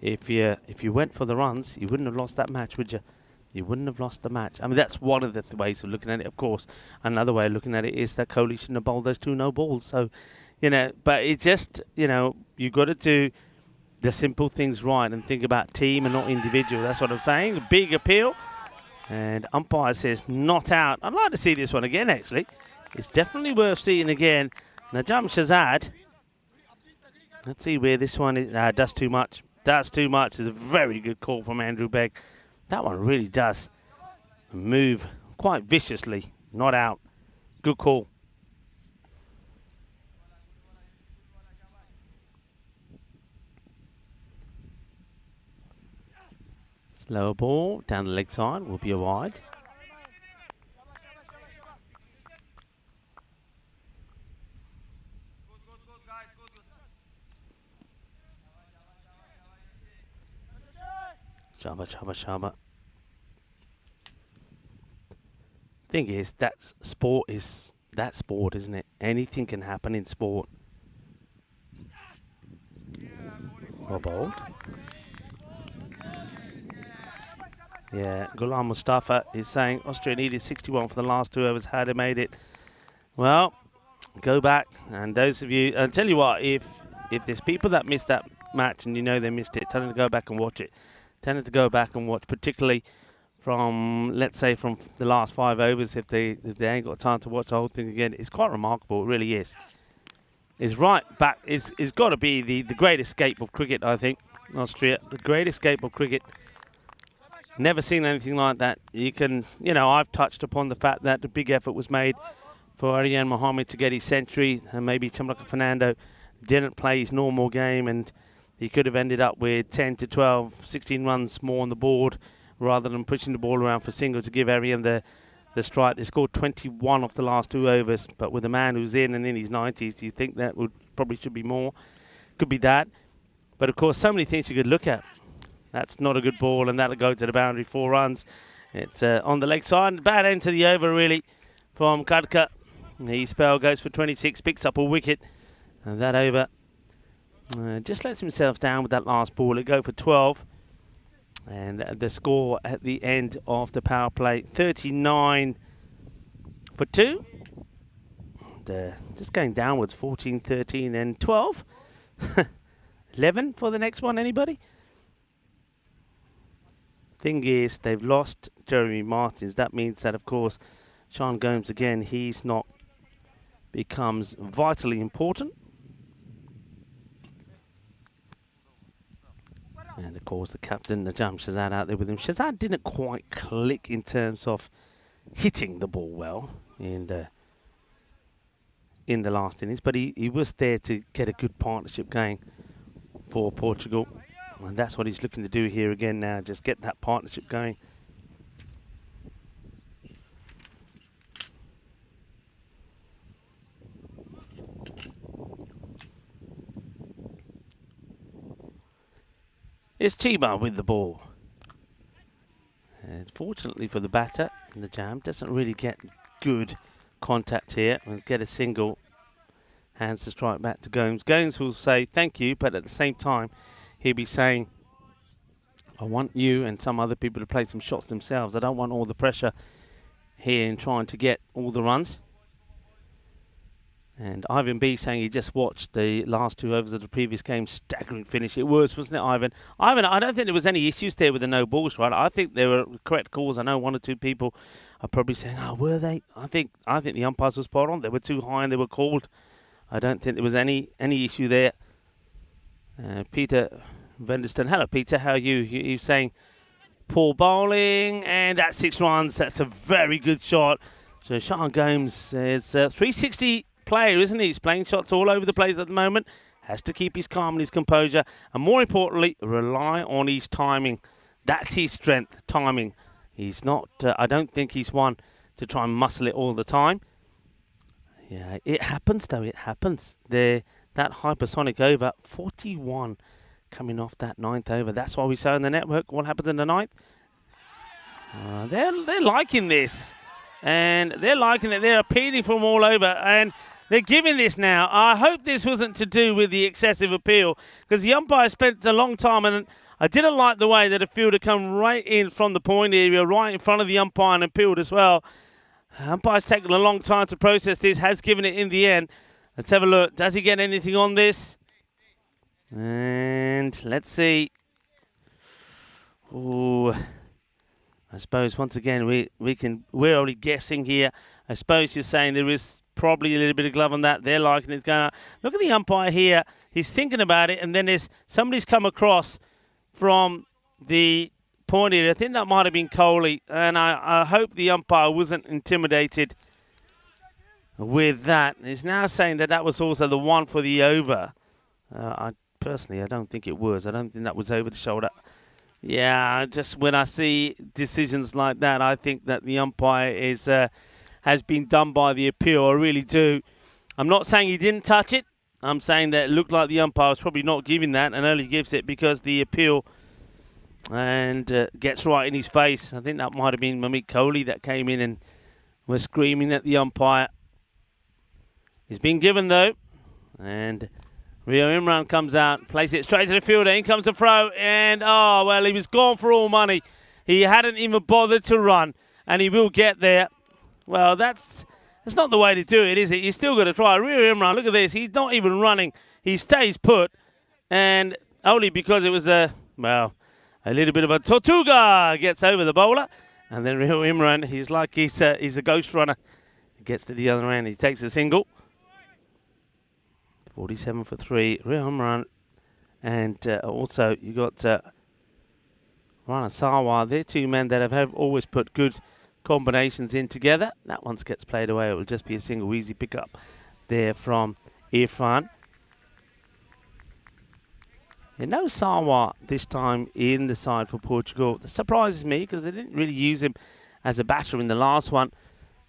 If you went for the runs, you wouldn't have lost that match, would you? You wouldn't have lost the match. I mean, that's one of the ways of looking at it, of course. Another way of looking at it is that Kohli shouldn't have bowled those 2 no balls. So, but it just, you got to do the simple things right and think about team and not individual. That's what I'm saying. A big appeal. And umpire says not out. I'd like to see this one again, actually. It's definitely worth seeing again. Najam Shazad. Let's see where this one is. That's too much. That's too much. It's a very good call from Andrew Begg. That one really does move quite viciously. Not out. Good call. Slower ball down the leg side will be a wide. Shaba. Thing is, that's sport, isn't it? Anything can happen in sport. Well bowled. Yeah, Ghulam Mustafa is saying Austria needed 61 for the last 2 overs. How they made it? Well, go back, and those of you, and tell you what, if there's people that missed that match and you know they missed it, tell them to go back and watch it. Tell them to go back and watch, particularly from, let's say, from the last 5 overs. If they ain't got time to watch the whole thing again, it's quite remarkable. It really is. It's right back. It's got to be the great escape of cricket, I think. Austria, the great escape of cricket. Never seen anything like that. You can, I've touched upon the fact that the big effort was made for Aryan Mohammed to get his century, and maybe Chamlaka Fernando didn't play his normal game, and he could have ended up with 10 to 12, 16 runs more on the board rather than pushing the ball around for single to give Aryan the strike. They scored 21 off the last 2 overs, but with a man who's in and in his 90s, you think that probably should be more. Could be that. But of course, so many things you could look at. That's not a good ball, and that'll go to the boundary. 4 runs. It's on the leg side. Bad end to the over, really, from Khadka. The spell goes for 26, picks up a wicket. And that over just lets himself down with that last ball. It go for 12. And the score at the end of the power play, 39 for 2. Just going downwards, 14, 13, and 12. 11 for the next one, anybody? Thing is, they've lost Jeremy Martins. That means that, of course, Sean Gomes again, becomes vitally important. And of course, the captain, Najam Shazad, out there with him. Shazad didn't quite click in terms of hitting the ball well in the last innings, but he was there to get a good partnership going for Portugal. And that's what he's looking to do here again now, just get that partnership going. It's Chima with the ball. And fortunately for the batter, the jam doesn't really get good contact here. We'll get a single, hands the strike back to Gomes. Gomes will say thank you, but at the same time, he'll be saying, I want you and some other people to play some shots themselves. I don't want all the pressure here in trying to get all the runs. And Ivan B saying he just watched the last 2 overs of the previous game. Staggering finish. It was, wasn't it, Ivan? Ivan, I don't think there was any issues there with the no balls, right? I think there were correct calls. I know 1 or 2 people are probably saying, oh, were they? I think the umpires were spot on. They were too high and they were called. I don't think there was any issue there. Peter Venderston. Hello, Peter. How are you? You're saying poor bowling, and that's 6 runs. That's a very good shot. So Sean Gomes is a 360 player, isn't he? He's playing shots all over the place at the moment. Has to keep his calm and his composure, and more importantly, rely on his timing. That's his strength, timing. He's not. I don't think he's one to try and muscle it all the time. Yeah, it happens though. It happens. That hypersonic over, 41 coming off that 9th over. That's why we say on the network, what happens in the 9th? They're liking this. And they're liking it. They're appealing from all over. And they're giving this now. I hope this wasn't to do with the excessive appeal, because the umpire spent a long time, and I didn't like the way that a fielder come right in from the point area, right in front of the umpire, and appealed as well. Umpire's taken a long time to process this, has given it in the end. Let's have a look. Does he get anything on this? And let's see. Oh, I suppose once again we're only guessing here. I suppose you're saying there is probably a little bit of glove on that. They're liking it's going out. Look at the umpire here. He's thinking about it, and then there's somebody's come across from the point here. I think that might have been Coley, and I hope the umpire wasn't intimidated with that. He's now saying that that was also the one for the over. I don't think it was. I don't think that was over the shoulder. Yeah, just when I see decisions like that, I think that the umpire has been done by the appeal. I really do. I'm not saying he didn't touch it. I'm saying that it looked like the umpire was probably not giving that and only gives it because the appeal and gets right in his face. I think that might have been Mamit Kohli that came in and was screaming at the umpire. He's been given though, and Rio Imran comes out, plays it straight to the fielder. In comes the throw, and oh, well, he was gone for all money. He hadn't even bothered to run, and he will get there. Well, that's not the way to do it, is it? You still got to try. Rio Imran, look at this. He's not even running. He stays put, and only because it was a little bit of a Tortuga gets over the bowler, and then Rio Imran, he's like he's a ghost runner. He gets to the other end. He takes a single. 47 for 3, Rio Imran, and also you got Rana Sarwar. They're two men that have always put good combinations in together. That once gets played away, it will just be a single easy pickup there from Irfan. And no Sarwar this time in the side for Portugal. That surprises me because they didn't really use him as a batter in the last one.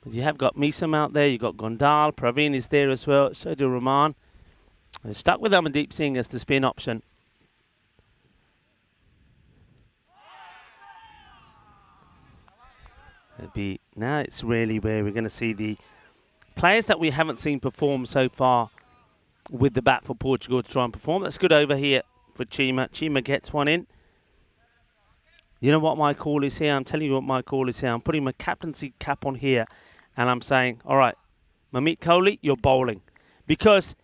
But you have got Misam out there, you've got Gondal, Praveen is there as well, Shadil Rahman. They're stuck with Amandeep Singh as the spin option. Now it's really where we're going to see the players that we haven't seen perform so far with the bat for Portugal to try and perform. That's good over here for Chima. Chima gets one in. You know what my call is here? I'm telling you what my call is here. I'm putting my captaincy cap on here, and I'm saying, all right, Mamit Kohli, you're bowling. Because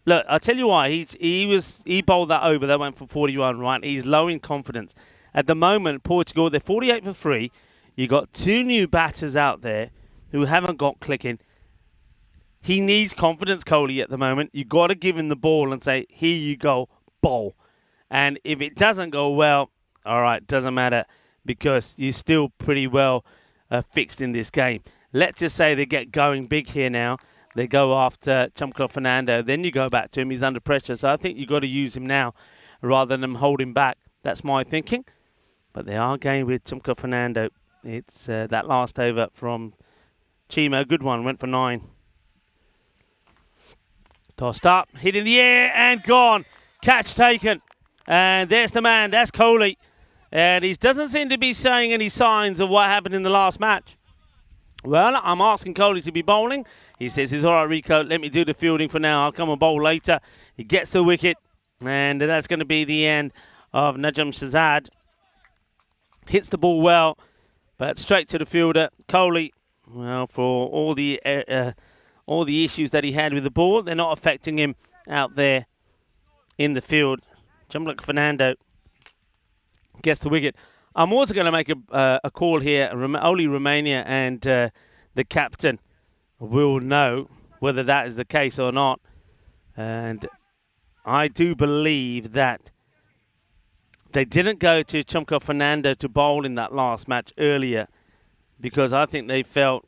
look, I'll tell you why. He bowled that over. That went for 41, right? He's low in confidence. At the moment, Portugal, they're 48 for 3. You got two new batters out there who haven't got clicking. He needs confidence, Kohli, at the moment. You got to give him the ball and say, here you go, bowl. And if it doesn't go well, all right, doesn't matter because you're still pretty well fixed in this game. Let's just say they get going big here now. They go after Chumka Fernando. Then you go back to him. He's under pressure. So I think you've got to use him now rather than hold him back. That's my thinking. But they are going with Chumka Fernando. It's that last over from Chima. A good one. Went for 9. Tossed up. Hit in the air and gone. Catch taken. And there's the man. That's Kohli. And he doesn't seem to be showing any signs of what happened in the last match. Well, I'm asking Kohli to be bowling. He says, it's all right, Rico, let me do the fielding for now. I'll come and bowl later. He gets the wicket, and that's going to be the end of Najam Shazad. Hits the ball well, but straight to the fielder. Kohli, well, for all the issues that he had with the ball, they're not affecting him out there in the field. Chumlak Fernando gets the wicket. I'm also going to make a call here. Only Romania and the captain will know whether that is the case or not. And I do believe that they didn't go to Chumka Fernando to bowl in that last match earlier because I think they felt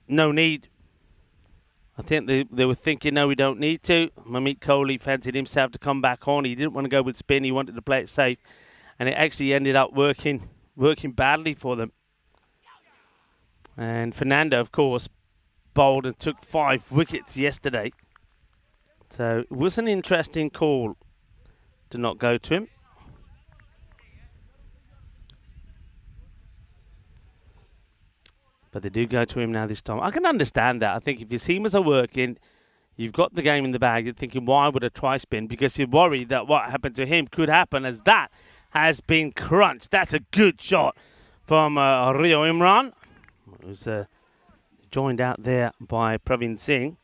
no need. I think they were thinking, no, we don't need to. Mamit Kohli fancied himself to come back on. He didn't want to go with spin. He wanted to play it safe. And it actually ended up working badly for them. And Fernando, of course, bowled and took 5 wickets yesterday. So it was an interesting call to not go to him. But they do go to him now this time. I can understand that. I think if your seamers are working, you've got the game in the bag, you're thinking, why would a try spin? Because you're worried that what happened to him could happen as that has been crunched. That's a good shot from Rio Imran. It was joined out there by Praveen Singh.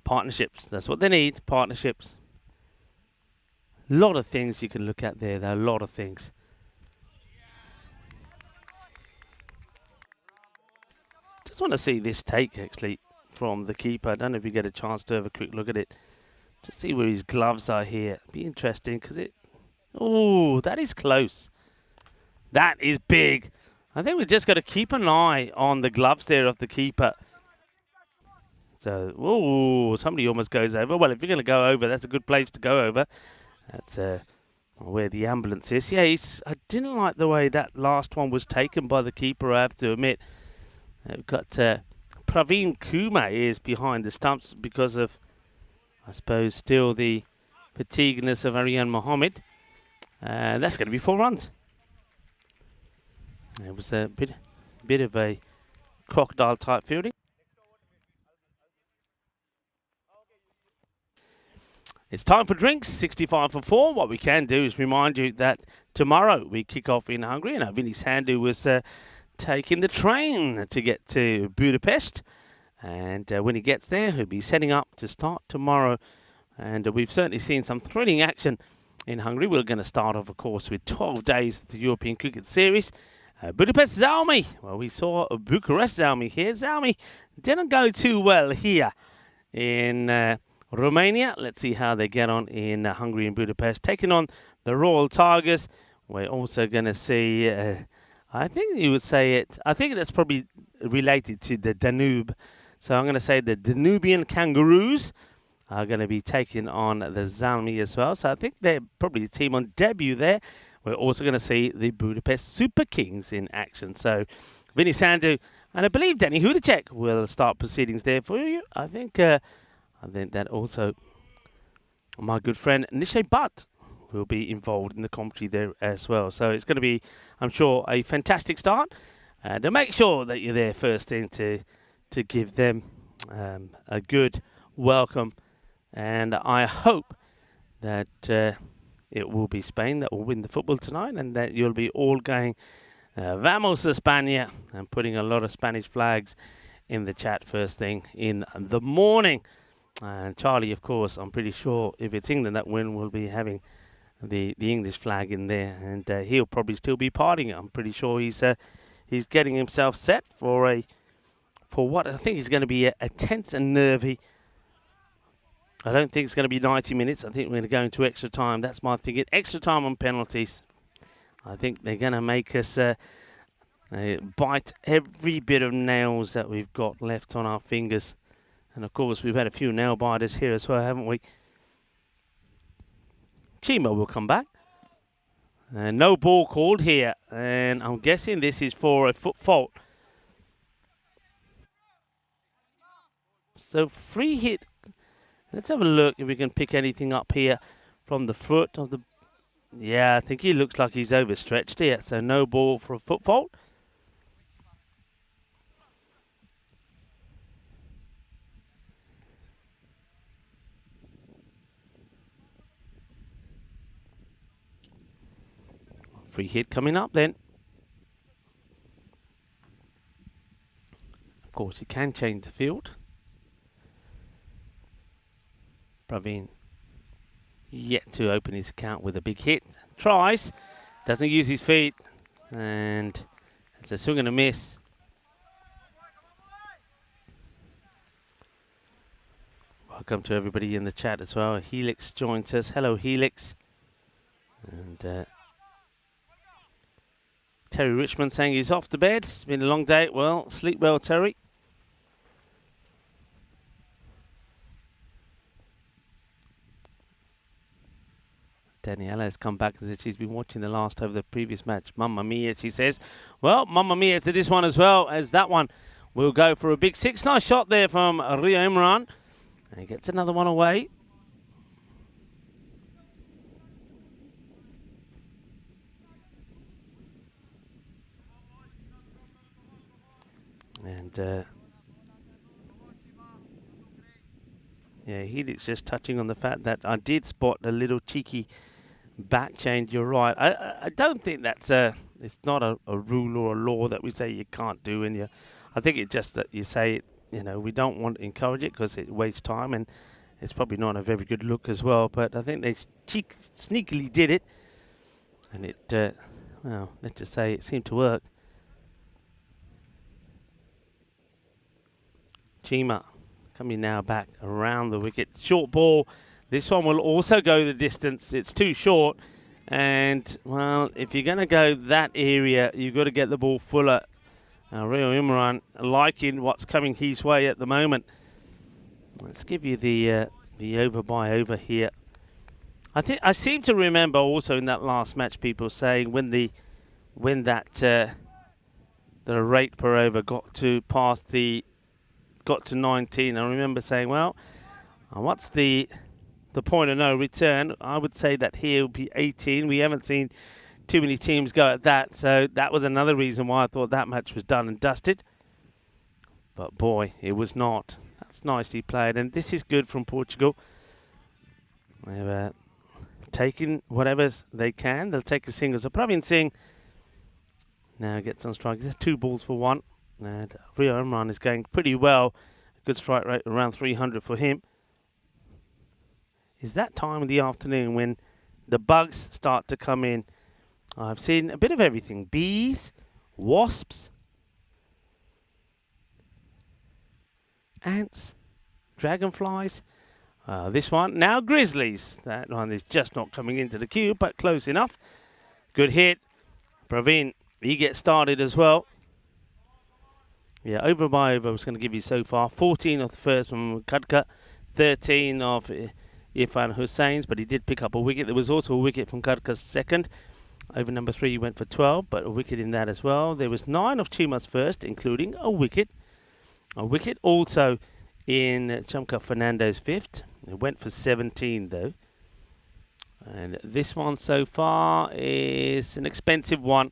Partnerships. That's what they need. Partnerships. A lot of things you can look at there. There are a lot of things. Just want to see this take actually from the keeper. I don't know if you get a chance to have a quick look at it. To see where his gloves are here. Be interesting because it... Oh, that is close. That is big. I think we've just got to keep an eye on the gloves there of the keeper. So, oh, somebody almost goes over. Well, if you're going to go over, that's a good place to go over. That's where the ambulance is. Yeah, I didn't like the way that last one was taken by the keeper, I have to admit. We've got Praveen Kumar is behind the stumps because of, I suppose, still the fatigueness of Aryan Mohammed. That's going to be 4 runs. It was a bit of a crocodile type fielding. It's time for drinks, 65 for 4. What we can do is remind you that tomorrow we kick off in Hungary. Now, Vinny Sandu was taking the train to get to Budapest. And when he gets there, he'll be setting up to start tomorrow. And we've certainly seen some thrilling action in Hungary. We're going to start off, of course, with 12 days of the European Cricket Series. Budapest Zalmi. Well, we saw Bucharest Zalmi here. Zalmi didn't go too well here in Romania. Let's see how they get on in Hungary and Budapest. Taking on the Royal Tigers. We're also going to see, I think you would say it, I think that's probably related to the Danube. So I'm going to say the Danubian Kangaroos are going to be taking on the Zalmi as well. So I think they're probably the team on debut there. We're also going to see the Budapest Super Kings in action. So Vinny Sandu and I believe Danny Hudacek will start proceedings there for you. I think that also my good friend Nishay Butt will be involved in the commentary there as well. So it's going to be, I'm sure, a fantastic start. To make sure that you're there first thing to give them a good welcome. And I hope that it will be Spain that will win the football tonight and that you'll be all going Vamos España and putting a lot of Spanish flags in the chat first thing in the morning. And Charlie, of course, I'm pretty sure if it's England that win, will be having the English flag in there. And he'll probably still be partying. I'm pretty sure he's getting himself set for what I think is going to be a tense and nervy. I don't think it's going to be 90 minutes. I think we're going to go into extra time. That's my thinking. Extra time on penalties. I think they're going to make us bite every bit of nails that we've got left on our fingers. And of course, we've had a few nail biters here as well, haven't we? Chimo will come back. No ball called here. And I'm guessing this is for a foot fault. So free hit. Let's have a look if we can pick anything up here from the foot of the... Yeah, I think he looks like he's overstretched here. So no ball for a foot fault. Free hit coming up then. Of course, he can change the field. Praveen yet to open his account with a big hit. Tries. Doesn't use his feet. And it's a swing and a miss. Welcome to everybody in the chat as well. Helix joins us. Hello, Helix. And Terry Richmond saying he's off to bed. It's been a long day. Well, sleep well, Terry. Daniela has come back and said she's been watching the last over the previous match. Mamma mia, she says. Well, mamma mia to this one as well as that one. We'll go for a big 6. Nice shot there from Rio Imran. And he gets another one away. And yeah, Helix just touching on the fact that I did spot a little cheeky back change. You're right. I don't think that's it's not a rule or a law that we say you can't do. And I think it's just that you say it you know, we don't want to encourage it because it wastes time and it's probably not a very good look as well. But I think they sneakily did it, and it, well, let's just say it seemed to work. Chima coming now back around the wicket. Short ball. This one will also go the distance. It's too short. And, well, if you're going to go that area, you've got to get the ball fuller. Rio Imran liking what's coming his way at the moment. Let's give you the over by over here. I seem to remember also in that last match people saying when the rate per over got to 19, I remember saying, well, what's the point of no return? I would say that here will be 18. We haven't seen too many teams go at that, so that was another reason why I thought that match was done and dusted. But boy, it was not. That's nicely played, and this is good from Portugal. They've taken whatever they can. They'll take a single. So Praveen Singh now gets on strike. There's 2 balls for 1. And Rio Imran is going pretty well. A good strike rate around 300 for him. Is that time of the afternoon when the bugs start to come in. I've seen a bit of everything. Bees, wasps, ants, dragonflies. This one, now grizzlies. That one is just not coming into the queue, but close enough. Good hit. Praveen, he gets started as well. Yeah, over by over I was going to give you so far. 14 of the first from Khadka, 13 of Irfan Hussein's, but he did pick up a wicket. There was also a wicket from Khadka's second. Over number 3 he went for 12, but a wicket in that as well. There was 9 of Chima's first, including a wicket. A wicket also in Chamka Fernando's 5th. It went for 17 though. And this one so far is an expensive one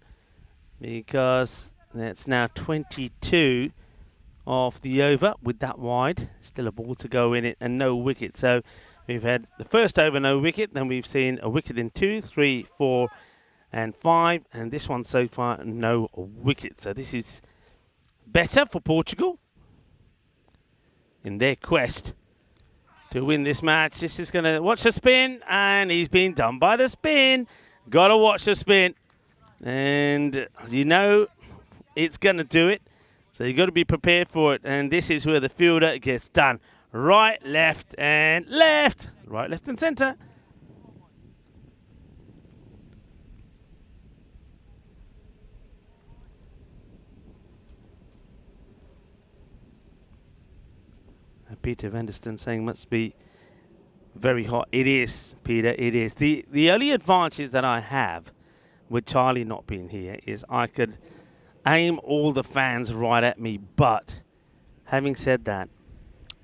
because that's now 22 off the over with that wide. Still a ball to go in it and no wicket. So we've had the first over no wicket, then we've seen a wicket in 2, 3, 4 and 5, and this one so far no wicket. So this is better for Portugal in their quest to win this match. This is going to watch the spin, and he's been done by the spin. Got to watch the spin, and you know it's going to do it. So you've got to be prepared for it, and this is where the fielder gets done. Right, left, and left. Right, left, and centre. Peter Vanderston saying must be very hot. It is, Peter, it is. The only advantage that I have with Charlie not being here is I could aim all the fans right at me, but having said that,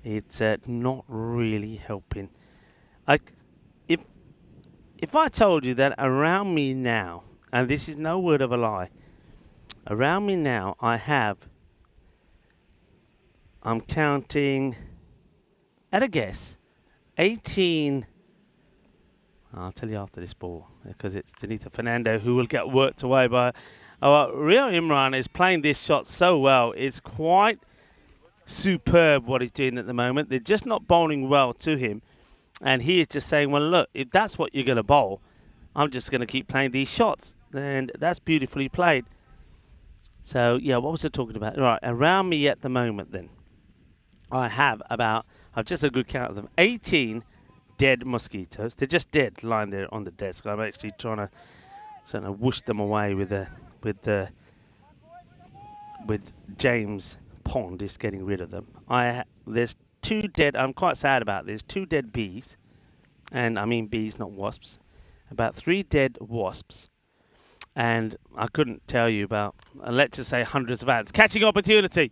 it's not really helping. If I told you that around me now, and this is no word of a lie, around me now I'm counting, at a guess, 18. I'll tell you after this ball, because it's Janitha Fernando who will get worked away by. Rio Imran is playing this shot so well. It's quite superb what he's doing at the moment. They're just not bowling well to him. And he is just saying, well, look, if that's what you're going to bowl, I'm just going to keep playing these shots. And that's beautifully played. So, yeah, what was I talking about? Right, around me at the moment then, I have about, I've just a good count of them, 18 dead mosquitoes. They're just dead lying there on the desk. I'm actually trying to sort of whoosh them away with James Pond, just getting rid of them. There's 2 dead, I'm quite sad about this, 2 dead bees, and I mean bees, not wasps. About 3 dead wasps. And I couldn't tell you about, let's just say, hundreds of ants. Catching opportunity.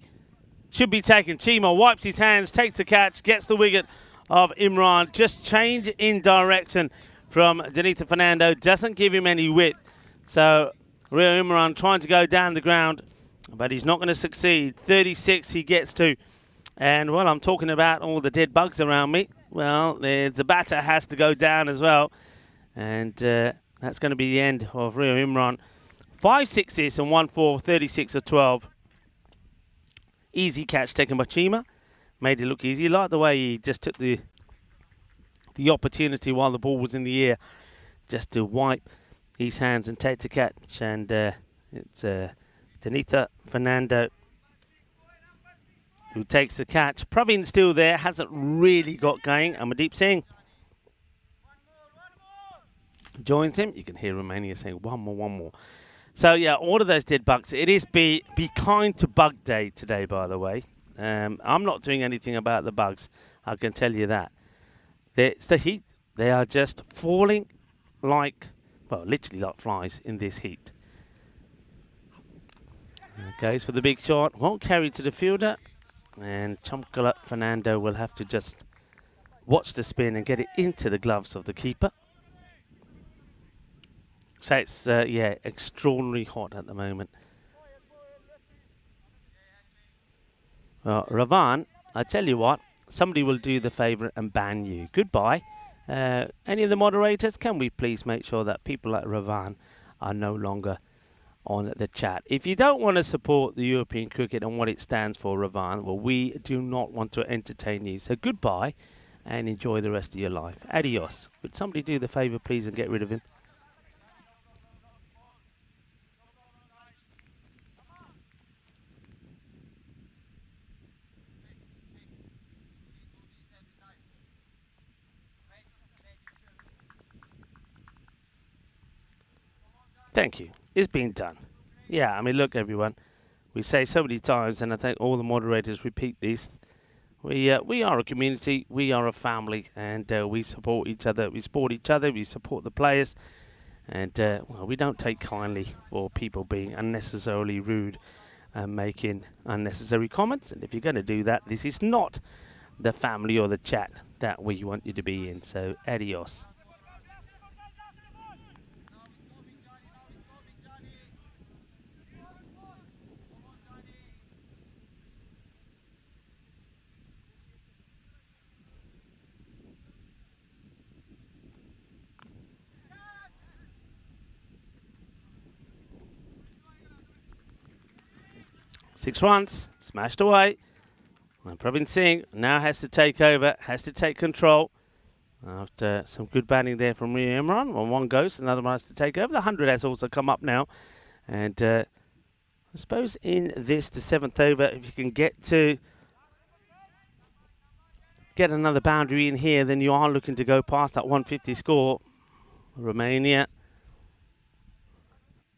Should be taken. Chima wipes his hands, takes the catch, gets the wicket of Imran. Just change in direction from Janitha Fernando. Doesn't give him any width. So Rio Imran trying to go down the ground, but he's not going to succeed. 36 he gets to. And, well, I'm talking about all the dead bugs around me. Well, the batter has to go down as well. And that's going to be the end of Rio Imran. 5 sixes and 1 4, 36 of 12. Easy catch taken by Chima. Made it look easy. Like the way he just took the opportunity while the ball was in the air just to wipe his hands and take the catch. And it's Danita Fernando who takes the catch. Praveen's still there. Hasn't really got going. Amandeep Singh joins him. You can hear Romania saying, one more, one more. So, yeah, all of those dead bugs. It is be kind to bug day today, by the way. I'm not doing anything about the bugs. I can tell you that. It's the heat. They are just falling like, well, literally like flies in this heat. Goes for the big shot. Won't carry to the fielder. And Chamkala Fernando will have to just watch the spin and get it into the gloves of the keeper. So it's, yeah, extraordinarily hot at the moment. Well, Ravan, I tell you what, somebody will do the favour and ban you. Goodbye. Any of the moderators, can we please make sure that people like Ravan are no longer on the chat? If you don't want to support the European cricket and what it stands for, Ravan, well, we do not want to entertain you. So goodbye and enjoy the rest of your life. Adios. Would somebody do the favour, please, and get rid of him? Thank you. It's been done. Yeah, I mean, look, everyone. We say so many times, and I think all the moderators repeat this. We are a community. We are a family, and we support each other. We support each other. We support the players, and well, we don't take kindly for people being unnecessarily rude and making unnecessary comments. And if you're going to do that, this is not the family or the chat that we want you to be in. So, adios. Six runs, smashed away. And Praveen Singh now has to take over, has to take control. After some good batting there from Ria Imran. One goes, another one has to take over. The 100 has also come up now. And I suppose in this, the 7th over, if you can get another boundary in here, then you are looking to go past that 150 score. Romania.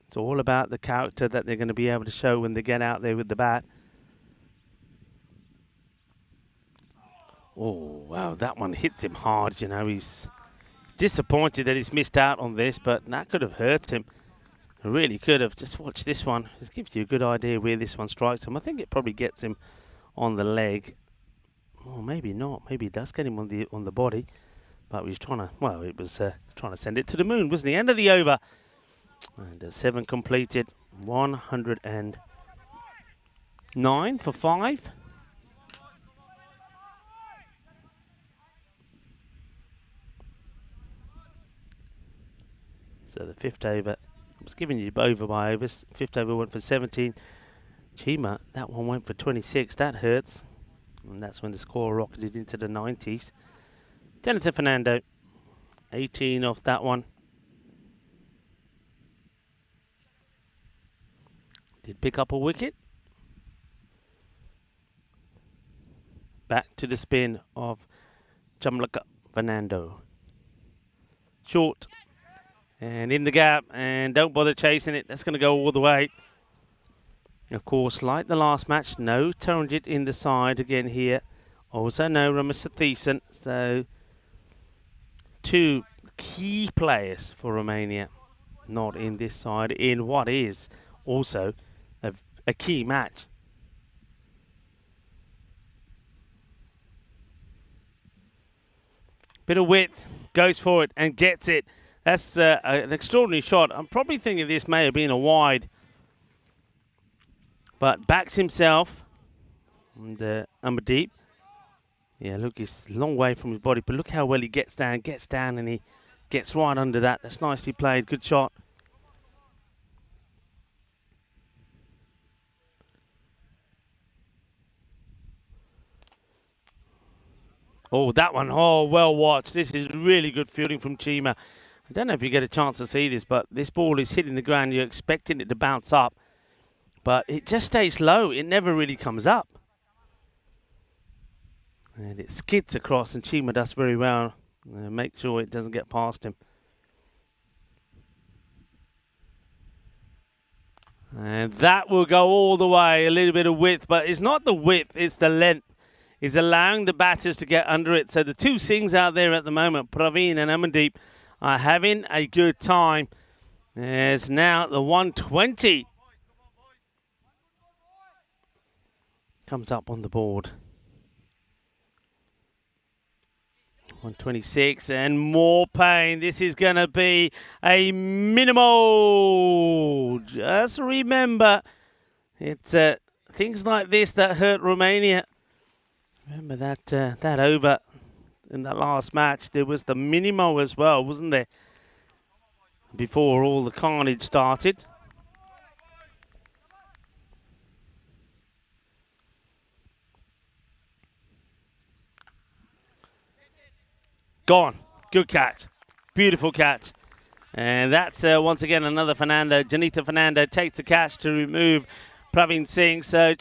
It's all about the character that they're going to be able to show when they get out there with the bat. Oh, wow, that one hits him hard. You know, he's disappointed that he's missed out on this, but that could have hurt him. It really could have. Just watch this one. This gives you a good idea where this one strikes him. I think it probably gets him on the leg. Oh, maybe not. Maybe it does get him on the body. But he's trying to, well, it was trying to send it to the moon, wasn't the end of the over. And 7 completed, 109 for 5. So the 5th over, I was giving you over by overs. 5th over went for 17. Chima, that one went for 26. That hurts. And that's when the score rocketed into the 90s. Jonathan Fernando, 18 off that one. Did pick up a wicket. Back to the spin of Chamlaka Fernando. Short. And in the gap. And don't bother chasing it. That's going to go all the way. Of course, like the last match, no Taranjit in the side again here. Also no Ramesh Satheesan. So, 2 key players for Romania not in this side in what is also a key match. Bit of width, goes for it and gets it. That's an extraordinary shot. I'm probably thinking this may have been a wide, but backs himself. And Amandeep. Yeah, look, he's a long way from his body, but look how well he gets down and he gets right under that. That's nicely played, good shot. Oh, that one. Oh, well watched. This is really good fielding from Chima. I don't know if you get a chance to see this, but this ball is hitting the ground. You're expecting it to bounce up, but it just stays low. It never really comes up. And it skids across, and Chima does very well. Make sure it doesn't get past him. And that will go all the way. A little bit of width, but it's not the width, it's the length. It's allowing the batters to get under it. So the two Singhs out there at the moment, Praveen and Amandeep, are having a good time. It's now the 120. Comes up on the board. 126 and more pain. This is going to be a minimal. Just remember, it's things like this that hurt Romania. Remember that that over in that last match. There was the minimal as well, wasn't there? Before all the carnage started. Gone. Good catch. Beautiful catch. And that's once again another Fernando. Janitha Fernando takes the catch to remove Praveen Singh. So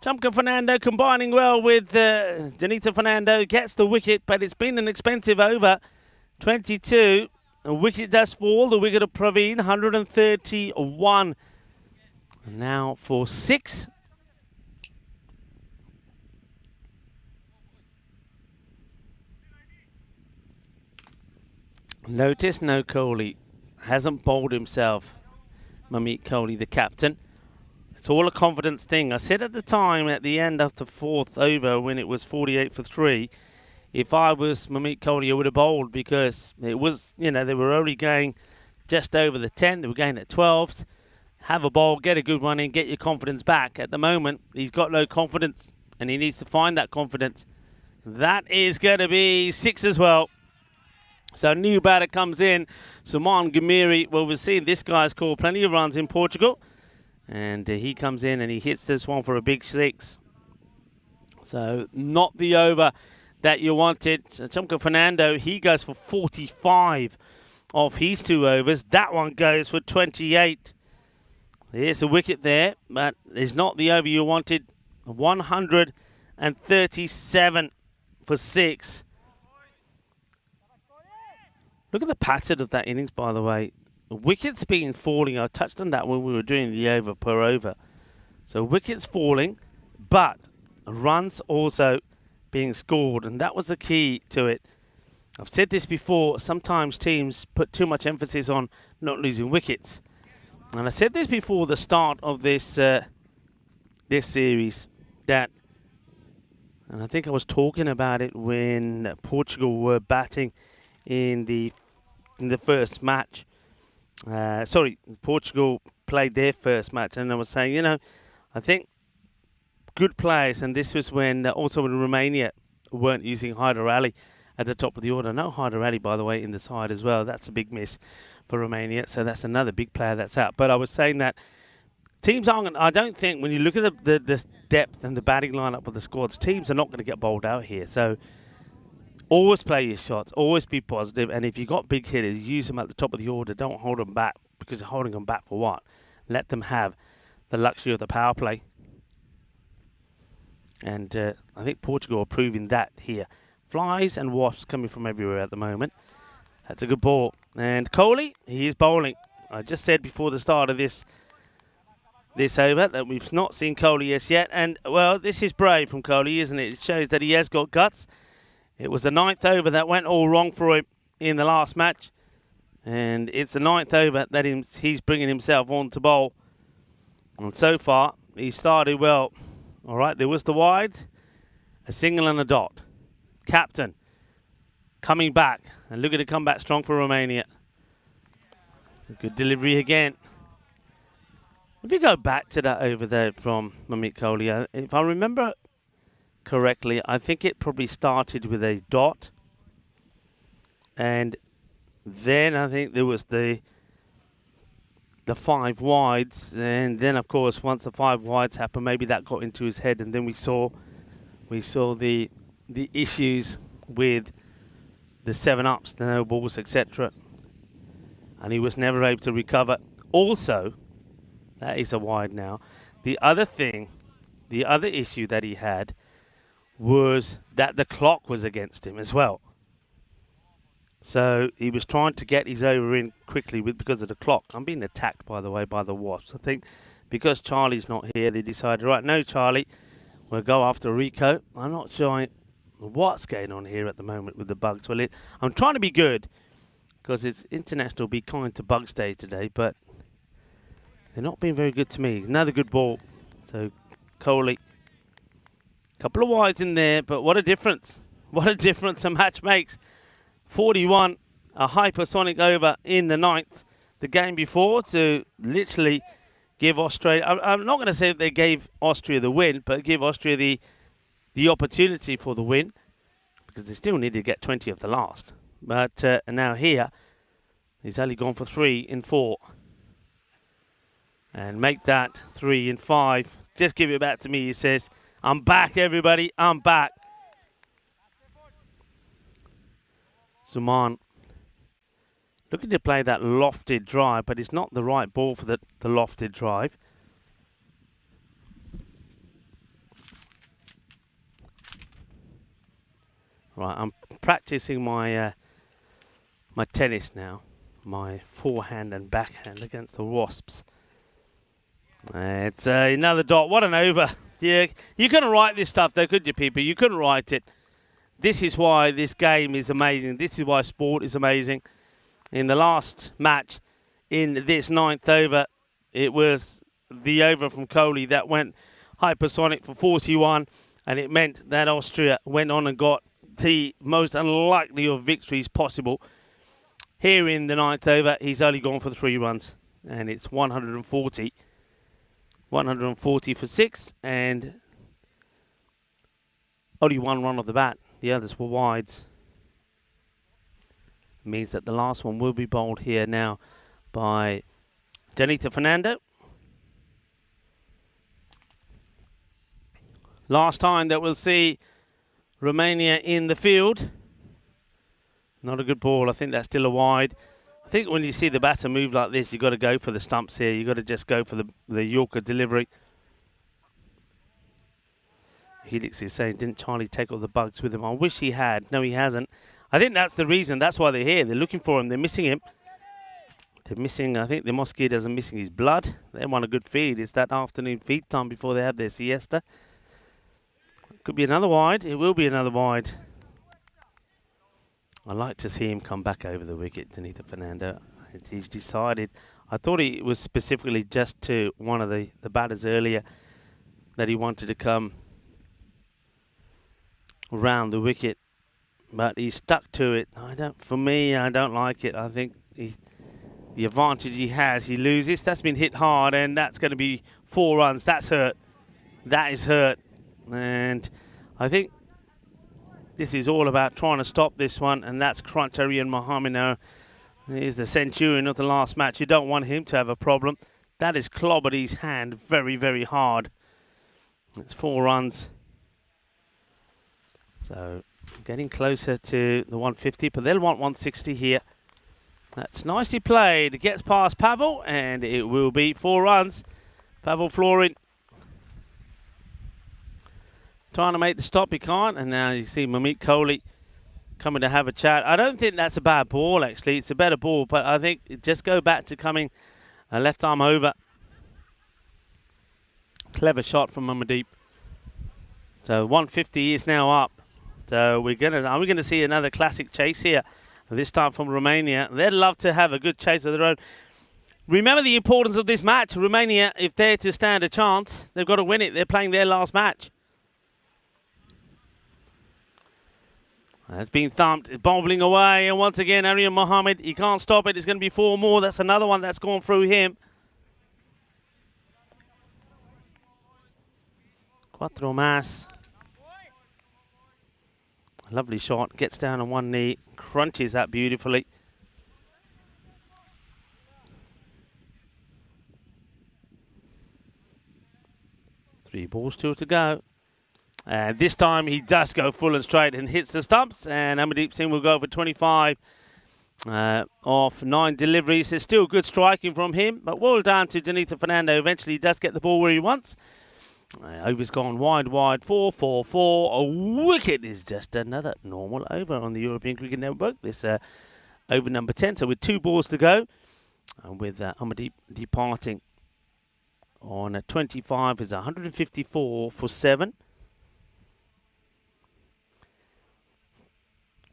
Chamka Fernando combining well with Janitha Fernando. Gets the wicket, but it's been an expensive over. 22. A wicket does fall. The wicket of Praveen, 131. And now for 6. Notice no Kohli. Hasn't bowled himself. Mamit Kohli, the captain. It's all a confidence thing. I said at the time, at the end of the 4th over, when it was 48 for 3, if I was Mamit Kohli, I would have bowled, because it was, you know, they were only going just over the 10. They were going at 12s. Have a bowl, get a good one in, get your confidence back. At the moment, he's got no confidence, and he needs to find that confidence. That is going to be 6 as well. So new batter comes in, Suman Gamiri. Well, we've seen this guy's scored plenty of runs in Portugal. And he comes in and he hits this one for a big 6. So not the over that you wanted. So Chamka Fernando, he goes for 45 of his 2 overs. That one goes for 28. There's a wicket there, but it's not the over you wanted. 137 for 6. Look at the pattern of that innings, by the way. The wickets been falling. I touched on that when we were doing the over per over. So wickets falling, but runs also being scored. And that was the key to it. I've said this before. Sometimes teams put too much emphasis on not losing wickets. And I said this before the start of this this series. And I think I was talking about it when Portugal were batting in the first match. Portugal played their first match, and I was saying, you know, I think good players, and this was when also when Romania weren't using Hyder Ali at the top of the order. No Hyder Ali, by the way, in the side as well. That's a big miss for Romania, so that's another big player that's out. But I was saying that teams aren't, I don't think, when you look at the depth and the batting lineup of the squads, teams are not going to get bowled out here. So always play your shots, always be positive, and if you've got big hitters, use them at the top of the order. Don't hold them back, because you're holding them back for what? Let them have the luxury of the power play. And I think Portugal are proving that here. Flies and wasps coming from everywhere at the moment. That's a good ball. And Kohli, he is bowling. I just said before the start of this over that we've not seen Kohli as yet. And, well, this is brave from Kohli, isn't it? It shows that he has got guts. It was the 9th over that went all wrong for him in the last match. And it's the 9th over that he's bringing himself on to bowl. And so far, he started well. All right, there was the wide, a single and a dot. Captain coming back. And look at it come back strong for Romania. Good delivery again. If you go back to that over there from Mamit Kohli, if I remember correctly, I think it probably started with a dot, and then I think there was the 5 wides, and then of course once the 5 wides happened, maybe that got into his head, and then we saw the the issues with the 7-ups, the no balls, etc. And he was never able to recover. Also, that is a wide now. The other issue that he had was that the clock was against him as well. So he was trying to get his over in quickly because of the clock. I'm being attacked, by the way, by the wasps. I think because Charlie's not here, they decided, right, no, Charlie, we'll go after Rico. I'm not sure what's going on here at the moment with the bugs. Well, I'm trying to be good because it's International Be Kind to Bugs Day today, but they're not being very good to me. Another good ball. So Coley, couple of wides in there, but what a difference. What a difference a match makes. 41, a hypersonic over in the 9th. The game before to literally give Austria, I'm not going to say that they gave Austria the win, but give Austria the opportunity for the win, because they still need to get 20 of the last. But now here, he's only gone for 3 in 4. And make that 3 in 5. Just give it back to me, he says. I'm back, everybody. I'm back. Zuman looking to play that lofted drive, but it's not the right ball for the lofted drive. Right, I'm practicing my my tennis now. My forehand and backhand against the Wasps. It's another dot. What an over. Yeah, you couldn't write this stuff though, could you, people? You couldn't write it. This is why this game is amazing. This is why sport is amazing. In the last match, in this 9th over, it was the over from Coley that went hypersonic for 41, and it meant that Austria went on and got the most unlikely of victories possible. Here in the 9th over, he's only gone for 3 runs, and it's 140. 140 for 6, and only 1 run off the bat. The others were wides. Means that the last one will be bowled here now by Janita Fernando. Last time that we'll see Romania in the field. Not a good ball. I think that's still a wide. I think when you see the batter move like this, you've got to go for the stumps here. You've got to just go for the Yorker delivery. Helix is saying, didn't Charlie take all the bugs with him? I wish he had. No, he hasn't. I think that's the reason. That's why they're here. They're looking for him. They're missing him. They're missing, I think the mosquitoes are missing his blood. They want a good feed. It's that afternoon feed time before they have their siesta. Could be another wide. It will be another wide. I'd like to see him come back over the wicket, Danita Fernando. He's decided. I thought it was specifically just to one of the batters earlier that he wanted to come around the wicket, but he stuck to it. For me, I don't like it. I think the advantage he has, he loses. That's been hit hard, and that's going to be 4 runs. That's hurt. That is hurt. And I think this is all about trying to stop this one, and that's Crantarian Mohammed now. He's the centurion of the last match. You don't want him to have a problem. That is clobbered his hand very, very hard. It's 4 runs. So getting closer to the 150, but they'll want 160 here. That's nicely played. It gets past Pavel, and it will be 4 runs. Pavel Florin trying to make the stop, he can't, and now you see Mamit Kohli coming to have a chat. I don't think that's a bad ball, actually. It's a better ball, but I think just go back to coming a left arm over. Clever shot from Mamadeep. So 150 is now up. So are we gonna see another classic chase here? This time from Romania. They'd love to have a good chase of their own. Remember the importance of this match. Romania, if they're to stand a chance, they've got to win it. They're playing their last match. It's been thumped. It's bobbling away. And once again, Aryan Mohammed, he can't stop it. It's going to be 4 more. That's another one that's gone through him. Quattro mas. Lovely shot. Gets down on one knee. Crunches that beautifully. Three balls still to go. This time he does go full and straight and hits the stumps, and Amardeep Singh will go for 25 off 9 deliveries. There's still good striking from him, but well done to Janitha Fernando. Eventually he does get the ball where he wants. Over's gone wide, 4-4-4. A wicket is just another normal over on the European Cricket Network. This over number 10, so with 2 balls to go, and with Amardeep departing on 25 is 154 for 7.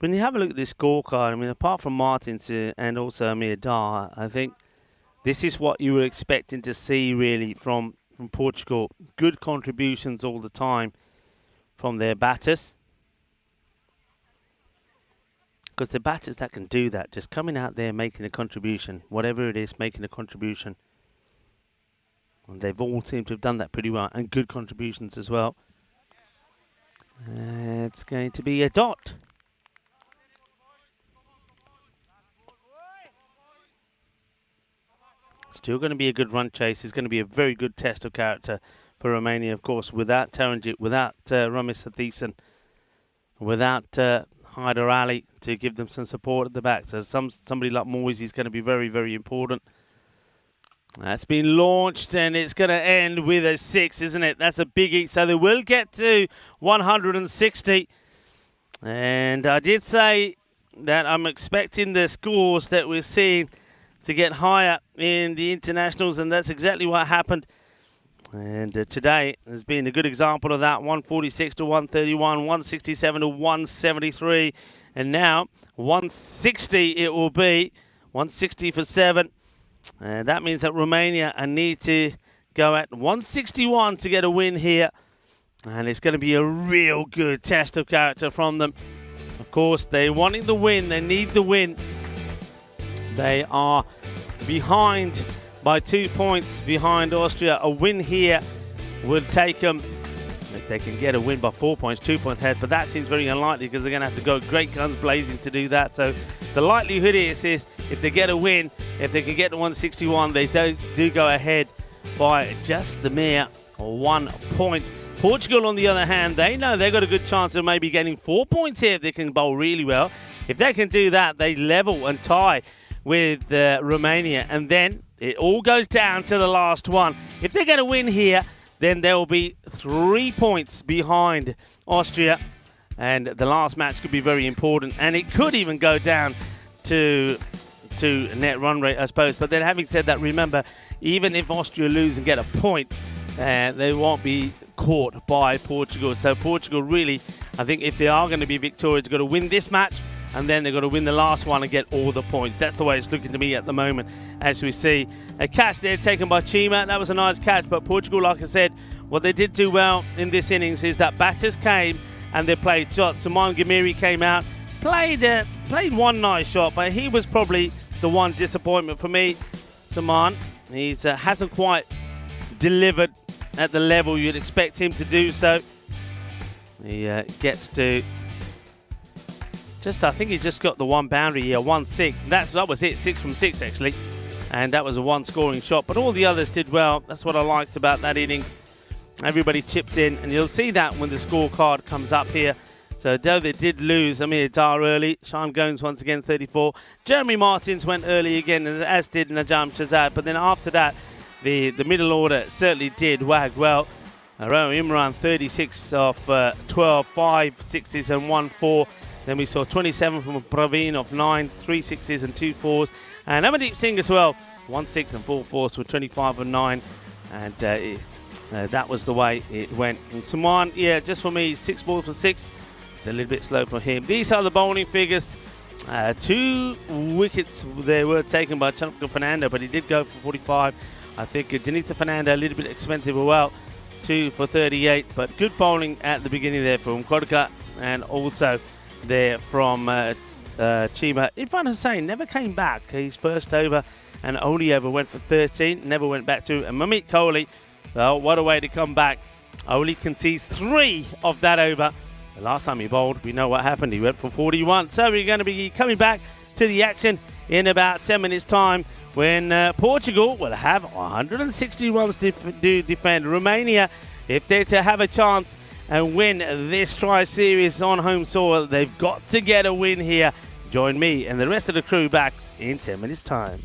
When you have a look at this scorecard, I mean, apart from Martins and also Amir Dar, I think this is what you were expecting to see really from Portugal. Good contributions all the time from their batters. Because the batters that can do that, just coming out there making a contribution, whatever it is, making a contribution. And they've all seemed to have done that pretty well, and good contributions as well. It's going to be a dot. Still going to be a good run chase. It's going to be a very good test of character for Romania, of course, without Taranjit, without Ramesh Satheesan, without Hyder Ali to give them some support at the back. So somebody like Moyes is going to be very, very important. That's been launched, and it's going to end with a 6, isn't it? That's a biggie. So they will get to 160. And I did say that I'm expecting the scores that we're seeing to get higher in the internationals, and that's exactly what happened. And today has been a good example of that. 146 to 131, 167 to 173, and now 160 it will be. 160 for 7. And that means that Romania need to go at 161 to get a win here. And it's going to be a real good test of character from them. Of course, they're wanting the win. They need the win. They are behind by 2 points behind Austria. A win here would take them, if they can get a win by 4 points, 2 point ahead. But that seems very unlikely because they're going to have to go great guns blazing to do that. So the likelihood is if they get a win, if they can get to 161, they do go ahead by just the mere 1 point. Portugal, on the other hand, they know they've got a good chance of maybe getting 4 points here if they can bowl really well. If they can do that, they level and tie with Romania, and then it all goes down to the last one. If they get a win here, then there will be 3 points behind Austria, and the last match could be very important, and it could even go down to net run rate, I suppose. But then, having said that, remember, even if Austria lose and get a point, they won't be caught by Portugal. So Portugal really, I think if they are going to be victorious, they've got to win this match, and then they've got to win the last one and get all the points. That's the way it's looking to me at the moment, as we see. A catch there taken by Chima. That was a nice catch, but Portugal, like I said, what they did do well in this innings is that batters came and they played shots. Saman Ghamiri came out, played one nice shot, but he was probably the one disappointment for me. Saman, he hasn't quite delivered at the level you'd expect him to do so. He gets to I think he just got the 1 boundary here, 1-6. That was it, 6 from 6 actually. And that was a 1 scoring shot. But all the others did well. That's what I liked about that innings. Everybody chipped in, and you'll see that when the scorecard comes up here. So though they did lose Amir Dar early, Sean Gomes once again 34. Jeremy Martins went early again, as did Najam Shahzad. But then after that, the middle order certainly did wag well. Imran 36 off 12, 5 sixes and 1 4. Then we saw 27 from Praveen of 9, 3 sixes and 2 4s. And Amardeep Singh as well, 1 6 and 4 4s with 25 and 9. And that was the way it went. And Suman, yeah, just for me, 6 balls for 6. It's a little bit slow for him. These are the bowling figures. 2 wickets they were taken by Chanaka Fernando, but he did go for 45. I think Janitha Fernando a little bit expensive as well, 2 for 38. But good bowling at the beginning there from Kodaka, and also there from Chima. Irfan Hussain never came back. His first over and only ever went for 13, never went back to. And Mamit Kohli, well, what a way to come back. Only concedes 3 of that over. The last time he bowled, we know what happened. He went for 41. So we're going to be coming back to the action in about 10 minutes' time when Portugal will have 160 runs to defend. Romania, if they're to have a chance and win this tri-series on home soil. They've got to get a win here. Join me and the rest of the crew back in 10 minutes time.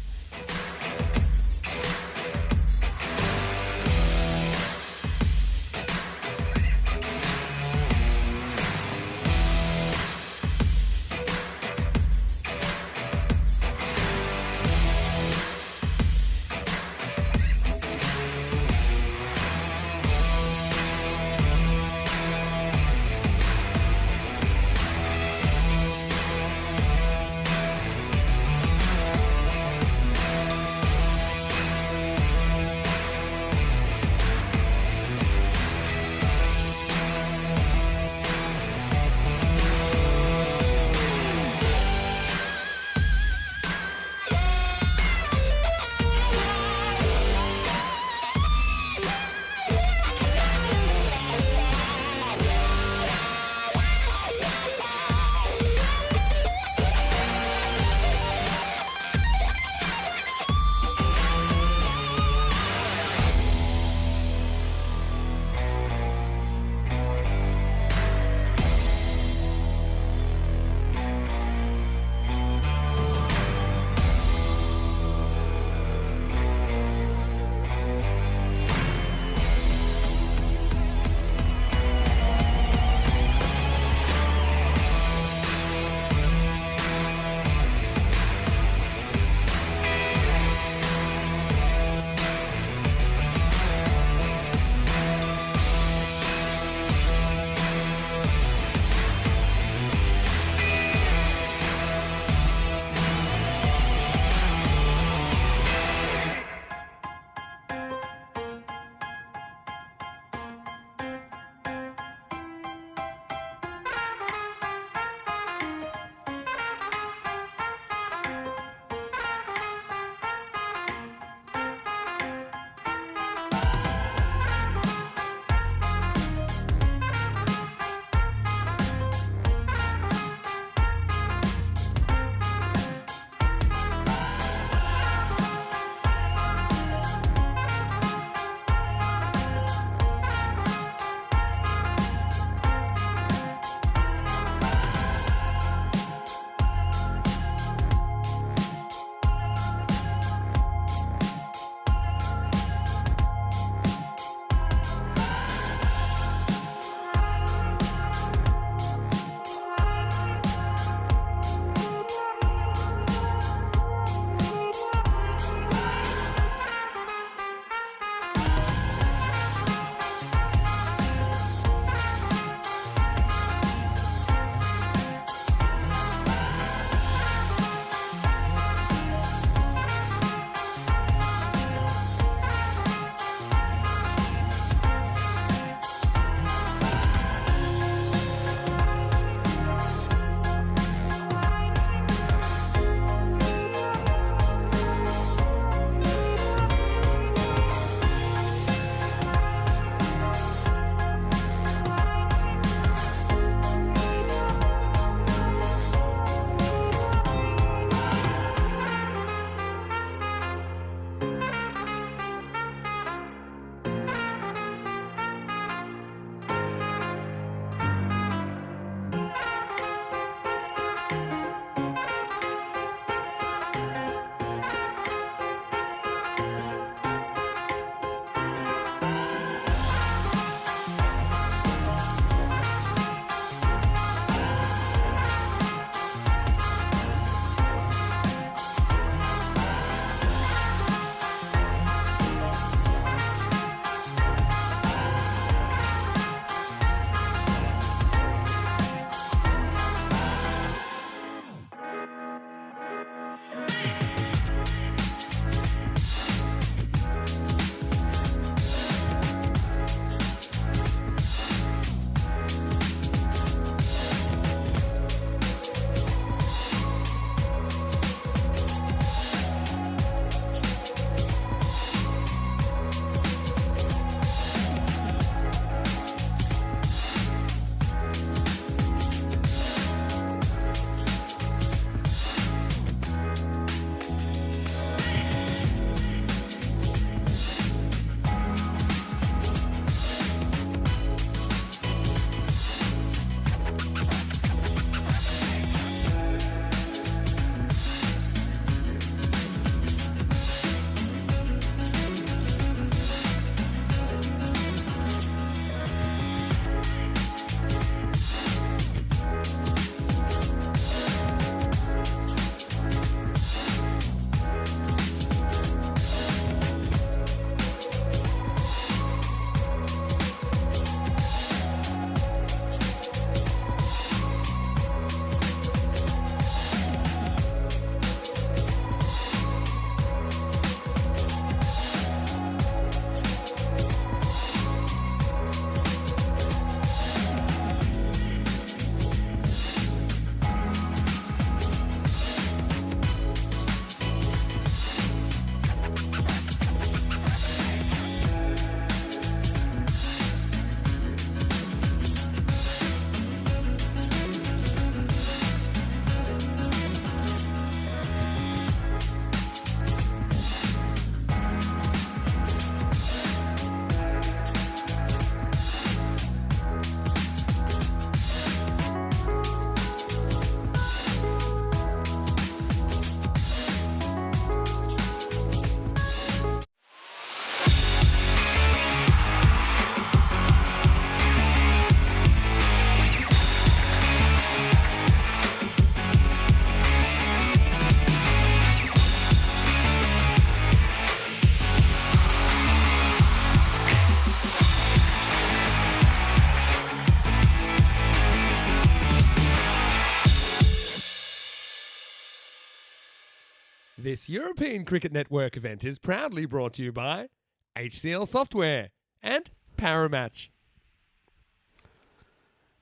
This European Cricket Network event is proudly brought to you by HCL Software and Paramatch.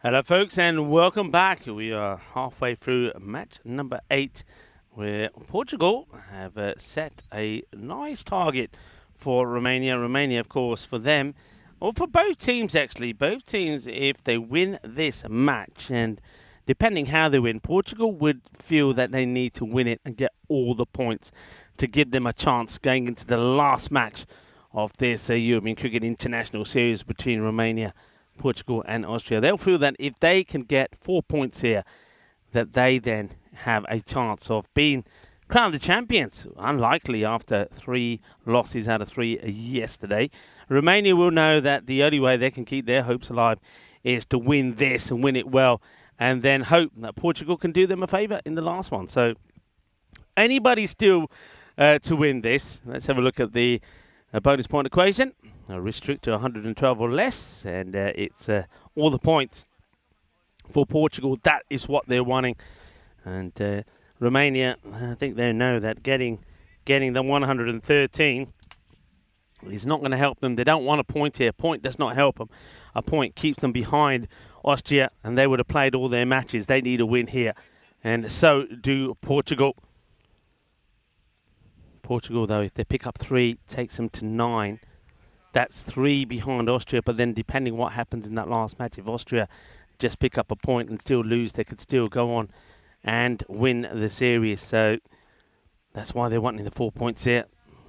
Hello folks and welcome back. We are halfway through match number 8 where Portugal have set a nice target for Romania. Romania, of course, for them, or for both teams actually. Both teams, if they win this match, and depending how they win, Portugal would feel that they need to win it and get all the points to give them a chance going into the last match of this European Cricket International Series between Romania, Portugal and Austria. They'll feel that if they can get 4 points here, that they then have a chance of being crowned the champions. Unlikely after 3 losses out of 3 yesterday. Romania will know that the only way they can keep their hopes alive is to win this and win it well, and then hope that Portugal can do them a favour in the last one. So anybody still to win this. Let's have a look at the bonus point equation. Restrict to 112 or less, and it's all the points for Portugal. That is what they're wanting. And Romania, I think they know that getting the 113 is not going to help them. They don't want a point here. A point does not help them. A point keeps them behind Austria, and they would have played all their matches. They need a win here, and so do Portugal. Portugal, though, if they pick up 3, takes them to 9. That's 3 behind Austria, but then depending what happens in that last match, if Austria just pick up a point and still lose, they could still go on and win the series. So that's why they're wanting the 4 points here.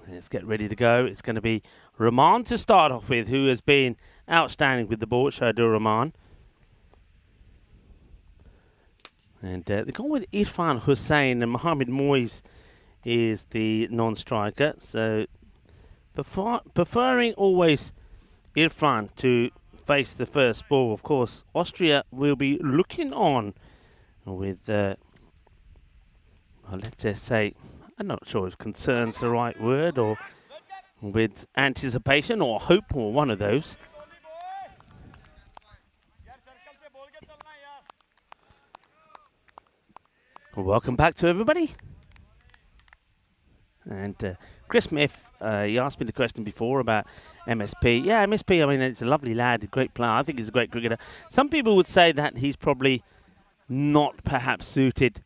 Let's get ready to go. It's going to be Rahman to start off with, who has been outstanding with the ball. Shahdur Rahman. And they're going with Irfan Hussain, and Mohamed Moyes is the non-striker. So preferring always Irfan to face the first ball. Of course, Austria will be looking on with, well, let's just say, I'm not sure if concern's the right word, or with anticipation or hope, or one of those. Welcome back to everybody. And Chris Smith, he asked me the question before about MSP. Yeah, MSP, I mean, it's a lovely lad, a great player. I think he's a great cricketer. Some people would say that he's probably not perhaps suited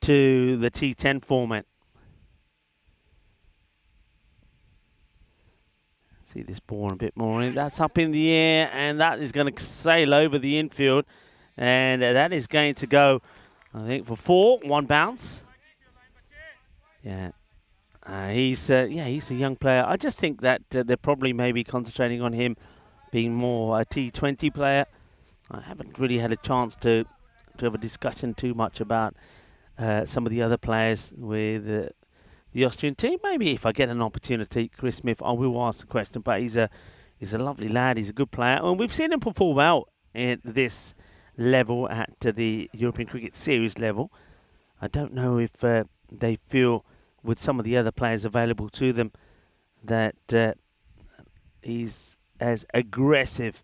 to the T10 format. See this ball a bit more in. That's up in the air, and that is going to sail over the infield. And that is going to go, I think, for 4, 1 bounce. Yeah. He's a young player. I just think that they're probably maybe concentrating on him being more a T20 player. I haven't really had a chance to have a discussion too much about some of the other players with the Austrian team. Maybe if I get an opportunity, Chris Smith, I will ask the question. But he's a lovely lad. He's a good player, and we've seen him perform well at this level, at the European Cricket Series level. I don't know if they feel, with some of the other players available to them, that he's as aggressive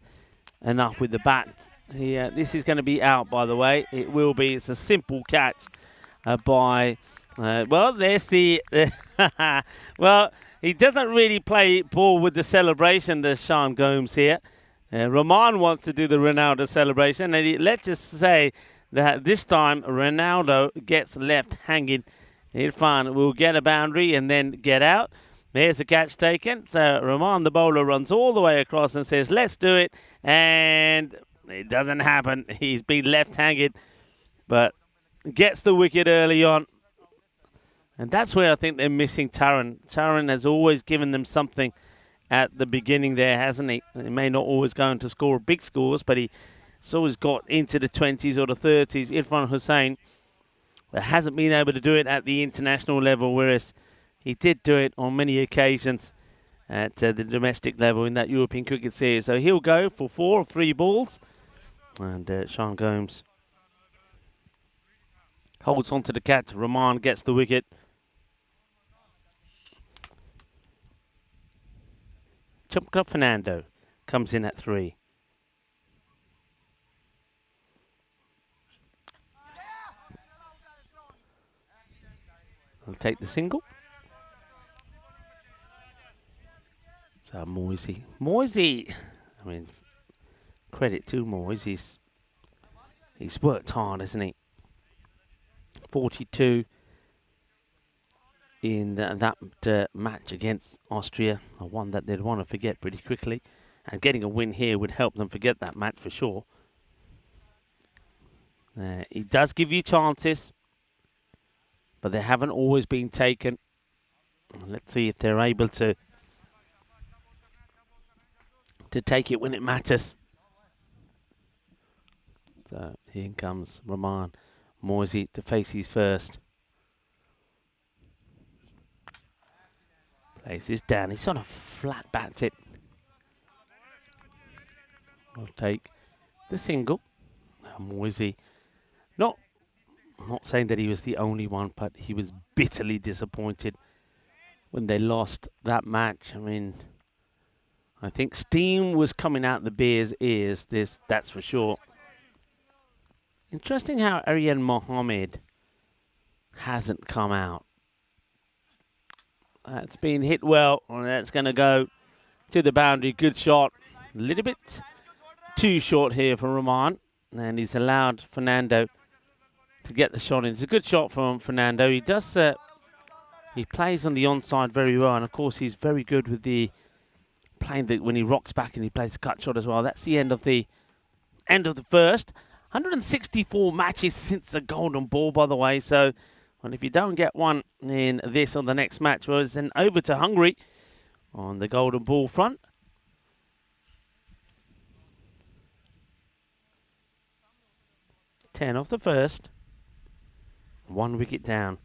enough with the bat. This is going to be out, by the way. It will be. It's a simple catch by... well, there's the... well, he doesn't really play ball with the celebration, the Sean Gomes here. Rahman wants to do the Ronaldo celebration, and let's just say that this time Ronaldo gets left hanging. Irfan will get a boundary and then get out. There's a catch taken. So Rahman, the bowler, runs all the way across and says, let's do it. And it doesn't happen. He's been left hanging, but gets the wicket early on. And that's where I think they're missing Taran. Taran has always given them something at the beginning there, hasn't he? He may not always go on to score big scores, but he's always got into the 20s or the 30s. Irfan Hussain hasn't been able to do it at the international level, whereas he did do it on many occasions at the domestic level in that European Cricket Series. So he'll go for 4 of 3 balls. And Sean Gomes holds on to the catch. Rahman gets the wicket. Chumka Fernando comes in at 3. will take the single. So Moisey, I mean, credit to Moisey. He's worked hard, hasn't he? 42 in that match against Austria, a one that they'd want to forget pretty quickly. And getting a win here would help them forget that match for sure. He does give you chances, but they haven't always been taken. Let's see if they're able to take it when it matters. So here comes Roman Moisey to face his first. Plays this down. He sort of flat bats it. I'll take the single. Moisey, not saying that he was the only one, but he was bitterly disappointed when they lost that match. I mean, I think steam was coming out the Bears' ears, that's for sure. Interesting how Aryan Mohammed hasn't come out. That's been hit well, and that's going to go to the boundary. Good shot. A little bit too short here for Roman, and he's allowed Fernando to get the shot in. It's a good shot from Fernando. He does. He plays on the onside very well, and of course he's very good with the playing when he rocks back and he plays a cut shot as well. That's the end of the first. 164 matches since the golden ball, by the way. So, and if you don't get one in this or the next match, well, then over to Hungary on the golden ball front. Ten off the first. 1 wicket down.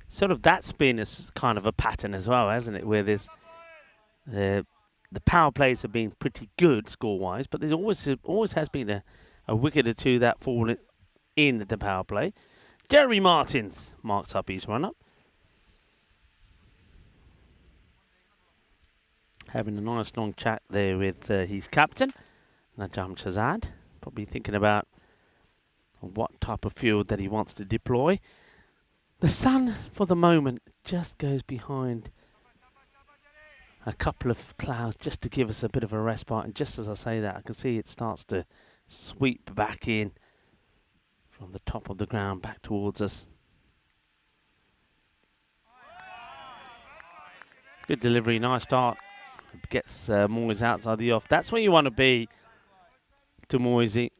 Sort of that's been a kind of a pattern as well, hasn't it? Where there's the power plays have been pretty good score-wise, but there's always has been a wicket or two that fall in the power play. Jeremy Martins marks up his run-up. Having a nice long chat there with his captain, Najam Shazad. Probably thinking about what type of field that he wants to deploy. The sun, for the moment, just goes behind a couple of clouds just to give us a bit of a respite. And just as I say that, I can see it starts to sweep back in from the top of the ground back towards us. Good delivery, nice start. Gets Moyes outside the off. That's where you want to be to Moisey.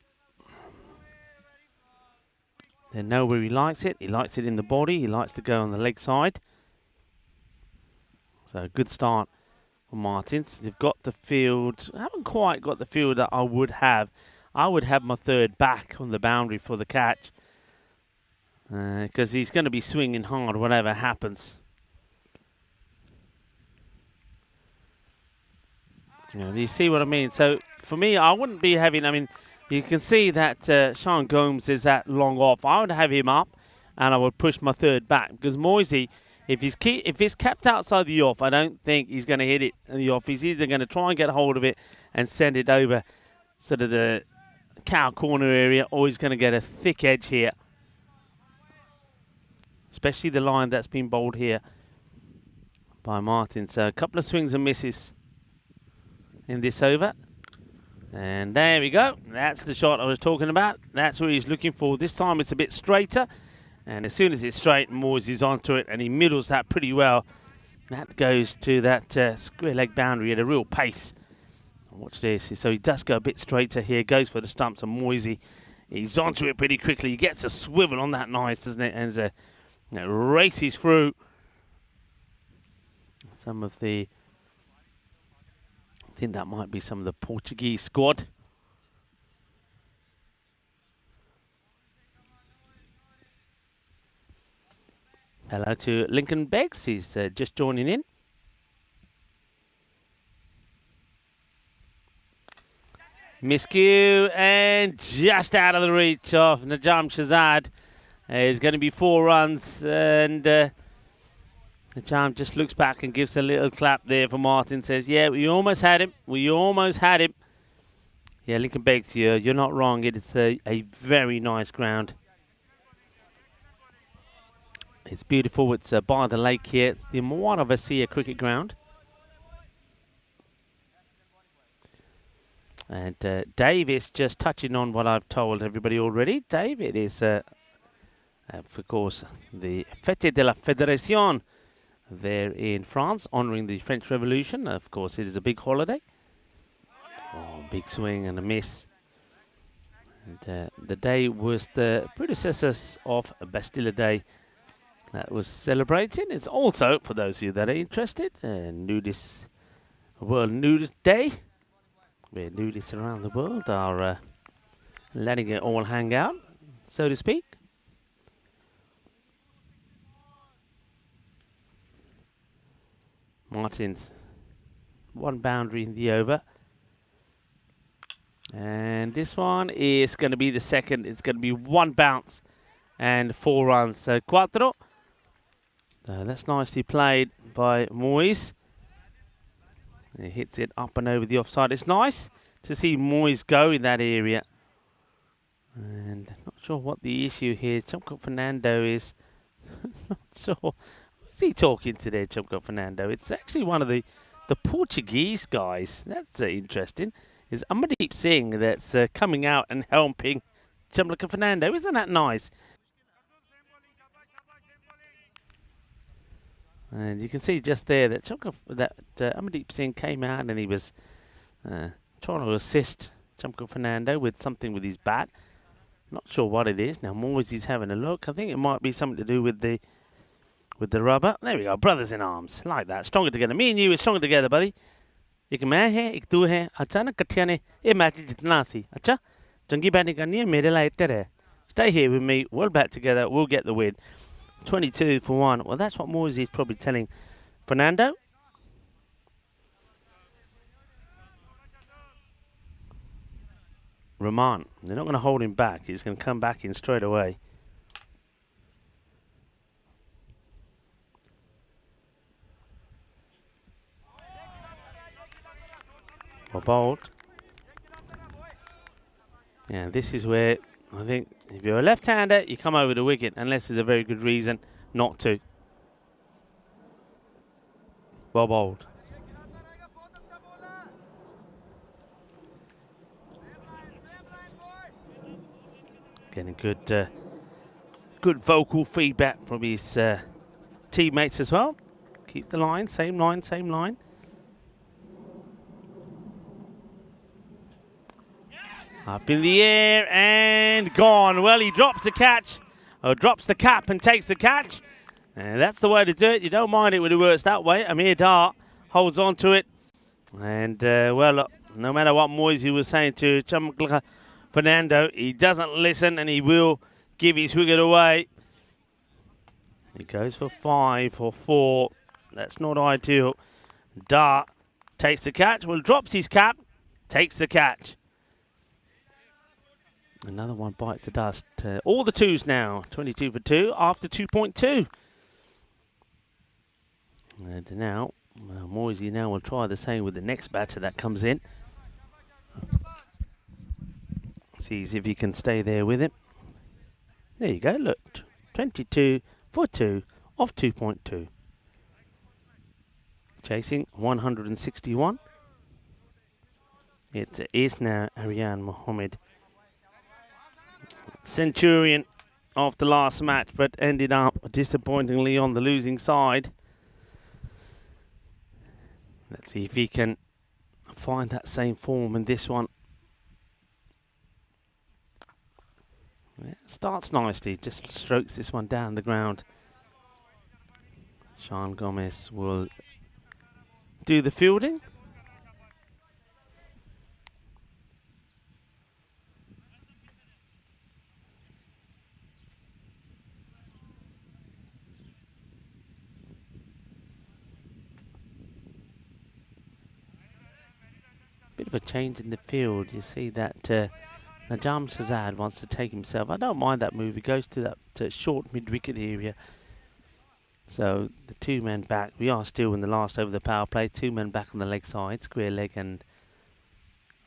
They know where he likes it. He likes it in the body. He likes to go on the leg side. So good start for Martins. They've got the field. I haven't quite got the field that I would have. I would have my third back on the boundary for the catch. Because he's going to be swinging hard whatever happens. You know, you see what I mean? So for me, I wouldn't be having, I mean, you can see that Sean Gomes is at long off. I would have him up and I would push my third back. Because Moisey, if he's kept outside the off, I don't think he's going to hit it in the off. He's either going to try and get a hold of it and send it over sort of the cow corner area, or he's going to get a thick edge here. Especially the line that's been bowled here by Martin. So a couple of swings and misses in this over. And there we go. That's the shot I was talking about. That's what he's looking for. This time it's a bit straighter. And as soon as it's straight, Moyes is onto it. And he middles that pretty well. That goes to that square leg boundary at a real pace. Watch this. So he does go a bit straighter here. Goes for the stumps. And Moisey, he's onto it pretty quickly. He gets a swivel on that nice, doesn't it? And races through some of the... I think that might be some of the Portuguese squad. Hello to Lincoln Beggs. He's just joining in. Miscue and just out of the reach of Najam Shazad. It's going to be 4 runs, and Najam just looks back and gives a little clap there for Martin. Says, yeah, we almost had him. We almost had him. Yeah, Lincoln Beggs, you're not wrong. It's a very nice ground. It's beautiful. It's by the lake here. It's the Moana cricket ground. And Dave is just touching on what I've told everybody already. Dave, it is, of course, the Fête de la Fédération there in France, honouring the French Revolution. Of course, it is a big holiday. Oh, big swing and a miss. And the day was the predecessors of Bastille Day that was celebrated. It's also, for those of you that are interested, World Nudist Day, where nudists around the world are letting it all hang out, so to speak. Martin's one boundary in the over. And this one is going to be the second. It's going to be one bounce and 4 runs. So, cuatro. That's nicely played by Moyes. He hits it up and over the offside. It's nice to see Moyes go in that area. And not sure what the issue here. Chumko Fernando is not sure. Who's he talking to there, Chumko Fernando? It's actually one of the Portuguese guys. That's interesting. Is Amardeep Singh that's coming out and helping Chumko Fernando. Isn't that nice? And you can see just there that Amardeep Singh came out and he was trying to assist Chumko Fernando with something with his bat. Not sure what it is. Now Moyes is having a look. I think it might be something to do with the rubber. There we go. Brothers in arms. Like that. Stronger together. Me and you are stronger together, buddy. एक मैं है एक तू है अच्छा ना कट्ठिया ने ये मैच जितना सी अच्छा चंगी बैटिंग करनी है मेरे लिए इतना है stay here with me, we'll bat together, we'll get the win. 22 for 1. Well, that's what Moyes is probably telling Fernando. Rahman, they're not going to hold him back. He's going to come back in straight away. Or bowled. Yeah, this is where I think if you're a left-hander, you come over the wicket unless there's a very good reason not to. Well bowled. Getting good vocal feedback from his teammates as well. Keep the line, same line, same line. Up in the air and gone. Well, he drops the catch, or drops the cap and takes the catch. And that's the way to do it. You don't mind it when it works that way. Amir Dar holds on to it. And, well, no matter what Moyes was saying to Chumko Fernando, he doesn't listen and he will give his wicket away. He goes for 5 or 4. That's not ideal. Dar takes the catch. Well, drops his cap, takes the catch. Another one bites the dust. All the twos now. 22 for 2 after 2.2. And now, Moyes now will try the same with the next batter that comes in. Sees if he can stay there with him. There you go, look. 22 for 2 off 2.2. Chasing 161. It is now Arian Mohammed. Centurion of the last match, but ended up disappointingly on the losing side. Let's see if he can find that same form in this one. Yeah, starts nicely, just strokes this one down the ground. Sean Gomez will do the fielding. Bit of a change in the field. You see that Najam Shazad wants to take himself. I don't mind that move. He goes to that short mid-wicket area. So the 2 men back. We are still in the last over the power play. 2 men back on the leg side. Square leg and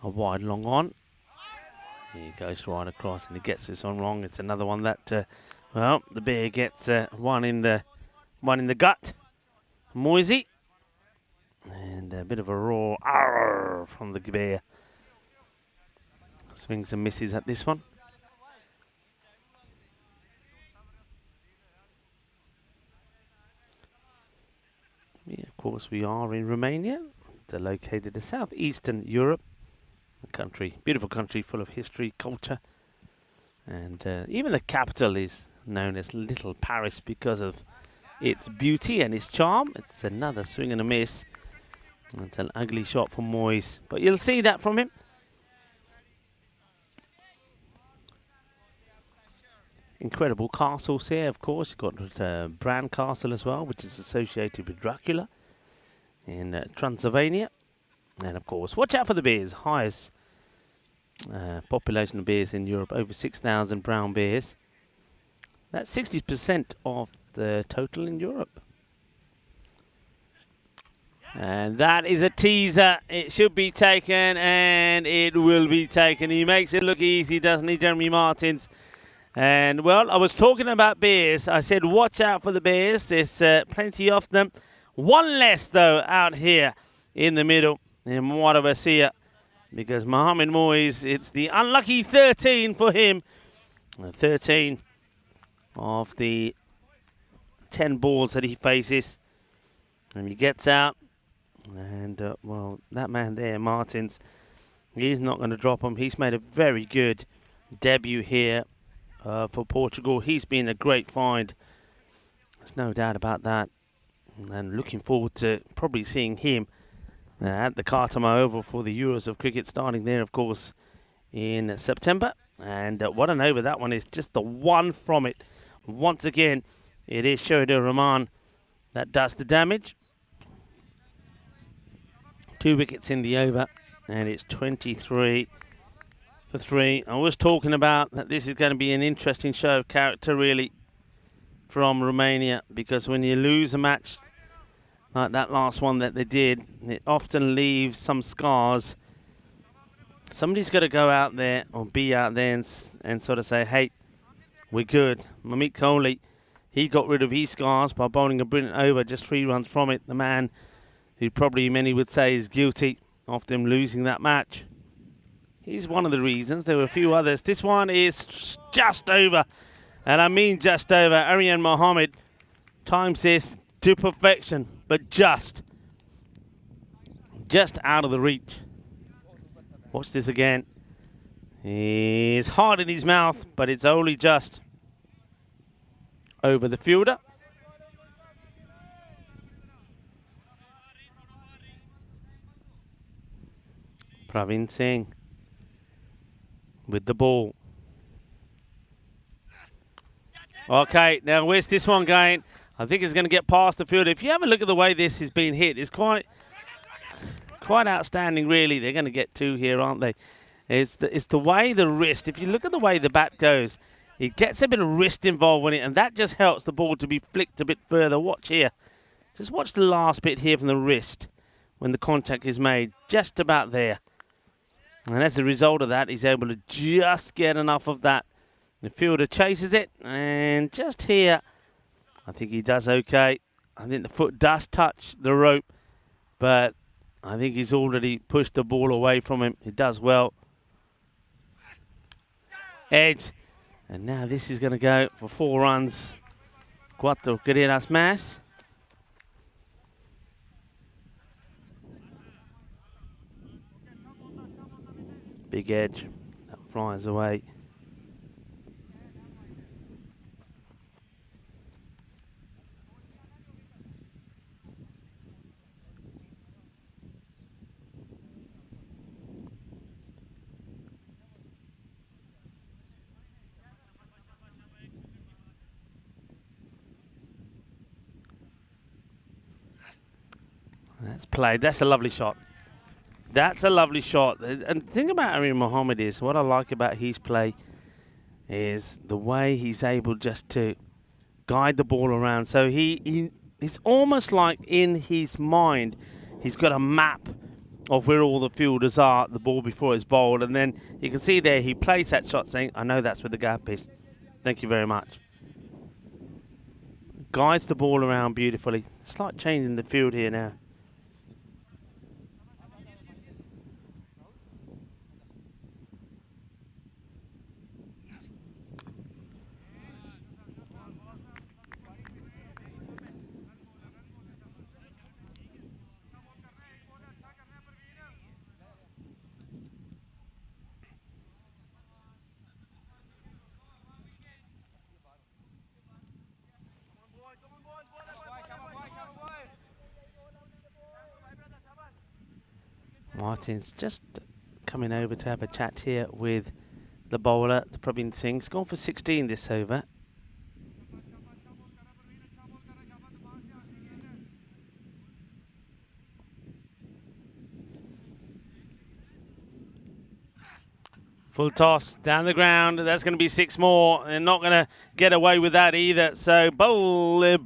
a wide long on. He goes right across and he gets this on wrong. It's another one that Well, the bear gets one in the gut. Moisey. And a bit of a roar "Arr!" from the bear. Swings and misses at this one. Yeah, of course, we are in Romania. They're located in southeastern Europe. A country, beautiful country full of history, culture. And even the capital is known as Little Paris because of its beauty and its charm. It's another swing and a miss. It's an ugly shot from Moyes, but you'll see that from him. Incredible castles here, of course. You've got Bran Castle as well, which is associated with Dracula in Transylvania. And of course, watch out for the bears. Highest population of bears in Europe, over 6,000 brown bears. That's 60% of the total in Europe. And that is a teaser. It should be taken, and it will be taken. He makes it look easy, doesn't he, Jeremy Martins? And, well, I was talking about bears. I said watch out for the bears. There's plenty of them. One less, though, out here in the middle in Moravia, because Mohamed Moyes, it's the unlucky 13 for him. 13 of the 10 balls that he faces. And he gets out. And, well, that man there, Martins, he's not going to drop him. He's made a very good debut here for Portugal. He's been a great find. There's no doubt about that. And looking forward to probably seeing him at the Cartama Oval for the Euros of Cricket, starting there, of course, in September. And what an over that one is. Just the one from it. Once again, it is Sheridan Rahman that does the damage. 2 wickets in the over, and it's 23 for 3. I was talking about that this is going to be an interesting show of character, really, from Romania, because when you lose a match like that last one that they did, it often leaves some scars. Somebody's got to go out there or be out there and sort of say, hey, we're good. Mamit Kohli, he got rid of his scars by bowling a brilliant over, just 3 runs from it. The man who probably many would say is guilty of them losing that match. He's one of the reasons. There were a few others. This one is just over. And I mean just over. Aryan Mohammed times this to perfection. But just out of the reach. Watch this again. He's hard in his mouth, but it's only just over the fielder. Praveen Singh with the ball. Okay, now where's this one going? I think it's going to get past the field. If you have a look at the way this has been hit, it's quite outstanding, really. They're going to get 2 here, aren't they? It's the way the wrist, if you look at the way the bat goes, it gets a bit of wrist involved in it, and that just helps the ball to be flicked a bit further. Watch here. Just watch the last bit here from the wrist when the contact is made, just about there. And as a result of that, he's able to just get enough of that. The fielder chases it, and just here, I think he does okay. I think the foot does touch the rope, but I think he's already pushed the ball away from him. He does well. Edge. And now this is going to go for 4 runs. Cuatro carreras más. Big edge. That flies away. That's played. That's a lovely shot. That's a lovely shot. And the thing about Aryan Mohammed is, what I like about his play is the way he's able just to guide the ball around. So it's almost like in his mind, he's got a map of where all the fielders are, the ball before it's bowled. And then you can see there, he plays that shot saying, I know that's where the gap is. Thank you very much. guides the ball around beautifully. Slight change in the field here now. Martin's just coming over to have a chat here with the bowler, the Praveen Singh. He's gone for 16 this over. Full toss down the ground. That's going to be 6 more. They're not going to get away with that either. So bowl it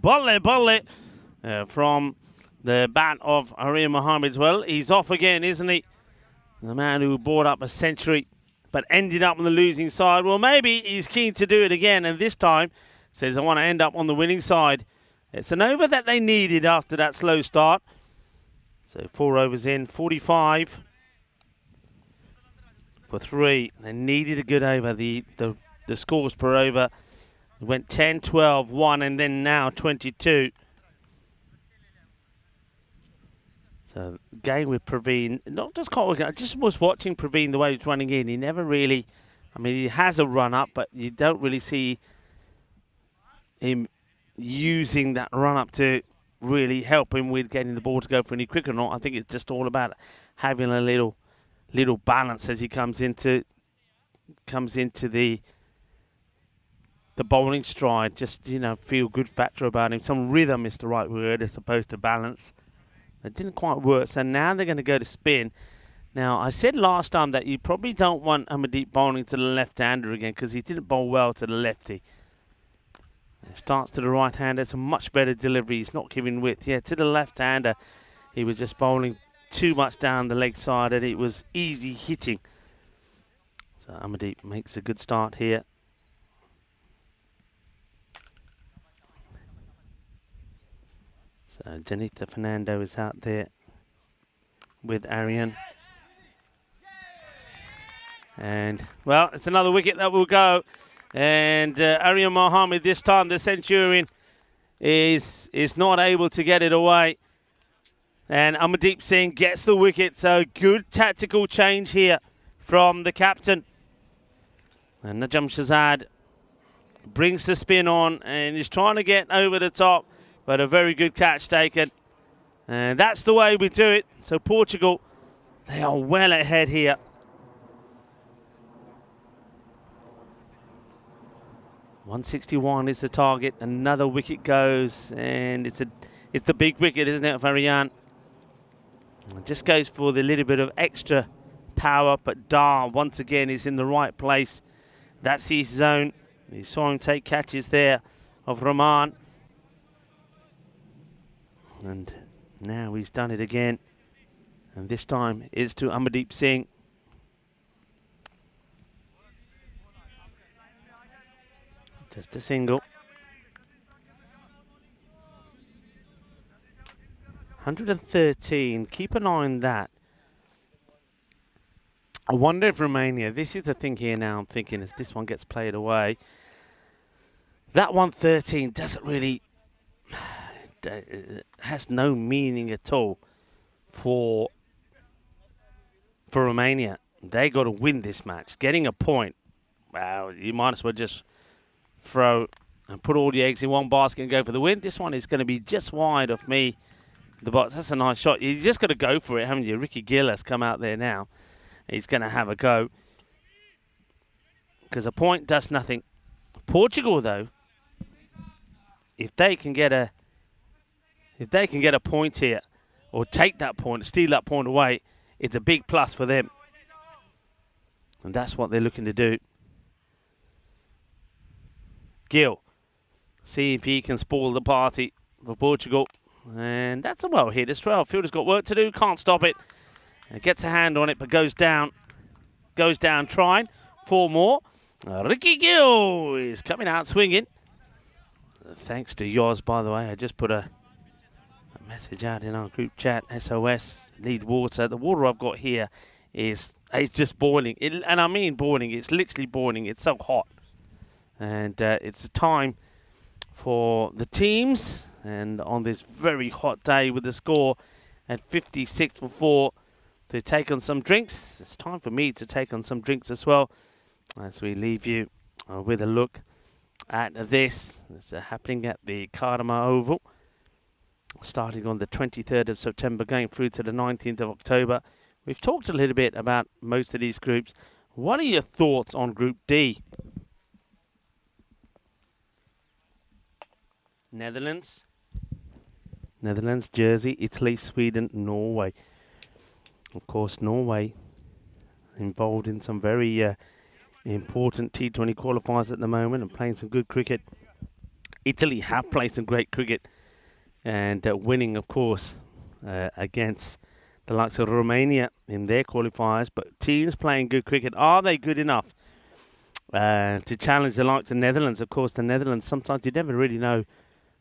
from the bat of Harim Mohammed. Well, he's off again, isn't he? The man who brought up a century but ended up on the losing side. Well, maybe he's keen to do it again, and this time says, I want to end up on the winning side. It's an over that they needed after that slow start. So 4 overs in, 45 for 3. They needed a good over. The scores per over went 10, 12, 1, and then now 22. So, game with Praveen, not just caught, I just was watching Praveen the way he's running in. He never really, I mean, he has a run up, but you don't really see him using that run up to really help him with getting the ball to go for any quicker or not. I think it's just all about having a little balance as he comes into the bowling stride. Just, you know, feel good factor about him. Some rhythm is the right word as opposed to balance. It didn't quite work, so now they're going to go to spin. Now, I said last time that you probably don't want Amardeep bowling to the left-hander again because he didn't bowl well to the lefty. It starts to the right-hander. It's a much better delivery. He's not giving width. Yeah, to the left-hander, he was just bowling too much down the leg side and it was easy hitting. So Amardeep makes a good start here. So Janita Fernando is out there with Arian. And, well, it's another wicket that will go. And Arian Mohammed, this time the Centurion, is not able to get it away. And Amardeep Singh gets the wicket. So good tactical change here from the captain. And Najam Shazad brings the spin on and is trying to get over the top. But a very good catch taken. And that's the way we do it. So Portugal, they are well ahead here. .161 is the target. Another wicket goes. And it's the big wicket, isn't it, Varian? It just goes for the little bit of extra power. But Dar, once again, is in the right place. That's his zone. You saw him take catches there of Rahman. And now he's done it again. And this time it's to Amardeep Singh. Just a single. 113. Keep an eye on that. I wonder if Romania, this is the thing here now, I'm thinking as this one gets played away, that 113 doesn't really, has no meaning at all for Romania. They got to win this match. Getting a point, well, you might as well just throw and put all the eggs in one basket and go for the win. This one is going to be just wide of me. The box, that's a nice shot. You just got to go for it, haven't you? Ricky Gill has come out there now. He's going to have a go because a point does nothing. Portugal, though, if they can get a point here, or take that point, steal that point away, it's a big plus for them. And that's what they're looking to do. Gill, see if he can spoil the party for Portugal. And that's a well hit as well. Fielder's got work to do, can't stop it. And gets a hand on it, but goes down. Goes down trying. 4 more. Ricky Gill is coming out swinging. thanks to yours, by the way. I just put a message out in our group chat. SOS, need water. The water I've got here is it's just boiling. And I mean boiling. It's literally boiling. It's so hot. And it's a time for the teams. And on this very hot day with the score at 56 for 4 to take on some drinks. It's time for me to take on some drinks as well as we leave you with a look at this. It's happening at the Cardamom Oval, starting on the 23rd of September, going through to the 19th of October. We've talked a little bit about most of these groups. What are your thoughts on Group D? Netherlands, Jersey, Italy, Sweden, Norway. Of course, Norway involved in some very important T20 qualifiers at the moment and playing some good cricket. Italy have played some great cricket and winning, of course, against the likes of Romania in their qualifiers. But teams playing good cricket, are they good enough to challenge the likes of Netherlands? Of course, the Netherlands, sometimes you never really know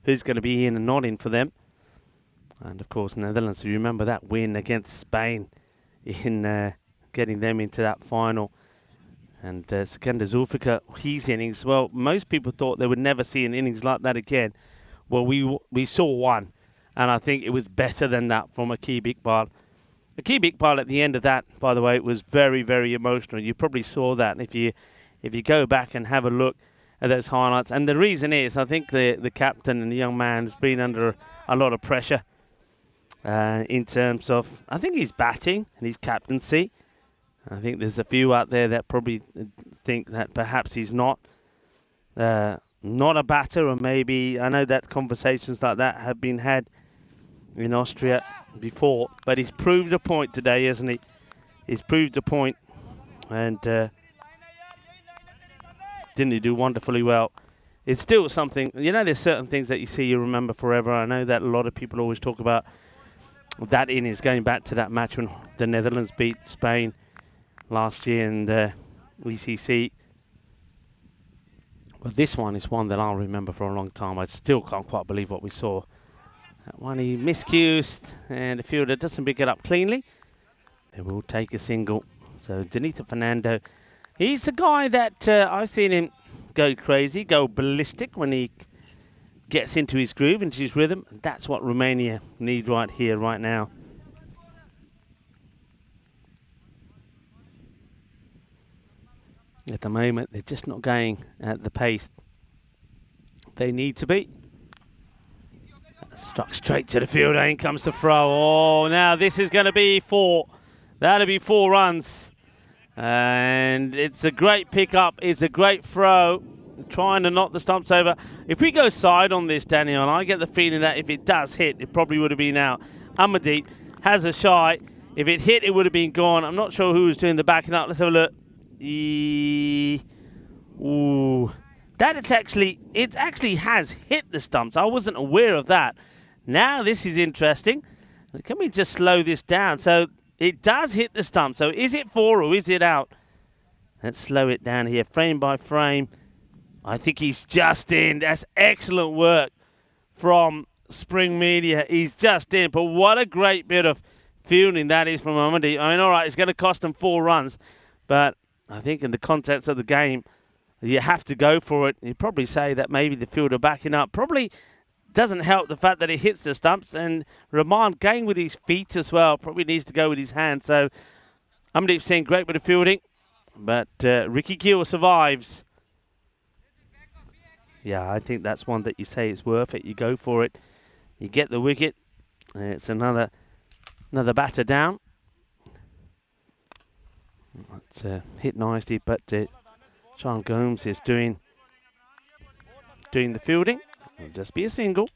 who's going to be in and not in for them. And, of course, Netherlands, you remember that win against Spain in getting them into that final. And Sikandar Zulfikar, his innings, well, most people thought they would never see an innings like that again. Well, we saw one, and I think it was better than that from Akib Iqbal. Akib Iqbal at the end of that, by the way, it was very, very emotional. You probably saw that if you go back and have a look at those highlights. And the reason is, I think the captain and the young man has been under a lot of pressure in terms of, I think his batting and his captaincy. I think there's a few out there that probably think that perhaps he's not a batter, or maybe, I know that conversations like that have been had in Austria before, but he's proved a point today, hasn't he? He's proved a point, and didn't he do wonderfully well? It's still something, you know, there's certain things that you see you remember forever. I know that a lot of people always talk about that innings, going back to that match when the Netherlands beat Spain last year in the ECC. But this one is one that I'll remember for a long time. I still can't quite believe what we saw. That one he miscued, and the fielder doesn't pick it up cleanly. They will take a single. So Danita Fernando, he's a guy that I've seen him go crazy, go ballistic when he gets into his groove, into his rhythm. And that's what Romania need right here, right now. At the moment, they're just not going at the pace they need to be. Struck straight to the field. In comes the throw. Oh, now this is going to be 4. That'll be 4 runs. And it's a great pickup. It's a great throw. Trying to knock the stumps over. If we go side on this, Daniel, I get the feeling that if it does hit, it probably would have been out. Amadeep has a shot. If it hit, it would have been gone. I'm not sure who was doing the backing up. Let's have a look. Ooh, that it actually has hit the stumps. I wasn't aware of that. Now this is interesting. Can we just slow this down? So it does hit the stump. So is it 4 or is it out? Let's slow it down here, frame by frame. I think he's just in. That's excellent work from Spring Media. He's just in. But what a great bit of fielding that is from Amadeep. I mean, all right, it's going to cost them 4 runs, but I think in the context of the game, you have to go for it. You'd probably say that maybe the fielder backing up probably doesn't help the fact that it hits the stumps. And Rahman going with his feet as well, probably needs to go with his hands. So Amadeep saying great bit of fielding, but Ricky Gill survives. Yeah, I think that's one that you say is worth it. You go for it. You get the wicket. It's another batter down. It's hit nicely, but Sean Gomes is doing the fielding. It'll just be a single.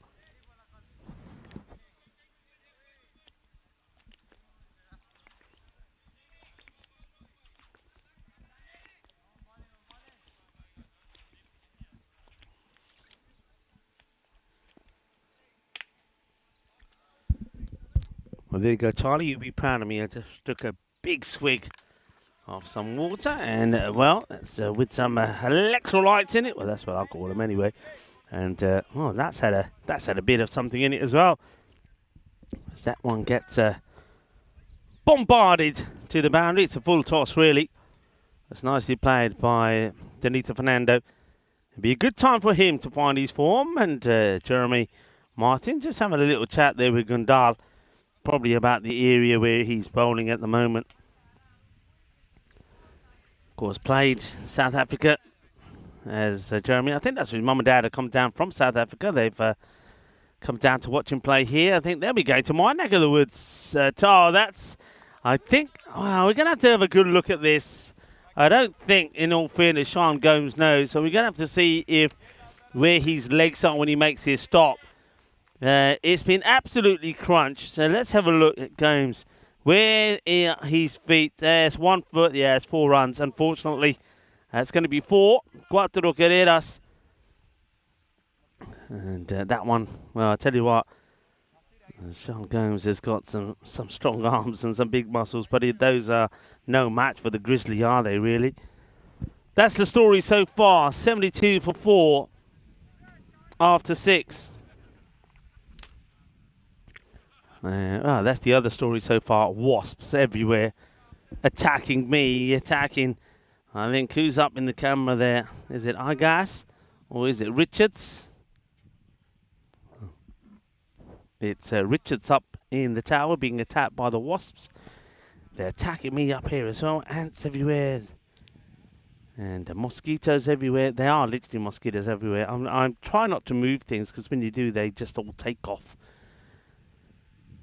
Well, there you go, Charlie. You'll be proud of me. I just took a big swig of some water, and well, it's with some electrolytes in it. Well, that's what I call them anyway. And oh, that's had a bit of something in it as well. As that one gets bombarded to the boundary. It's a full toss, really. That's nicely played by Denita Fernando. It'd be a good time for him to find his form. And Jeremy Martin just having a little chat there with Gundal, probably about the area where he's bowling at the moment. Of course, played South Africa as Jeremy. I think that's his mum and dad have come down from South Africa. They've come down to watch him play here. I think they'll be going to my neck of the woods. I think, wow, we're going to have a good look at this. I don't think, in all fairness, Sean Gomes knows. So we're going to have to see where his legs are when he makes his stop. It's been absolutely crunched. So let's have a look at Gomes. Where are his feet? There's 1 foot. Yeah, it's 4 runs. Unfortunately, it's going to be 4. Cuatro carreras. And that one, well, I tell you what, Sean Gomes has got some strong arms and some big muscles, but those are no match for the Grizzly, are they, really? That's the story so far. 72 for 4 after 6. That's the other story so far. Wasps everywhere. Attacking me, attacking. I think who's up in the camera there? Is it Igas or is it Richards? It's Richards up in the tower being attacked by the wasps. They're attacking me up here as well. Ants everywhere. And mosquitoes everywhere. They are literally mosquitoes everywhere. I'm trying not to move things because when you do, they just all take off.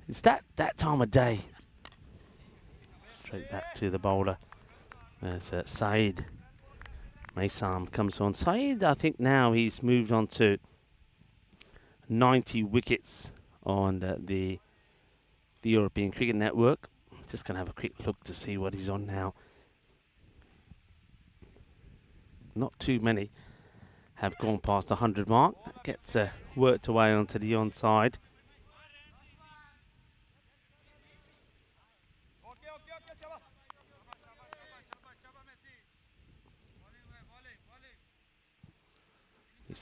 It's that time of day. Straight back to the bowler. There's Saeed. Maysam comes on. Saeed, I think now he's moved on to 90 wickets on the European Cricket Network. Just going to have a quick look to see what he's on now. Not too many have gone past the 100 mark. That gets worked away onto the onside.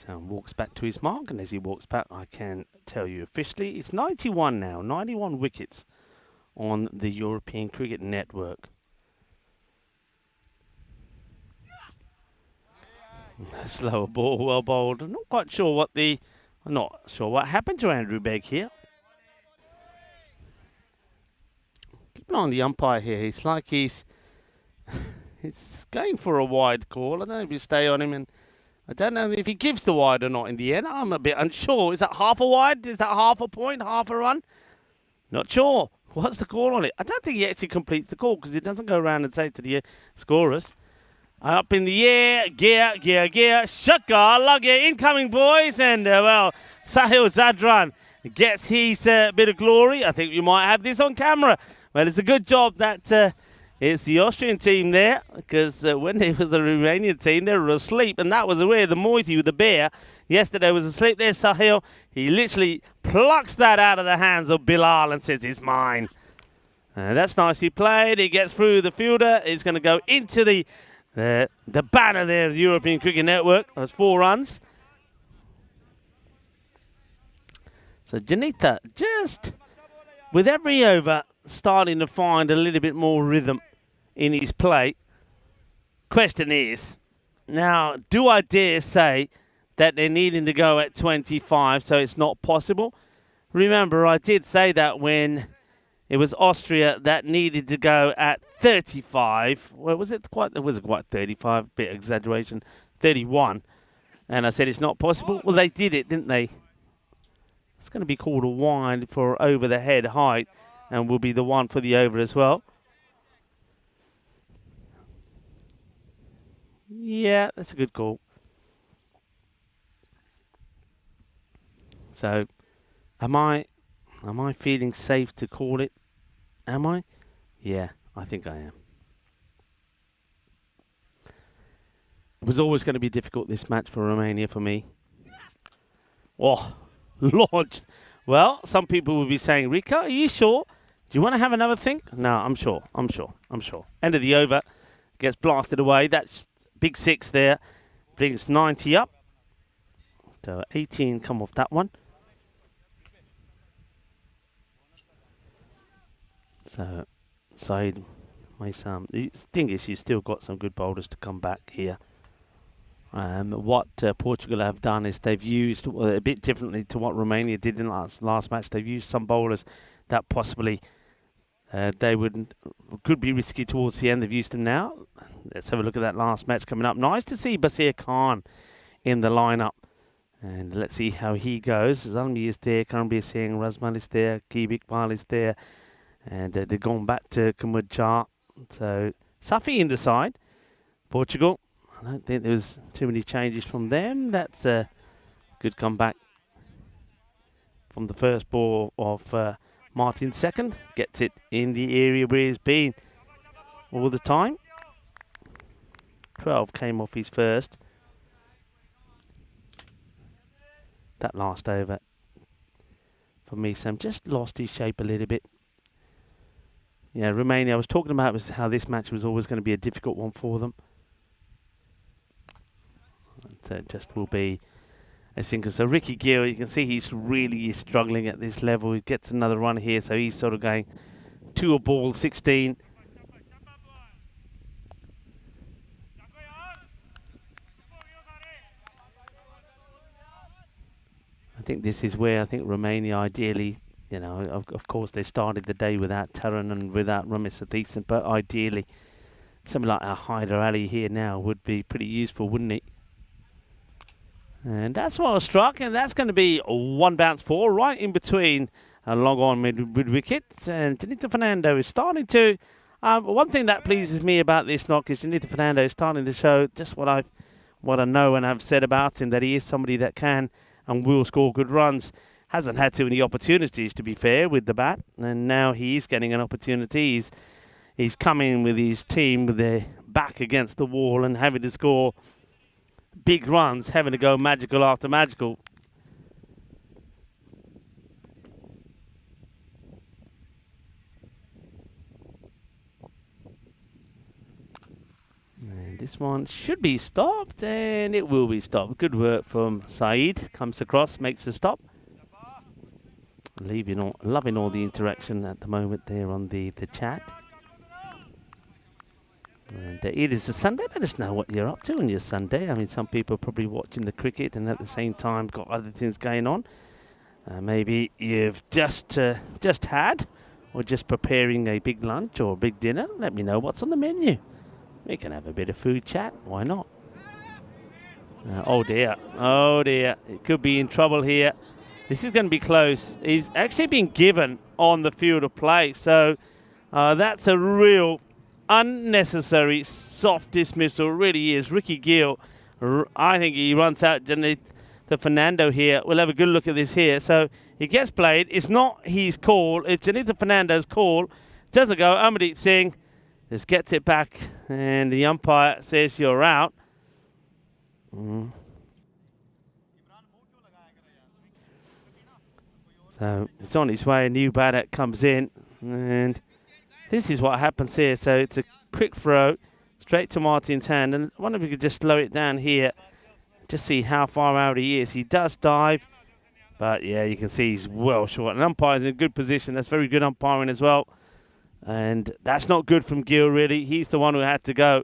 Walks back to his mark, and as he walks back, I can tell you officially, it's 91 now, 91 wickets on the European Cricket Network. Slower ball, well bowled. I'm not sure what happened to Andrew Begg here. Keep an eye on the umpire here. It's like he's going for a wide call. I don't know if you stay on him, and I don't know if he gives the wide or not in the end. I'm a bit unsure. Is that half a wide? Is that half a point? Half a run? Not sure. What's the call on it? I don't think he actually completes the call because he doesn't go around and say to the scorers, up in the air, gear, shaka, lug it, incoming boys. And, Sahil Zadran gets his bit of glory. I think we might have this on camera. Well, it's a good job that it's the Austrian team there, because when there was a Romanian team, they were asleep, and that was where the Moisey with the bear yesterday was asleep. There's Sahil. He literally plucks that out of the hands of Bilal and says, it's mine. That's nicely played. It gets through the fielder. It's going to go into the banner there of the European Cricket Network. That's 4 runs. So Janita just, with every over, starting to find a little bit more rhythm in his play. Question is, now, do I dare say that they're needing to go at 25, so it's not possible? Remember, I did say that when it was Austria that needed to go at 35. Well, it wasn't quite 35, bit of exaggeration, 31. And I said it's not possible. Well, they did it, didn't they? It's going to be called a wide for over the head height, and will be the one for the over as well. Yeah, that's a good call. So, am I feeling safe to call it? Am I? Yeah, I think I am. It was always going to be difficult, this match for Romania, for me. Oh, lodged. Well, some people will be saying, Rika, are you sure? Do you want to have another think? No, I'm sure. End of the over. Gets blasted away. That's big 6 there. Brings 90 up. So 18 come off that one. So side Maysam. The thing is, you've still got some good bowlers to come back here. What Portugal have done is they've used a bit differently to what Romania did in last match. They've used some bowlers that possibly could be risky towards the end. They've used them now. Let's have a look at that last match coming up. Nice to see Basir Khan in the lineup. And let's see how he goes. Zalmi is there, Karambi Singh, Razman is there, Kibik Bal is there. And they've gone back to Kamud Shah. So Safi in the side. Portugal. I don't think there was too many changes from them. That's a good comeback from the first ball of Martin's second. Gets it in the area where he's been all the time. 12 came off his first. That last over for me, Sam just lost his shape a little bit. Yeah, Romania, I was talking about how this match was always going to be a difficult one for them. So it just will be a single. So Ricky Gill, you can see he's really struggling at this level. He gets another run here, so he's sort of going to a ball, 16. I think this is where I think Romania ideally, you know, of course they started the day without Taran and without Ramesh Satisan, but ideally something like a Hyder Ali here now would be pretty useful, wouldn't it? And that's what was struck, and that's going to be one bounce four right in between log on mid wickets. And Janita Fernando is starting to. One thing that pleases me about this knock is Janita Fernando is starting to show just what I know and have said about him, that he is somebody that can and will score good runs. Hasn't had too many opportunities, to be fair, with the bat, and now he is getting an opportunity. He's coming with his team with their back against the wall and having to score big runs, having to go magical after magical. And this one should be stopped, and it will be stopped. Good work from Saeed. Comes across, makes a stop. Loving all the interaction at the moment there on the chat. And it is a Sunday. Let us know what you're up to on your Sunday. I mean, some people are probably watching the cricket and at the same time got other things going on. Maybe you've just had or just preparing a big lunch or a big dinner. Let me know what's on the menu. We can have a bit of food chat. Why not? Oh dear. Oh dear. It could be in trouble here. This is going to be close. He's actually been given on the field of play. So that's a real unnecessary soft dismissal. Really is. Ricky Gill, I think he runs out the Fernando here. We'll have a good look at this here. So he gets played. It's not his call. It's Janita Fernando's call. Doesn't go. Amardeep Singh just gets it back. And the umpire says you're out. So it's on its way. A new batter comes in. And this is what happens here. So it's a quick throw straight to Martin's hand. And I wonder if we could just slow it down here. Just see how far out he is. He does dive. But yeah, you can see he's well short. And umpire's in a good position. That's very good umpiring as well. And that's not good from Gill, really. He's the one who had to go.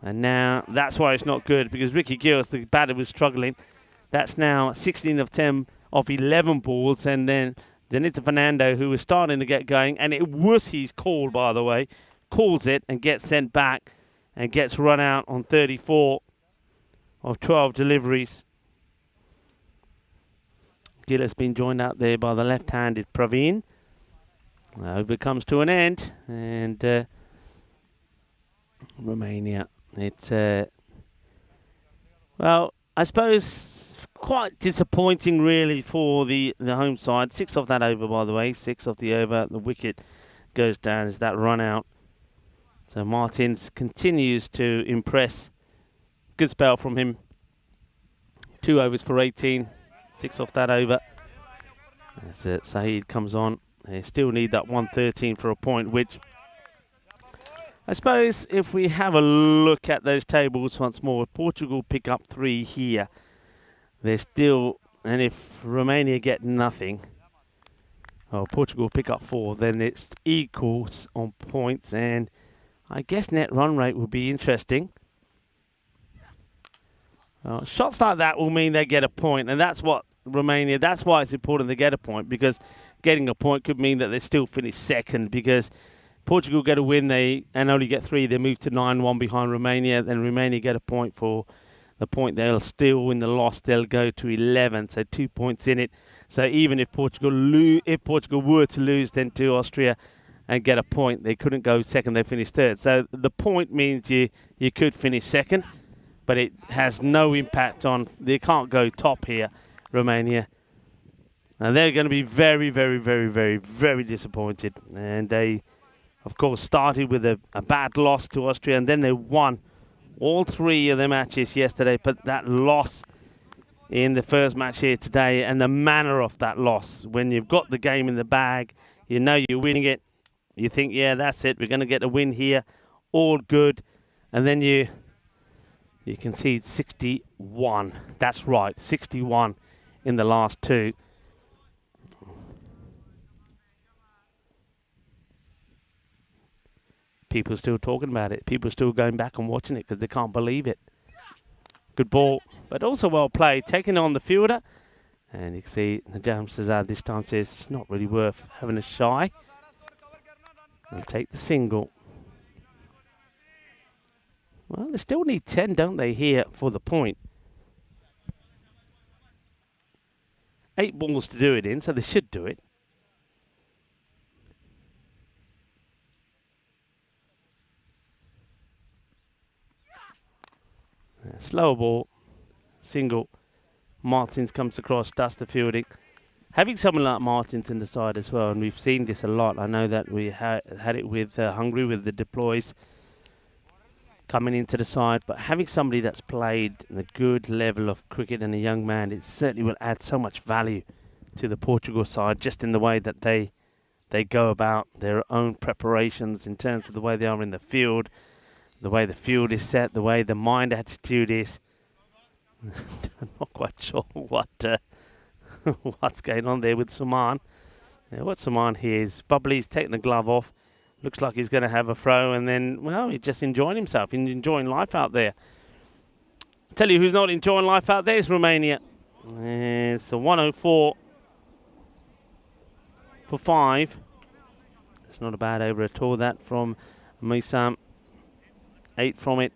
And now that's why it's not good, because Ricky Gill, the batter, was struggling. That's now 16 of 10 of 11 balls. And then Janita Fernando, who was starting to get going, and it was his call, by the way, calls it and gets sent back and gets run out on 34 of 12 deliveries. Gill has been joined out there by the left-handed Praveen. Over comes to an end, and Romania. It's well, I suppose quite disappointing really for the home side. 6 off that over, by the way. 6 off the over. The wicket goes down as that run out. So Martins continues to impress. Good spell from him. 2 overs for 18. 6 off that over. That's it. Saeed comes on. They still need that 113 for a point, which I suppose if we have a look at those tables once more, Portugal pick up 3 here. They're still, and if Romania get nothing, or Portugal pick up 4, then it's equals on points, and I guess net run rate will be interesting. Shots like that will mean they get a point, and that's what Romania, that's why it's important they get a point, because getting a point could mean that they still finish second, because Portugal get a win and only get 3, they move to 9-1 behind Romania, then Romania get a point for the point they'll still win the loss, they'll go to 11, so 2 points in it. So even if Portugal were to lose then to Austria and get a point, they couldn't go second, they finished third. So the point means you could finish second, but it has no impact on, they can't go top here, Romania. And they're going to be very, very, very, very, very disappointed. And they, of course, started with a bad loss to Austria, and then they won all 3 of the matches yesterday. But that loss in the first match here today, and the manner of that loss, when you've got the game in the bag, you know you're winning it, you think, yeah, that's it, we're going to get a win here, all good, and then you concede 61. That's right, 61 in the last 2. People are still talking about it. People are still going back and watching it because they can't believe it. Good ball, but also well played, taking on the fielder. And you can see Najam Shazad this time says it's not really worth having a shy. And take the single. Well, they still need 10, don't they, here for the point. 8 balls to do it in, so they should do it. Slower ball, single. Martins comes across, does the fielding. Having someone like Martins in the side as well, and we've seen this a lot. I know that we had it with Hungary with the deploys coming into the side, but having somebody that's played a good level of cricket and a young man, it certainly will add so much value to the Portugal side, just in the way that they go about their own preparations in terms of the way they are in the field, the way the field is set, the way the mind attitude is. I'm not quite sure what's going on there with Suman. What Suman here is, Bubbly's taking the glove off. Looks like he's going to have a throw, and then, well, he's just enjoying himself. He's enjoying life out there. I tell you who's not enjoying life out there is Romania. It's a 104 for 5. It's not a bad over at all. That from Misam. 8 from it.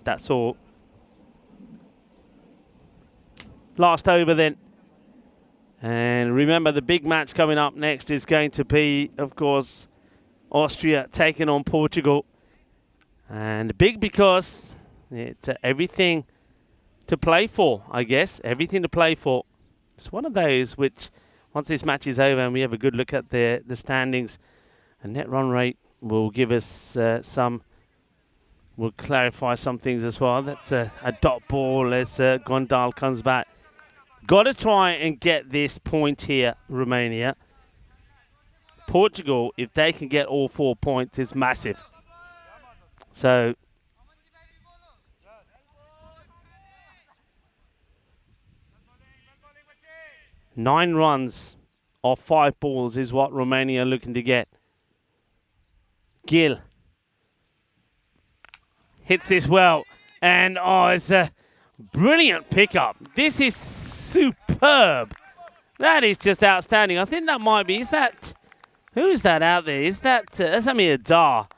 That's all. Last over then. And remember, the big match coming up next is going to be, of course, Austria taking on Portugal. And big because it's everything to play for, I guess. Everything to play for. It's one of those which, once this match is over and we have a good look at the standings, a net run rate will give us will clarify some things as well. That's a dot ball as Gondal comes back. Got to try and get this point here, Romania. Portugal, if they can get all 4 points, is massive. So, nine runs off 5 balls is what Romania are looking to get. Gill hits this well, and oh, it's a brilliant pickup. This is superb. That is just outstanding. I think that might be, who is that out there? Is that's Amir Dar.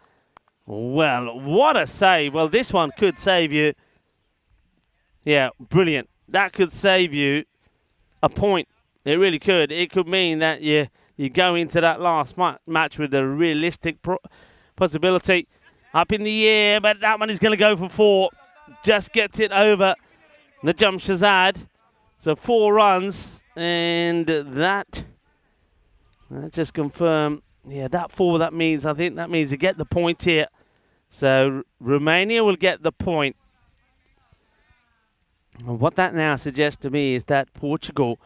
Well, what a save. Well, this one could save you. Yeah, brilliant. That could save you a point. It really could. It could mean that you go into that last match with a realistic possibility. Up in the air, but that one is going to go for 4. Just gets it over Najam Shazad. So 4 runs, and that just confirm. Yeah, that 4, I think that means you get the point here. So Romania will get the point. And what that now suggests to me is that Portugal,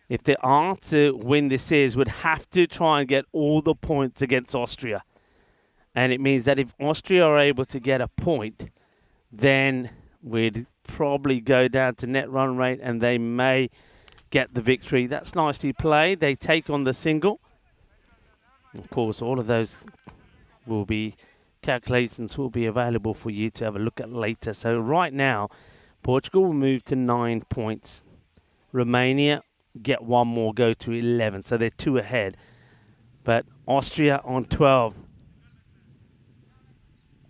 if they are to win this series, would have to try and get all the points against Austria. And it means that if Austria are able to get a point, then we'd probably go down to net run rate and they may get the victory. That's nicely played. They take on the single. Of course, all of those will be calculations will be available for you to have a look at later. So right now, Portugal will move to 9 points. Romania get one more, go to 11. So they're 2 ahead. But Austria on 12.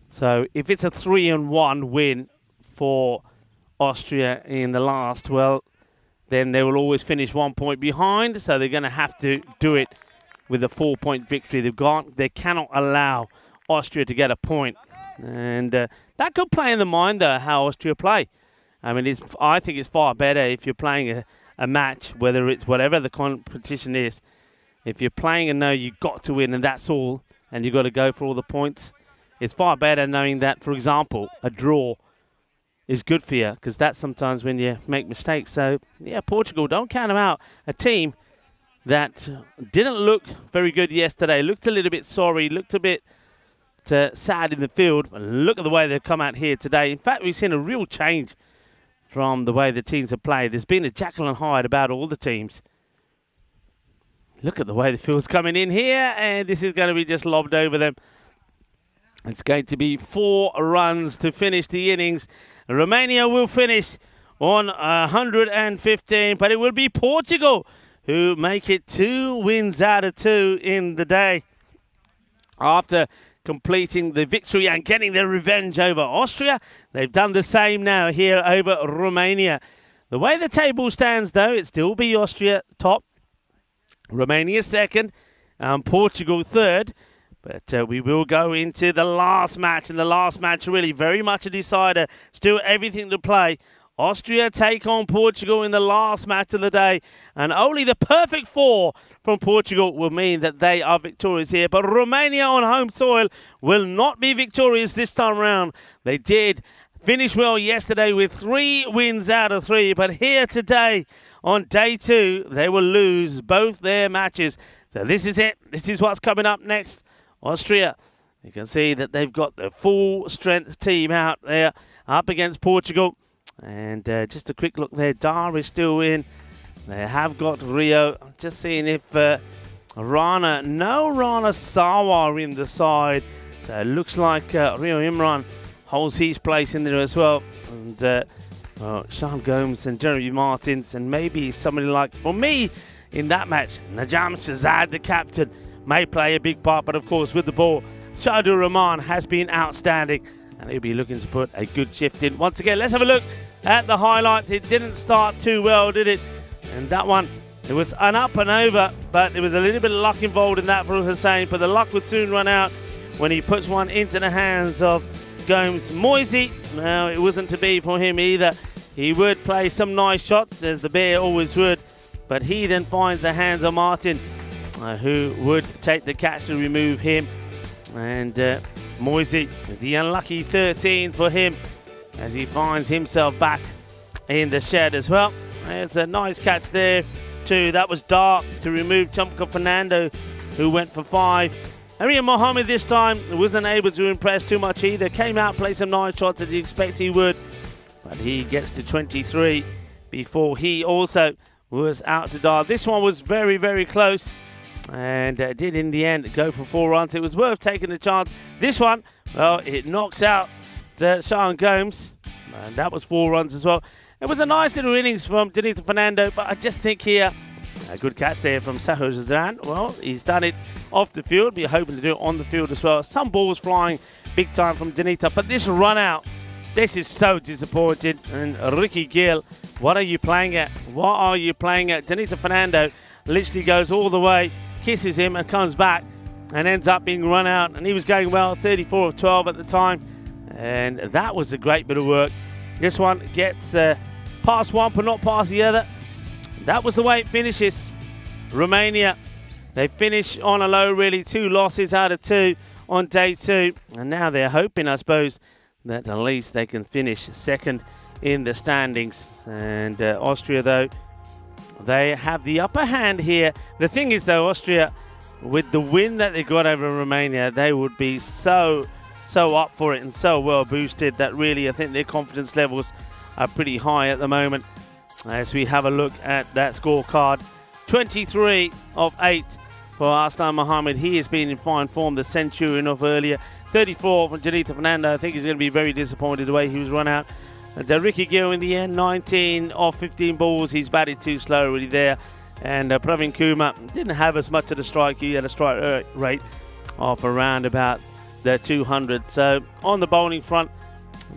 So if it's a 3-1 win for Austria in the last, well, then they will always finish 1 point behind. So they're going to have to do it with a 4-point victory they've got. They cannot allow Austria to get a point. And that could play in the mind, though, how Austria play. I mean, I think it's far better if you're playing a match, whether it's whatever the competition is. If you're playing and know you've got to win and that's all, and you've got to go for all the points, it's far better knowing that, for example, a draw is good for you, because that's sometimes when you make mistakes. So, yeah, Portugal, don't count them out. A team that didn't look very good yesterday, looked a little bit sorry, looked a bit sad in the field. Look at the way they've come out here today. In fact, we've seen a real change from the way the teams have played. There's been a Jekyll and Hyde about all the teams. Look at the way the field's coming in here, and this is going to be just lobbed over them. It's going to be 4 runs to finish the innings. Romania will finish on 115, but it will be Portugal who make it 2 wins out of 2 in the day after completing the victory and getting their revenge over Austria. They've done the same now here over Romania. The way the table stands, though, it still be Austria top, Romania second, and Portugal third. But we will go into the last match, and the last match really very much a decider. Still everything to play. Austria take on Portugal in the last match of the day, and only the perfect 4 from Portugal will mean that they are victorious here. But Romania on home soil will not be victorious this time around. They did finish well yesterday with 3 wins out of 3, but here today on day 2, they will lose both their matches. So this is it. This is what's coming up next. Austria, you can see that they've got the full strength team out there up against Portugal. And just a quick look there, Dar is still in. They have got Rio. I'm just seeing if Rana Sawa in the side. So it looks like Rio Imran holds his place in there as well. And Sean Gomes and Jeremy Martins, and maybe somebody like, for me, in that match, Najam Shazad, the captain, may play a big part. But of course, with the ball, Shahdur Rahman has been outstanding, and he'll be looking to put a good shift in. Once again, let's have a look at the highlights. It didn't start too well, did it? And that one, it was an up and over, but there was a little bit of luck involved in that for Hussein. But the luck would soon run out when he puts one into the hands of Gomes. Moisey, no, it wasn't to be for him either. He would play some nice shots, as the Bear always would, but he then finds the hands of Martin, who would take the catch to remove him. And Moisey, the unlucky 13 for him, as he finds himself back in the shed as well. It's a nice catch there too. That was dark to remove Chumka Fernando, who went for 5. Arian Mohammed this time wasn't able to impress too much either. Came out, played some nice shots as you expect he would, but he gets to 23 before he also was out to die. This one was very, very close, and did in the end go for 4 runs. It was worth taking the chance. This one, well, it knocks out Sean Gomes, and that was 4 runs as well. It was a nice little innings from Denito Fernando, but I just think here, a good catch there from Sahur Zazan. Well, he's done it off the field. We're hoping to do it on the field as well. Some balls flying big time from Denito, but this run out, this is so disappointing. And Ricky Gill, what are you playing at? What are you playing at? Denito Fernando literally goes all the way, kisses him and comes back and ends up being run out. And he was going well, 34 of 12 at the time. And that was a great bit of work. This one gets past one but not past the other. That was the way it finishes. Romania, they finish on a low really. 2 losses out of 2 on day 2. And now they're hoping, I suppose, that at least they can finish second in the standings. And Austria, though, they have the upper hand here. The thing is, though, Austria, with the win that they got over Romania, they would be so up for it and so well boosted that really I think their confidence levels are pretty high at the moment. As we have a look at that scorecard, 23 of 8 for Arslan Mohammed. He has been in fine form, the centurion of earlier. 34 from Janita Fernando. I think he's going to be very disappointed the way he was run out. And Ricky Gill in the end, 19 of 15 balls. He's batted too slow really there. And Pravin Kumar didn't have as much of the strike. He had a strike rate of around about the 200. So on the bowling front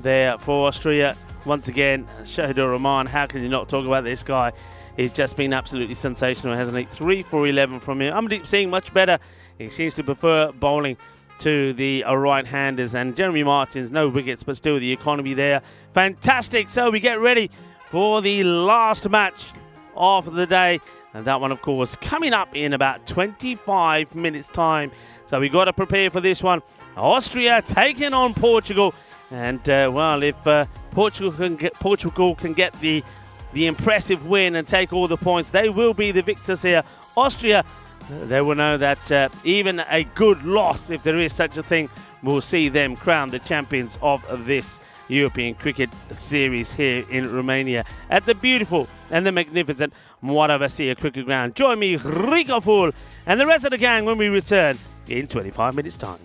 there for Austria, once again, Shahidul Rahman, how can you not talk about this guy? He's just been absolutely sensational, hasn't he? 3 for 11 from him. I'm seeing much better. He seems to prefer bowling to the right-handers. And Jeremy Martins, no wickets, but still the economy there. Fantastic. So we get ready for the last match of the day. And that one, of course, coming up in about 25 minutes' time. So we got to prepare for this one. Austria taking on Portugal. And, well, if Portugal can get the impressive win and take all the points, they will be the victors here. Austria, they will know that even a good loss, if there is such a thing, will see them crowned the champions of this European Cricket Series here in Romania at the beautiful and the magnificent Moaravasia Cricket Ground. Join me, Rico Fool, and the rest of the gang when we return in 25 minutes' time.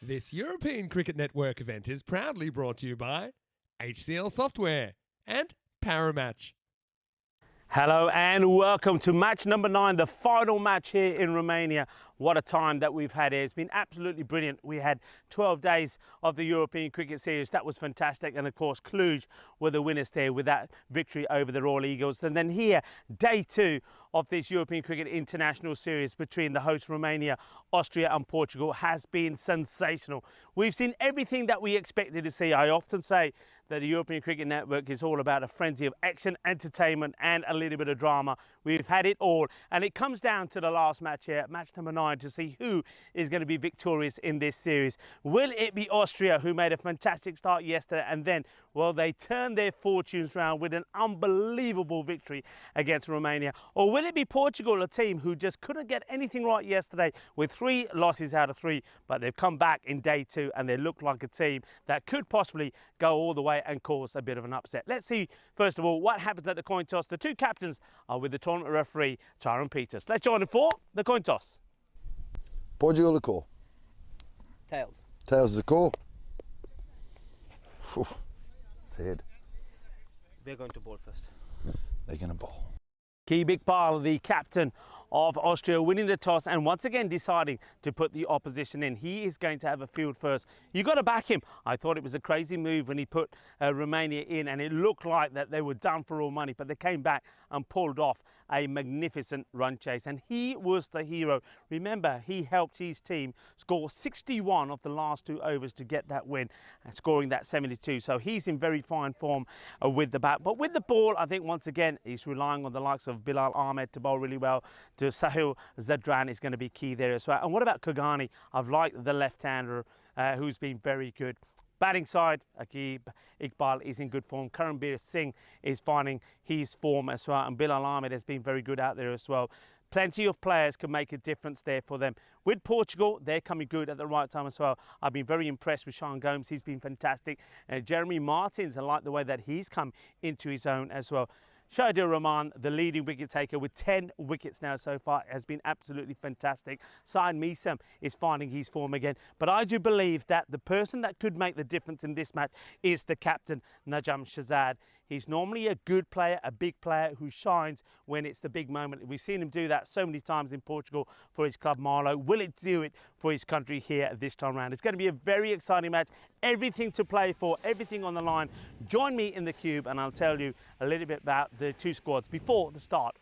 This European Cricket Network event is proudly brought to you by HCL Software and Paramatch. Hello and welcome to match number 9, the final match here in Romania. What a time that we've had here. It's been absolutely brilliant. We had 12 days of the European Cricket Series. That was fantastic. And of course, Cluj were the winners there with that victory over the Royal Eagles. And then here, day 2 of this European Cricket International Series between the hosts Romania, Austria and Portugal has been sensational. We've seen everything that we expected to see. I often say that the European Cricket Network is all about a frenzy of action, entertainment and a little bit of drama. We've had it all, and it comes down to the last match here, match number 9, to see who is going to be victorious in this series. Will it be Austria, who made a fantastic start yesterday, and then, well, they turned their fortunes round with an unbelievable victory against Romania? Or will it be Portugal, a team who just couldn't get anything right yesterday with 3 losses out of 3, but they've come back in day 2 and they look like a team that could possibly go all the way and cause a bit of an upset. Let's see, first of all, what happens at the coin toss. The 2 captains are with the tournament referee, Tyron Peters. Let's join him for the coin toss. Portugal the call. Tails. Tails is the call. Phew. It's head. We're going to bowl first. They're going to bowl. Shakib Iqbal, the captain of Austria, winning the toss and once again deciding to put the opposition in. He is going to have a field first. You've got to back him. I thought it was a crazy move when he put Romania in, and it looked like that they were done for all money, but they came back and pulled off a magnificent run chase, and he was the hero. Remember, he helped his team score 61 of the last 2 overs to get that win, scoring that 72. So he's in very fine form with the bat. But with the ball, I think once again, he's relying on the likes of Bilal Ahmed to bowl really well. To Sahil Zadran is going to be key there as well. And what about Kogani? I've liked the left-hander who's been very good. Batting side, Shakib Iqbal is in good form. Karanbir Singh is finding his form as well. And Bilal Ahmed has been very good out there as well. Plenty of players can make a difference there for them. With Portugal, they're coming good at the right time as well. I've been very impressed with Sean Gomes. He's been fantastic. Jeremy Martins, I like the way that he's come into his own as well. Shahidul Rahman, the leading wicket taker with 10 wickets now so far, has been absolutely fantastic. Syed Meesam is finding his form again. But I do believe that the person that could make the difference in this match is the captain, Najam Shazad. He's normally a good player, a big player who shines when it's the big moment. We've seen him do that so many times in Portugal for his club Marlow. Will it do it for his country here this time around? It's going to be a very exciting match. Everything to play for, everything on the line. Join me in the cube and I'll tell you a little bit about the 2 squads before the start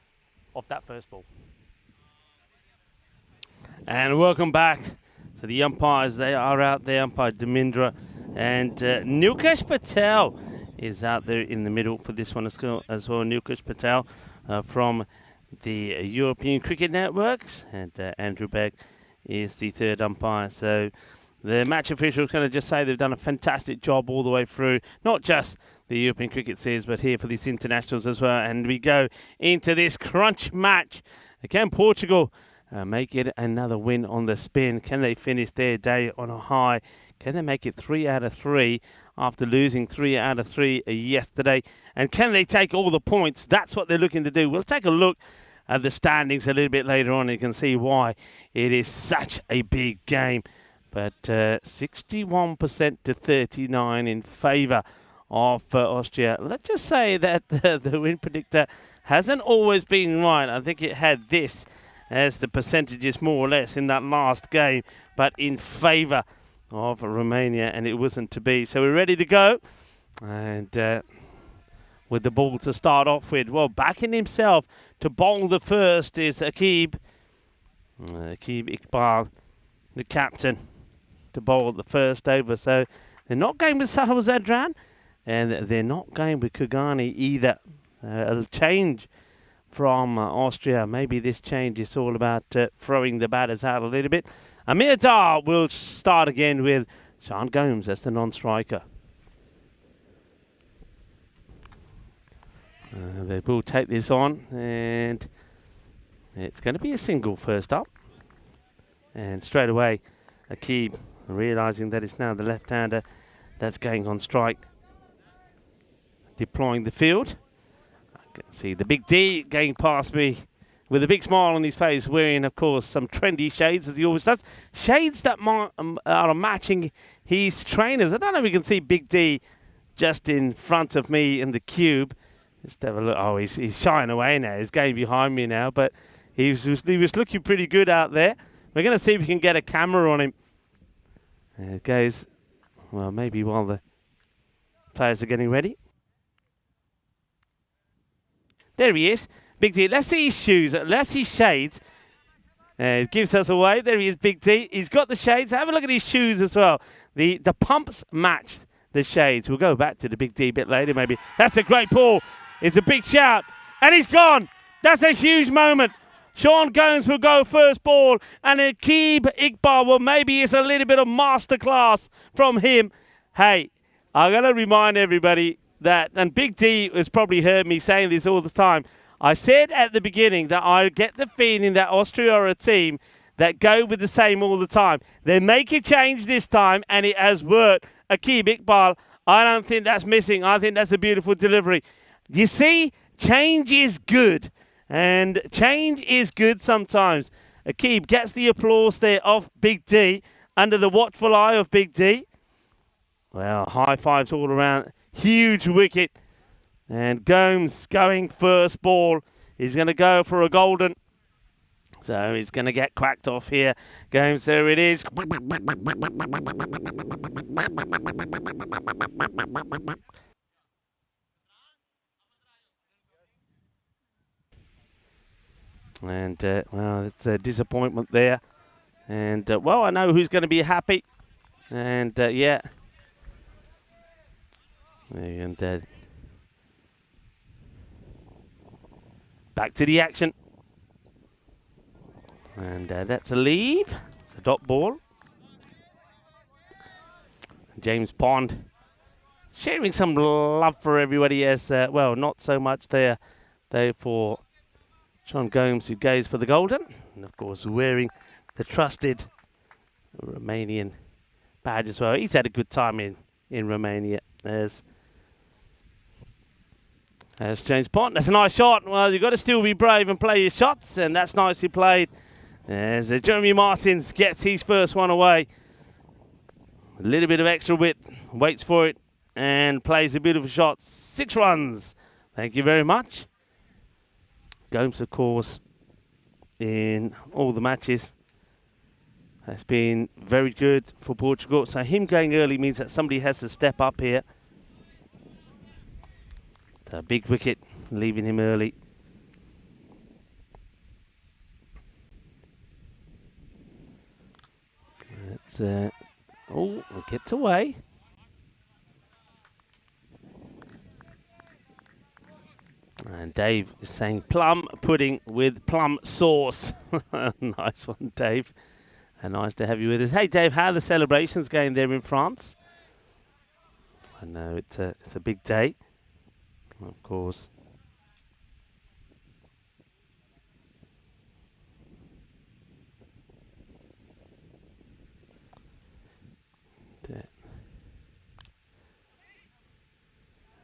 of that first ball. And welcome back to the umpires. They are out there, umpire Dhamindra and Nilkesh Patel is out there in the middle for this one as well. Nilkesh Patel from the European Cricket Networks, and Andrew Begg is the 3rd umpire. So the match officials going to just say they've done a fantastic job all the way through, not just the European Cricket Series, but here for these internationals as well. And we go into this crunch match. Again, Portugal make it another win on the spin. Can they finish their day on a high? Can they make it 3 out of 3 after losing 3 out of 3 yesterday? And can they take all the points? That's what they're looking to do. We'll take a look at the standings a little bit later on. You can see why it is such a big game. But 61% to 39 in favour of Austria. Let's just say that the win predictor hasn't always been right. I think it had this as the percentages more or less in that last game, but in favour of Romania, and it wasn't to be. So we're ready to go, and with the ball to start off with. Well, backing himself to bowl the first is Shakib Iqbal, the captain, to bowl the first over. So they're not going with Sahil Zadran, and they're not going with Kogani either. A change from Austria. Maybe this change is all about throwing the batters out a little bit. Amir Dar will start again with Sean Gomes as the non-striker. They will take this on, and it's going to be a single first up. And straight away, Shakib, realising that it's now the left-hander that's going on strike, deploying the field. I can see the big D going past me with a big smile on his face, wearing, of course, some trendy shades, as he always does. Shades that are matching his trainers. I don't know if you can see Big D just in front of me in the cube. Let's have a look. Oh, he's shying away now. He's going behind me now, but he was looking pretty good out there. We're going to see if we can get a camera on him. There it goes. Well, maybe while the players are getting ready. There he is. Big D. Let's see his shoes. Let's see shades. It gives us away. There he is, Big D. He's got the shades. Have a look at his shoes as well. The pumps matched the shades. We'll go back to the Big D a bit later, maybe. That's a great ball. It's a big shout. And he's gone. That's a huge moment. Sean Gomes will go first ball. And Aqib Iqbal, well, maybe it's a little bit of masterclass from him. Hey, I'm going to remind everybody that, and Big D has probably heard me saying this all the time, I said at the beginning that I get the feeling that Austria are a team that go with the same all the time. They make a change this time, and it has worked. Aqib Iqbal, I don't think that's missing. I think that's a beautiful delivery. You see, change is good, and change is good sometimes. Aqib gets the applause there off Big D, under the watchful eye of Big D. Well, high fives all around. Huge wicket. And Gomes going first ball. He's going to go for a golden. So he's going to get cracked off here. Gomes, there it is. And, well, it's a disappointment there. And, well, I know who's going to be happy. And, yeah. And, back to the action. And that's a leave. It's a dot ball. James Pond sharing some love for everybody as, well, not so much there for Sean Gomes, who goes for the golden. And, of course, wearing the trusted Romanian badge as well. He's had a good time in Romania. There's James Pond. That's a nice shot. Well, you've got to still be brave and play your shots, and that's nicely played. As Jeremy Martins gets his first one away. A little bit of extra width, waits for it, and plays a beautiful shot. 6 runs. Thank you very much. Gomes, of course, in all the matches, has been very good for Portugal. So him going early means that somebody has to step up here. A big wicket, leaving him early. It's, oh, it gets away. And Dave is saying plum pudding with plum sauce. Nice one, Dave. And nice to have you with us. Hey, Dave, how are the celebrations going there in France? I know it's a big day. Of course.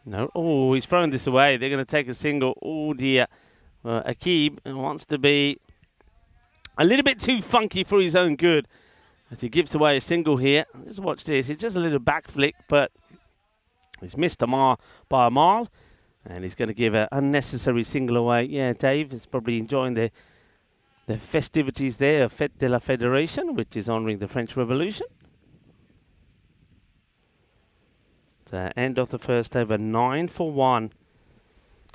No. Oh, he's thrown this away. They're going to take a single. Oh, dear. Aqib wants to be a little bit too funky for his own good as he gives away a single here. Just watch this. It's just a little back flick, but he's missed by a mile. And he's going to give an unnecessary single away. Yeah, Dave is probably enjoying the festivities there of Fête de la Fédération, which is honouring the French Revolution. So end of the first over, 9 for 1.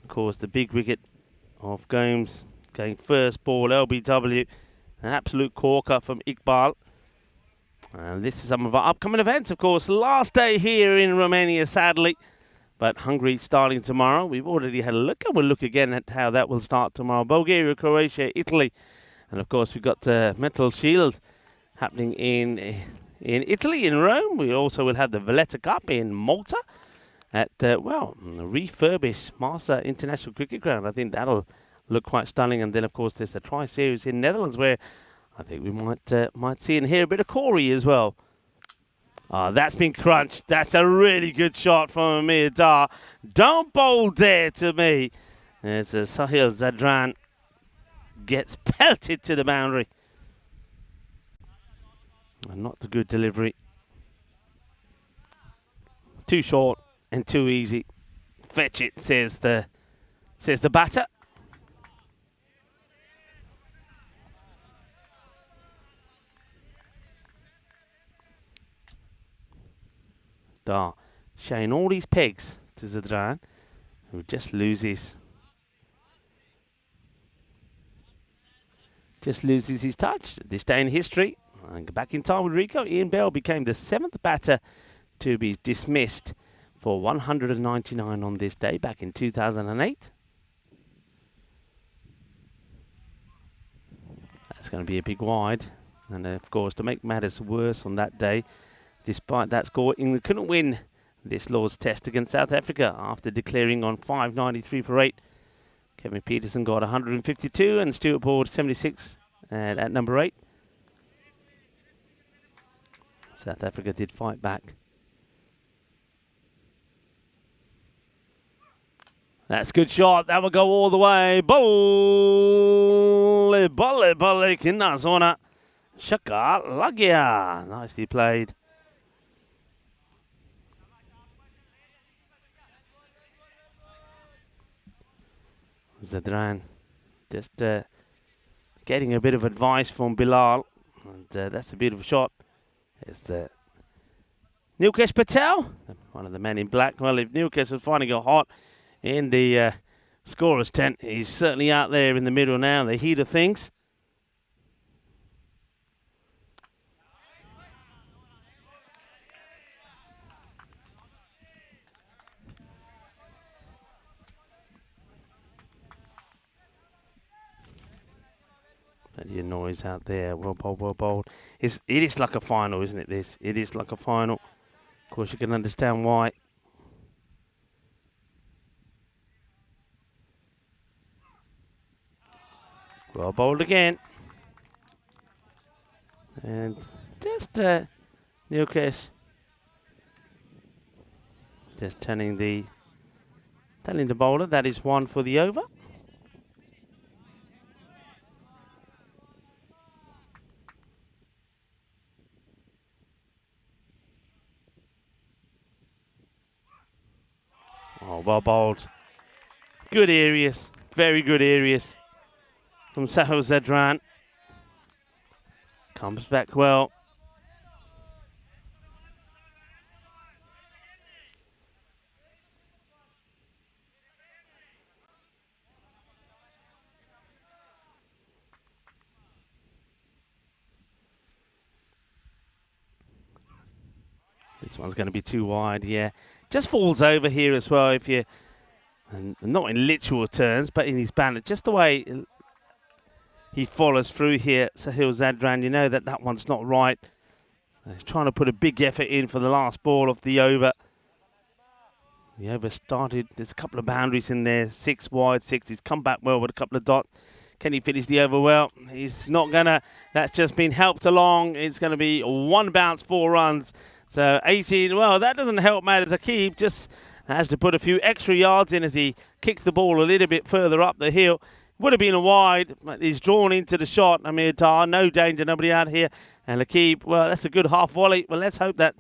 Of course, the big wicket of Gomes going first ball, LBW. An absolute corker from Iqbal. And this is some of our upcoming events, of course. Last day here in Romania, sadly. But Hungary starting tomorrow. We've already had a look, and we'll look again at how that will start tomorrow. Bulgaria, Croatia, Italy. And, of course, we've got Metal Shield happening in Italy, in Rome. We also will have the Valletta Cup in Malta at, well, the refurbished Marsa International Cricket Ground. I think that'll look quite stunning. And then, of course, there's the Tri-Series in Netherlands where I think we might see and hear a bit of Corey as well. That's been crunched. That's a really good shot from Amir Dar. Don't bowl there to me. There's Sahil Zadran gets pelted to the boundary. And not the good delivery. Too short and too easy. Fetch it, says the batter. Dar showing all these pegs to Zadran, who just loses his touch. This day in history, and back in time with Rico, Ian Bell became the 7th batter to be dismissed for 199 on this day back in 2008. That's going to be a big wide, and of course, to make matters worse on that day, despite that score, England couldn't win this Lord's Test against South Africa after declaring on 593 for 8. Kevin Peterson got 152 and Stuart Broad 76 at number 8. South Africa did fight back. That's a good shot. That will go all the way. Bolle, bolle, bolle, kina zona. Shaka Lagia. Nicely played. Zadran just getting a bit of advice from Bilal, and that's a beautiful shot. It's the Nilkesh Patel, one of the men in black. Well, if Nilkesh was finding it hot in the scorer's tent, he's certainly out there in the middle now, the heat of things. Plenty of noise out there. Well bowled, well bowled. It is like a final, isn't it, this? It is like a final. Of course, you can understand why. Well bowled again. And just Nilkesh just telling the bowler that is one for the over. Oh, well bowled. Good areas. Very good areas from Sahil Zadran. Comes back well. This one's going to be too wide, yeah. Just falls over here as well, if you, and not in literal terms, but in his banner. Just the way he follows through here, Sahil Zadran, you know that one's not right. He's trying to put a big effort in for the last ball of the over. The over started, there's a couple of boundaries in there, 6 wide, 6. He's come back well with a couple of dots. Can he finish the over well? He's not going to, that's just been helped along. It's going to be 1 bounce, 4 runs. So 18, well, that doesn't help matters. Aqib just has to put a few extra yards in as he kicks the ball a little bit further up the hill. Would have been a wide, but he's drawn into the shot. Amir Dar, no danger, nobody out here. And Aqib, well, that's a good half volley. Well, let's hope that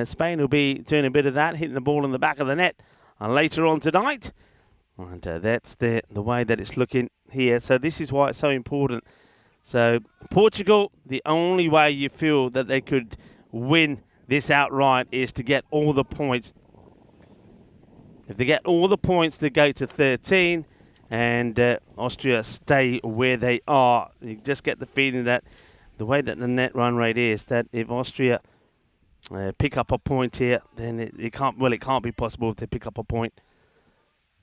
Spain will be doing a bit of that, hitting the ball in the back of the net later on tonight. And that's the way that it's looking here. So this is why it's so important. So Portugal, the only way you feel that they could win this outright is to get all the points. If they get all the points, they go to 13, and Austria stay where they are. You just get the feeling that the way that the net run rate is, that if Austria pick up a point here, then it can't be possible if they pick up a point.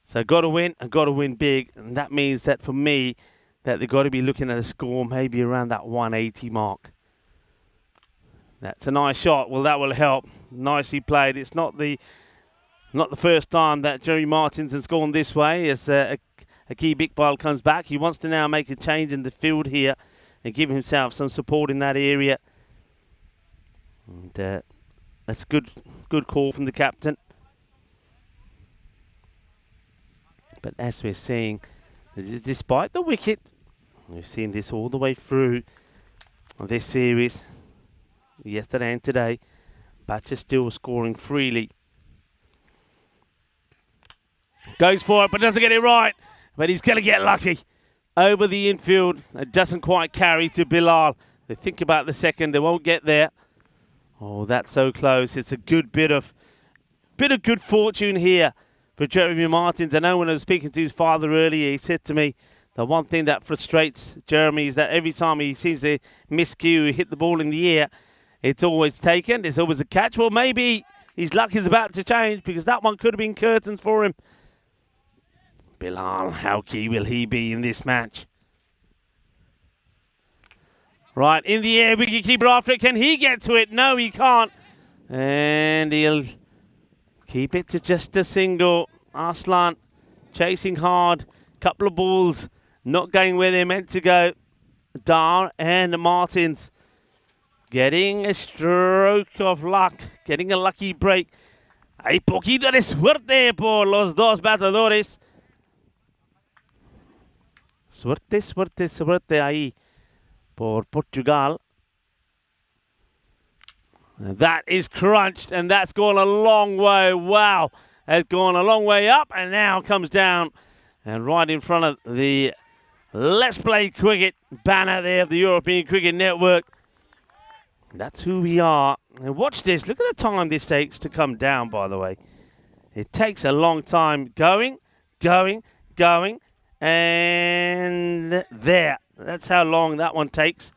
So got to win, and got to win big, and that means that for me, that they've got to be looking at a score maybe around that 180 mark. That's a nice shot. Well, that will help. Nicely played. It's not the first time that Jerry Martins has gone this way as Aqib Iqbal comes back. He wants to now make a change in the field here and give himself some support in that area. And that's a good call from the captain. But as we're seeing, despite the wicket, We've seen this all the way through this series, yesterday and today. Batter still scoring freely. Goes for it, but doesn't get it right. But he's going to get lucky. Over the infield. It doesn't quite carry to Bilal. They think about the second. They won't get there. Oh, that's so close. It's a good bit of good fortune here for Jeremy Martins. I know when I was speaking to his father earlier, he said to me, the one thing that frustrates Jeremy is that every time he seems to miscue, hit the ball in the air, it's always taken. There's always a catch. Well, maybe his luck is about to change because that one could have been curtains for him. Bilal, how key will he be in this match? Right, in the air, wicketkeeper after it. Can he get to it? No, he can't. And he'll keep it to just a single. Arslan chasing hard. Couple of balls not going where they're meant to go. Dar and Martins getting a stroke of luck. Getting a lucky break. Hay poquito de suerte por los dos bateadores. Suerte, suerte, suerte ahí por Portugal. And that is crunched, and that's gone a long way. Wow, has gone a long way up, and now comes down. And right in front of the Let's Play Cricket banner there of the European Cricket Network. That's who we are. And watch this. Look at the time this takes to come down, by the way. It takes a long time going, and there. That's how long that one takes.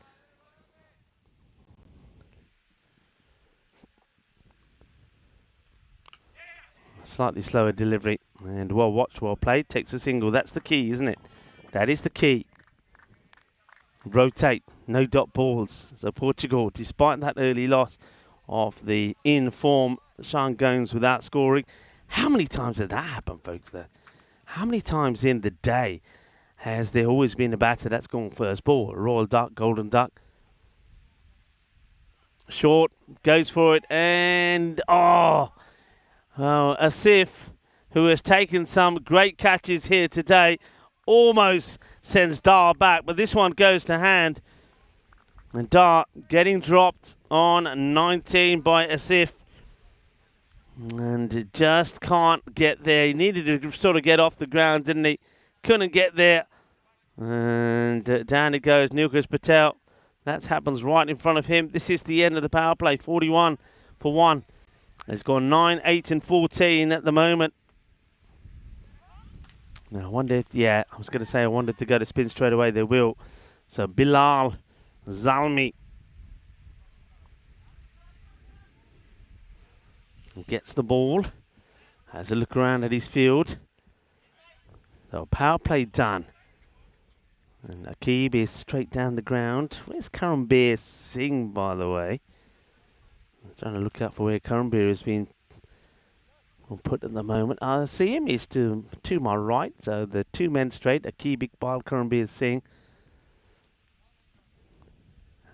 Slightly slower delivery. And well watched, well played. Takes a single. That's the key, isn't it? That is the key. Rotate. No dot balls. So Portugal, despite that early loss of the in-form Sean Gomes without scoring. How many times did that happen, folks, there? How many times in the day has there always been a batter that's gone first ball? Royal Duck, Golden Duck. Short, goes for it, and Asif, who has taken some great catches here today, almost sends Dar back, but this one goes to hand. And Dar getting dropped on 19 by Asif. And just can't get there. He needed to sort of get off the ground, didn't he? Couldn't get there. And down it goes, Nilkes Patel. That happens right in front of him. This is the end of the power play. 41 for 1. It's gone 9, 8 and 14 at the moment. Now, I wonder if, I was going to say I wanted to go to spin straight away. They will. So, Bilal Zalmi gets the ball. Has a look around at his field. So, power play done. And Akib is straight down the ground. Where's Karambir Singh, by the way? I'm trying to look out for where Karambir has been put at the moment. I see him. He's to my right. So the two men straight. Akib Iqbal, Karambir Singh.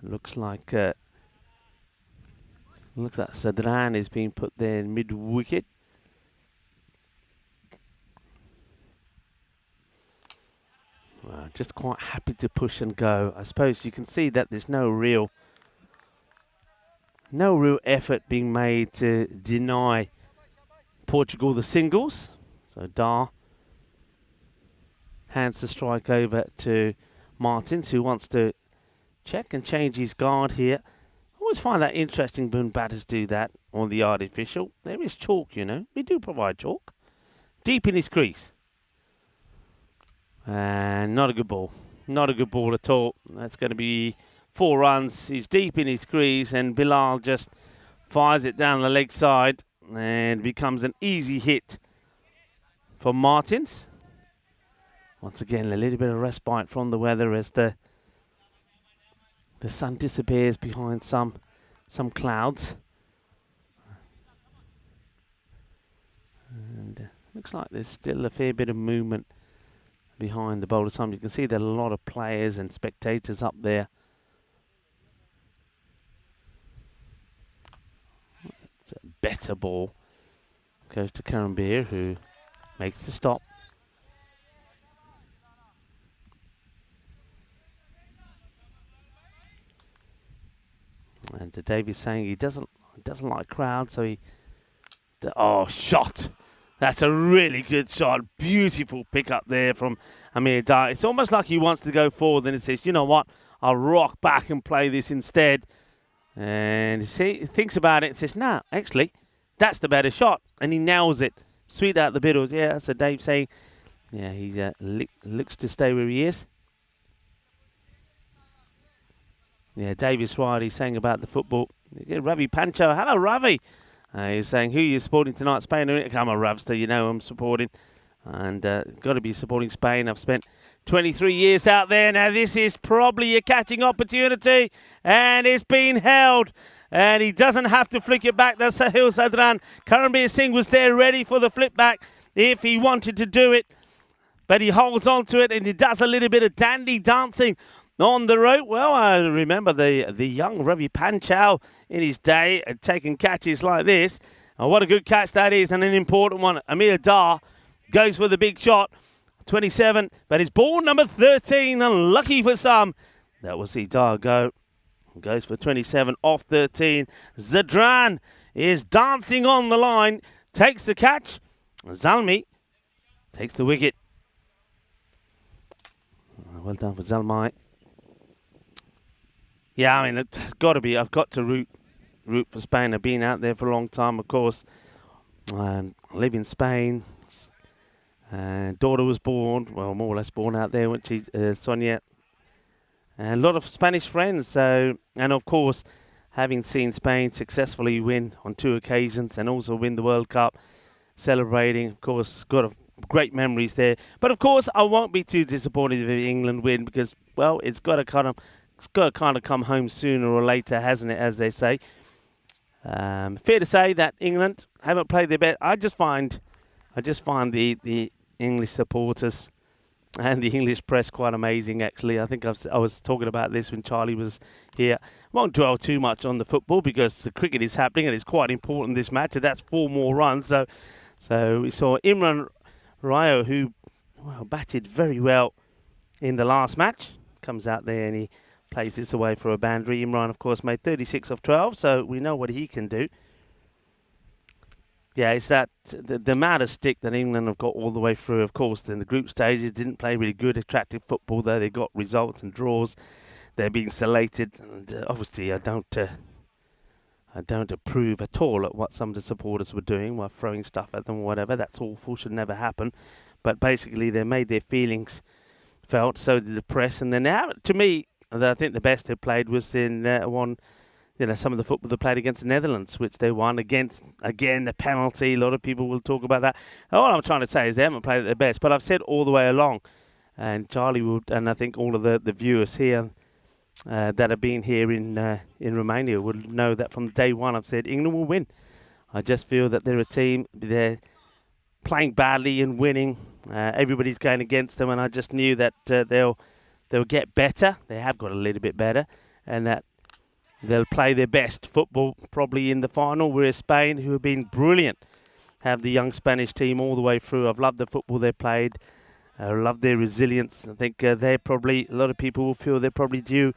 Looks like Sadran is being put there in mid-wicket. Just quite happy to push and go. I suppose you can see that there's no real effort being made to deny Portugal the singles. So Dar hands the strike over to Martins, who wants to check and change his guard here. I always find that interesting when batters do that on the artificial. There is chalk, you know. We do provide chalk. Deep in his crease. And not a good ball. Not a good ball at all. That's going to be 4 runs. He's deep in his crease, and Bilal just fires it down the leg side and becomes an easy hit for Martins. Once again, a little bit of respite from the weather as the sun disappears behind some clouds. And looks like there's still a fair bit of movement behind the bowler. You can see there are a lot of players and spectators up there. It's a better ball. Goes to Karambir, who makes the stop. And Davies saying he doesn't like crowds, so he... Oh, shot! That's a really good shot. Beautiful pick up there from Amir Dar. It's almost like he wants to go forward, and he says, you know what? I'll rock back and play this instead. And he thinks about it and says, no, actually, that's the better shot. And he nails it. Sweet out the middle. Yeah, so Dave saying, yeah, he looks to stay where he is. Yeah, Dave is right. He's saying about the football. Yeah, Ravi Pancho. Hello, Ravi. He's saying, who are you supporting tonight? Spain? I'm a Ravster, you know I'm supporting. And got to be supporting Spain. I've spent 23 years out there. Now this is probably a catching opportunity. And it's been held. And he doesn't have to flick it back. That's Sahil Sadran. Karanbir Singh was there ready for the flip back if he wanted to do it. But he holds on to it and he does a little bit of dandy dancing on the rope. Well, I remember the young Ravi Panchal in his day taking catches like this. Oh, what a good catch that is, and an important one. Amir Dar goes for the big shot. 27, but his ball number 13, unlucky for some. That will see Dar go. Goes for 27 off 13. Zadran is dancing on the line. Takes the catch. Zalmi takes the wicket. Well done for Zalmi. Yeah, I mean, it's got to be. I've got to root for Spain. I've been out there for a long time, of course. I live in Spain. Daughter was born, well, more or less born out there, which is Sonia. And a lot of Spanish friends. So, and of course, having seen Spain successfully win on 2 occasions and also win the World Cup, celebrating, of course, got great memories there. But of course, I won't be too disappointed if England win because, well, it's got to kind of come home sooner or later, hasn't it? As they say. Fair to say that England haven't played their best. I just find the English supporters and the English press quite amazing, actually. I think I was talking about this when Charlie was here. Won't dwell too much on the football because the cricket is happening and it's quite important this match. And that's 4 more runs. So we saw Imran Rao, who batted very well in the last match. Comes out there and he plays this away for a boundary. Imran, of course, made 36 of 12, so we know what he can do. Yeah, it's that the amount of stick that England have got all the way through. Of course, in the group stages, didn't play really good, attractive football, though they got results and draws. They're being selected, and obviously, I don't approve at all at what some of the supporters were doing while throwing stuff at them or whatever. That's awful, should never happen. But basically, they made their feelings felt. So did the press, and then to me, I think the best they played was in some of the football they played against the Netherlands, which they won against, again, the penalty. A lot of people will talk about that. All I'm trying to say is they haven't played at their best, but I've said all the way along, and Charlie would, and I think all of the viewers here that have been here in Romania would know that from day one I've said England will win. I just feel that they're a team, they're playing badly and winning. Everybody's going against them, and I just knew that they'll get better. They have got a little bit better, and that they'll play their best football probably in the final, whereas Spain, who have been brilliant, have the young Spanish team all the way through. I've loved the football they played. I love their resilience. I think they're probably, a lot of people will feel they're probably due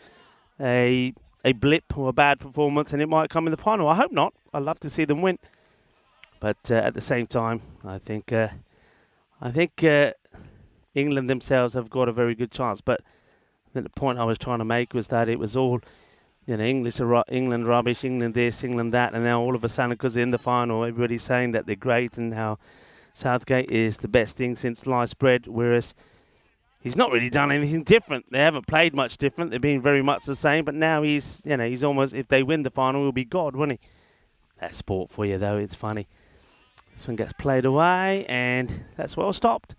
a blip or a bad performance, and it might come in the final. I hope not. I'd love to see them win. But at the same time, I think England themselves have got a very good chance. But I think the point I was trying to make was that it was all, England rubbish, England this, England that, and now all of a sudden, because they're in the final, everybody's saying that they're great and how Southgate is the best thing since sliced bread, whereas he's not really done anything different. They haven't played much different. They've been very much the same, but now he's almost, if they win the final, he'll be God, won't he? That's sport for you, though. It's funny. This one gets played away, and that's well stopped.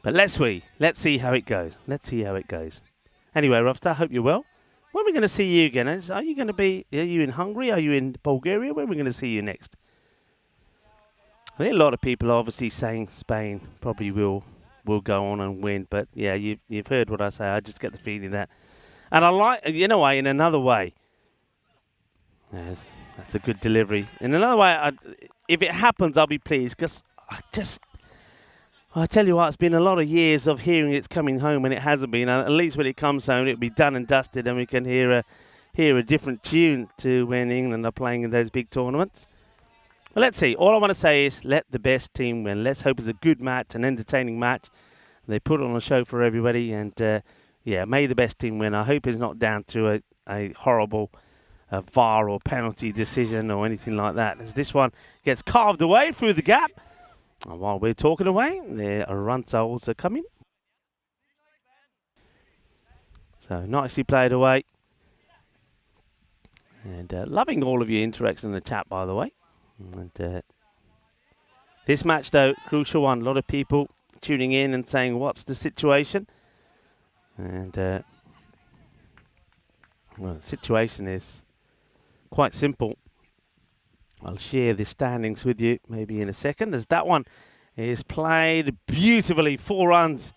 But let's see how it goes. Let's see how it goes. Anyway, Rovstar, I hope you're well. When are we going to see you again? Are you in Hungary? Are you in Bulgaria? When are we going to see you next? I think a lot of people are obviously saying Spain probably will go on and win. But yeah, you've heard what I say. I just get the feeling that. And I like, in another way, that's a good delivery. In another way, if it happens, I'll be pleased because I tell you what, it's been a lot of years of hearing it's coming home and it hasn't been. At least when it comes home, it'll be done and dusted and we can hear a different tune to when England are playing in those big tournaments. But let's see. All I want to say is let the best team win. Let's hope it's a good match, an entertaining match. They put on a show for everybody and, yeah, may the best team win. I hope it's not down to a horrible VAR or penalty decision or anything like that, as this one gets carved away through the gap. And while we're talking away, there are runs are also coming. So nicely played away. And loving all of your interaction in the chat, by the way. And this match, though, crucial one. A lot of people tuning in and saying, what's the situation? And well, the situation is quite simple. I'll share the standings with you maybe in a second, as that one is played beautifully, 4 runs.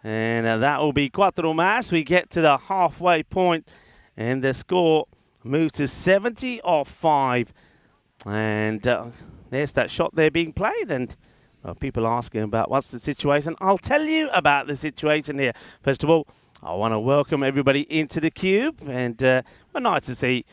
And that will be Quattro Mas. We get to the halfway point and the score moves to 70 off 5. And there's that shot there being played. And people asking about what's the situation. I'll tell you about the situation here. First of all, I want to welcome everybody into the cube. And well, nice to see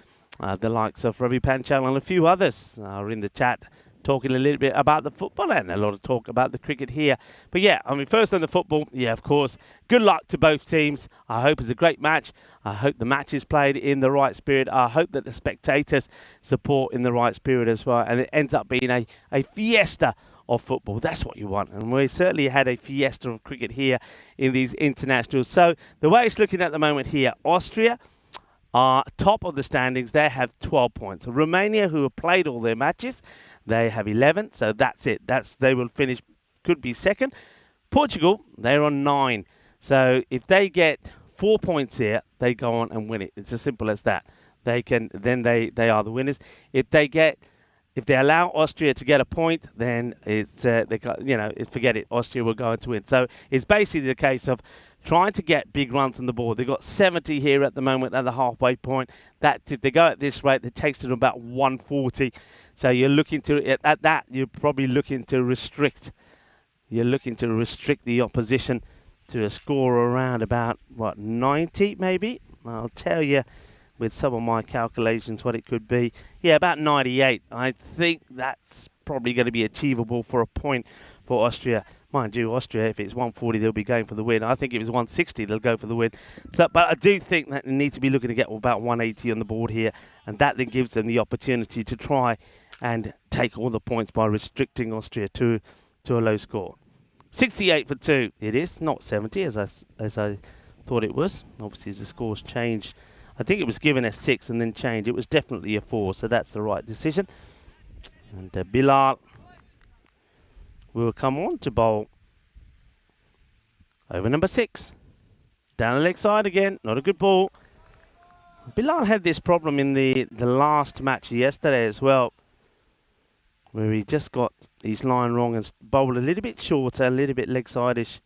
the likes of Ravi Panchal and a few others are in the chat talking a little bit about the football and a lot of talk about the cricket here. But yeah, I mean, first on the football, yeah, of course, good luck to both teams. I hope it's a great match. I hope the match is played in the right spirit. I hope that the spectators support in the right spirit as well. And it ends up being a fiesta of football. That's what you want. And we certainly had a fiesta of cricket here in these internationals. So the way it's looking at the moment here, Austria are top of the standings. They have 12 points. Romania, who have played all their matches, they have 11. So that's it. They will finish, could be second. Portugal, they're on 9. So if they get 4 points here, they go on and win it. It's as simple as that. They are the winners. If they allow Austria to get a point, then forget it. Austria will go on to win. So it's basically the case of trying to get big runs on the board. They've got 70 here at the moment at the halfway point. That if they go at this rate, it takes them about 140. So you're looking to at that. You're probably looking to restrict. You're looking to restrict the opposition to a score around about 90 maybe. I'll tell you with some of my calculations what it could be. Yeah, about 98. I think that's probably going to be achievable for a point for Austria. Mind you, Austria, if it's 140, they'll be going for the win. I think if it's 160, they'll go for the win. So, but I do think that they need to be looking to get about 180 on the board here, and that then gives them the opportunity to try and take all the points by restricting Austria to a low score. 68 for 2. It is not 70 as I thought it was. Obviously, the score's changed. I think it was given a 6 and then changed. It was definitely a 4, so that's the right decision. And Bilal will come on to bowl over number 6. Down the leg side again. Not a good ball. Bilal had this problem in the last match yesterday as well, where he just got his line wrong and bowled a little bit shorter, a little bit leg side-ish.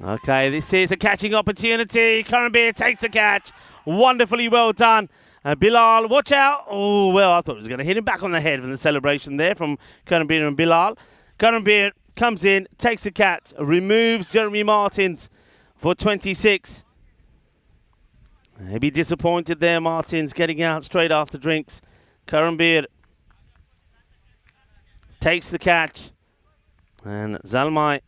Okay, this is a catching opportunity. Karambir takes the catch. Wonderfully well done. Bilal, watch out. Oh, well, I thought it was going to hit him back on the head from the celebration there from Karambir and Bilal. Karambir comes in, takes the catch, removes Jeremy Martins for 26. Maybe disappointed there, Martins getting out straight after drinks. Karambir takes the catch. And Zalmai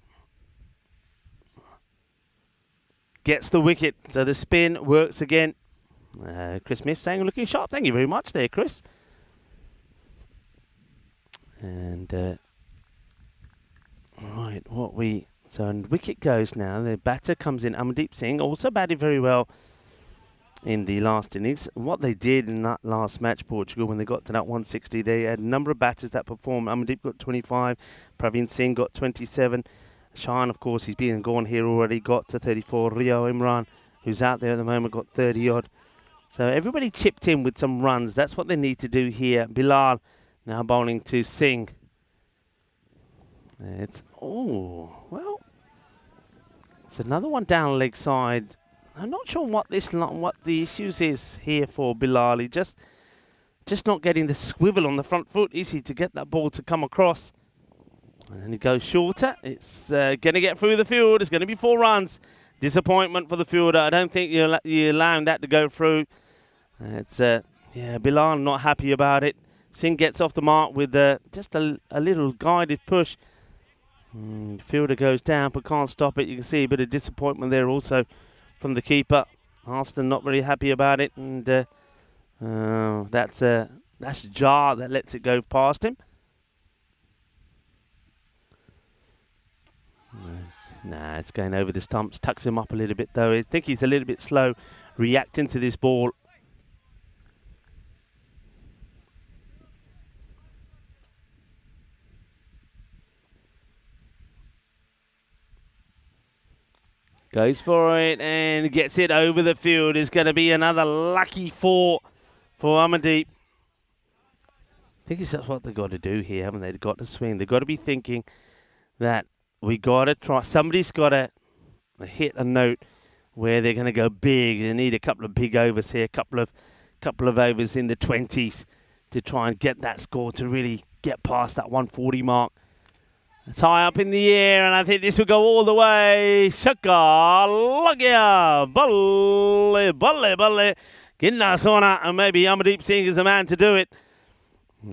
gets the wicket. So the spin works again. Chris Smith saying, looking sharp. Thank you very much there, Chris. And right, so and wicket goes now. The batter comes in. Amandeep Singh also batted very well in the last innings. What they did in that last match, Portugal, when they got to that 160, they had a number of batters that performed. Amandeep got 25. Praveen Singh got 27. Shahan, of course, he's been and gone here already, got to 34. Rio Imran, who's out there at the moment, got 30 odd. So everybody chipped in with some runs. That's what they need to do here. Bilal now bowling to Singh. It's another one down leg side. I'm not sure what the issues is here for Bilal. He just not getting the swivel on the front foot, is he, to get that ball to come across. And he goes shorter. It's going to get through the field. It's going to be 4 runs. Disappointment for the fielder. I don't think you're allowing that to go through. It's yeah, Bilal not happy about it. Singh gets off the mark with just a little guided push. Fielder goes down but can't stop it. You can see a bit of disappointment there also from the keeper. Alston not very happy about it, and that's Jar that lets it go past him. Nah, it's going over the stumps. Tucks him up a little bit though. I think he's a little bit slow reacting to this ball. Goes for it and gets it over the field. It's going to be another lucky 4 for Amandeep. I think that's what they've got to do here, haven't they? They've got to swing. They've got to be thinking that we got to try. Somebody's got to hit a note where they're going to go big. They need a couple of big overs here, couple of overs in the 20s to try and get that score to really get past that 140 mark. It's high up in the air, and I think this will go all the way. Shaka, Lagya, Balle, Ginna Sona, and maybe Amandeep Singh is the man to do it.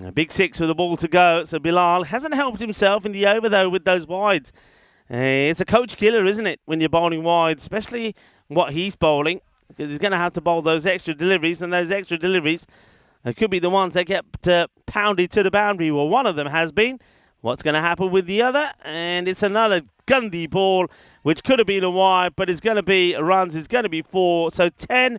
A big 6 with the ball to go. So Bilal hasn't helped himself in the over, though, with those wides. It's a coach killer, isn't it, when you're bowling wide, especially what he's bowling, because he's going to have to bowl those extra deliveries, and those extra deliveries could be the ones that get pounded to the boundary. Well, one of them has been. What's going to happen with the other? And it's another Gandhi ball, which could have been a wide, but it's going to be runs. It's going to be 4. So 10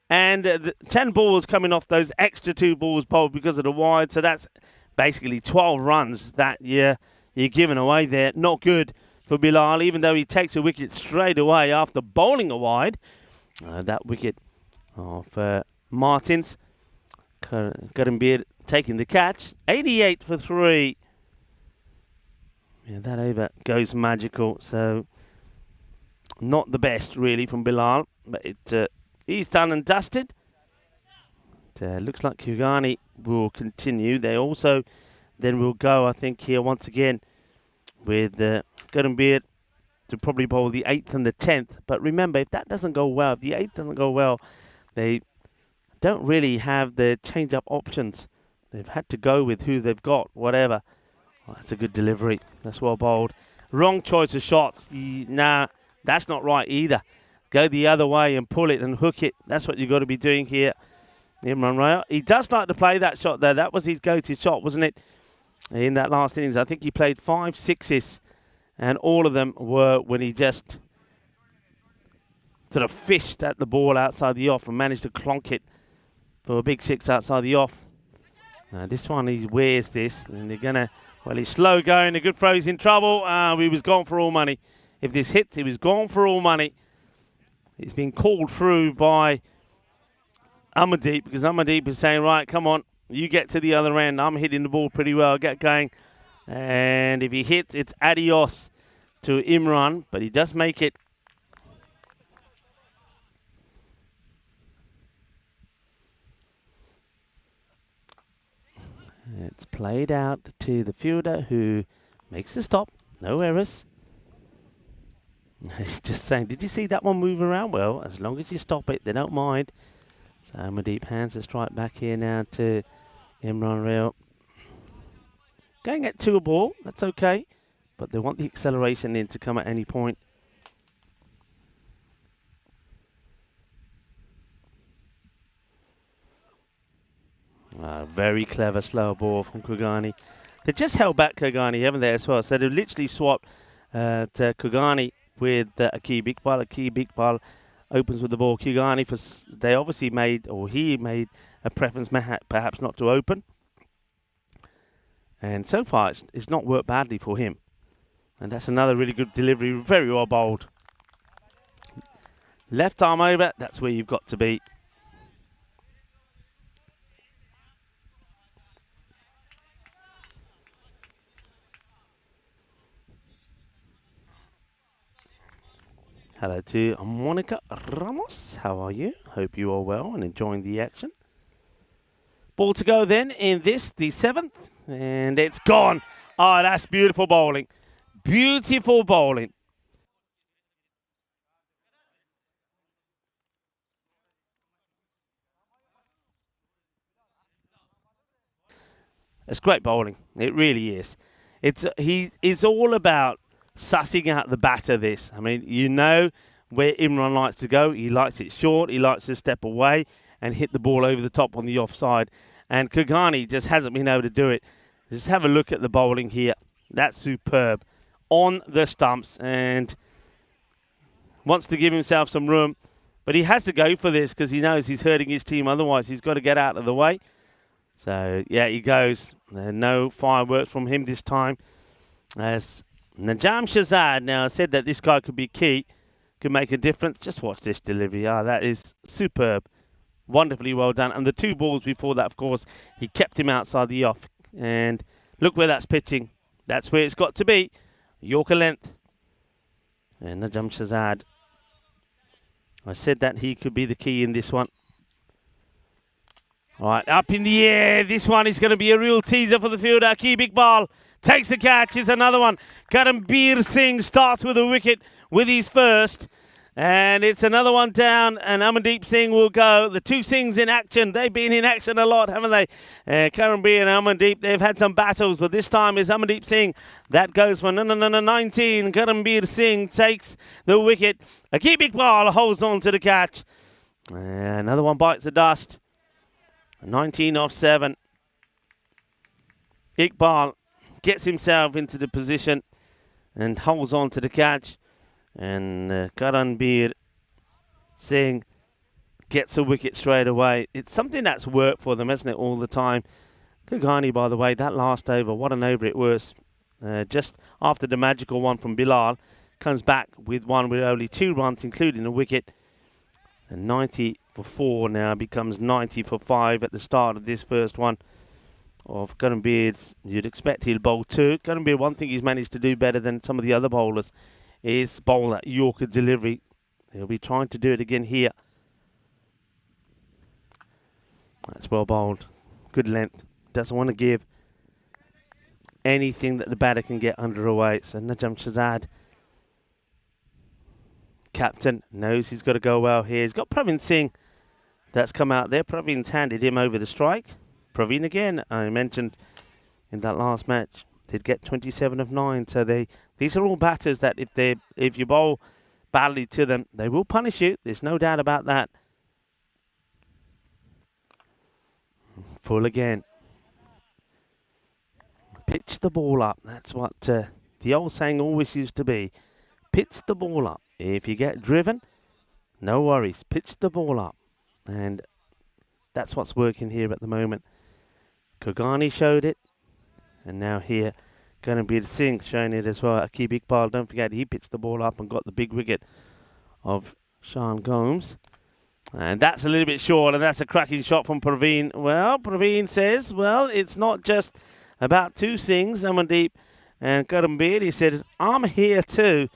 and 10 balls coming off those extra 2 balls bowled because of the wide. So that's basically 12 runs that you're giving away there. Not good for Bilal, even though he takes a wicket straight away after bowling a wide. That wicket of Martins. Karimbir taking the catch. 88 for 3. Yeah, that over goes magical, so not the best really from Bilal, but he's done and dusted. Looks like Kugani will continue. They also then will go, I think, here once again with Gurambir to probably bowl the 8th and the 10th. But remember, if that doesn't go well, if the 8th doesn't go well, they don't really have the change-up options. They've had to go with who they've got, whatever. Oh, that's a good delivery. That's well bowled. Wrong choice of shots. Nah, that's not right either. Go the other way and pull it and hook it. That's what you've got to be doing here. Imran Raya. He does like to play that shot there. That was his go-to shot, wasn't it? In that last innings. I think he played 5 sixes. And all of them were when he just sort of fished at the ball outside the off and managed to clonk it for a big 6 outside the off. This one, he wears this. And they're going to... Well, he's slow going. The good throw's in trouble. He was gone for all money. If this hits, he was gone for all money. He's been called through by Amandeep because Amandeep is saying, right, come on, you get to the other end. I'm hitting the ball pretty well. Get going. And if he hits, it's adios to Imran. But he does make it. It's played out to the fielder who makes the stop. No errors. He's just saying, did you see that one move around? Well, as long as you stop it, they don't mind. So Amandeep hands the strike back here now to Imran Rao. Going at 2 a ball, that's okay. But they want the acceleration in to come at any point. Very clever slow ball from Kugani. They just held back Kugani, haven't they, as well? So they've literally swapped to Kugani with a key big ball. A key big ball opens with the ball. Kugani, they obviously made, or he made a preference perhaps not to open. And so far, it's not worked badly for him. And that's another really good delivery, very well bowled. Left arm over, that's where you've got to be. Hello to Monica Ramos. How are you? Hope you are well and enjoying the action. Ball to go then in this, the 7th. And it's gone. Oh, that's beautiful bowling. Beautiful bowling. It's great bowling. It really is. It's all about sussing out the batter. This. I mean, you know where Imran likes to go. He likes it short. He likes to step away and hit the ball over the top on the offside. And Kagani just hasn't been able to do it. Just have a look at the bowling here. That's superb. On the stumps and wants to give himself some room. But he has to go for this because he knows he's hurting his team. Otherwise, he's got to get out of the way. So, yeah, he goes. No fireworks from him this time. As Najam Shazad now said that this guy could be key, could make a difference. Just watch this delivery. Ah, that is superb. Wonderfully well done. And the two balls before that, of course, he kept him outside the off. And look where that's pitching. That's where it's got to be. Yorker length. And Najam Shazad. I said that he could be the key in this one. All right, up in the air. This one is going to be a real teaser for the fielder. Akib Iqbal takes the catch. Is another one. Karambir Singh starts with a wicket with his first. And it's another one down. And Amandeep Singh will go. The two Singhs in action. They've been in action a lot, haven't they? Karambir and Amandeep, they've had some battles. But this time is Amandeep Singh. That goes for 19. Karambir Singh takes the wicket. Akib Iqbal holds on to the catch. Another one bites the dust. 19 off 7. Iqbal gets himself into the position and holds on to the catch. And Karanbir Singh gets a wicket straight away. It's something that's worked for them, hasn't it, all the time. Kagani, by the way, that last over, what an over it was. Just after the magical one from Bilal, comes back with one with only 2 runs, including a wicket. And 90 for 4 now becomes 90 for 5 at the start of this first one of Karambir. You'd expect he'll bowl 2. Karambir, one thing he's managed to do better than some of the other bowlers is bowl that Yorker delivery. He'll be trying to do it again here. That's well bowled. Good length. Doesn't want to give anything that the batter can get under away. So Najam Shazad, captain, knows he's got to go well here. He's got Praveen Singh that's come out there. Praveen's handed him over the strike. Praveen again, I mentioned in that last match, did get 27 of 9. So these are all batters that if you bowl badly to them, they will punish you. There's no doubt about that. Full again. Pitch the ball up. That's what the old saying always used to be. Pitch the ball up. If you get driven, no worries. Pitch the ball up. And that's what's working here at the moment. Kogani showed it. And now here, going to be the Singh showing it as well. Akib Iqbal, don't forget, he pitched the ball up and got the big wicket of Sean Gomes. And that's a little bit short, and that's a cracking shot from Praveen. Well, Praveen says, well, it's not just about 2 Singhs, Amandeep and Karambir. He says, I'm here too.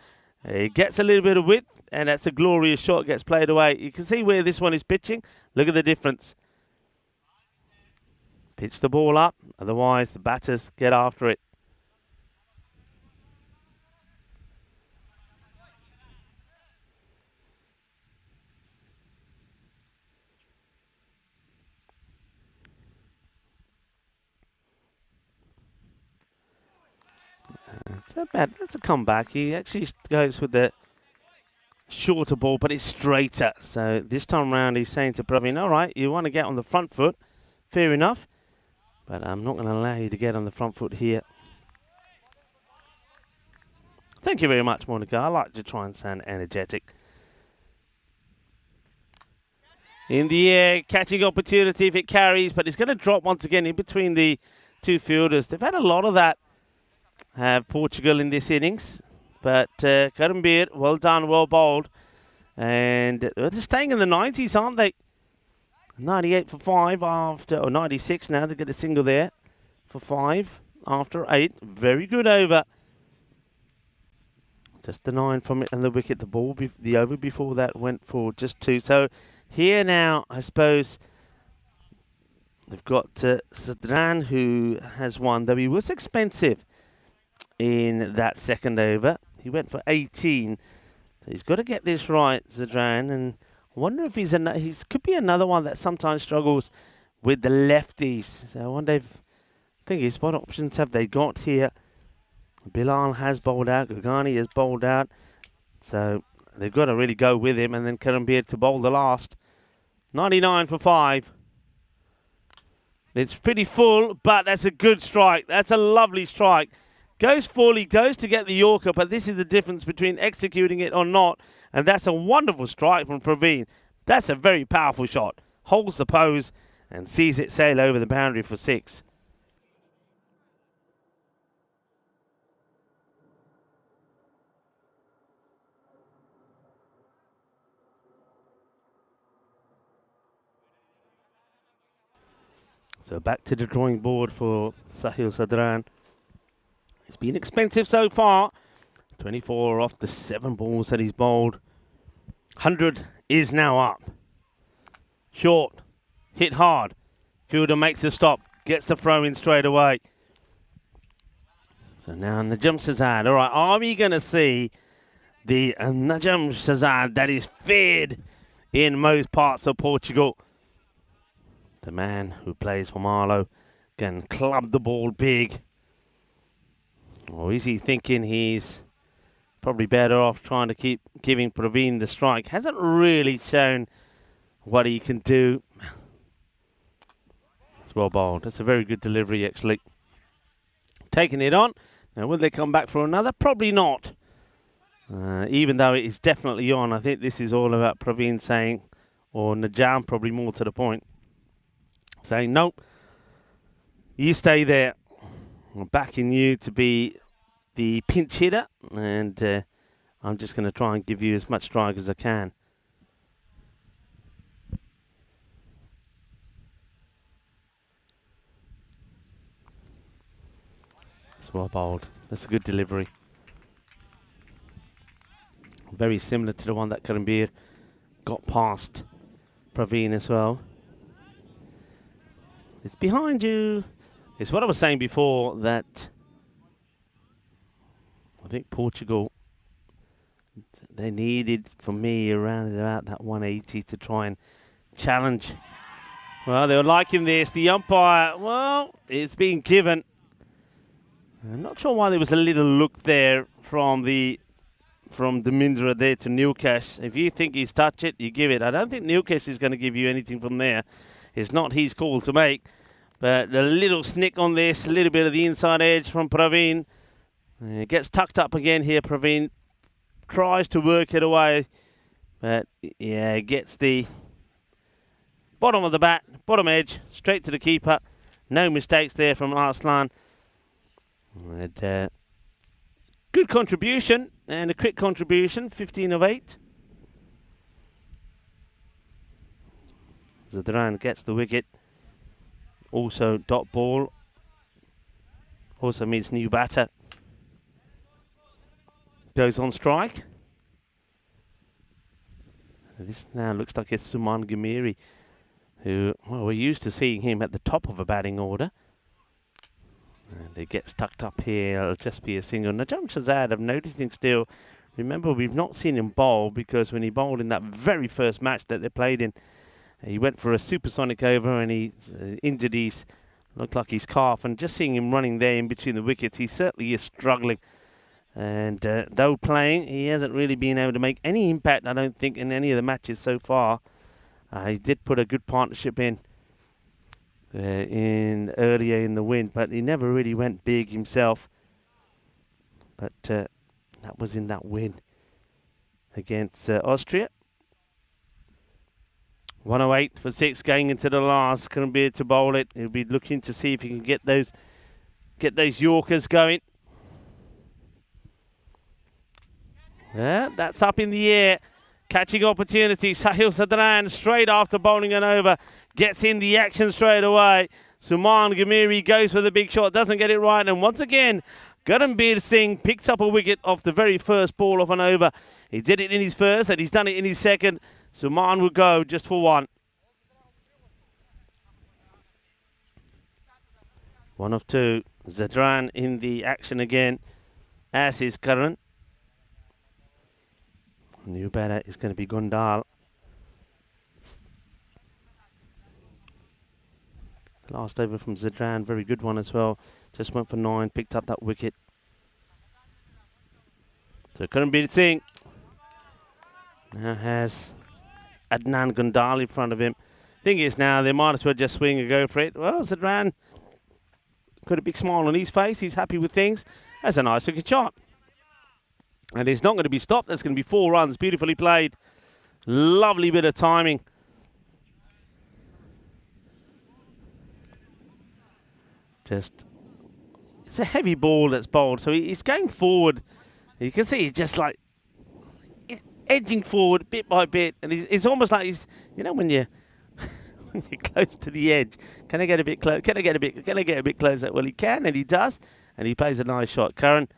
He gets a little bit of width, and that's a glorious shot, gets played away. You can see where this one is pitching. Look at the difference. Pitch the ball up, otherwise the batters get after it. That's a comeback. He actually goes with the shorter ball, but it's straighter. So this time round, he's saying to Praveen, all right, you want to get on the front foot. Fair enough. But I'm not going to allow you to get on the front foot here. Thank you very much, Monica. I like to try and sound energetic. In the air, catching opportunity if it carries, but it's going to drop once again in between the 2 fielders. They've had a lot of that, have Portugal in this innings. But Karambir, well done, well bowled. And they're staying in the 90s, aren't they? 98 for 5 after, or 96 now. They get a single there for 5 after 8. Very good over. Just the 9 from it and the wicket. The over before that went for just 2. So here now, I suppose, they've got Sadran who has won, though he was expensive. in that second over. He went for 18. So he's got to get this right, Zadran, and I wonder if he could be another one that sometimes struggles with the lefties. So I wonder if, what options have they got here? Bilal has bowled out, Gugani has bowled out, so they've got to really go with him, and then Karambir to bowl the last. 99 for 5. It's pretty full, but that's a good strike. That's a lovely strike. Goes full, he goes to get the Yorker, but this is the difference between executing it or not, and that's a wonderful strike from Praveen. That's a very powerful shot. Holds the pose and sees it sail over the boundary for 6. So back to the drawing board for Sahil Sadran. It's been expensive so far. 24 off the 7 balls that he's bowled. 100 is now up. Short. Hit hard. Fielder makes a stop. Gets the throw in straight away. So now Najam Shazad. All right, are we going to see the Najam Shazad that is feared in most parts of Portugal? The man who plays for Marlow can club the ball big. Or is he thinking he's probably better off trying to keep giving Praveen the strike? Hasn't really shown what he can do. It's well bowled. That's a very good delivery, actually. Taking it on. Now, will they come back for another? Probably not. Even though it is definitely on, I think this is all about Praveen saying, or Najam, probably more to the point, saying, nope, you stay there. I'm backing you to be the pinch hitter, and I'm just going to try and give you as much strike as I can. It's well bowled. That's a good delivery. Very similar to the one that Karambir got past Praveen as well. It's behind you. It's what I was saying before, that I think Portugal, they needed, for me, around about that 180 to try and challenge. Well, they were liking this. The umpire, well, it's been given. I'm not sure why there was a little look there from Demindra there to Newcash. If you think he's touched it, you give it. I don't think Newcash is going to give you anything from there. It's not his call to make. But a little snick on this, a little bit of the inside edge from Praveen. It gets tucked up again here, Praveen. Tries to work it away. But, yeah, gets the bottom of the bat, bottom edge, straight to the keeper. No mistakes there from Arslan. And, good contribution, and a quick contribution, 15 of 8. Zadran gets the wicket. Also dot ball. Also means new batter. Goes on strike. This now looks like it's Suman Gamiri, who, well, we're used to seeing him at the top of a batting order. And it gets tucked up here. It'll just be a single. Najam Shazad, I'm noticing still. Remember, we've not seen him bowl, because when he bowled in that very first match that they played in, he went for a supersonic over and he injured looked like his calf. And just seeing him running there in between the wickets, he certainly is struggling. And though playing, he hasn't really been able to make any impact, I don't think, in any of the matches so far. He did put a good partnership in earlier in the win, but he never really went big himself. But that was in that win against Austria. 108 for 6 going into the last. Karambir to bowl it. He'll be looking to see if he can get those Yorkers going. Yeah, that's up in the air. Catching opportunity. Sahil Sadran straight after bowling an over. Gets in the action straight away. Suman Gamiri goes for the big shot. Doesn't get it right. And once again, Garambir Singh picks up a wicket off the very first ball of an over. He did it in his first and he's done it in his second. Suman will go just for 1. 1 of 2. Zadran in the action again. as is Karan. New batter is going to be Gundal. Last over from Zidran, very good one as well. Just went for 9, picked up that wicket. So couldn't beat Singh. Now has Adnan Gundal in front of him. Thing is now they might as well just swing and go for it. Well, Zidran got a big smile on his face. He's happy with things. That's a nice looking shot. And it's not going to be stopped. That's going to be 4 runs. Beautifully played. Lovely bit of timing. It's a heavy ball that's bowled, so he's going forward. You can see he's just like edging forward bit by bit, and it's almost like he's, you know, when you're when you're close to the edge. Can I get a bit close? Can I get a bit closer? Well, he can, and he does, and he plays a nice shot. Karan,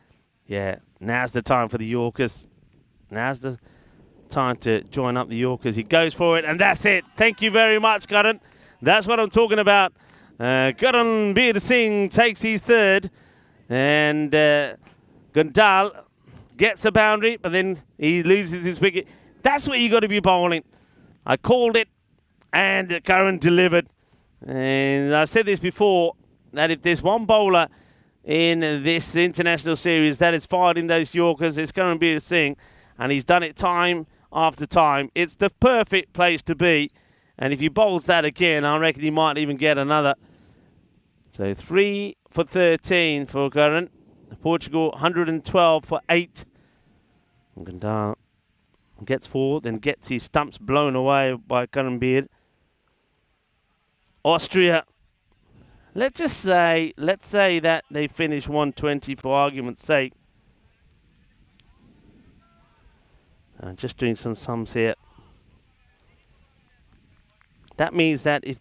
yeah, now's the time for the Yorkers. Now's the time to join up the Yorkers. He goes for it, and that's it. Thank you very much, Karan. That's what I'm talking about. Karan Bir Singh takes his 3rd, and Gundal gets a boundary, but then he loses his wicket. That's what you got to be bowling. I called it, and Karan delivered. And I've said this before, that if there's one bowler in this international series that is fired in those Yorkers, it's Karan Bir Singh, and he's done it time after time. It's the perfect place to be, and if he bowls that again, I reckon he might even get another. So 3 for 13 for Karan. Portugal 112 for 8. Gundal gets 4, then gets his stumps blown away by Karan Bir. Austria, let's say that they finish 120 for argument's sake. Just doing some sums here. That means that if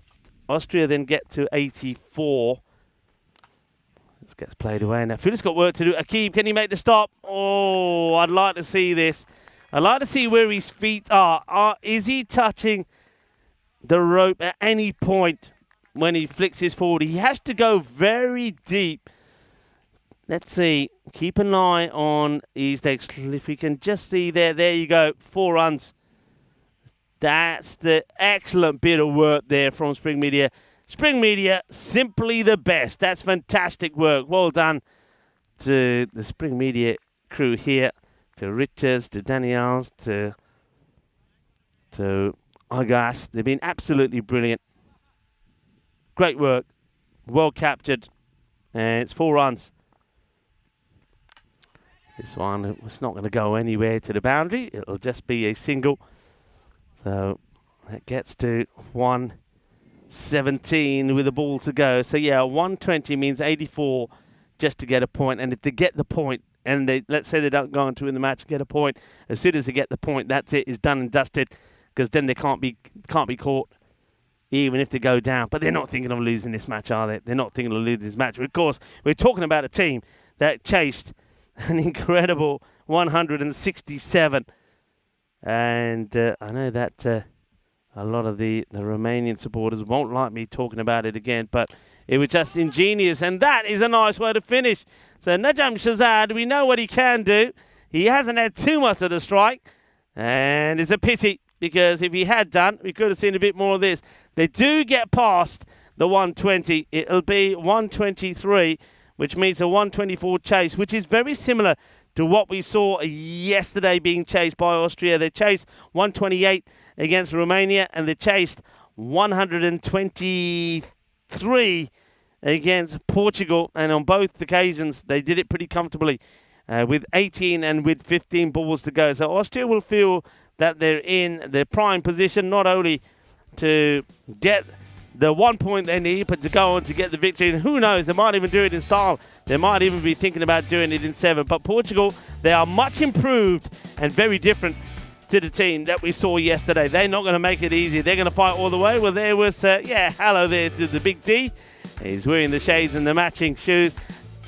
Austria then get to 84, this gets played away. Now Phil's got work to do. Akib, can he make the stop? Oh, I'd like to see this. I'd like to see where his feet are. Is he touching the rope at any point when he flicks his forward? He has to go very deep. Let's see. Keep an eye on his legs. If we can just see there. There you go. 4 runs. That's the excellent bit of work there from Spring Media. Spring Media, simply the best. That's fantastic work. Well done to the Spring Media crew here, to Richards, to Daniels, to Agas. They've been absolutely brilliant. Great work. Well captured. And it's 4 runs. This one was not going to go anywhere to the boundary. It'll just be a single. So that gets to 117 with the ball to go. So yeah, 120 means 84 just to get a point. And if they get the point, and they, let's say they don't go on to win the match, get a point, as soon as they get the point, that's it, it's done and dusted, because then they can't be caught, even if they go down. But they're not thinking of losing this match, are they? They're not thinking of losing this match. Of course, we're talking about a team that chased an incredible 167. And I know that a lot of the Romanian supporters won't like me talking about it again, but it was just ingenious, and that is a nice way to finish. So Najam Shazad, we know what he can do. He hasn't had too much of the strike, and it's a pity, because if he had done, we could have seen a bit more of this. They do get past the 120. It'll be 123, which means a 124 chase, which is very similar to what we saw yesterday being chased by Austria. They chased 128 against Romania, and they chased 123 against Portugal. And on both occasions, they did it pretty comfortably with 18 and with 15 balls to go. So Austria will feel that they're in their prime position, not only to get the 1 point they need, but to go on to get the victory. And who knows, they might even do it in style. They might even be thinking about doing it in 7. But Portugal, they are much improved and very different to the team that we saw yesterday. They're not going to make it easy. They're going to fight all the way. Well, there was, hello there to the big T. He's wearing the shades and the matching shoes.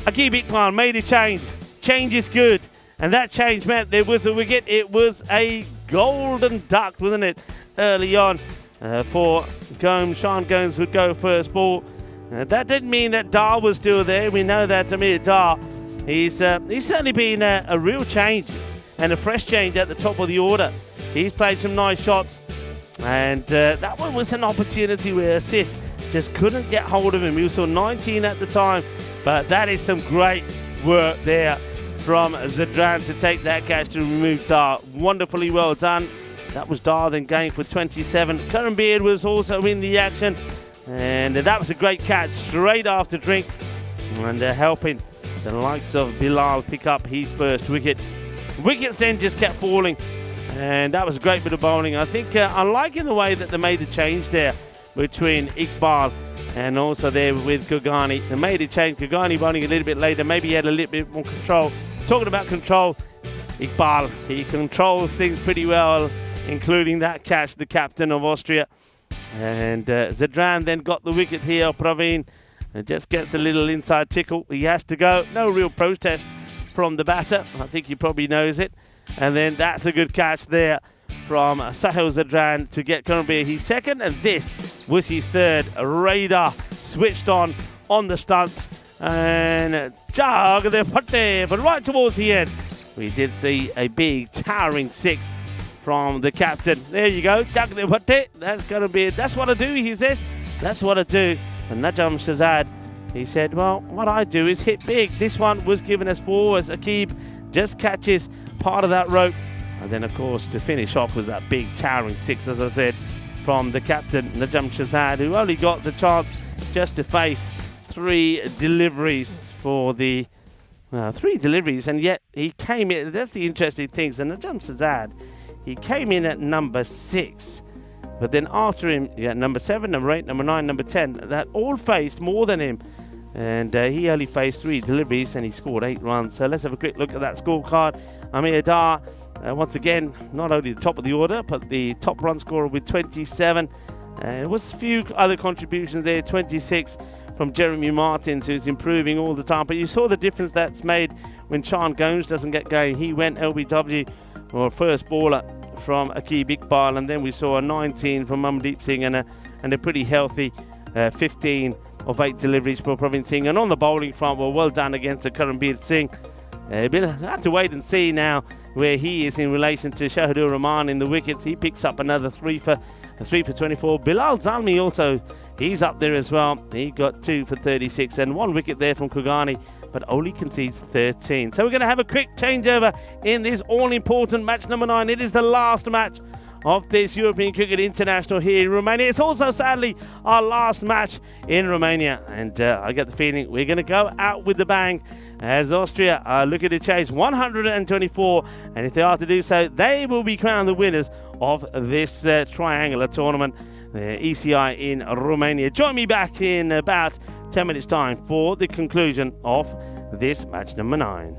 Akib Iqbal made a change. Change is good. And that change meant there was a wicket. It was a golden duck, wasn't it, early on for Gomes. Sean Gomes would go first ball. That didn't mean that Dar was still there. We know that Amir Dar He's certainly been a real change and a fresh change at the top of the order. He's played some nice shots, and that one was an opportunity where Sif just couldn't get hold of him. He was on 19 at the time, but that is some great work there from Zadran to take that catch to remove Dar. Wonderfully well done. That was Dar then going for 27. Curran Beard was also in the action, and that was a great catch straight after drinks, and helping the likes of Bilal pick up his first wicket. Wickets then just kept falling, and that was a great bit of bowling. I think I'm liking the way that they made the change there between Iqbal and also there with Gugani. They made a change. Gugani bowling a little bit later. Maybe he had a little bit more control. Talking about control, Iqbal, he controls things pretty well, including that catch, the captain of Austria. And Zadran then got the wicket here. Praveen just gets a little inside tickle. He has to go. No real protest from the batter. I think he probably knows it. And then that's a good catch there from Sahil Zadran to get Curran his second, and this was his third. Radar switched on the stumps, and jog the putte, but right towards the end we did see a big towering six from the captain. There you go, jog the putte. That's gonna be it. That's what I do, he says. That's what I do. And Najam Shazad, he said, well, what I do is hit big. This one was given us four as Akib just catches part of that rope. And then, of course, to finish off was that big towering six, as I said, from the captain, Najam Shazad, who only got the chance just to face three deliveries, and yet he came in. That's the interesting thing. So Najam Shazad, he came in at number 6. But then after him, number 7, number 8, number 9, number 10, that all faced more than him. And he only faced 3 deliveries and he scored 8 runs. So let's have a quick look at that scorecard. Amir Dar, once again, not only the top of the order, but the top run scorer with 27. There was a few other contributions there, 26 from Jeremy Martins, who's improving all the time. But you saw the difference that's made when Sean Gomes doesn't get going. He went LBW, or first baller, from Akib Iqbal, and then we saw a 19 from Amandeep Singh and a pretty healthy 15 of 8 deliveries for Praveen Singh. And on the bowling front, well done against the Karanbir Singh. We'll have to wait and see now where he is in relation to Shahidur Rahman in the wickets. He picks up another 3 for 24. Bilal Zalmi also, he's up there as well. He got 2 for 36 and 1 wicket there from Kugani, but only concedes 13. So we're going to have a quick changeover in this all-important match number 9. It is the last match of this European Cricket International here in Romania. It's also, sadly, our last match in Romania. And I get the feeling we're going to go out with the bang as Austria are looking to chase 124. And if they are to do so, they will be crowned the winners of this triangular tournament, ECI in Romania. Join me back in about 10 minutes' time for the conclusion of this match number 9.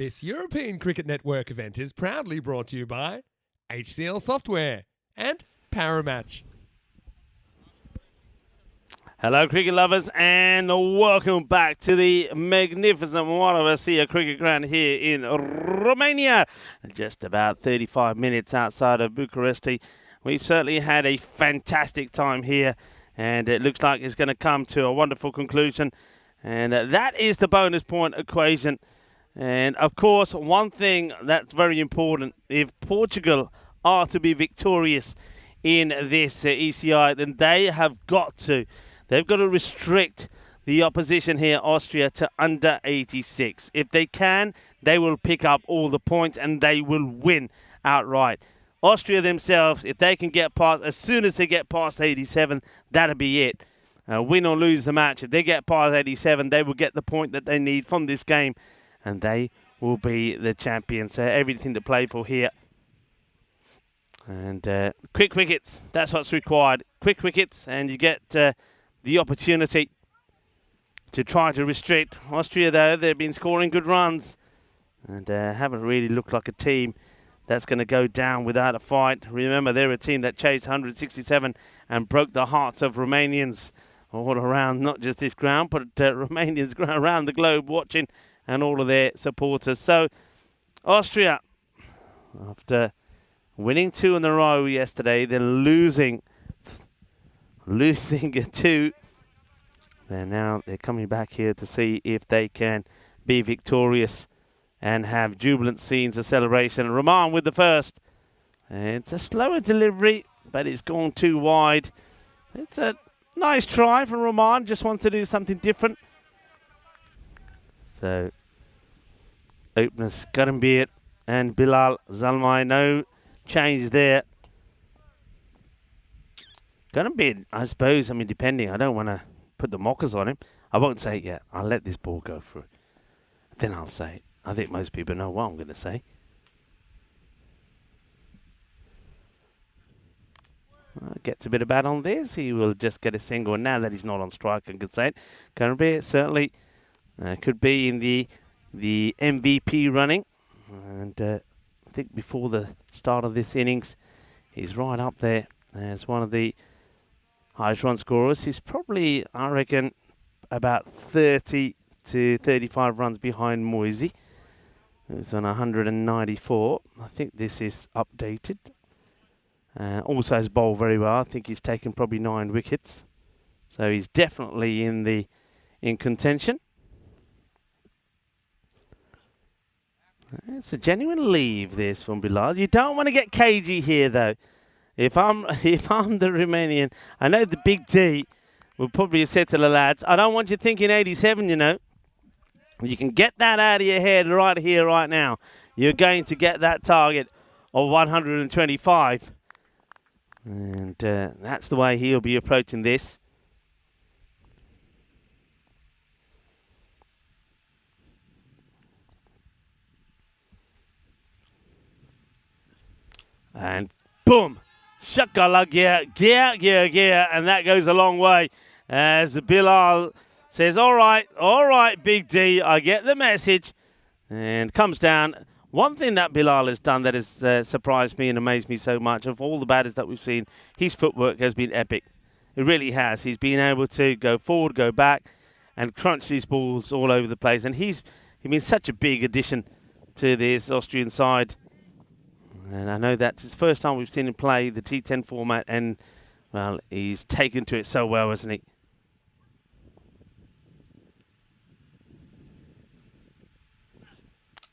This European Cricket Network event is proudly brought to you by HCL Software and Paramatch. Hello cricket lovers and welcome back to the magnificent Wickets cricket ground here in Romania. Just about 35 minutes outside of Bucharest. We've certainly had a fantastic time here and it looks like it's going to come to a wonderful conclusion, and that is the bonus point equation. And of course, one thing that's very important, if Portugal are to be victorious in this ECI, then they've got to restrict the opposition here, Austria, to under 86. If they can, they will pick up all the points and they will win outright. Austria themselves, if they can get past, as soon as they get past 87, that'll be it. Win or lose the match, if they get past 87, they will get the point that they need from this game, and they will be the champions. Everything to play for here. And quick wickets, that's what's required. Quick wickets, and you get the opportunity to try to restrict. Austria, though, they've been scoring good runs and haven't really looked like a team that's going to go down without a fight. Remember, they're a team that chased 167 and broke the hearts of Romanians all around, not just this ground, but Romanians around the globe watching, and all of their supporters. So, Austria, after winning 2 in a row yesterday, then losing 2, they're coming back here to see if they can be victorious and have jubilant scenes of celebration. Rahman with the first. It's a slower delivery, but it's gone too wide. It's a nice try from Rahman, just wants to do something different. So, openers Karambir and Bilal Zalmai, no change there. Karambir, I suppose, depending, I don't want to put the mockers on him. I won't say it yet. I'll let this ball go through. Then I'll say it. I think most people know what I'm going to say. Gets a bit of bat on this. He will just get a single. And now that he's not on strike, I can say it. Karambir certainly could be in the MVP running. And I think before the start of this innings, he's right up there as one of the highest run scorers. He's probably, I reckon, about 30 to 35 runs behind Moisey, who's on 194. I think this is updated. Also has bowled very well. I think he's taken probably 9 wickets. So he's definitely in contention. It's a genuine leave, this, from Bilal. You don't want to get cagey here, though. If I'm the Romanian, I know the big D will probably have said to the lads, I don't want you thinking 87, you know. You can get that out of your head right here, right now. You're going to get that target of 125. And that's the way he'll be approaching this. And boom! Shakala gear, and that goes a long way. As Bilal says, all right, Big D, I get the message. And comes down. One thing that Bilal has done that has surprised me and amazed me so much, of all the batters that we've seen, his footwork has been epic. It really has. He's been able to go forward, go back, and crunch these balls all over the place. And he's been such a big addition to this Austrian side. And I know that's the first time we've seen him play the T10 format, and, well, he's taken to it so well, hasn't he?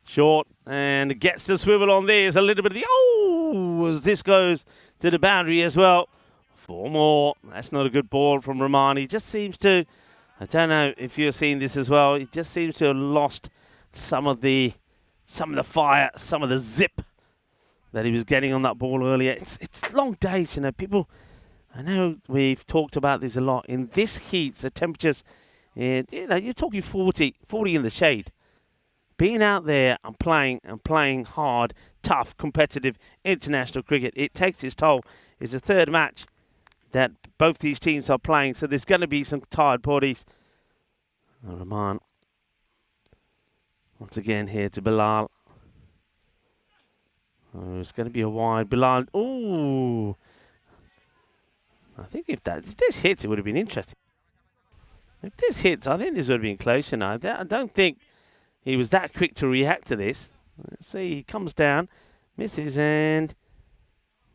Short, and gets the swivel on there. There's a little bit of the, as this goes to the boundary as well. 4 more. That's not a good ball from Romani. Just seems to, I don't know if you're seeing this as well, he just seems to have lost some of the fire, some of the zip that he was getting on that ball earlier. It's long days, you know. People, I know we've talked about this a lot. In this heat, the temperatures, you know, you're talking 40 in the shade. Being out there and playing hard, tough, competitive international cricket, it takes its toll. It's the 3rd match that both these teams are playing, so there's going to be some tired bodies. Rahman Once again here to Bilal. Oh, it's going to be a wide. Bilal. Ooh. I think if this hits, it would have been interesting. If this hits, I think this would have been closer now. I don't think he was that quick to react to this. Let's see, he comes down, misses, and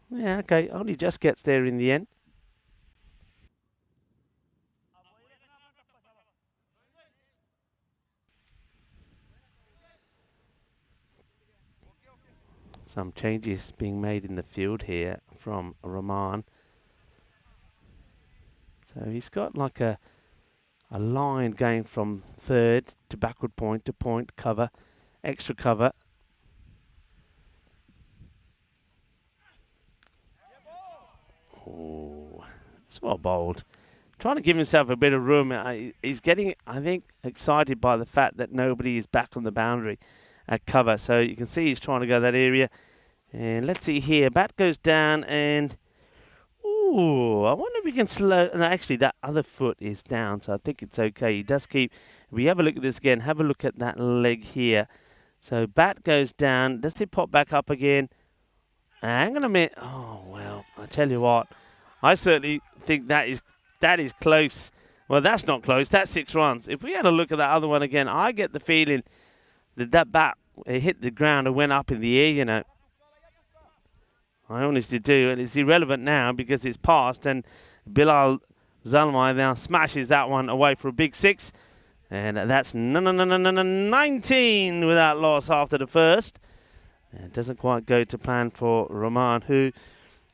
yeah, okay, only just gets there in the end. Some changes being made in the field here from Rahman. So he's got like a line going from third to backward point to point, cover, extra cover. Oh, it's well bowled. Trying to give himself a bit of room. He's getting, I think, excited by the fact that nobody is back on the boundary at cover. So you can see he's trying to go that area. And let's see here. Bat goes down and... Ooh, I wonder if we can slow... No, actually, that other foot is down, so I think it's okay. He does keep... If we have a look at this again, have a look at that leg here. So bat goes down. Does it pop back up again? Hang on a minute. Oh, well, I tell you what. I certainly think that is close. Well, that's not close. That's 6 runs. If we had a look at that other one again, I get the feeling that bat hit the ground and went up in the air, you know. I honestly do, and it's irrelevant now because it's past, and Bilal Zalmai now smashes that one away for a big 6, and that's 19 without loss after the first. It doesn't quite go to plan for Rahman, who,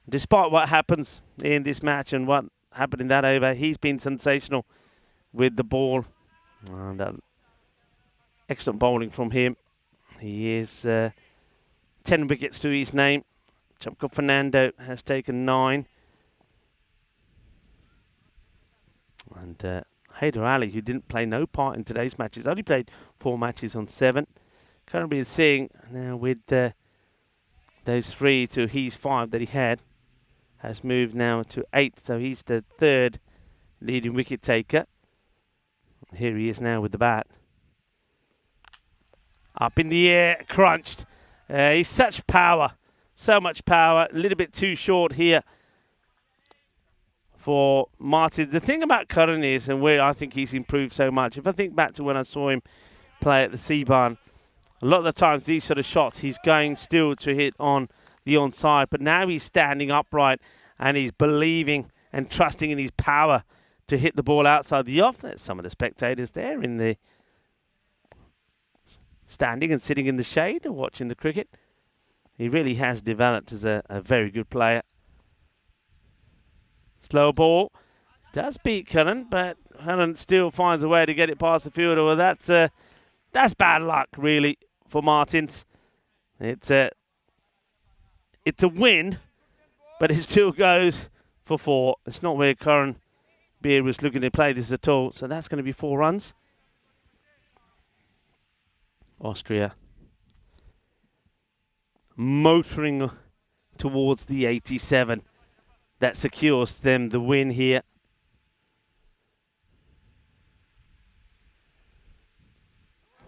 despite what happens in this match and what happened in that over, he's been sensational with the ball, and excellent bowling from him. He is 10 wickets to his name. Chamco Fernando has taken 9. And Haider Ali, who didn't play no part in today's matches, only played 4 matches on 7. Currently seeing now with those 3 to his 5 that he had, has moved now to 8. So he's the 3rd leading wicket taker. Here he is now with the bat. Up in the air, crunched. He's such power. So much power, a little bit too short here for Martin. The thing about Curran is, and where I think he's improved so much, if I think back to when I saw him play at the Seabarn, a lot of the times these sort of shots, he's going still to hit on the onside, but now he's standing upright and he's believing and trusting in his power to hit the ball outside the off. There's some of the spectators there in the standing and sitting in the shade and watching the cricket. He really has developed as a very good player. Slow ball. Does beat Cullen, but Cullen still finds a way to get it past the fielder. Well, that's bad luck, really, for Martins. It's a win, but it still goes for 4. It's not where Curran Beard was looking to play this at all. So that's going to be 4 runs. Austria motoring towards the 87. That secures them the win here.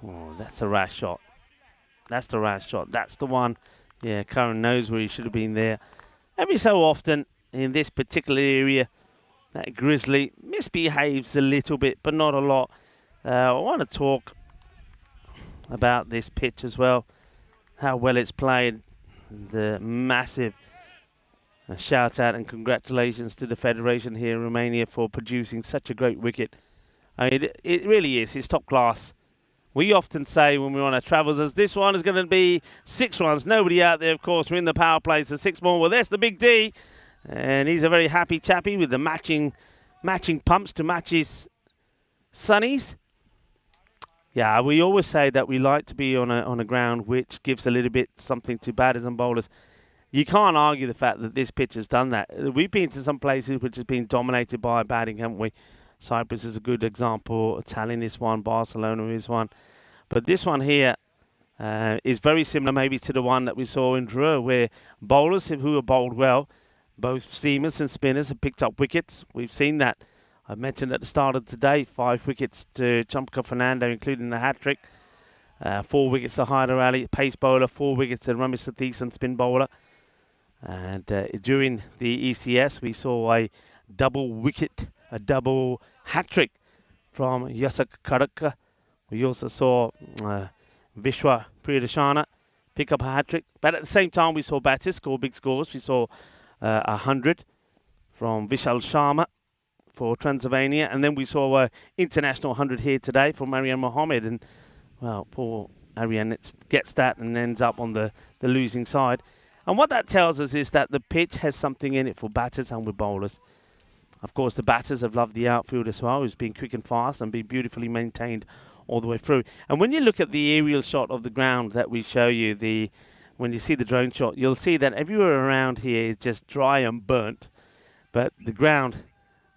Oh, that's a rash shot. That's the rash shot. That's the one. Yeah, Curran knows where he should have been there. Every so often in this particular area, that Grizzly misbehaves a little bit, but not a lot. I want to talk about this pitch as well. How well it's played. The massive shout out and congratulations to the Federation here in Romania for producing such a great wicket. I mean, it really is. It's top class. We often say when we're on our travels, as this one is going to be 6 runs. Nobody out there, of course. We're in the power play, so 6 more. Well, there's the big D. And he's a very happy chappy with the matching pumps to match his sunnies. Yeah, we always say that we like to be on a ground which gives a little bit something to batters and bowlers. You can't argue the fact that this pitch has done that. We've been to some places which has been dominated by batting, haven't we? Cyprus is a good example. Tallinn is one. Barcelona is one. But this one here is very similar maybe to the one that we saw in Drua, where bowlers who have bowled well, both seamers and spinners, have picked up wickets. We've seen that. I mentioned at the start of today, 5 wickets to Chamco Fernando, including the hat-trick. 4 wickets to Hyder Ali, pace bowler. 4 wickets to Ramesh Satheesan, spin bowler. And during the ECS, we saw a double hat-trick from Yasak Karakka. We also saw Vishwa Priyadashana pick up a hat-trick. But at the same time, we saw batters score big scores. We saw 100 from Vishal Sharma for Transylvania. And then we saw an international 100 here today from Aryan Mohammed. And, well, poor Aryan gets that and ends up on the losing side. And what that tells us is that the pitch has something in it for batters and with bowlers. Of course, the batters have loved the outfield as well, who's been quick and fast and been beautifully maintained all the way through. And when you look at the aerial shot of the ground that we show you, when you see the drone shot, you'll see that everywhere around here is just dry and burnt. But the ground,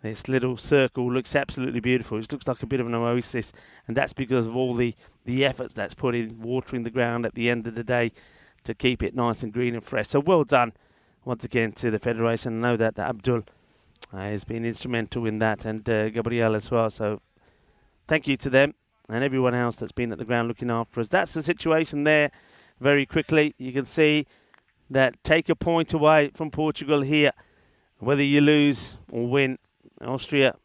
this little circle, looks absolutely beautiful. It looks like a bit of an oasis, and that's because of all the efforts that's put in watering the ground at the end of the day to keep it nice and green and fresh. So well done once again to the Federation. I know that Abdul has been instrumental in that, and Gabriel as well. So thank you to them and everyone else that's been at the ground looking after us. That's the situation there. Very quickly, you can see that take a point away from Portugal here. Whether you lose or win, Austria,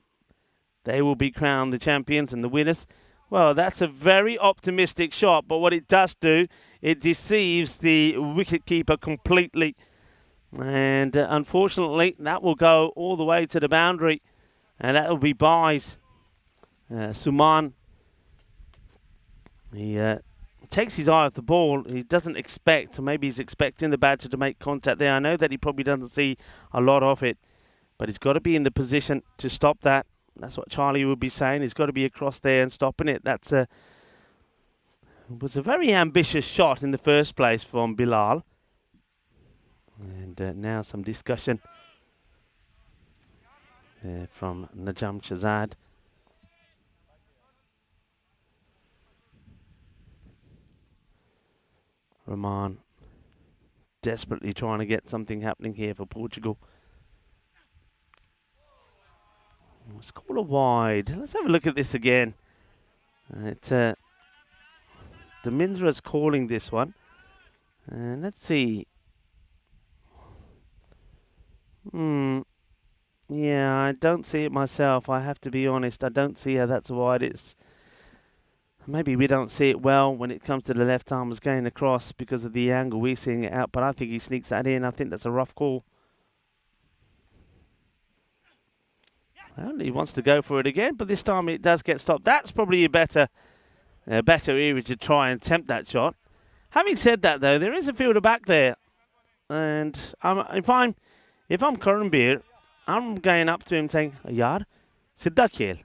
they will be crowned the champions and the winners. Well, that's a very optimistic shot, but what it does do, it deceives the wicketkeeper completely. And unfortunately, that will go all the way to the boundary. And that will be Bai's. Suman. He takes his eye off the ball. He doesn't expect, or maybe he's expecting the batter to make contact there. I know that he probably doesn't see a lot of it, but he's got to be in the position to stop that. That's what Charlie would be saying. He's got to be across there and stopping it. It was a very ambitious shot in the first place from Bilal. And now some discussion from Najam Shahzad. Rahman desperately trying to get something happening here for Portugal. Let's call it wide. Let's have a look at this again. Damindra's calling this one. And let's see. Yeah, I don't see it myself. I have to be honest. I don't see how that's wide. Maybe we don't see it well when it comes to the left armers going across because of the angle we're seeing it out. But I think he sneaks that in. I think that's a rough call. Well, he wants to go for it again, but this time it does get stopped. That's probably a better area to try and tempt that shot. Having said that, though, there is a fielder back there, and if I'm Karanbir, I'm going up to him saying, "Yaar, Siddha khel.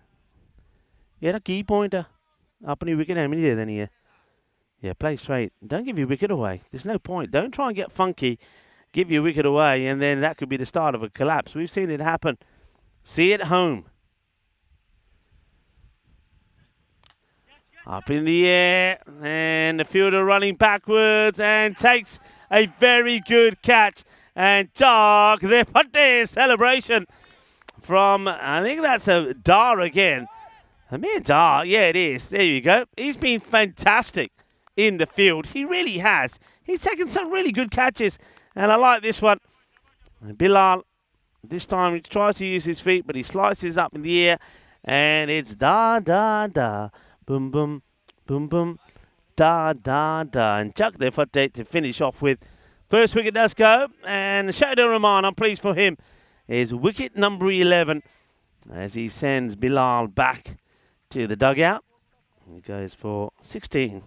Yera key pointer. Apni wicket nahi de deni hai. Yeah, play straight. Don't give your wicket away. There's no point. Don't try and get funky. Give your wicket away, and then that could be the start of a collapse. We've seen it happen. See it home. Up in the air, and the fielder running backwards and takes a very good catch. And Jog, the Pate celebration from, I think that's a Dar again. Amir Dar, yeah, it is. There you go. He's been fantastic in the field. He really has. He's taken some really good catches, and I like this one. And Bilal, this time he tries to use his feet, but he slices up in the air, and it's da, da, da, boom, boom, boom, boom, da, da, da. And Chuck the Fateh to finish off with. First wicket does go, and Shahidul Rahman, I'm pleased for him, is wicket number 11 as he sends Bilal back to the dugout. He goes for 16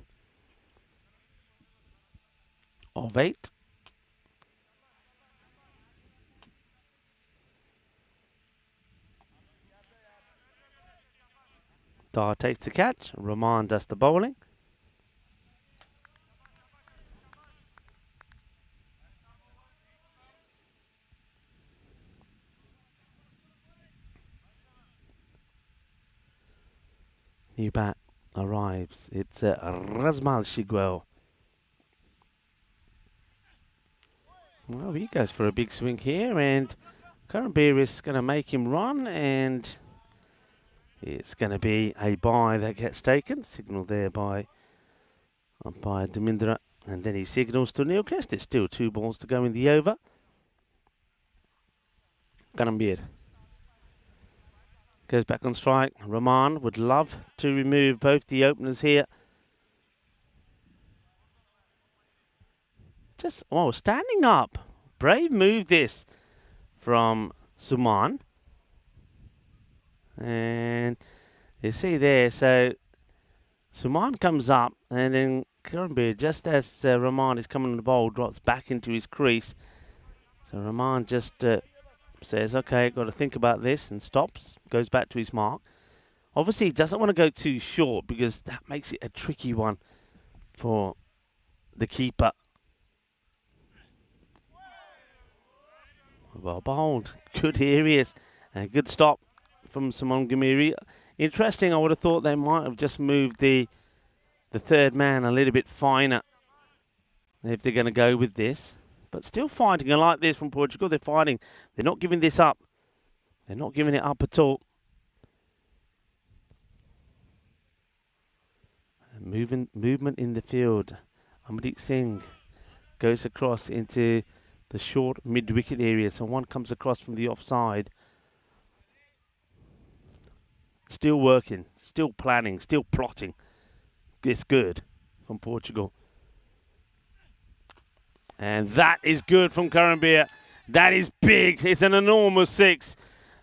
of 8. Dar takes the catch, Rahman does the bowling. New bat arrives. It's Razmal Shiguel. Well, he goes for a big swing here, and Karanbir is going to make him run, and it's going to be a bye that gets taken. Signal there by Umpire Demindra, and then he signals to Newcastle. It's still 2 balls to go in the over. Karambir goes back on strike. Rahman would love to remove both the openers here. Just, standing up. Brave move this from Suman. And you see there, so Suman comes up, and then Karambir, just as Rahman is coming on the bowl, drops back into his crease. So Rahman just says, okay, got to think about this, and stops, goes back to his mark. Obviously, he doesn't want to go too short because that makes it a tricky one for the keeper. Well bowled. Good areas. A good stop from Simon Gamiri. Interesting, I would have thought they might have just moved the third man a little bit finer if they're going to go with this. But still fighting. I like this from Portugal. They're fighting. They're not giving this up. They're not giving it up at all. Movement in the field. Amardeep Singh goes across into the short mid-wicket area. So one comes across from the offside. Still working, still planning, still plotting. It's good from Portugal. And that is good from Karambir. That is big. It's an enormous 6.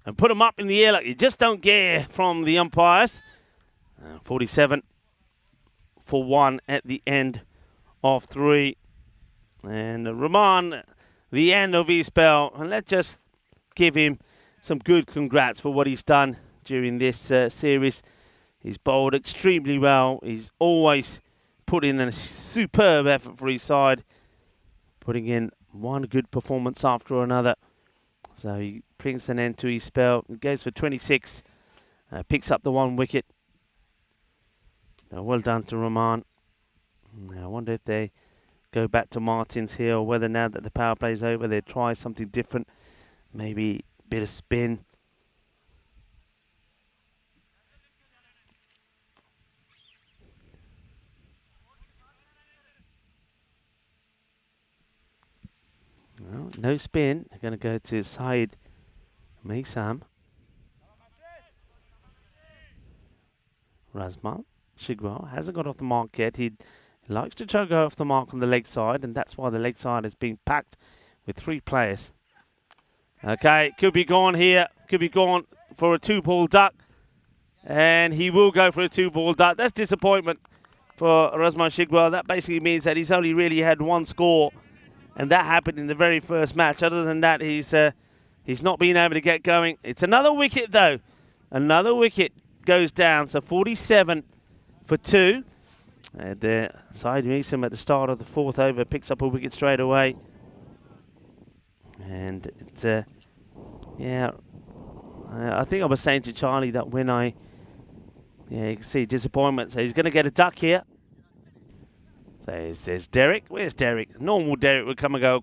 And put them up in the air like you just don't get from the umpires. 47 for 1 at the end of 3. And Rahman, the end of his spell. And let's just give him some good congrats for what he's done during this series. He's bowled extremely well. He's always put in a superb effort for his side, putting in one good performance after another. So he brings an end to his spell. He goes for 26, picks up the 1 wicket. Well done to Rahman. Now I wonder if they go back to Martins here, or whether now that the power play is over, they try something different. Maybe a bit of spin. Well, no spin. They're going to go to Saeed Meysam. Razmal Shigwell hasn't got off the mark yet. He likes to try to go off the mark on the leg side, and that's why the leg side has been packed with 3 players. Okay, could be gone here. Could be gone for a 2-ball duck. And he will go for a 2-ball duck. That's disappointment for Razmal Shigwell. That basically means that he's only really had 1 score, and that happened in the very first match. Other than that, he's not been able to get going. It's another wicket, though. Another wicket goes down. So 47 for 2. And Saeed Meysam at the start of the 4th over picks up a wicket straight away. And it's, I think I was saying to Charlie that when you can see disappointment. So he's going to get a duck here. So there's Derek. Where's Derek? Normal Derek would come and go.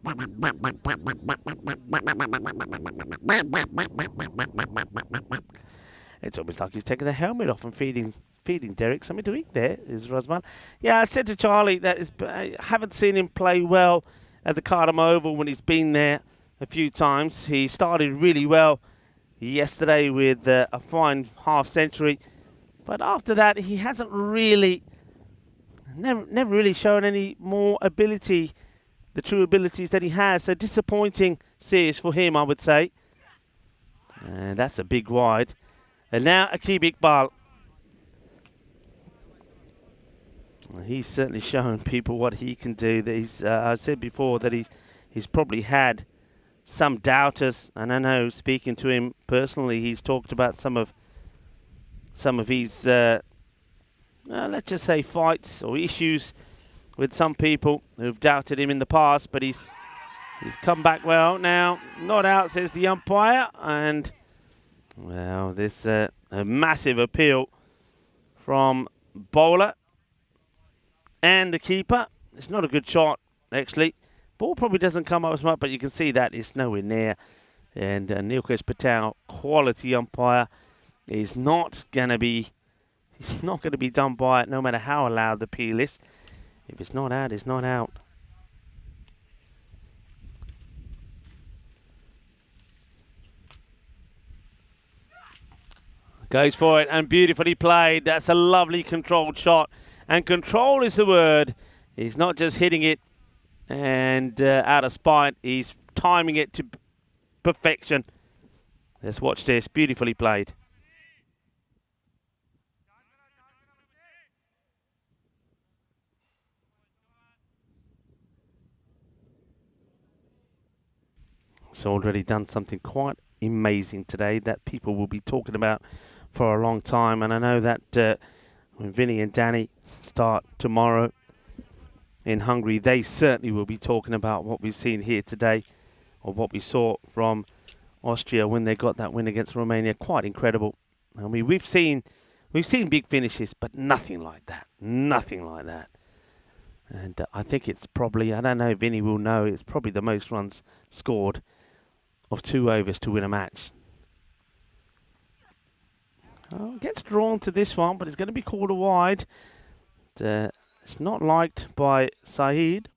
It's almost like he's taking the helmet off and feeding Derek something to eat. There is Razman. Yeah, I said to Charlie that I haven't seen him play well at the Cardam Oval when he's been there a few times. He started really well yesterday with a fine half-century. But after that, he hasn't really... Never really shown any more ability, the true abilities that he has. So disappointing series for him, I would say. And that's a big wide. And now Aqib Iqbal. He's certainly shown people what he can do. That he's, I said before that he's probably had some doubters. And I know, speaking to him personally, he's talked about some of his... let's just say fights or issues with some people who've doubted him in the past, but he's come back well now. Not out, says the umpire, and well, there's a massive appeal from bowler and the keeper. It's not a good shot, actually. Ball probably doesn't come up as much, but you can see that it's nowhere near. And Nilkesh Patel, quality umpire, is not going to be... He's not going to be done by it, no matter how loud the appeal is. If it's not out, it's not out. Goes for it and beautifully played. That's a lovely controlled shot. And control is the word. He's not just hitting it and out of spite. He's timing it to perfection. Let's watch this. Beautifully played. It's already done something quite amazing today that people will be talking about for a long time. And I know that when Vinny and Danny start tomorrow in Hungary, they certainly will be talking about what we've seen here today, or what we saw from Austria when they got that win against Romania. Quite incredible. I mean, we've seen big finishes, but nothing like that. Nothing like that. And I think it's probably, I don't know, Vinny will know, it's probably the most runs scored of 2 overs to win a match. Oh, gets drawn to this one, but it's going to be called a wide. It's not liked by Saeed.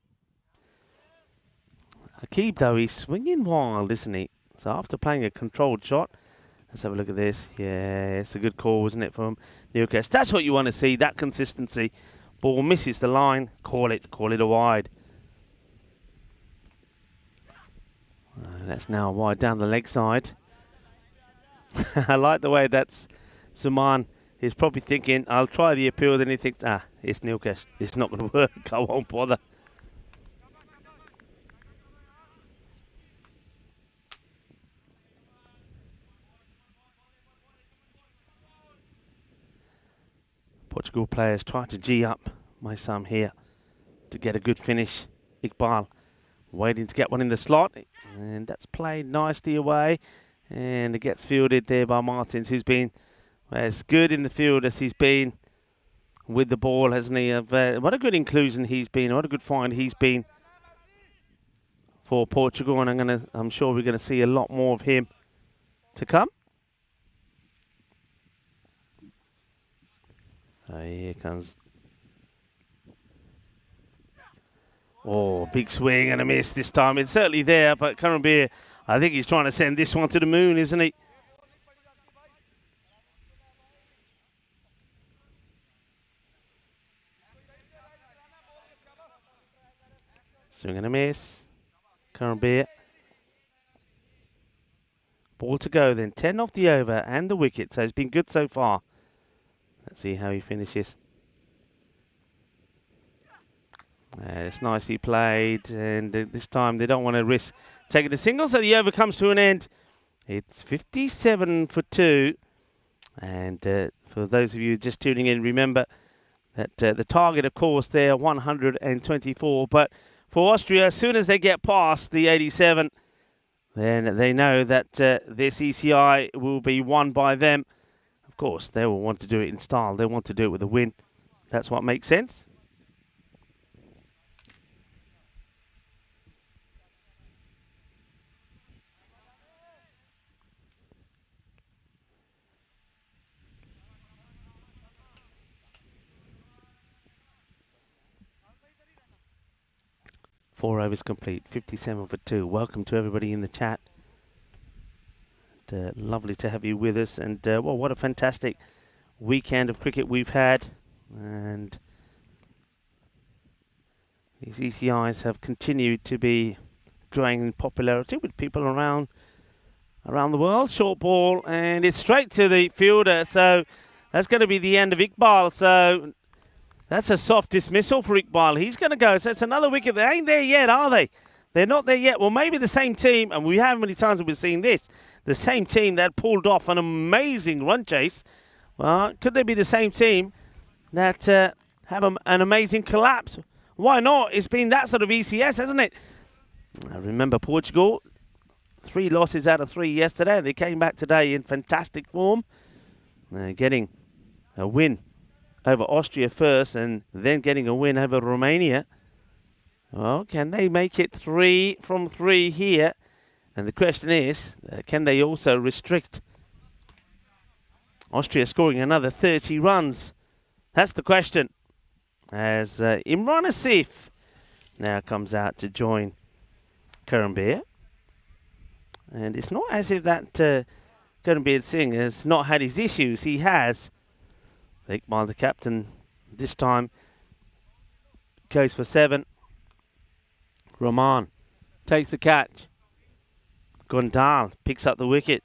Akib, though, he's swinging wild, isn't he? So after playing a controlled shot, let's have a look at this. Yeah, it's a good call, isn't it, from Newcastle? That's what you want to see, that consistency. Ball misses the line, call it a wide. That's now wide down the leg side. I like the way that's Suman is probably thinking, I'll try the appeal, then he thinks, it's Newcastle, it's not going to work, I won't bother. Portugal players try to G up my son here to get a good finish. Iqbal waiting to get one in the slot, and that's played nicely away, and it gets fielded there by Martins, who's been as good in the field as he's been with the ball, hasn't he? What a good inclusion he's been, what a good find he's been for Portugal, and I'm sure we're going to see a lot more of him to come. So here comes. Oh, big swing and a miss this time. It's certainly there, but Karambir, I think he's trying to send this one to the moon, isn't he? Swing and a miss. Karambir. Ball to go then. 10 off the over and the wicket, so it's been good so far. Let's see how he finishes. It's nicely played, and this time they don't want to risk taking the single, so the over comes to an end. It's 57 for 2, and for those of you just tuning in, remember that the target, of course, they're 124, but for Austria, as soon as they get past the 87, then they know that this ECI will be won by them. Of course, they will want to do it in style. They want to do it with a win. That's what makes sense. Four overs complete, 57 for 2. Welcome to everybody in the chat. And, lovely to have you with us. And well, what a fantastic weekend of cricket we've had. And these ECIs have continued to be growing in popularity with people around the world. Short ball, and it's straight to the fielder. So that's going to be the end of Iqbal. So that's a soft dismissal for Iqbal. He's going to go. So it's another wicket. They ain't there yet, are they? They're not there yet. Well, maybe the same team, and we haven't many times we've seen this, the same team that pulled off an amazing run chase. Well, could they be the same team that have an amazing collapse? Why not? It's been that sort of ECS, hasn't it? I remember Portugal, 3 losses out of 3 yesterday. They came back today in fantastic form, getting a win over Austria first and then getting a win over Romania. Well, can they make it 3 from 3 here? And the question is, can they also restrict Austria scoring another 30 runs? That's the question. as Imran Asif now comes out to join Karambeer. And it's not as if that Karambeer Singh has not had his issues. He has. Iqbal, the captain, this time goes for 7. Rahman takes the catch. Gondal picks up the wicket.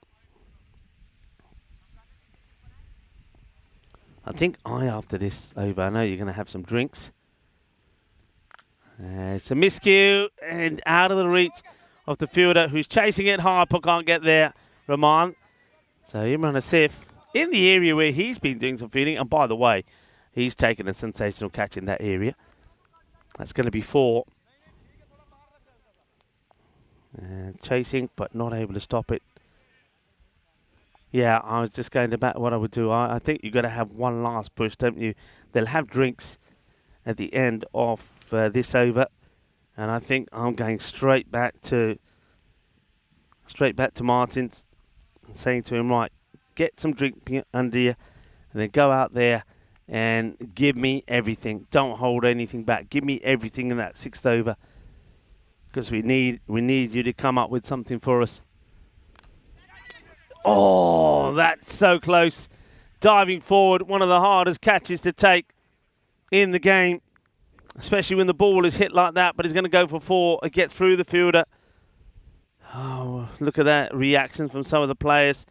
I think after this over, I know you're going to have some drinks. It's a miscue and out of the reach of the fielder who's chasing it hard but can't get there, Rahman. So Imran Asif in the area where he's been doing some fielding. And by the way, he's taken a sensational catch in that area. That's going to be 4. And chasing but not able to stop it. Yeah, I was just going to bat what I would do. I think you've got to have one last push, don't you? They'll have drinks at the end of this over, and I think I'm going straight back to Martins and saying to him, right, get some drink under you, and then go out there and give me everything. Don't hold anything back. Give me everything in that 6th over, because we need you to come up with something for us. Oh, that's so close. Diving forward, one of the hardest catches to take in the game, especially when the ball is hit like that, but he's going to go for 4. It gets through the fielder. Oh, look at that reaction from some of the players.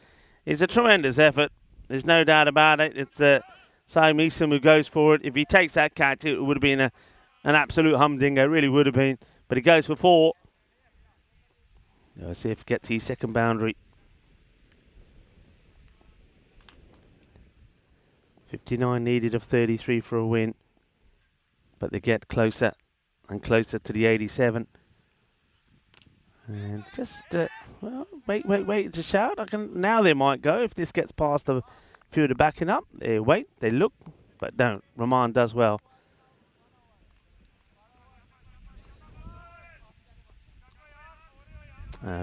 It's a tremendous effort. There's no doubt about it. It's Saim Eason who goes for it. If he takes that catch, it would have been an absolute humdinger. It really would have been. But he goes for 4. Let's see if he gets his second boundary. 59 needed of 33 for a win. But they get closer and closer to the 87. And just, well, wait, it's a shout. Now they might go if this gets past the fielder backing up. They wait, they look, but don't. Rahman does well.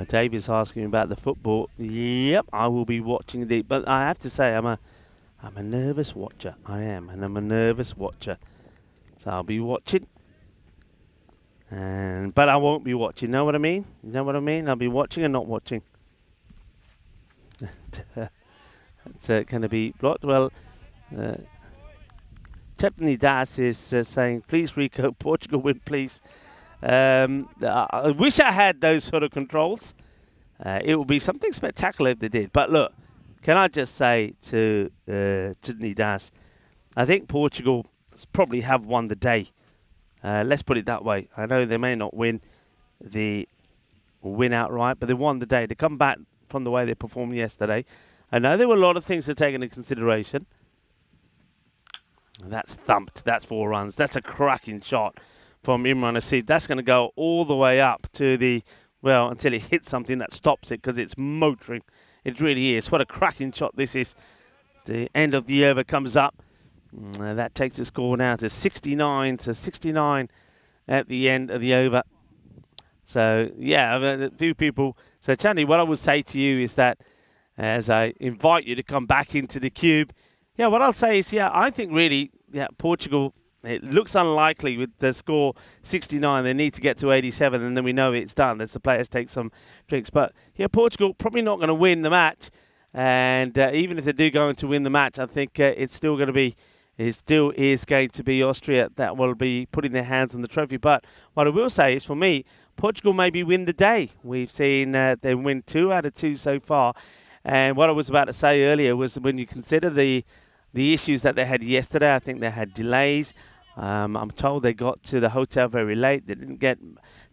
Dave is asking about the football. Yep, I will be watching it. But I have to say, I'm a nervous watcher. I am, and I'm a nervous watcher. So I'll be watching. But I won't be watching. Know what I mean? You know what I mean? I'll be watching and not watching. It's going to be blocked. Well, Chapney Das is saying, please, Rico, Portugal win, please. I wish I had those sort of controls. It would be something spectacular if they did. But look, can I just say to Chapney Das, I think Portugal probably have won the day. Let's put it that way. I know they may not win outright, but they won the day. To come back from the way they performed yesterday, I know there were a lot of things to take into consideration. That's thumped. That's 4 runs. That's a cracking shot from Imran Asif. That's going to go all the way up to the, well, until it hits something that stops it, because it's motoring. It really is. What a cracking shot this is. The end of the over comes up. That takes the score now to 69 to 69 at the end of the over. So, yeah, a few people. So, Chandy, what I would say to you is that as I invite you to come back into the cube, yeah, what I'll say is, yeah, I think really, yeah, Portugal, it looks unlikely with the score 69. They need to get to 87, and then we know it's done as the players take some drinks. But, yeah, Portugal probably not going to win the match. And even if they do go on to win the match, I think it's still going to be, it still is going to be Austria that will be putting their hands on the trophy. But what I will say is, for me, Portugal maybe win the day. We've seen they win 2 out of 2 so far. And what I was about to say earlier was when you consider the issues that they had yesterday, I think they had delays. I'm told they got to the hotel very late. They didn't get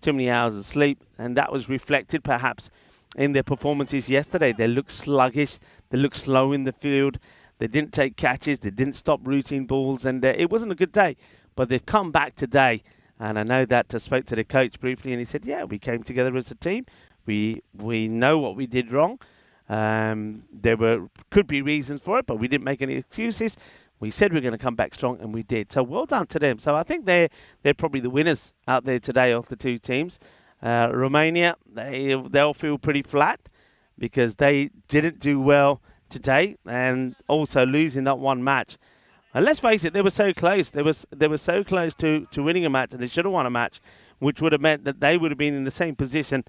too many hours of sleep. And that was reflected perhaps in their performances yesterday. They looked sluggish. They looked slow in the field. They didn't take catches. They didn't stop routine balls. And it wasn't a good day. But they've come back today. And I know that I spoke to the coach briefly, and he said, yeah, we came together as a team. We know what we did wrong. There could be reasons for it, but we didn't make any excuses. We said we're going to come back strong, and we did. So well done to them. So I think they're probably the winners out there today of the 2 teams. Romania, they'll feel pretty flat because they didn't do well today, and also losing that one match. And let's face it, they were so close. They were so close to winning a match, and they should have won a match, which would have meant that they would have been in the same position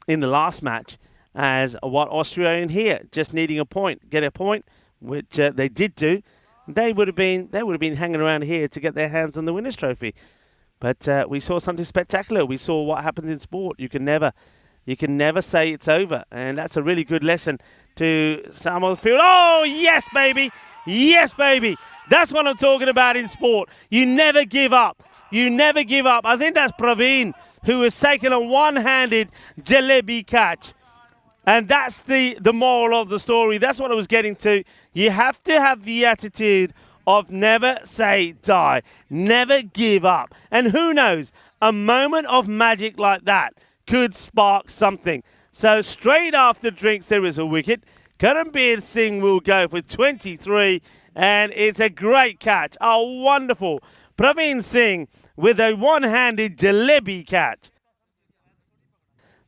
in the last match as what Austria are in here, just needing a point, get a point, which they did do. They would have been hanging around here to get their hands on the winners' trophy. But we saw something spectacular. We saw what happens in sport. You can never say it's over, and that's a really good lesson to some of the field. Oh yes, baby, yes, baby. That's what I'm talking about in sport. You never give up. You never give up. I think that's Praveen who has taken a one-handed jalebi catch. And that's the moral of the story. That's what I was getting to. You have to have the attitude of never say die. Never give up. And who knows, a moment of magic like that could spark something. So straight after drinks, there is a wicket. Karambir Singh will go for 23. And it's a great catch. Oh, wonderful. Praveen Singh with a one-handed jalebi catch.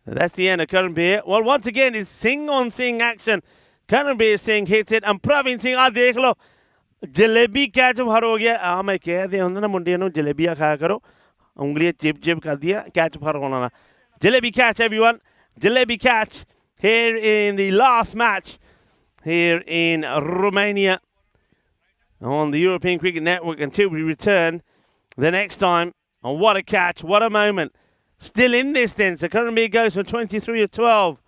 That's the end of Karambir. Well, once again, it's Singh-on-Singh action. Karambir Singh hits it, and Praveen Singh, देख लो, jalebi catch भर हो गया. मैं कह दिया उन्होंने मुंडियों ने जलेबियाँ खाया करो, उंगलियाँ चिप कर दिया, कैच भर होना ना. Jalebi catch, everyone. Jalebi catch here in the last match here in Romania on the European Cricket Network until we return the next time. And what a catch, what a moment. Still in this then, so Karambir goes for 23 of 12.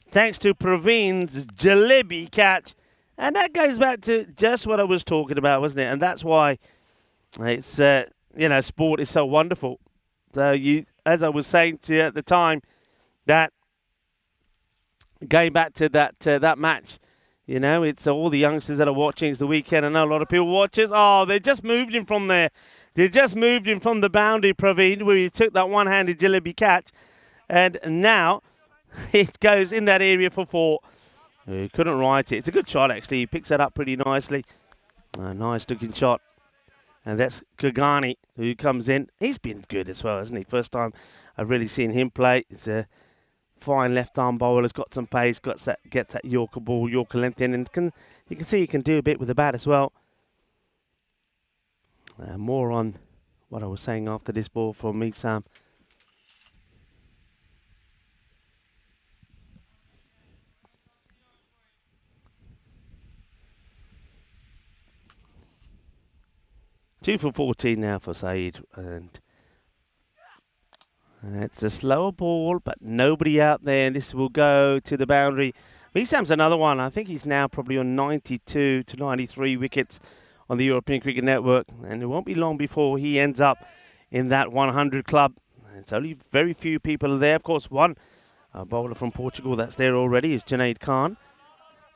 Thanks to Praveen's jalebi catch. And that goes back to just what I was talking about, wasn't it? And that's why it's, sport is so wonderful. So as I was saying to you at the time, that going back to that match, it's all the youngsters that are watching. It's the weekend. I know a lot of people watch it. Oh, they just moved him from there. They just moved him from the boundary, Praveen, where he took that one-handed jalebi catch. And now it goes in that area for 4. He couldn't write it. It's a good shot, actually. He picks that up pretty nicely. A nice-looking shot. And that's Kagani, who comes in. He's been good as well, hasn't he? First time I've really seen him play. He's a fine left-arm bowler. He's got some pace, gets that Yorker ball, Yorker length in. And you can see he can do a bit with the bat as well. More on what I was saying after this ball from me, Sam. Two for 14 now for Saeed, and it's a slower ball, but nobody out there, and this will go to the boundary. Meesam's another one. I think he's now probably on 92 to 93 wickets on the European Cricket Network, and it won't be long before he ends up in that 100 club. It's only very few people are there. Of course, one bowler from Portugal that's there already is Junaid Khan.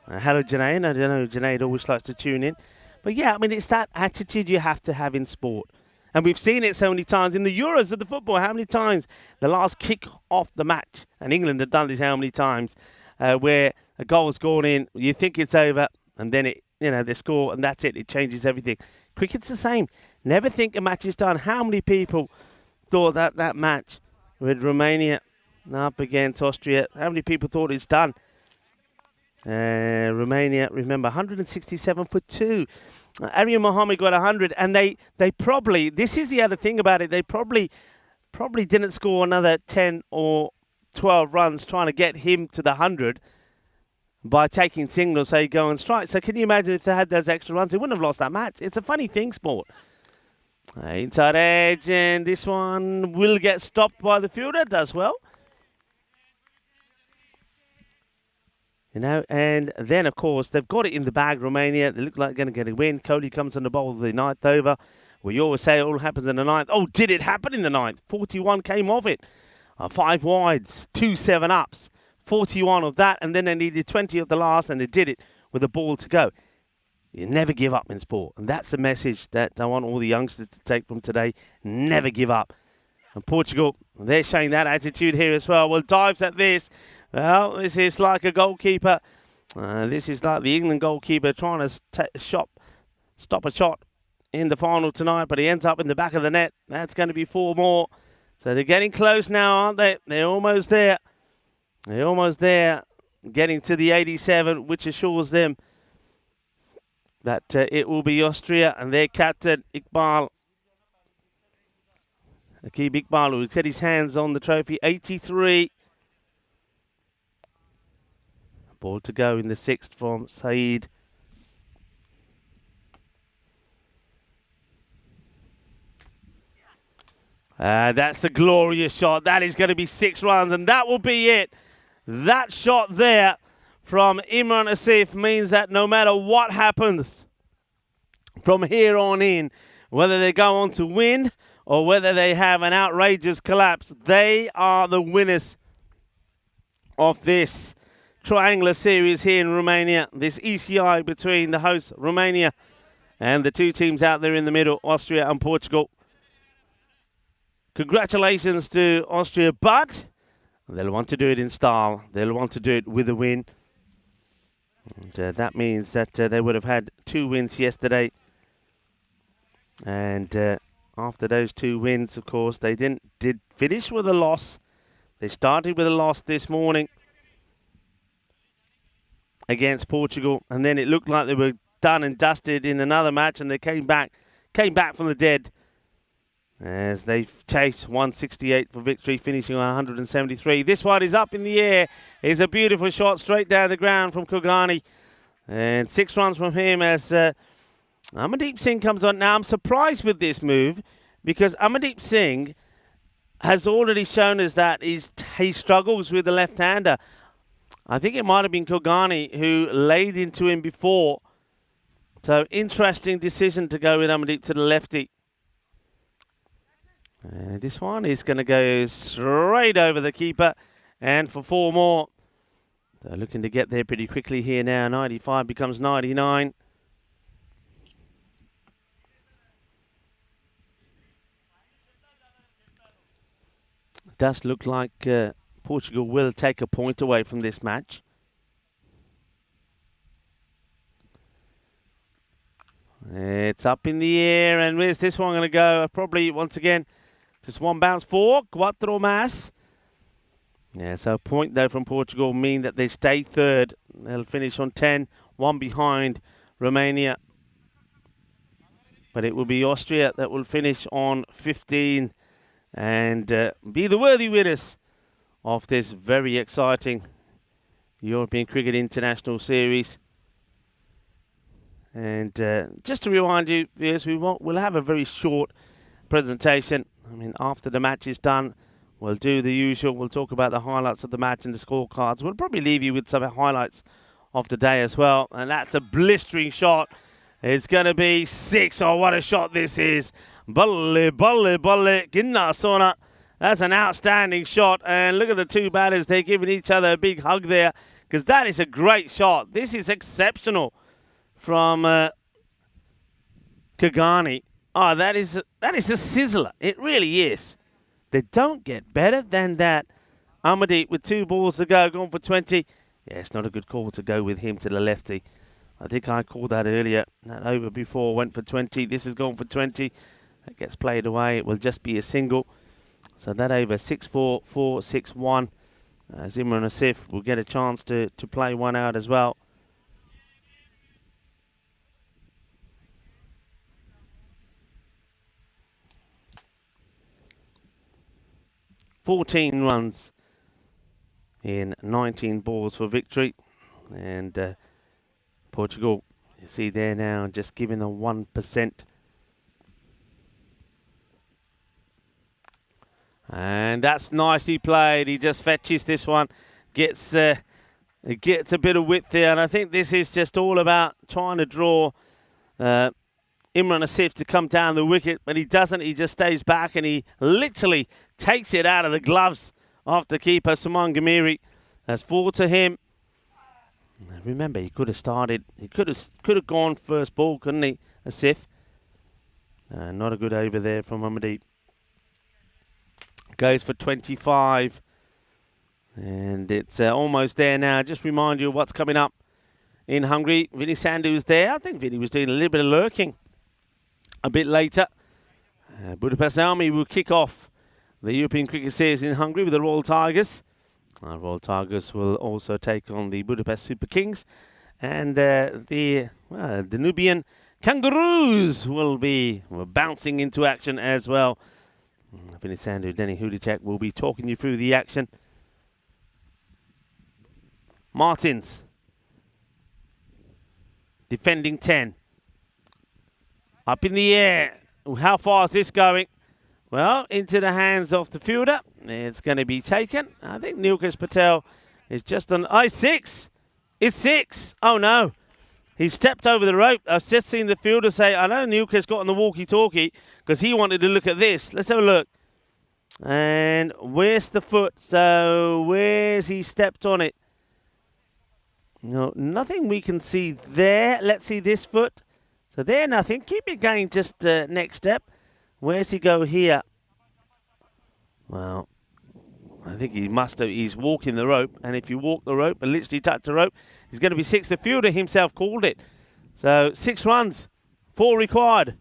Hello, Junaid. I don't know, Junaid always likes to tune in. But yeah, I mean, it's that attitude you have to have in sport. And we've seen it so many times in the Euros of the football. How many times the last kick off the match, and England have done this how many times, where a goal's gone in, you think it's over, and then they score, and that's it. It changes everything. Cricket's the same. Never think a match is done. How many people thought that match with Romania up against Austria, how many people thought it's done? Romania, remember, 167 for 2. Aryan Mohammed got 100, and they probably, this is the other thing about it, they probably didn't score another 10 or 12 runs trying to get him to the 100 by taking signals, say, go and strike. So can you imagine if they had those extra runs? They wouldn't have lost that match. It's a funny thing, sport. Inside edge, and this one will get stopped by the fielder. Does well. And then, of course, they've got it in the bag, Romania. They look like they're going to get a win. Kohli comes on the bowl of the 9th over. We always say it all happens in the 9th. Oh, did it happen in the 9th? 41 came off it. 5 wides, 2 7-ups. 41 of that, and then they needed 20 of the last, and they did it with a ball to go. You never give up in sport. And that's the message that I want all the youngsters to take from today. Never give up. And Portugal, they're showing that attitude here as well. Well, dives at this. Well, this is like a goalkeeper. This is like the England goalkeeper trying to stop a shot in the final tonight, but he ends up in the back of the net. That's going to be 4 more. So they're getting close now, aren't they? They're almost there. They're almost there, getting to the 87, which assures them that it will be Austria and their captain, Iqbal. Akib Iqbal, who set his hands on the trophy, 83. Ball to go in the 6th from Saeed. That's a glorious shot. That is going to be 6 runs, and that will be it. That shot there from Imran Asif means that no matter what happens from here on in, whether they go on to win or whether they have an outrageous collapse, they are the winners of this triangular series here in Romania. This ECI between the hosts, Romania, and the 2 teams out there in the middle, Austria and Portugal. Congratulations to Austria, but they'll want to do it in style. They'll want to do it with a win. And that means that they would have had 2 wins yesterday. And after those 2 wins, of course, they did finish with a loss. They started with a loss this morning against Portugal, and then it looked like they were done and dusted in another match, and they came back from the dead as they chased 168 for victory, finishing on 173. This one is up in the air. It's a beautiful shot straight down the ground from Kogani, and 6 runs from him as Amandeep Singh comes on. Now, I'm surprised with this move because Amandeep Singh has already shown us that he struggles with the left-hander. I think it might have been Kogani who laid into him before. So, interesting decision to go with Amandeep to the lefty. This one is going to go straight over the keeper and for 4 more. They're looking to get there pretty quickly here now. 95 becomes 99. It does look like Portugal will take a point away from this match. It's up in the air, and where's this one going to go? Probably once again, just 1 bounce for Quattro Mas. Yeah, so a point though from Portugal mean that they stay 3rd. They'll finish on 10, 1 behind Romania. But it will be Austria that will finish on 15 and be the worthy winners of this very exciting European Cricket International Series. And just to remind you, yes, we'll have a very short presentation. I mean, after the match is done, we'll do the usual. We'll talk about the highlights of the match and the scorecards. We'll probably leave you with some highlights of the day as well. And that's a blistering shot. It's going to be 6. Oh, what a shot this is. Balle, balle, balle, ginna sona. That's an outstanding shot. And look at the 2 batters. They're giving each other a big hug there because that is a great shot. This is exceptional from Kogani. Oh, that is a sizzler. It really is. They don't get better than that. Amandeep with 2 balls to go, gone for 20. Yeah, it's not a good call to go with him to the lefty. I think I called that earlier. That over before went for 20. This has gone for 20. That gets played away. It will just be a single. So that over 6-4, 4-6-1. Imran Asif will get a chance to play one out as well. $14 runs in 19 balls for victory. And Portugal, you see there now, just giving a 1%. And that's nicely played. He just fetches this one, gets a bit of width there. And I think this is just all about trying to draw Imran Asif to come down the wicket. But he doesn't. He just stays back and he literally takes it out of the gloves of the keeper, Suman Ghamiri. That's 4 to him. Remember, he could have started. He could have gone first ball, couldn't he, Asif? Not a good over there from Amandeep. Goes for 25. And it's almost there now. Just remind you of what's coming up in Hungary. Vinny Sandhu's there. I think Vinny was doing a little bit of lurking a bit later. Budapest Army will kick off the European Cricket Series in Hungary with the Royal Tigers. Royal Tigers will also take on the Budapest Super Kings. And the Danubian Kangaroos will be bouncing into action as well. Vinny Sandu, Denny Hudicek will be talking you through the action. Martins, defending 10. Up in the air. How far is this going? Well, into the hands of the fielder. It's going to be taken. I think Nilkesh Patel is just on. Oh, 6. It's 6. Oh, no. He stepped over the rope. I've just seen the fielder say, I know Nilkesh got on the walkie-talkie because he wanted to look at this. Let's have a look. And where's the foot? So where's he stepped on it? No, nothing we can see there. Let's see this foot. So there, nothing. Keep it going just next step. Where's he go here? Well, I think he must have. He's walking the rope. And if you walk the rope and literally touch the rope, he's going to be 6. The fielder himself called it. So 6 runs, 4 required.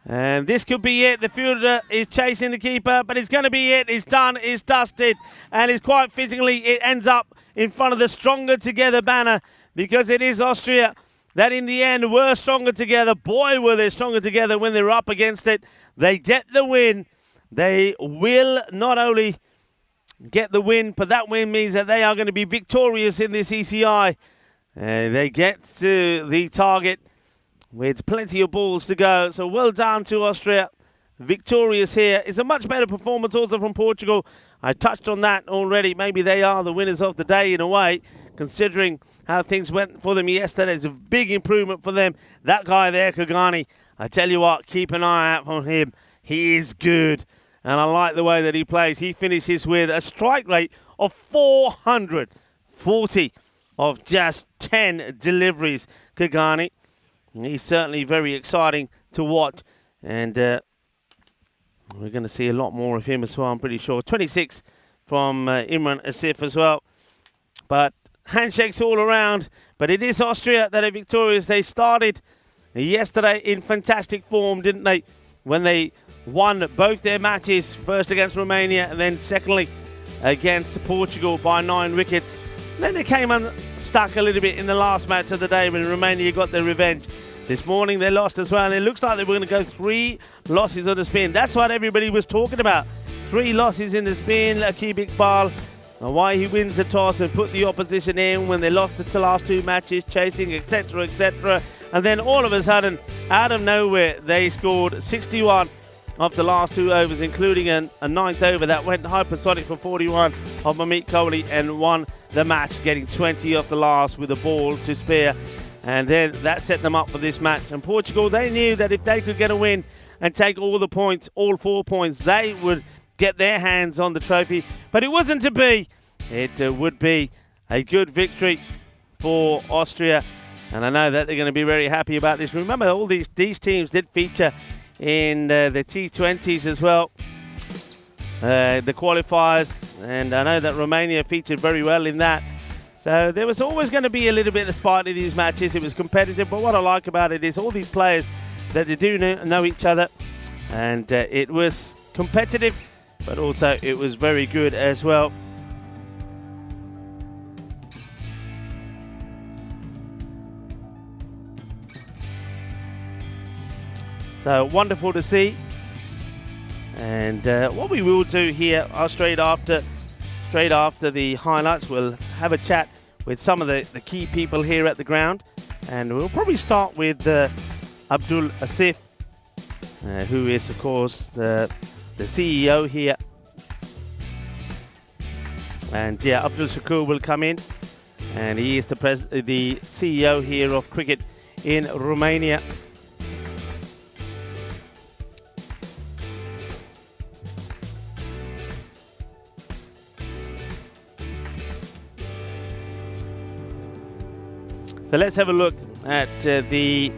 And this could be it. The fielder is chasing the keeper, but it's going to be it. It's done. It's dusted. And it's quite fittingly, it ends up in front of the Stronger Together banner because it is Austria that in the end were stronger together. Boy, were they stronger together when they were up against it. They get the win. They will not only get the win, but that win means that they are going to be victorious in this ECI. They get to the target with plenty of balls to go. So well done to Austria. Victorious here. It's a much better performance also from Portugal. I touched on that already. Maybe they are the winners of the day in a way, considering how things went for them yesterday. It's a big improvement for them. That guy there, Kagani, I tell you what, keep an eye out for him. He is good. And I like the way that he plays. He finishes with a strike rate of 440 of just 10 deliveries, Kagani. He's certainly very exciting to watch. And we're going to see a lot more of him as well, I'm pretty sure. 26 from Imran Asif as well. But handshakes all around. But it is Austria that are victorious. They started yesterday in fantastic form, didn't they? When they won both their matches, first against Romania and then secondly against Portugal by 9 wickets. Then they came unstuck a little bit in the last match of the day when Romania got their revenge. This morning they lost as well, and it looks like they were going to go 3 losses on the spin. That's what everybody was talking about. 3 losses in the spin. Akib Iqbal, why he wins the toss and put the opposition in when they lost the last 2 matches, chasing, etc., etc. And then all of a sudden, out of nowhere, they scored 61 of the last 2 overs, including a 9th over that went hypersonic for 41 of Mamit Kohli and won the match, getting 20 off the last with a ball to spare. And then that set them up for this match. And Portugal, they knew that if they could get a win and take all the points, all 4 points, they would get their hands on the trophy. But it wasn't to be. It would be a good victory for Austria. And I know that they're going to be very happy about this. Remember, all these teams did feature in the T20s as well, the qualifiers. And I know that Romania featured very well in that. So there was always going to be a little bit of spite in these matches. It was competitive, but what I like about it is all these players that they do know each other. And it was competitive, but also it was very good as well. So wonderful to see. And what we will do here, straight after the highlights, we'll have a chat with some of the key people here at the ground. And we'll probably start with Abdul Asif, who is, of course, the CEO here. And yeah, Abdul Shakur will come in. And he is the CEO here of cricket in Romania. So let's have a look at the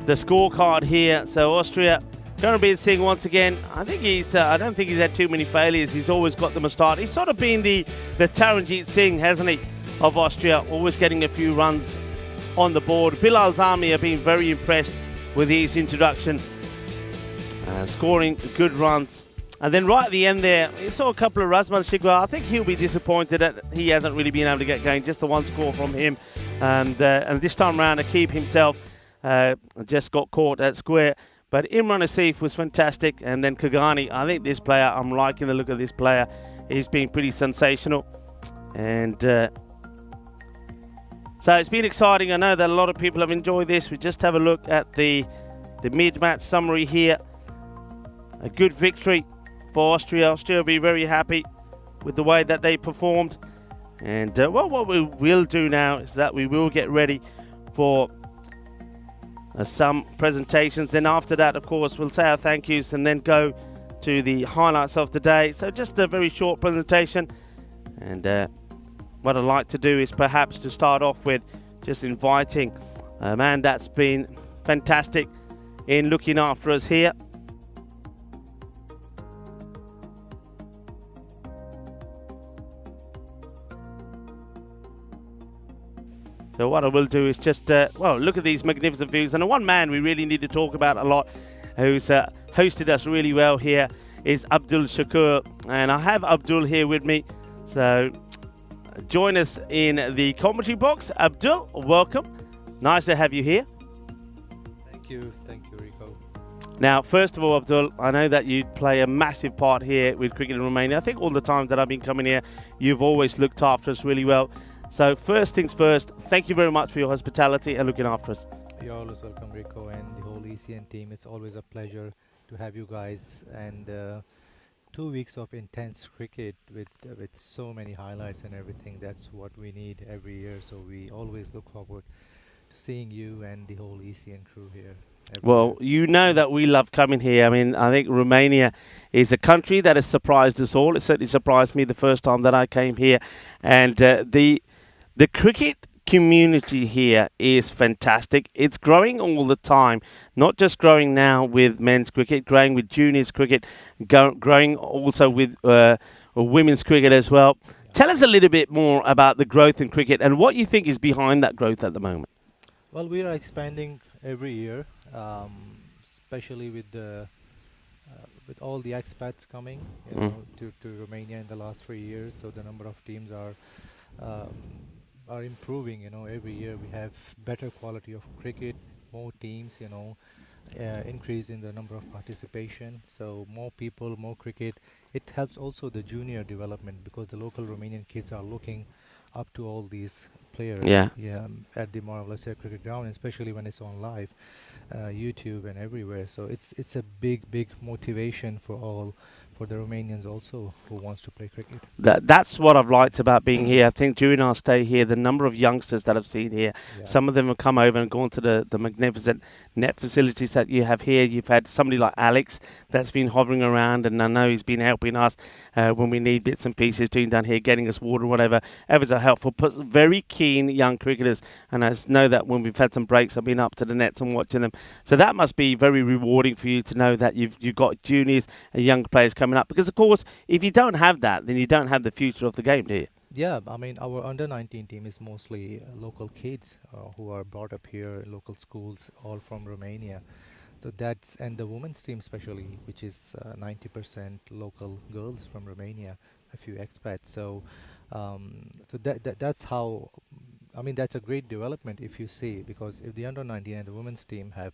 scorecard here. So Austria, Karanbir Singh once again. I think I don't think he's had too many failures. He's always got them a start. He's sort of been the Taranjeet Singh, hasn't he, of Austria, always getting a few runs on the board. Bilal Zami have been very impressed with his introduction, scoring good runs And then right at the end there, you saw a couple of Razman Shigwa. I think he'll be disappointed that he hasn't really been able to get going. Just the one score from him. And this time round, Akib himself just got caught at square. But Imran Asif was fantastic. And then Kagani, I think this player, I'm liking the look of this player. He's been pretty sensational. And so it's been exciting. I know that a lot of people have enjoyed this. We just have a look at the mid-match summary here. A good victory for Austria. Austria will be very happy with the way that they performed. And well, what we will do now is that we will get ready for some presentations. Then after that, of course, we'll say our thank yous and then go to the highlights of the day. So just a very short presentation. And what I'd like to do is perhaps to start off with just inviting a man that's been fantastic in looking after us here. So what I will do is just, well, look at these magnificent views. And the one man we really need to talk about a lot, who's hosted us really well here, is Abdul Shakur. And I have Abdul here with me. So join us in the commentary box. Abdul, welcome. Nice to have you here. Thank you, Rico. Now, first of all, Abdul, I know that you play a massive part here with cricket in Romania. I think all the times that I've been coming here, you've always looked after us really well. So first things first, thank you very much for your hospitality and looking after us. You're always welcome, Rico, and the whole ECN team. It's always a pleasure to have you guys. And 2 weeks of intense cricket with so many highlights and everything. That's what we need every year. So we always look forward to seeing you and the whole ECN crew here. Well, you know that we love coming here. I mean, I think Romania is a country that has surprised us all. It certainly surprised me the first time that I came here. And the cricket community here is fantastic. It's growing all the time, not just growing now with men's cricket, growing with juniors cricket, growing also with women's cricket as well. Yeah. Tell us a little bit more about the growth in cricket and what you think is behind that growth at the moment. Well, we are expanding every year, especially with all the expats coming to Romania in the last 3 years. So the number of teams are improving. Every year we have better quality of cricket, more teams, increase in the number of participation. So more people, more cricket. It helps also the junior development because the local Romanian kids are looking up to all these players. Yeah, at the Moravlesea cricket ground, especially when it's on live, YouTube and everywhere. So it's a big motivation for the Romanians also who wants to play cricket. That's what I've liked about being here. I think during our stay here, the number of youngsters that I've seen here, some of them have come over and gone to the magnificent net facilities that you have here. You've had somebody like Alex that's been hovering around, and I know he's been helping us when we need bits and pieces, doing down here, getting us water, whatever. Ever helpful. But very keen young cricketers, and I know that when we've had some breaks, I've been up to the nets and watching them. So that must be very rewarding for you to know that you've got juniors and young players coming up, because of course if you don't have that, then you don't have the future of the game, do you? Yeah, I mean our under-19 team is mostly local kids who are brought up here in local schools, all from Romania. So and the women's team especially, which is 90% local girls from Romania, a few expats. So that's how, I mean, that's a great development if you see, because if the under-19 and the women's team have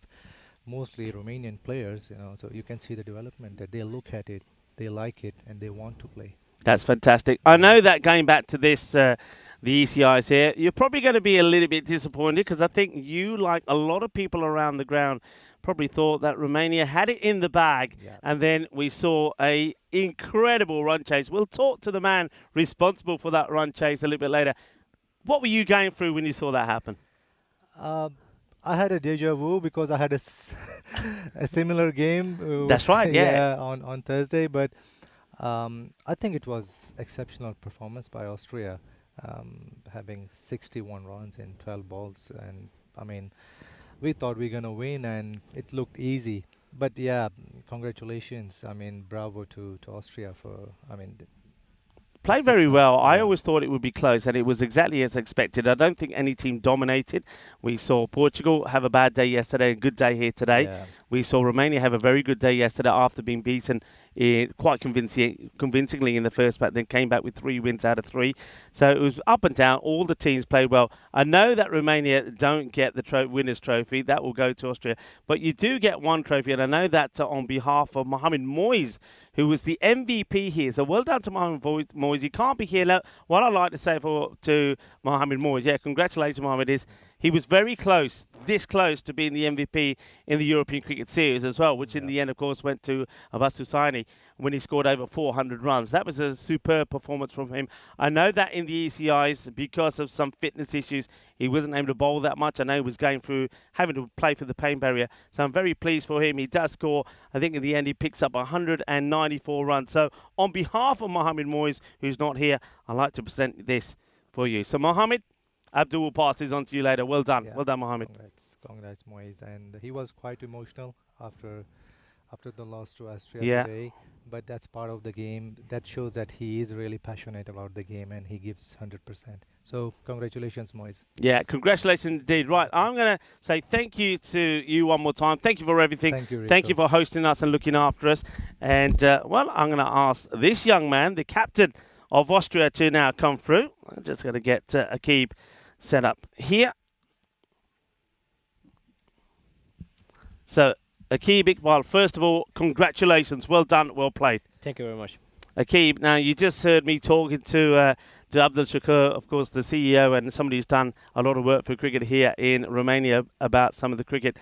mostly Romanian players, so you can see the development that they look at it, they like it, and they want to play. That's fantastic. I know that going back to this, the ECIs here, you're probably going to be a little bit disappointed because I think you, like a lot of people around the ground, probably thought that Romania had it in the bag, and then we saw a incredible run chase. We'll talk to the man responsible for that run chase a little bit later. What were you going through when you saw that happen? I had a deja vu because I had a similar game. That's right, yeah. On Thursday, but I think it was exceptional performance by Austria, having 61 runs in 12 balls, and I mean, we thought we were gonna win, and it looked easy. But yeah, congratulations. I mean, bravo to Austria for, I mean, played very well. I always thought it would be close, and it was exactly as expected. I don't think any team dominated. We saw Portugal have a bad day yesterday, a good day here today. We saw Romania have a very good day yesterday after being beaten quite convincingly in the first match, then came back with 3 wins out of 3. So it was up and down. All the teams played well. I know that Romania don't get the winner's trophy. That will go to Austria. But you do get one trophy, and I know that on behalf of Mohamed Moyes, who was the MVP here. So well done to Mohamed Moyes. He can't be here now. What I'd like to say to Mohamed Moyes, yeah, congratulations, Mohamed, is he was very close, this close to being the MVP in the European Cricket Series as well, which in the end, of course, went to Abbas Hussaini when he scored over 400 runs. That was a superb performance from him. I know that in the ECIs, because of some fitness issues, he wasn't able to bowl that much. I know he was going through, having to play for the pain barrier. So I'm very pleased for him. He does score. I think in the end, he picks up 194 runs. So on behalf of Mohamed Moyes, who's not here, I'd like to present this for you. So Mohamed, Abdul will pass this on to you later. Well done. Yeah. Well done, Mohamed. Congrats, Moyes. And he was quite emotional after the loss to Austria Yeah. today. But that's part of the game. That shows that he is really passionate about the game and he gives 100%. So congratulations, Moyes. Yeah, congratulations indeed. Right, I'm going to say thank you to you one more time. Thank you for everything. Thank you, Thank you Rico. for hosting us and looking after us. And, well, I'm going to ask this young man, the captain of Austria, to now come through. I'm just going to get Akib set up here. So, Akib Iqbal, first of all, congratulations. Well done, well played. Thank you very much. Akib, now you just heard me talking to Abdul Shakur, of course, the CEO and somebody who's done a lot of work for cricket here in Romania about some of the cricket.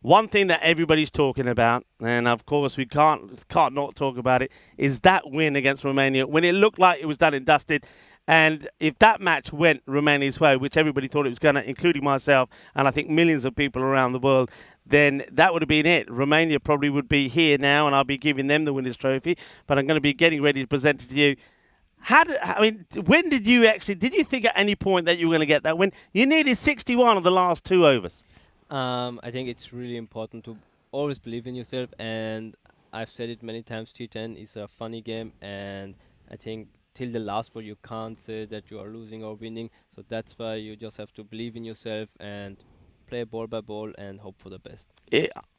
One thing that everybody's talking about, and of course we can't not talk about it, is that win against Romania when it looked like it was done and dusted. And if that match went Romania's way, which everybody thought it was going to, including myself, and I think millions of people around the world, then that would have been it. Romania probably would be here now, and I'll be giving them the winner's trophy. But I'm going to be getting ready to present it to you. When did you think at any point that you were going to get that win? You needed 61 of the last 2 overs. I think it's really important to always believe in yourself, and I've said it many times, T10 is a funny game, and I think till the last ball you can't say that you are losing or winning, so that's why you just have to believe in yourself and play ball by ball and hope for the best.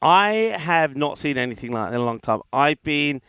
I have not seen anything like that in a long time. I've been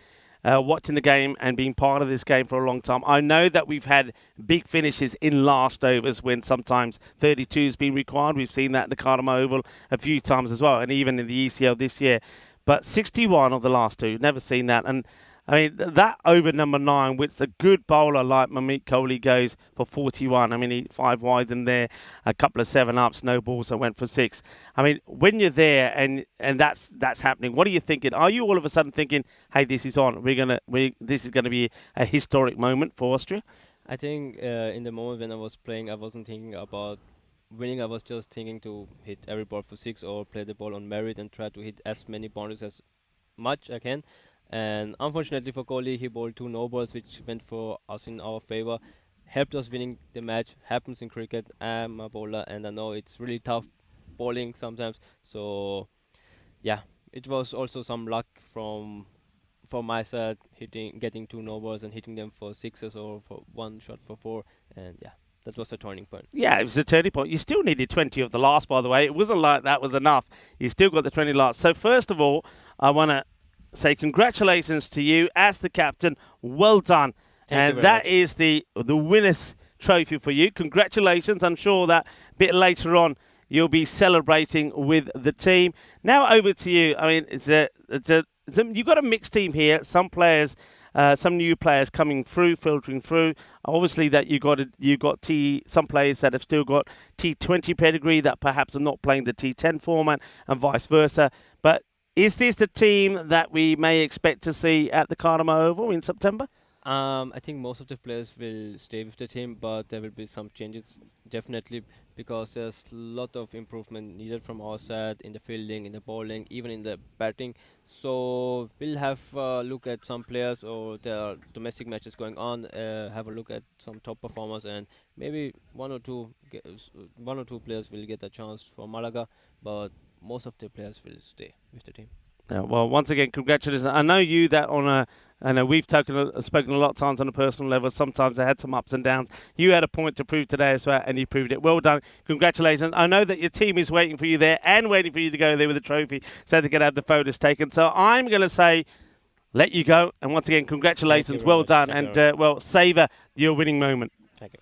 watching the game and being part of this game for a long time. I know that we've had big finishes in last overs when sometimes 32 has been required. We've seen that in the Cardamom Oval a few times as well, and even in the ECL this year. But 61 of the last 2, never seen that. And I mean, that over number 9, which a good bowler like Mamit Kohli goes for 41. I mean, he 5 wide in there, a couple of 7-ups, no balls that went for 6. I mean, when you're there and that's happening, what are you thinking? Are you all of a sudden thinking, hey, this is on, this is gonna be a historic moment for Austria? I think in the moment when I was playing, I wasn't thinking about winning. I was just thinking to hit every ball for 6 or play the ball on merit and try to hit as many boundaries as much I can. And unfortunately for Kohli, he bowled 2 no-balls, which went for us in our favor, helped us winning the match. Happens in cricket. I'm a bowler, and I know it's really tough bowling sometimes. So, yeah, it was also some luck from my side, getting 2 no-balls and hitting them for 6s or for 1 shot for 4, and yeah. That was a turning point. Yeah, it was a turning point. You still needed 20 of the last, by the way. It wasn't like that was enough. You still got the 20 last. So first of all, I want to say congratulations to you as the captain. Well done. Thank you and very that much. is the winner's trophy for you. Congratulations. I'm sure that a bit later on you'll be celebrating with the team. Now over to you. I mean, you've got a mixed team here. Some players, some new players coming through, filtering through. Obviously, that you got some players that have still got T20 pedigree that perhaps are not playing the T10 format, and vice versa. But is this the team that we may expect to see at the Cardamom Oval in September? I think most of the players will stay with the team, but there will be some changes, definitely, because there's a lot of improvement needed from our side in the fielding, in the bowling, even in the batting. So we'll have a look at some players, or there are domestic matches going on, have a look at some top performers, and maybe one or two players will get a chance for Malaga, but most of the players will stay with the team. Well, once again, congratulations. I know you that on a. I know we've spoken a lot of times on a personal level. Sometimes I had some ups and downs. You had a point to prove today as well, and you proved it. Well done. Congratulations. I know that your team is waiting for you there and waiting for you to go there with a trophy so they can have the photos taken. So I'm going to say, let you go. And once again, congratulations. Well much. done. Thank And, well, savour your winning moment. Thank you.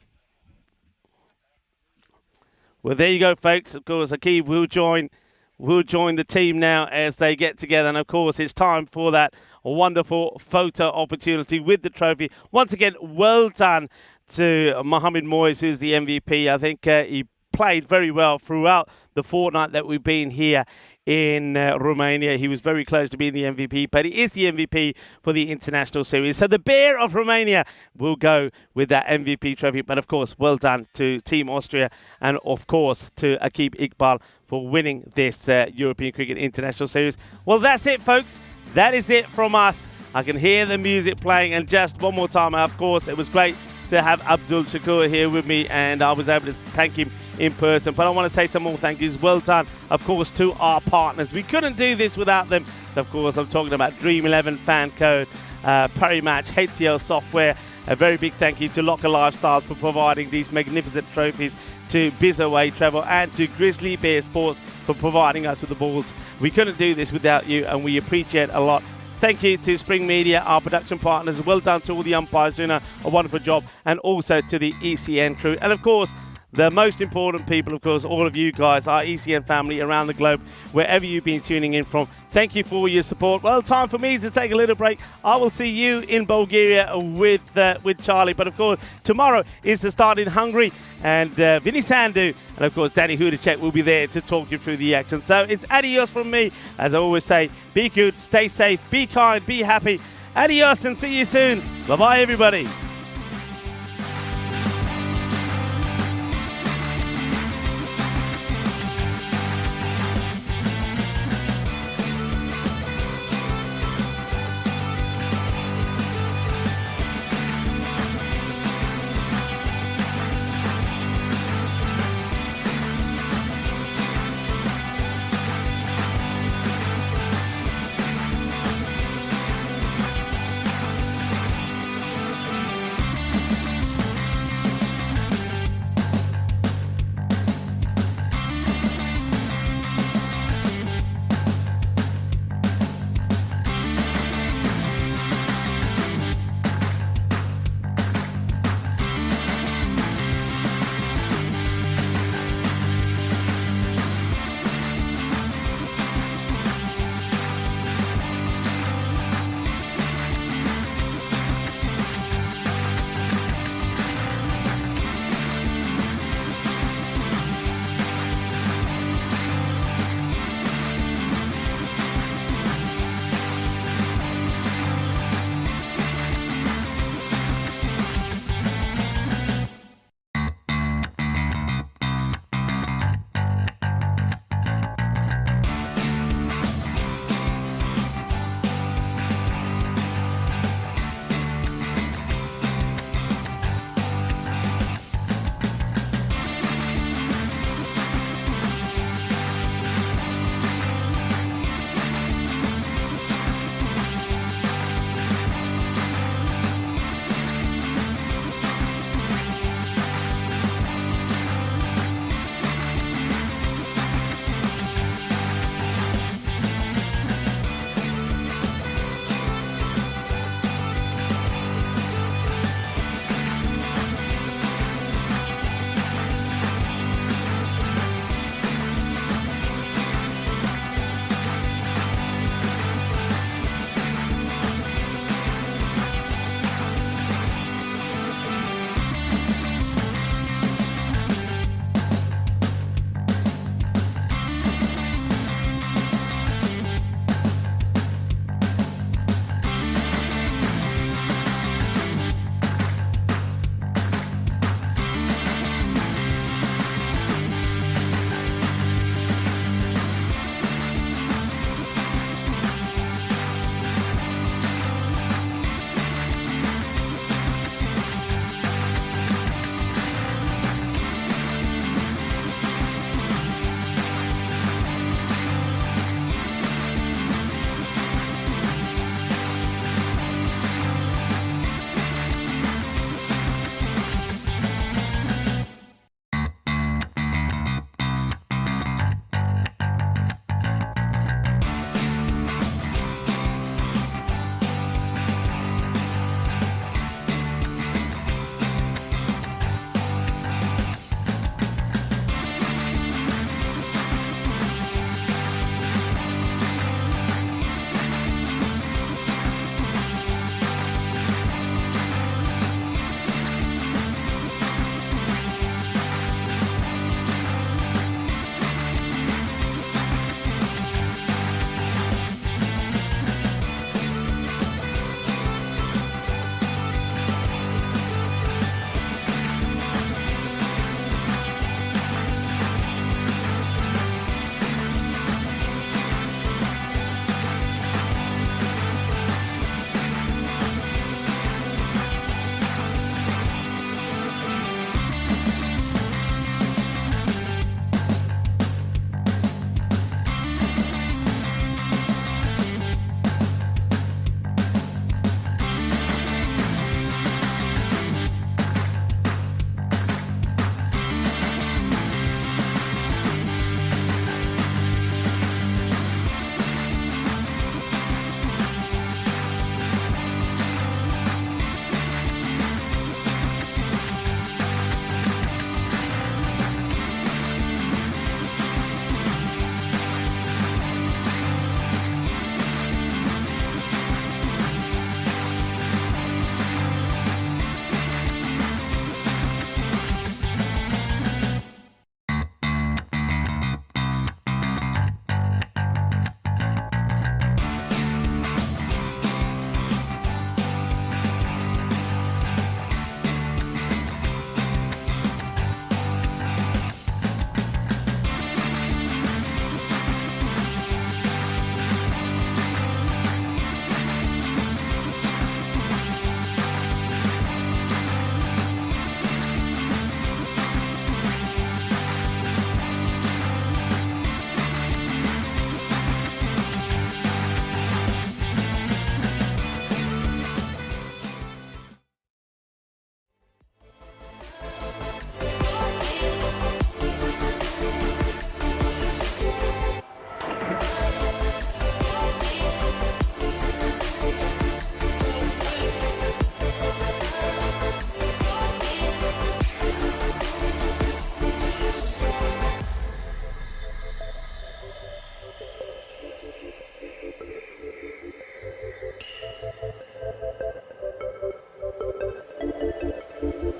Well, there you go, folks. Of course, Akib will join the team now as they get together. And, of course, it's time for that wonderful photo opportunity with the trophy. Once again, well done to Mohamed Moyes, who's the MVP. I think he played very well throughout the fortnight that we've been here in Romania. He was very close to being the MVP, but he is the MVP for the international series. So the Bear of Romania will go with that MVP trophy. But of course, well done to Team Austria and of course to Akib Iqbal for winning this European Cricket International Series. Well, that's it, folks. That is it from us. I can hear the music playing, and just one more time, of course, it was great to have Abdul Shakur here with me, and I was able to thank him in person. But I want to say some more thank yous. Well done, of course, to our partners. We couldn't do this without them. So, of course, I'm talking about Dream 11 Fan Code, Parimatch, HCL Software. A very big thank you to Locker Lifestyles for providing these magnificent trophies, to Bizaway Travel, and to Grizzly Bear Sports for providing us with the balls. We couldn't do this without you, and we appreciate a lot. Thank you to Spring Media, our production partners. Well done to all the umpires doing a wonderful job, and also to the ECN crew. And, of course, the most important people, of course, all of you guys, our ECN family around the globe, wherever you've been tuning in from. Thank you for your support. Well, time for me to take a little break. I will see you in Bulgaria with Charlie. But, of course, tomorrow is the start in Hungary. And Vinny Sandu and, of course, Danny Hudacek will be there to talk you through the action. So it's adios from me. As I always say, be good, stay safe, be kind, be happy. Adios and see you soon. Bye-bye, everybody.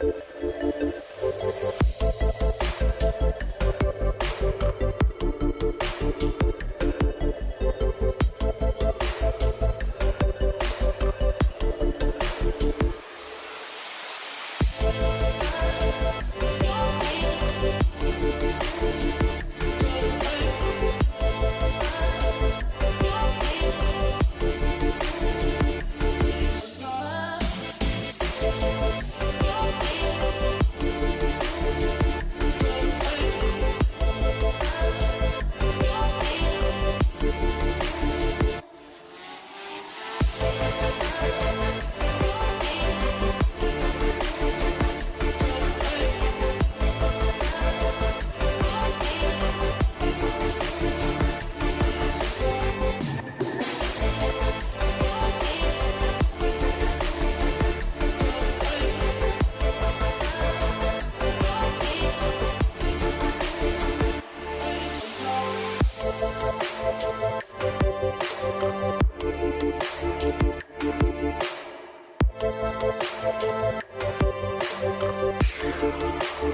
Thank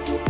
you.